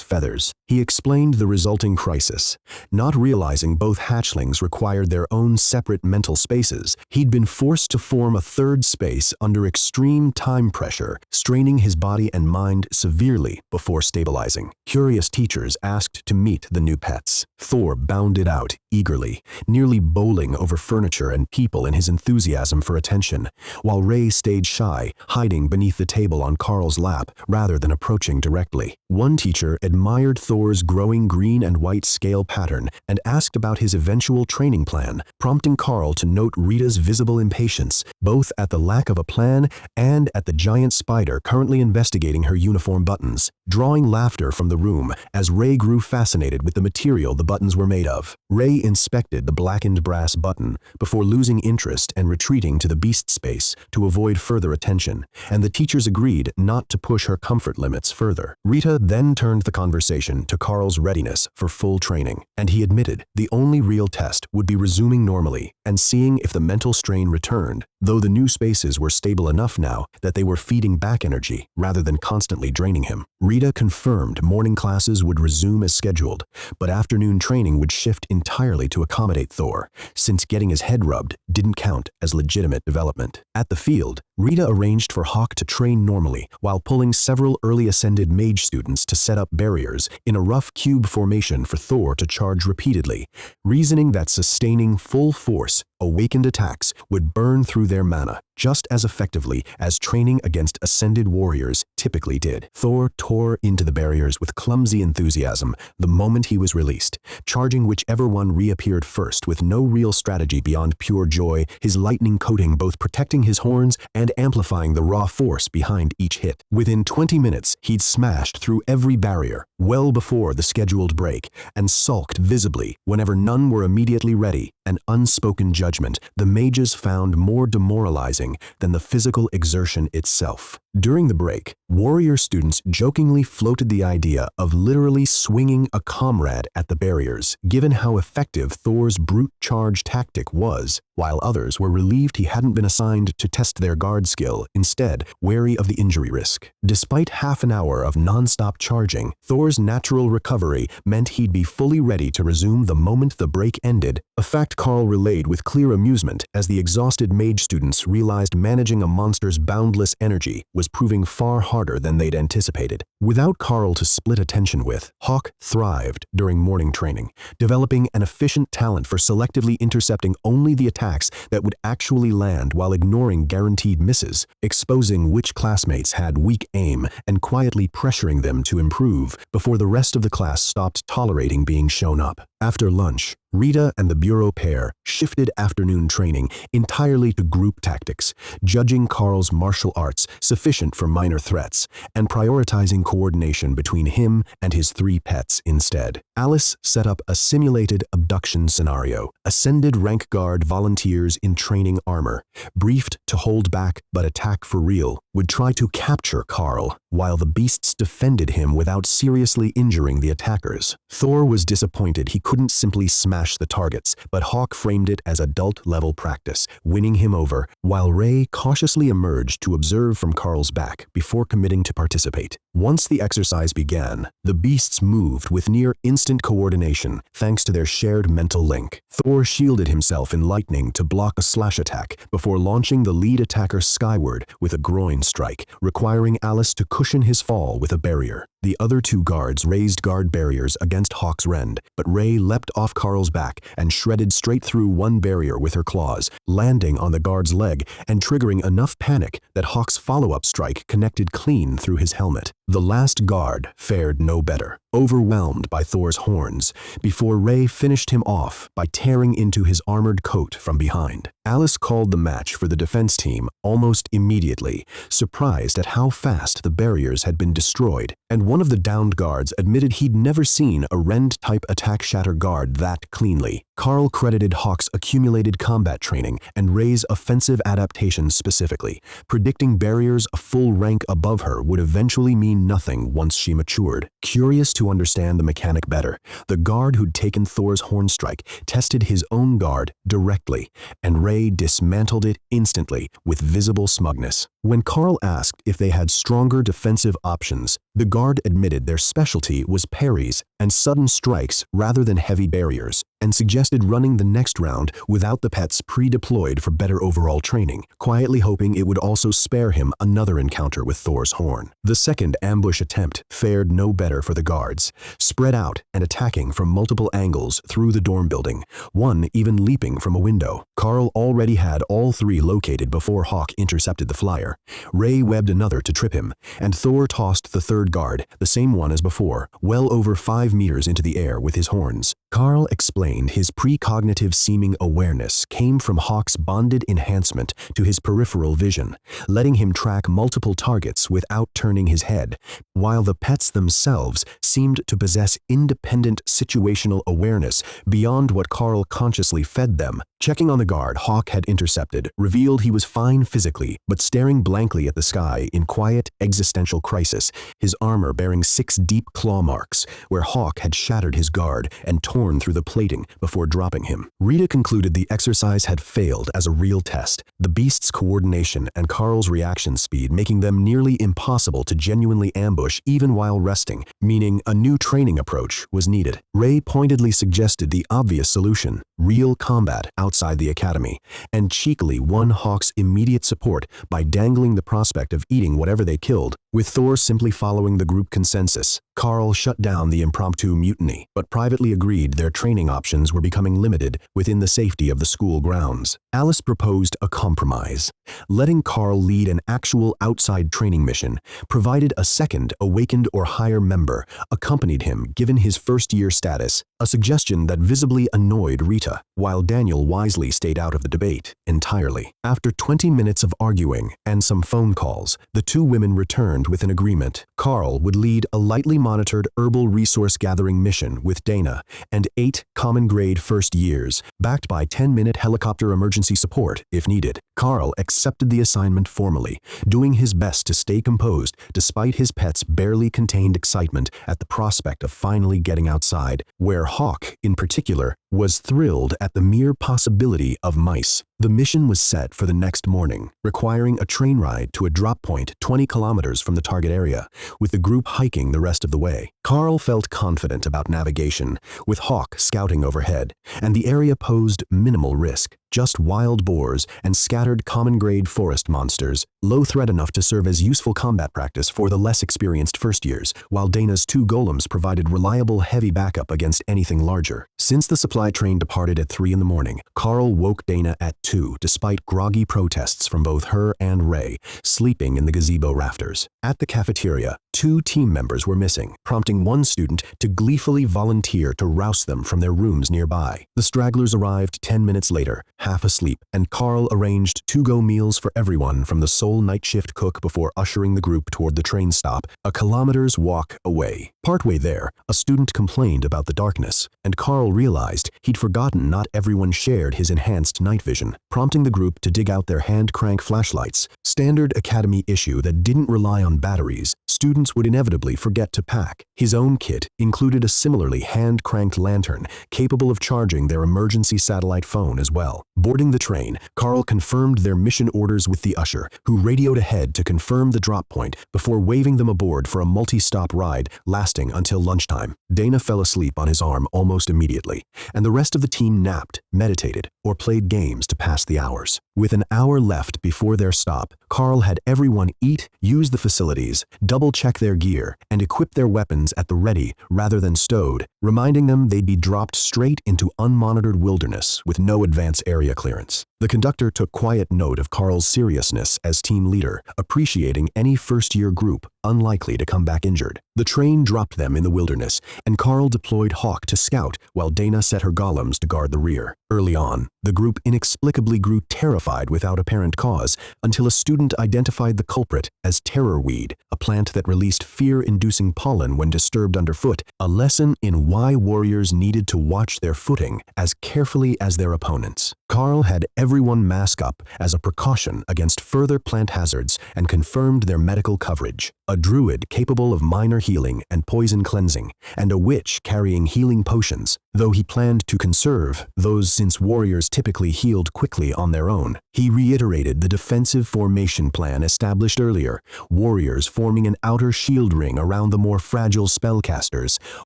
Speaker 1: feathers. He explained the resulting crisis. Not realizing both hatchlings required their own separate mental spaces, he'd been forced to form a third space under extreme time pressure, straining his body and mind severely before stabilizing. Curious teachers asked to meet the new pets. Thor bounded out eagerly, nearly bowling over furniture and people in his enthusiasm for attention, while Ray stayed shy, hiding beneath the table on Karl's lap rather than approaching directly. One teacher admired Thor's growing green and white scale pattern and asked about his eventual training plan, prompting Karl to note Rita's visible impatience, both at the lack of a plan and at the giant spider currently investigating her uniform buttons, drawing laughter from the room as Ray grew fascinated with the material the buttons were made of. Ray inspected the blackened brass button before losing interest and retreating to the beast space to avoid further attention, and the teachers agreed not to push her comfort limits further. Rita then turned the conversation to Karl's readiness for full training, and he admitted the only real test would be resuming normally and seeing if the mental strain returned, though the new spaces were stable enough now that they were feeding back energy rather than constantly draining him. Rita confirmed morning classes would resume as scheduled, but afternoon training would shift entirely to accommodate Thor, since getting his head rubbed didn't count as legitimate development. At the field, Rita arranged for Hawk to train normally while pulling several early ascended mage students to set up barriers in a rough cube formation for Thor to charge repeatedly, reasoning that sustaining full force awakened attacks would burn through their mana just as effectively as training against ascended warriors typically did. Thor tore into the barriers with clumsy enthusiasm the moment he was released, charging whichever one reappeared first with no real strategy beyond pure joy, his lightning coating both protecting his horns and amplifying the raw force behind each hit. Within 20 minutes, he'd smashed through every barrier, well before the scheduled break, and sulked visibly whenever none were immediately ready, an unspoken judgment the mages found more demoralizing than the physical exertion itself. During the break, warrior students jokingly floated the idea of literally swinging a comrade at the barriers, given how effective Thor's brute charge tactic was, while others were relieved he hadn't been assigned to test their guard skill, instead wary of the injury risk. Despite half an hour of non-stop charging, Thor's natural recovery meant he'd be fully ready to resume the moment the break ended, a fact Karl relayed with clear amusement as the exhausted mage students realized managing a monster's boundless energy was proving far harder than they'd anticipated. Without Karl to split attention with, Hawk thrived during morning training, developing an efficient talent for selectively intercepting only the attacks that would actually land while ignoring guaranteed misses, exposing which classmates had weak aim and quietly pressuring them to improve before the rest of the class stopped tolerating being shown up. After lunch, Rita and the Bureau pair shifted afternoon training entirely to group tactics, judging Karl's martial arts sufficient for minor threats, and prioritizing coordination between him and his 3 pets instead. Alice set up a simulated abduction scenario. Ascended rank guard volunteers in training armor, briefed to hold back but attack for real, would try to capture Karl, while the beasts defended him without seriously injuring the attackers. Thor was disappointed he couldn't simply smash the targets, but Hawk framed it as adult-level practice, winning him over, while Ray cautiously emerged to observe from Karl's back before committing to participate. Once the exercise began, the beasts moved with near-instant coordination thanks to their shared mental link. Thor shielded himself in lightning to block a slash attack before launching the lead attacker skyward with a groin strike, requiring Alice to cushion his fall with a barrier. The other 2 guards raised guard barriers against Hawk's rend, but Ray leapt off Karl's back and shredded straight through one barrier with her claws, landing on the guard's leg and triggering enough panic that Hawk's follow-up strike connected clean through his helmet. The last guard fared no better, overwhelmed by Thor's horns, before Ray finished him off by tearing into his armored coat from behind. Alice called the match for the defense team almost immediately, surprised at how fast the barriers had been destroyed, and one of the downed guards admitted he'd never seen a rend-type attack shatter guard that cleanly. Karl credited Hawk's accumulated combat training and Ray's offensive adaptations specifically, predicting barriers a full rank above her would eventually mean nothing once she matured. Curious to understand the mechanic better, the guard who'd taken Thor's horn strike tested his own guard directly, and Ray dismantled it instantly with visible smugness. When Karl asked if they had stronger defensive options, the guard admitted their specialty was parries and sudden strikes rather than heavy barriers, and suggested running the next round without the pets pre-deployed for better overall training, quietly hoping it would also spare him another encounter with Thor's horn. The second ambush attempt fared no better for the guards, spread out and attacking from multiple angles through the dorm building, one even leaping from a window. Karl already had all 3 located before Hawk intercepted the flyer. Ray webbed another to trip him, and Thor tossed the 3rd guard, the same one as before, well over 5 meters into the air with his horns. Karl explained his precognitive seeming awareness came from Hawk's bonded enhancement to his peripheral vision, letting him track multiple targets without turning his head, while the pets themselves seemed to possess independent situational awareness beyond what Karl consciously fed them. Checking on the guard Hawk had intercepted revealed he was fine physically, but staring blankly at the sky in quiet existential crisis, his armor bearing 6 deep claw marks, where Hawk had shattered his guard and torn through the plating before dropping him. Rita concluded the exercise had failed as a real test, the beast's coordination and Karl's reaction speed making them nearly impossible to genuinely ambush even while resting, meaning a new training approach was needed. Ray pointedly suggested the obvious solution, real combat outside the academy, and cheekily won Hawk's immediate support by dangling the prospect of eating whatever they killed, with Thor simply following the group consensus. Karl shut down the impromptu mutiny, but privately agreed their training options were becoming limited within the safety of the school grounds. Alice proposed a compromise, letting Karl lead an actual outside training mission, provided a second awakened or higher member accompanied him given his first-year status, a suggestion that visibly annoyed Rita, while Daniel wisely stayed out of the debate entirely. After 20 minutes of arguing and some phone calls, the 2 women returned with an agreement. Karl would lead a lightly monitored herbal resource gathering mission with Dana and 8 common grade first years, backed by 10-minute helicopter emergency support if needed. Karl accepted the assignment formally, doing his best to stay composed despite his pet's barely contained excitement at the prospect of finally getting outside, where Hawk, in particular, was thrilled at the mere possibility of mice. The mission was set for the next morning, requiring a train ride to a drop point 20 kilometers from the target area, with the group hiking the rest of the way. Karl felt confident about navigation, with Hawk scouting overhead, and the area posed minimal risk. just wild boars and scattered common-grade forest monsters, low threat enough to serve as useful combat practice for the less experienced first years, while Dana's 2 golems provided reliable heavy backup against anything larger. Since the supply train departed at 3 in the morning, Karl woke Dana at 2 despite groggy protests from both her and Ray, sleeping in the gazebo rafters. At the cafeteria, 2 team members were missing, prompting one student to gleefully volunteer to rouse them from their rooms nearby. The stragglers arrived 10 minutes later, half asleep, and Karl arranged to-go meals for everyone from the sole night shift cook before ushering the group toward the train stop, a kilometer's walk away. Partway there, a student complained about the darkness, and Karl realized he'd forgotten not everyone shared his enhanced night vision, prompting the group to dig out their hand-crank flashlights, standard academy issue that didn't rely on batteries. Students would inevitably forget to pack. His own kit included a similarly hand-cranked lantern capable of charging their emergency satellite phone as well. Boarding the train, Karl confirmed their mission orders with the usher, who radioed ahead to confirm the drop point before waving them aboard for a multi-stop ride lasting until lunchtime. Dana fell asleep on his arm almost immediately, and the rest of the team napped, meditated, or played games to pass the hours. With an hour left before their stop, Karl had everyone eat, use the facilities, double-check their gear, and equip their weapons at the ready rather than stowed, reminding them they'd be dropped straight into unmonitored wilderness with no advance area clearance. The conductor took quiet note of Karl's seriousness as team leader, appreciating any first-year group unlikely to come back injured. The train dropped them in the wilderness, and Karl deployed Hawk to scout while Dana set her golems to guard the rear. Early on, the group inexplicably grew terrified without apparent cause until a student identified the culprit as terror weed, a plant that released fear-inducing pollen when disturbed underfoot, a lesson in why warriors needed to watch their footing as carefully as their opponents. Karl had everyone mask up as a precaution against further plant hazards and confirmed their medical coverage. A druid capable of minor healing and poison cleansing, and a witch carrying healing potions, though he planned to conserve those since warriors typically healed quickly on their own. He reiterated the defensive formation plan established earlier, warriors forming an outer shield ring around the more fragile spellcasters,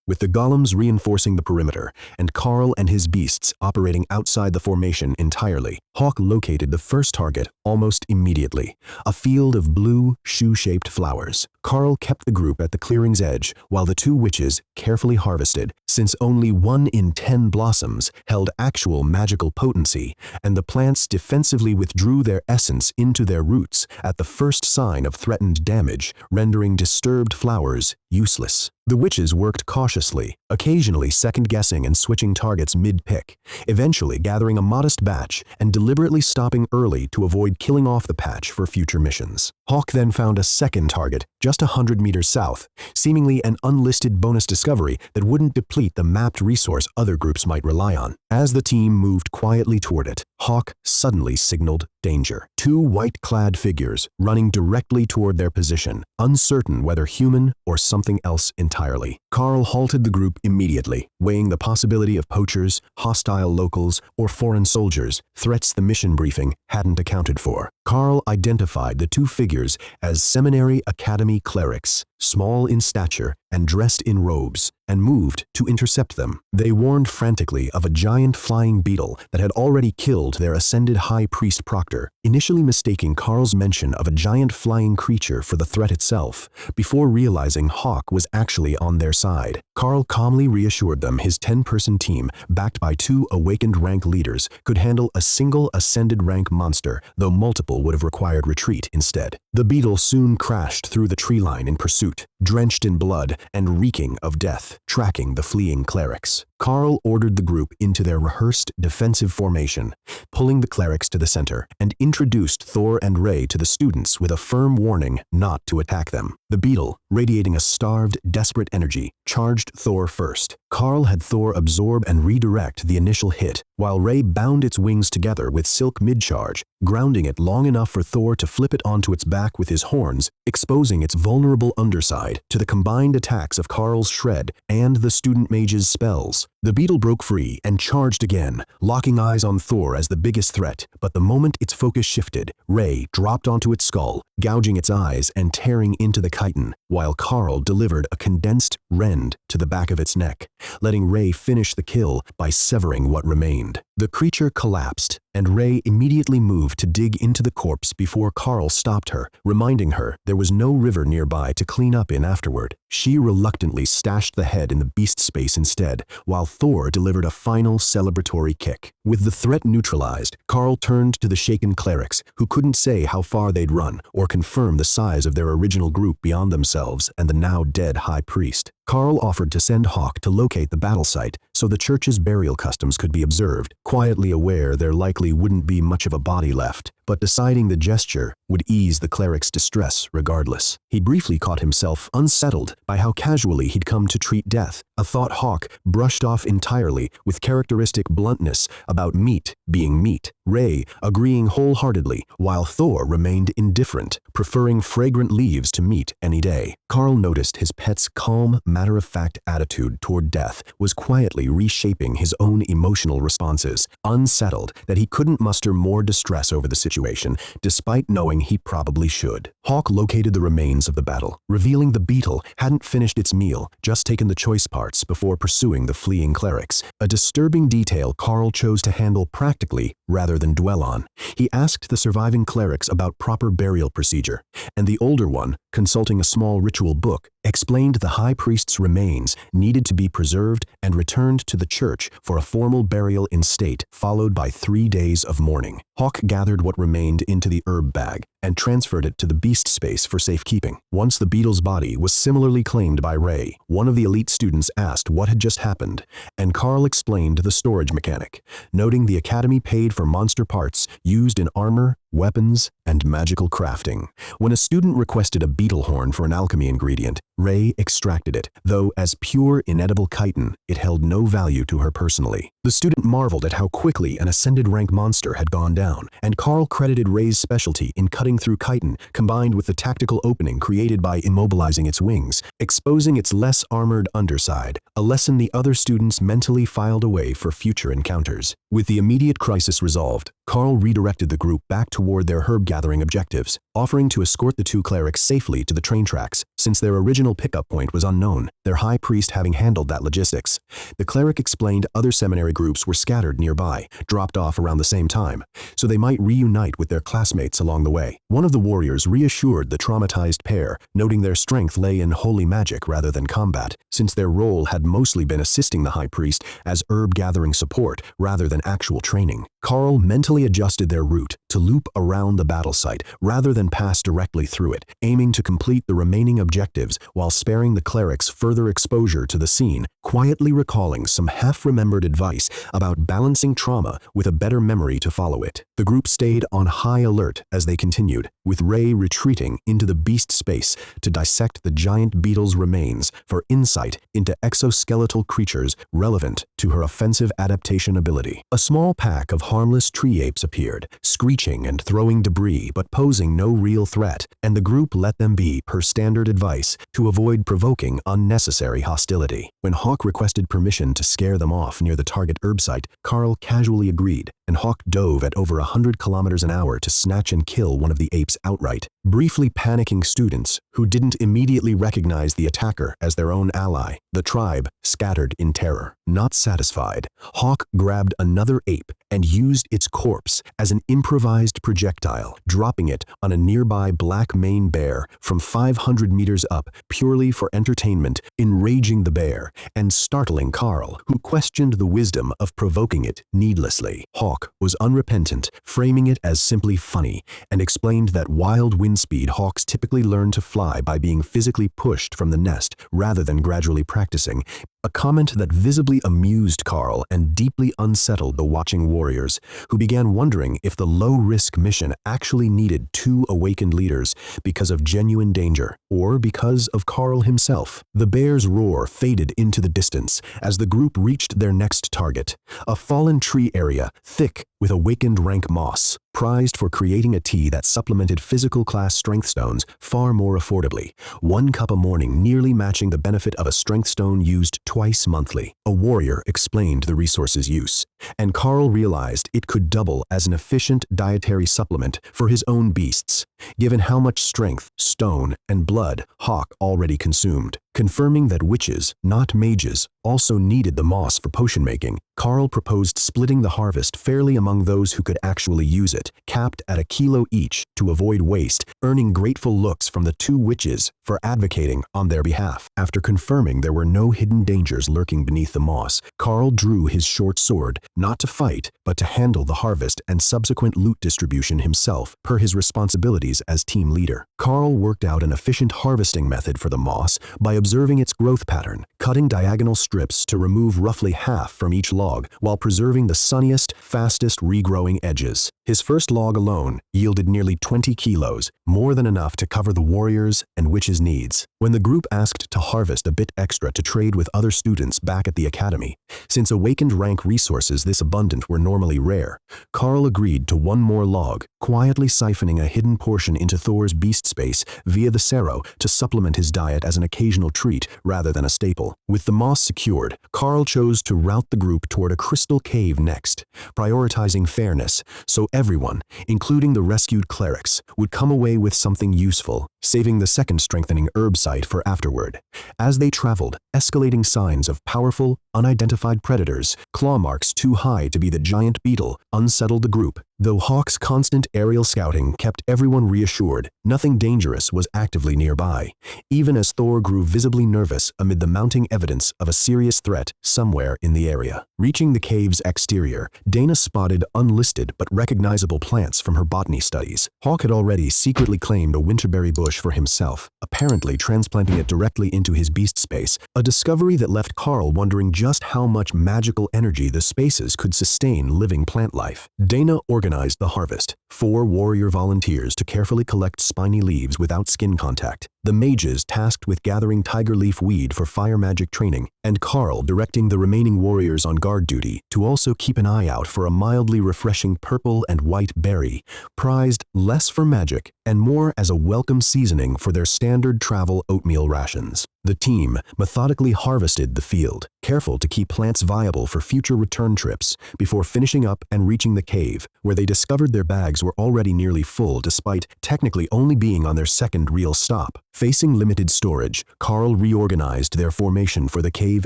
Speaker 1: with the golems reinforcing the perimeter, and Karl and his beasts operating outside the formation entirely. Hawk located the first target almost immediately, a field of blue, shoe-shaped flowers. Karl kept the group at the clearing's edge while the 2 witches carefully harvested, since only 1 in 10 blossoms held actual magical potency, and the plants defensively withdrew their essence into their roots at the first sign of threatened damage, rendering disturbed flowers useless. The witches worked cautiously, occasionally second-guessing and switching targets mid-pick, eventually gathering a modest batch and deliberately stopping early to avoid killing off the patch for future missions. Hawk then found a second target just 100 meters south, seemingly an unlisted bonus discovery that wouldn't deplete the mapped resource other groups might rely on. As the team moved quietly toward it, Hawk suddenly signaled danger. 2 white-clad figures running directly toward their position, uncertain whether human or something else entirely. Karl halted the group immediately, weighing the possibility of poachers, hostile locals, or foreign soldiers, threats the mission briefing hadn't accounted for. Karl identified the 2 figures as Seminary Academy clerics, small in stature and dressed in robes, and moved to intercept them. They warned frantically of a giant flying beetle that had already killed their ascended high priest proctor, initially mistaking Karl's mention of a giant flying creature for the threat itself, before realizing Hawk was actually on their side. Karl calmly reassured them his 10-person team, backed by 2 awakened rank leaders, could handle a single ascended rank monster, though multiple would have required retreat instead. The beetle soon crashed through the tree line in pursuit, drenched in blood and reeking of death, tracking the fleeing clerics. Karl ordered the group into their rehearsed defensive formation, pulling the clerics to the center, and introduced Thor and Ray to the students with a firm warning not to attack them. The beetle, radiating a starved, desperate energy, charged Thor first. Karl had Thor absorb and redirect the initial hit, while Ray bound its wings together with silk mid-charge, grounding it long enough for Thor to flip it onto its back with his horns, exposing its vulnerable underside to the combined attacks of Karl's shred and the student mage's spells. The beetle broke free and charged again, locking eyes on Thor as the biggest threat, but the moment its focus shifted, Ray dropped onto its skull, gouging its eyes and tearing into the chitin, while Karl delivered a condensed rend to the back of its neck, letting Ray finish the kill by severing what remained. The creature collapsed, and Ray immediately moved to dig into the corpse before Karl stopped her, reminding her there was no river nearby to clean up in afterward. She reluctantly stashed the head in the beast space instead, while Thor delivered a final celebratory kick. With the threat neutralized, Karl turned to the shaken clerics, who couldn't say how far they'd run or confirm the size of their original group beyond themselves and the now dead high priest. Karl offered to send Hawk to locate the battle site so the church's burial customs could be observed, quietly aware there likely wouldn't be much of a body left, but deciding the gesture would ease the cleric's distress regardless. He briefly caught himself unsettled by how casually he'd come to treat death, a thought Hawk brushed off entirely with characteristic bluntness about meat being meat, Ray agreeing wholeheartedly, while Thor remained indifferent, preferring fragrant leaves to meat any day. Karl noticed his pet's calm, matter-of-fact attitude toward death was quietly reshaping his own emotional responses, unsettled that he couldn't muster more distress over the situation, despite knowing he probably should. Hawk located the remains of the battle, revealing the beetle hadn't finished its meal, just taken the choice parts before pursuing the fleeing clerics, a disturbing detail Karl chose to handle practically rather than dwell on. He asked the surviving clerics about proper burial procedure, and the older one, consulting a small ritual book, explained the high priest's remains needed to be preserved and returned to the church for a formal burial in state, followed by 3 days of mourning. Hawk gathered what remained into the herb bag and transferred it to the beast space for safekeeping. Once the beetle's body was similarly claimed by Ray, one of the elite students asked what had just happened, and Karl explained the storage mechanic, noting the academy paid for monster parts used in armor, weapons, and magical crafting. When a student requested a beetle horn for an alchemy ingredient, Ray extracted it, though as pure inedible chitin, it held no value to her personally. The student marveled at how quickly an ascended rank monster had gone down, and Karl credited Ray's specialty in cutting through chitin, combined with the tactical opening created by immobilizing its wings, exposing its less armored underside, a lesson the other students mentally filed away for future encounters. With the immediate crisis resolved, Karl redirected the group back toward their herb-gathering objectives, offering to escort the two clerics safely to the train tracks, since their original pickup point was unknown, their high priest having handled that logistics. The cleric explained other seminary groups were scattered nearby, dropped off around the same time, so they might reunite with their classmates along the way. One of the warriors reassured the traumatized pair, noting their strength lay in holy magic rather than combat, since their role had mostly been assisting the high priest as herb-gathering support rather than actual training. Karl mentally adjusted their route to loop around the battle site rather than pass directly through it, aiming to complete the remaining objectives while sparing the clerics further exposure to the scene, quietly recalling some half-remembered advice about balancing trauma with a better memory to follow it. The group stayed on high alert as they continued, with Ray retreating into the beast space to dissect the giant beetle's remains for insight into exoskeletal creatures relevant to her offensive adaptation ability. A small pack of harmless tree apes appeared, screeching and throwing debris but posing no real threat, and the group let them be per standard advice to avoid provoking unnecessary hostility. When Hawk requested permission to scare them off near the target herb site, Karl casually agreed, and Hawk dove at over 100 kilometers an hour to snatch and kill one of the apes outright, briefly panicking students who didn't immediately recognize the attacker as their own ally. The tribe scattered in terror. Not satisfied, Hawk grabbed another ape and used its corpse as an improvised projectile, dropping it on a nearby black mane bear from 500 meters up purely for entertainment, enraging the bear and startling Karl, who questioned the wisdom of provoking it needlessly. Hawk was unrepentant, framing it as simply funny, and explained that wild Windspeed Hawks typically learn to fly by being physically pushed from the nest rather than gradually practicing, a comment that visibly amused Karl and deeply unsettled the watching warriors, who began wondering if the low-risk mission actually needed two awakened leaders because of genuine danger, or because of Karl himself. The bear's roar faded into the distance as the group reached their next target, a fallen tree area thick with awakened rank moss, prized for creating a tea that supplemented physical class strength stones far more affordably, 1 cup a morning nearly matching the benefit of a strength stone used twice monthly. A warrior explained the resource's use, and Karl realized it could double as an efficient dietary supplement for his own beasts, given how much strength, stone, and blood Hawk already consumed. Confirming that witches, not mages, also needed the moss for potion making, Karl proposed splitting the harvest fairly among those who could actually use it, capped at 1 kilo each to avoid waste, earning grateful looks from the 2 witches for advocating on their behalf. After confirming there were no hidden dangers lurking beneath the moss, Karl drew his short sword, not to fight, but to handle the harvest and subsequent loot distribution himself, per his responsibilities as team leader. Karl worked out an efficient harvesting method for the moss by observing its growth pattern, cutting diagonal strips to remove roughly half from each log while preserving the sunniest, fastest regrowing edges. His first log alone yielded nearly 20 kilos, more than enough to cover the warriors' and witches' needs. When the group asked to harvest a bit extra to trade with other students back at the academy, since awakened rank resources this abundant were normally rare, Karl agreed to 1 more log, quietly siphoning a hidden portion into Thor's beast space via the Sero to supplement his diet as an occasional treat rather than a staple. With the moss secured, Karl chose to route the group toward a crystal cave next, prioritizing fairness so everyone, including the rescued clerics, would come away with something useful, saving the second strengthening herb site for afterward. As they traveled, escalating signs of powerful, unidentified predators, claw marks too high to be the giant beetle, unsettled the group. Though Hawk's constant aerial scouting kept everyone reassured, nothing dangerous was actively nearby, even as Thor grew visibly nervous amid the mounting evidence of a serious threat somewhere in the area. Reaching the cave's exterior, Dana spotted unlisted but recognizable plants from her botany studies. Hawk had already secretly claimed a winterberry bush for himself, apparently transplanting it directly into his beast space, a discovery that left Karl wondering just how much magical energy the spaces could sustain living plant life. Dana organized the harvest, 4 warrior volunteers to carefully collect spiny leaves without skin contact, the mages tasked with gathering tiger leaf weed for fire magic training, and Karl directing the remaining warriors on guard duty to also keep an eye out for a mildly refreshing purple and white berry, prized less for magic and more as a welcome seasoning for their standard travel oatmeal rations. The team methodically harvested the field, careful to keep plants viable for future return trips, before finishing up and reaching the cave, where they discovered their bags were already nearly full despite technically only being on their second real stop. Facing limited storage, Karl reorganized their formation for the cave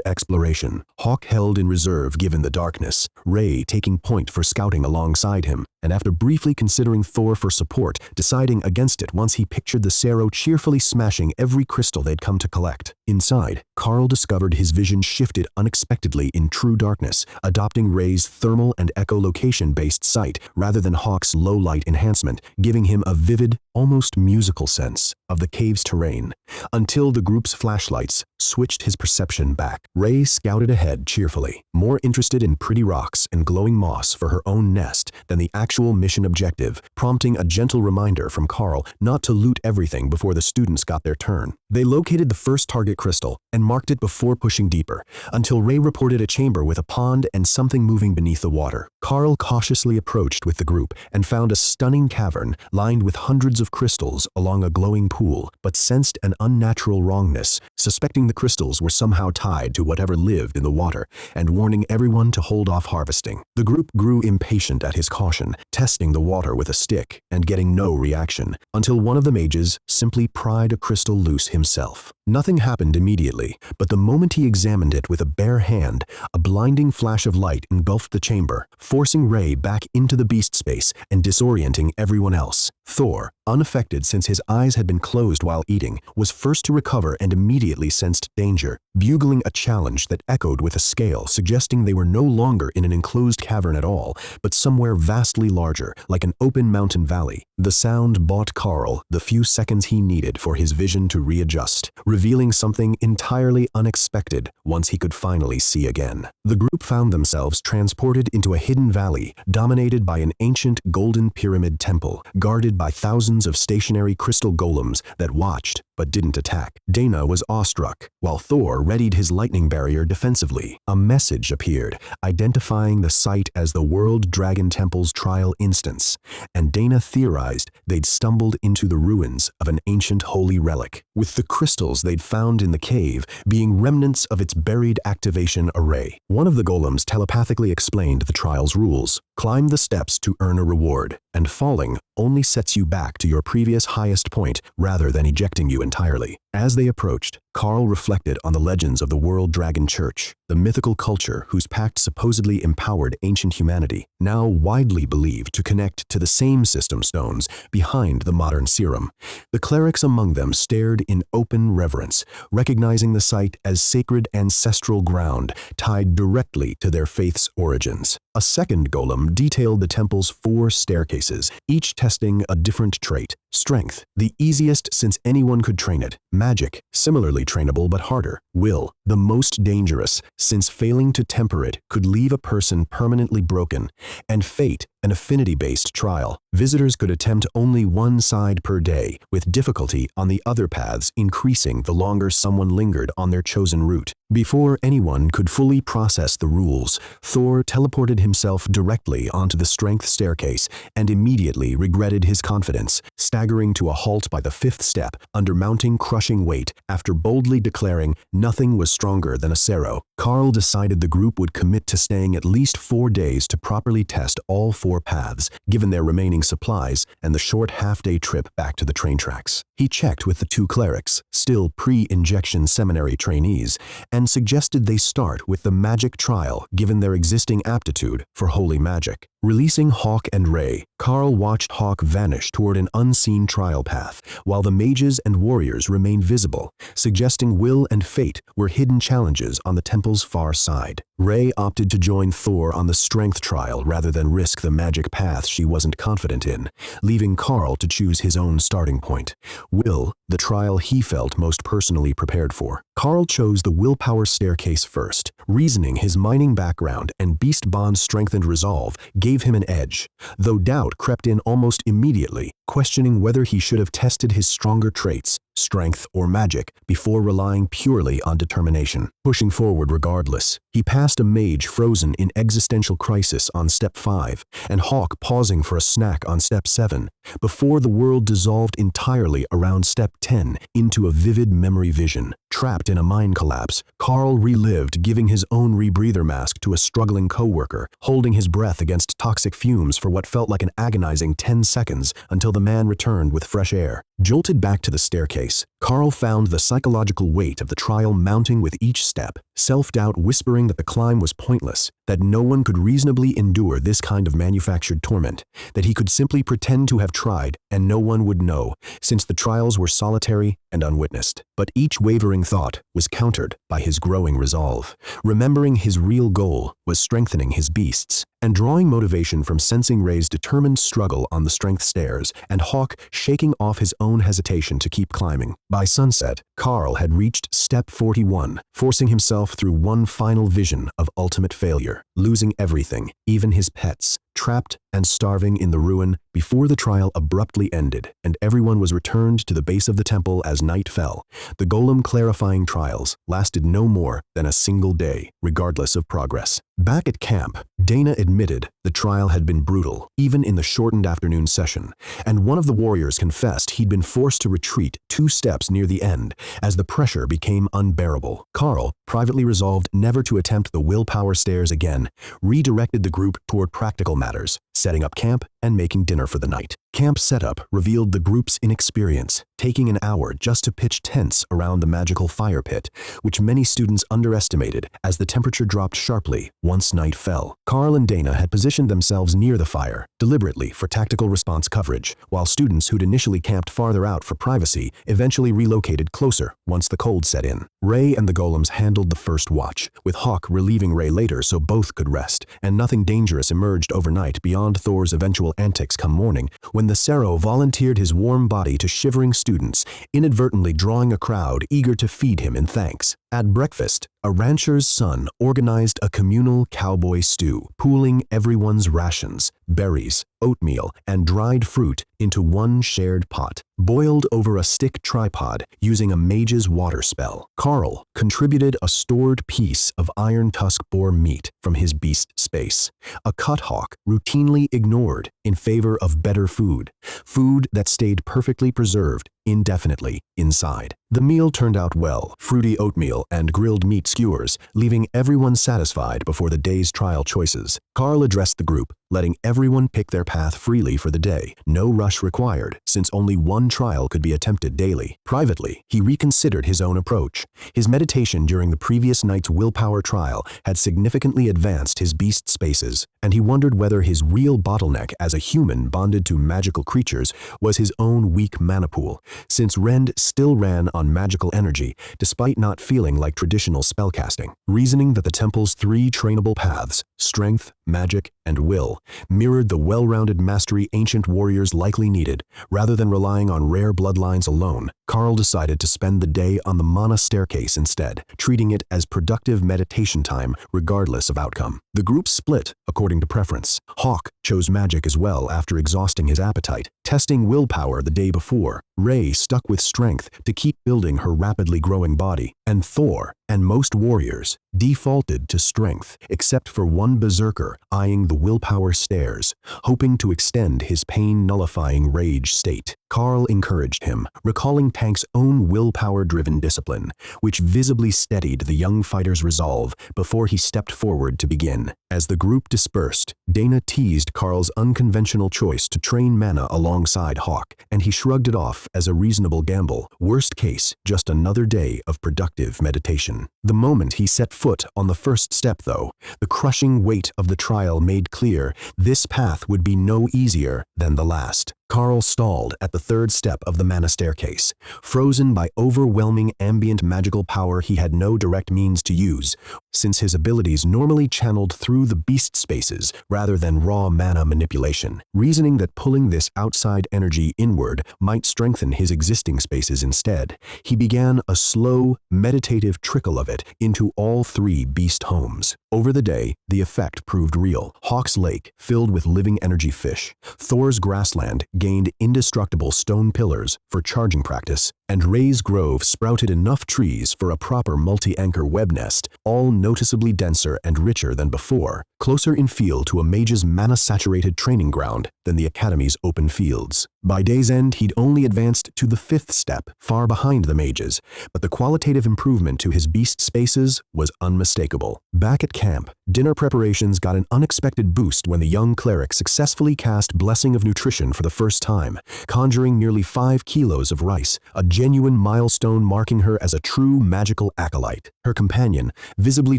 Speaker 1: exploration. Hawk held in reserve given the darkness, Ray taking point for scouting alongside him, and after briefly considering Thor for support, deciding against it once he pictured the Sero cheerfully smashing every crystal they'd come to collect. Inside, Karl discovered his vision shifted unexpectedly in true darkness, adopting Ray's thermal and echolocation-based sight rather than Hawk's low-light enhancement, giving him a vivid, almost musical sense of the cave's terrain, until the group's flashlights switched his perception back. Ray scouted ahead cheerfully, more interested in pretty rocks and glowing moss for her own nest than the actual mission objective, prompting a gentle reminder from Karl not to loot everything before the students got their turn. They located the first target crystal and marked it before pushing deeper, until Ray reported a chamber with a pond and something moving beneath the water. Karl cautiously approached with the group and found a stunning cavern lined with hundreds of crystals along a glowing pool, but sensed an unnatural wrongness, suspecting the crystals were somehow tied to whatever lived in the water, and warning everyone to hold off harvesting. The group grew impatient at his caution, testing the water with a stick and getting no reaction, until one of the mages simply pried a crystal loose himself. Nothing happened immediately, but the moment he examined it with a bare hand, a blinding flash of light engulfed the chamber, forcing Ray back into the beast space and disorienting everyone else. Thor, unaffected since his eyes had been closed while eating, was first to recover and immediately sensed danger, bugling a challenge that echoed with a scale suggesting they were no longer in an enclosed cavern at all, but somewhere vastly larger, like an open mountain valley. The sound bought Karl the few seconds he needed for his vision to readjust, revealing something entirely unexpected once he could finally see again. The group found themselves transported into a hidden valley dominated by an ancient golden pyramid temple, guarded by thousands of stationary crystal golems that watched but didn't attack. Dana was awestruck, while Thor readied his lightning barrier defensively. A message appeared, identifying the site as the World Dragon Temple's trial instance, and Dana theorized they'd stumbled into the ruins of an ancient holy relic, with the crystals they'd found in the cave being remnants of its buried activation array. One of the golems telepathically explained the trial's rules. Climb the steps to earn a reward, and falling only sets you back to your previous highest point rather than ejecting you entirely. As they approached, Karl reflected on the legends of the World Dragon Church, the mythical culture whose pact supposedly empowered ancient humanity, now widely believed to connect to the same system stones behind the modern serum. The clerics among them stared in open reverence, recognizing the site as sacred ancestral ground tied directly to their faith's origins. A second golem detailed the temple's 4 staircases, each testing a different trait. Strength, the easiest since anyone could train it. Magic, similarly trainable but harder. Will, the most dangerous, since failing to temper it could leave a person permanently broken. And fate, an affinity-based trial. Visitors could attempt only one side per day, with difficulty on the other paths increasing the longer someone lingered on their chosen route. Before anyone could fully process the rules, Thor teleported himself directly onto the strength staircase and immediately regretted his confidence, staggering to a halt by the 5th step under mounting crushing weight after boldly declaring nothing was stronger than a Sero. Karl decided the group would commit to staying at least 4 days to properly test all 4 paths, given their remaining supplies and the short half-day trip back to the train tracks. He checked with the 2 clerics, still pre-injection seminary trainees, and suggested they start with the magic trial given their existing aptitude for holy magic. Releasing Hawk and Ray, Karl watched Hawk vanish toward an unseen trial path, while the mages and warriors remained visible, suggesting will and fate were hidden challenges on the temple's far side. Ray opted to join Thor on the strength trial rather than risk the magic path she wasn't confident in, leaving Karl to choose his own starting point. Will, the trial he felt most personally prepared for. Karl chose the willpower staircase first. Reasoning, his mining background, and beast bond strengthened resolve gave him an edge, though doubt crept in almost immediately, questioning whether he should have tested his stronger traits, strength or magic, before relying purely on determination. Pushing forward regardless, he passed a mage frozen in existential crisis on step 5, and Hawk pausing for a snack on step 7, before the world dissolved entirely around step 10 into a vivid memory vision. Trapped in a mind collapse, Karl relived giving his own rebreather mask to a struggling coworker, holding his breath against toxic fumes for what felt like an agonizing 10 seconds until the man returned with fresh air. Jolted back to the staircase, Karl found the psychological weight of the trial mounting with each step, self-doubt whispering that the climb was pointless, that no one could reasonably endure this kind of manufactured torment, that he could simply pretend to have tried and no one would know, since the trials were solitary and unwitnessed. But each wavering thought was countered by his growing resolve. Remembering his real goal was strengthening his beasts, and drawing motivation from sensing Ray's determined struggle on the strength stairs and Hawk shaking off his own hesitation to keep climbing. By sunset, Karl had reached step 41, forcing himself through one final vision of ultimate failure, losing everything, even his pets, trapped and starving in the ruin before the trial abruptly ended and everyone was returned to the base of the temple as night fell. The golem clarifying trials lasted no more than a single day, regardless of progress. Back at camp, Dana admitted the trial had been brutal, even in the shortened afternoon session, and one of the warriors confessed he'd been forced to retreat 2 steps near the end as the pressure became unbearable. Karl, privately resolved never to attempt the willpower stairs again, redirected the group toward practical matters, setting up camp and making dinner for the night. Camp setup revealed the group's inexperience, taking an hour just to pitch tents around the magical fire pit, which many students underestimated as the temperature dropped sharply once night fell. Karl and Dana had positioned themselves near the fire, deliberately for tactical response coverage, while students who'd initially camped farther out for privacy eventually relocated closer once the cold set in. Ray and the golems handled the first watch, with Hawk relieving Ray later so both could rest, and nothing dangerous emerged overnight beyond Thor's eventual antics come morning, when the Sero volunteered his warm body to shivering students, inadvertently drawing a crowd eager to feed him in thanks. At breakfast, a rancher's son organized a communal cowboy stew, pooling everyone's rations, berries, oatmeal, and dried fruit into one shared pot, boiled over a stick tripod using a mage's water spell. Karl contributed a stored piece of iron tusk boar meat from his beast space, a cut Hawk routinely ignored, in favor of better food, food that stayed perfectly preserved indefinitely inside. The meal turned out well, fruity oatmeal and grilled meat skewers, leaving everyone satisfied before the day's trial choices. Karl addressed the group, letting everyone pick their path freely for the day. No rush required, since only one trial could be attempted daily. Privately, he reconsidered his own approach. His meditation during the previous night's willpower trial had significantly advanced his beast spaces, and he wondered whether his real bottleneck as a human bonded to magical creatures was his own weak mana pool, since Rend still ran on magical energy, despite not feeling like traditional spellcasting. Reasoning that the temple's three trainable paths, strength, magic, and will, mirrored the well-rounded mastery ancient warriors likely needed, rather than relying on rare bloodlines alone, Karl decided to spend the day on the mana staircase instead, treating it as productive meditation time regardless of outcome. The group split according to preference. Hawk chose magic as well after exhausting his appetite, testing willpower the day before. Ray stuck with strength to keep building her rapidly growing body, and Thor, and most warriors, defaulted to strength, except for one berserker eyeing the willpower stairs, hoping to extend his pain-nullifying rage state. Karl encouraged him, recalling Tank's own willpower-driven discipline, which visibly steadied the young fighter's resolve before he stepped forward to begin. As the group dispersed, Dana teased Karl's unconventional choice to train mana alongside Hawk, and he shrugged it off as a reasonable gamble. Worst case, just another day of productive meditation. The moment he set foot on the first step, though, the crushing weight of the trial made clear this path would be no easier than the last. Karl stalled at the third step of the mana staircase, frozen by overwhelming ambient magical power he had no direct means to use, since his abilities normally channeled through the beast spaces rather than raw mana manipulation. Reasoning that pulling this outside energy inward might strengthen his existing spaces instead, he began a slow, meditative trickle of it into all three beast homes. Over the day, the effect proved real. Hawk's Lake filled with living energy fish, Thor's grassland gained indestructible stone pillars for charging practice, and Ray's Grove sprouted enough trees for a proper multi-anchor web nest, all noticeably denser and richer than before, closer in feel to a mage's mana-saturated training ground than the Academy's open fields. By day's end, he'd only advanced to the fifth step, far behind the mages, but the qualitative improvement to his beast spaces was unmistakable. Back at camp, dinner preparations got an unexpected boost when the young cleric successfully cast Blessing of Nutrition for the first time, conjuring nearly 5 kilos of rice, a genuine milestone marking her as a true magical acolyte. Her companion, visibly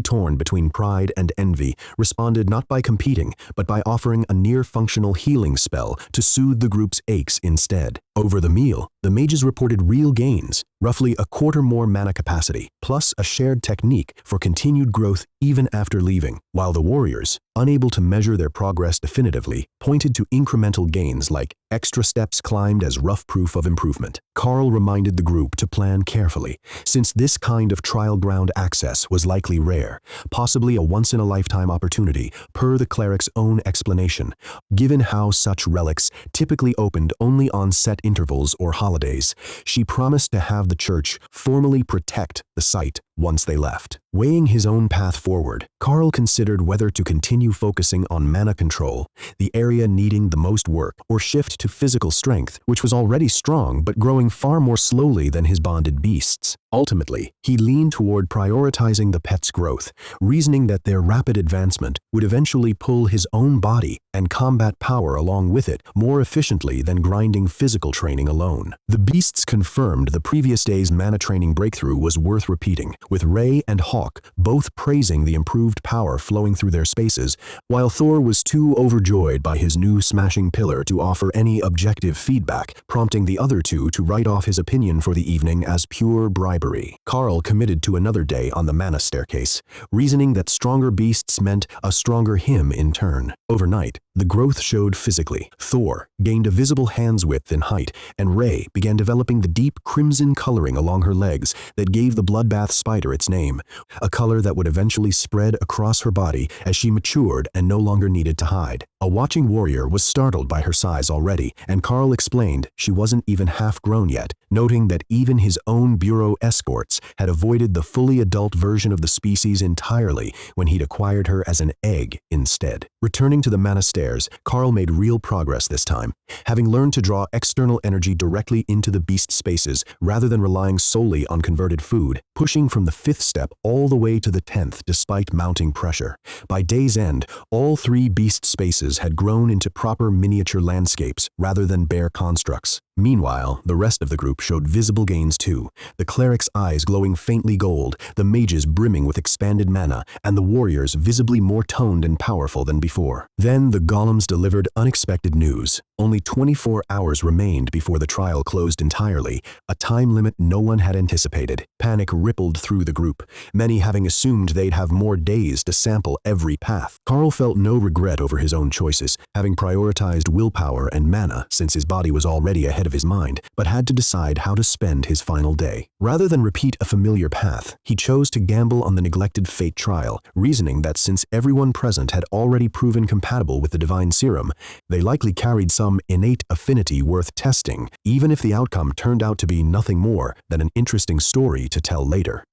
Speaker 1: torn between pride and envy, responded not by competing, but by offering a near-functional healing spell to soothe the group's aches instead. Over the meal, the mages reported real gains, roughly a quarter more mana capacity, plus a shared technique for continued growth even after leaving, while the warriors, unable to measure their progress definitively, pointed to incremental gains like extra steps climbed as rough proof of improvement. Karl reminded the group to plan carefully, since this kind of trial ground access was likely rare, possibly a once-in-a-lifetime opportunity, per the cleric's own explanation, given how such relics typically opened only on set intervals or holidays. She promised to have the church formally protect the site once they left. Weighing his own path forward, Karl considered whether to continue focusing on mana control, the area needing the most work, or shift to physical strength, which was already strong but growing far more slowly than his bonded beasts. Ultimately, he leaned toward prioritizing the pet's growth, reasoning that their rapid advancement would eventually pull his own body and combat power along with it more efficiently than grinding physical training alone. The beasts confirmed the previous day's mana training breakthrough was worth repeating, with Ray and Hawk both praising the improved power flowing through their spaces, while Thor was too overjoyed by his new smashing pillar to offer any objective feedback, prompting the other two to write off his opinion for the evening as pure bribery. Karl committed to another day on the mana staircase, reasoning that stronger beasts meant a stronger him in turn. Overnight, the growth showed physically. Thor gained a visible hand's width in height, and Ray began developing the deep crimson coloring along her legs that gave the bloodbath spider its name, a color that would eventually spread across her body as she matured and no longer needed to hide. A watching warrior was startled by her size already, and Karl explained she wasn't even half grown yet, noting that even his own bureau escorts had avoided the fully adult version of the species entirely when he'd acquired her as an egg instead. Returning to the mana stairs, Karl made real progress this time. Having learned to draw external energy directly into the beast spaces rather than relying solely on converted food, pushing from the 5th step all the way to the 10th despite mounting pressure. By day's end, all 3 beast spaces had grown into proper miniature landscapes rather than bare constructs. Meanwhile, the rest of the group showed visible gains too, the cleric's eyes glowing faintly gold, the mages brimming with expanded mana, and the warriors visibly more toned and powerful than before. Then the golems delivered unexpected news. Only 24 hours remained before the trial closed entirely, a time limit no one had anticipated. Panic rippled through the group, many having assumed they'd have more days to sample every path. Karl felt no regret over his own choices, having prioritized willpower and mana since his body was already ahead of his mind, but had to decide how to spend his final day. Rather than repeat a familiar path, he chose to gamble on the neglected fate trial, reasoning that since everyone present had already proven compatible with the divine serum, they likely carried some innate affinity worth testing, even if the outcome turned out to be nothing more than an interesting story to tell later.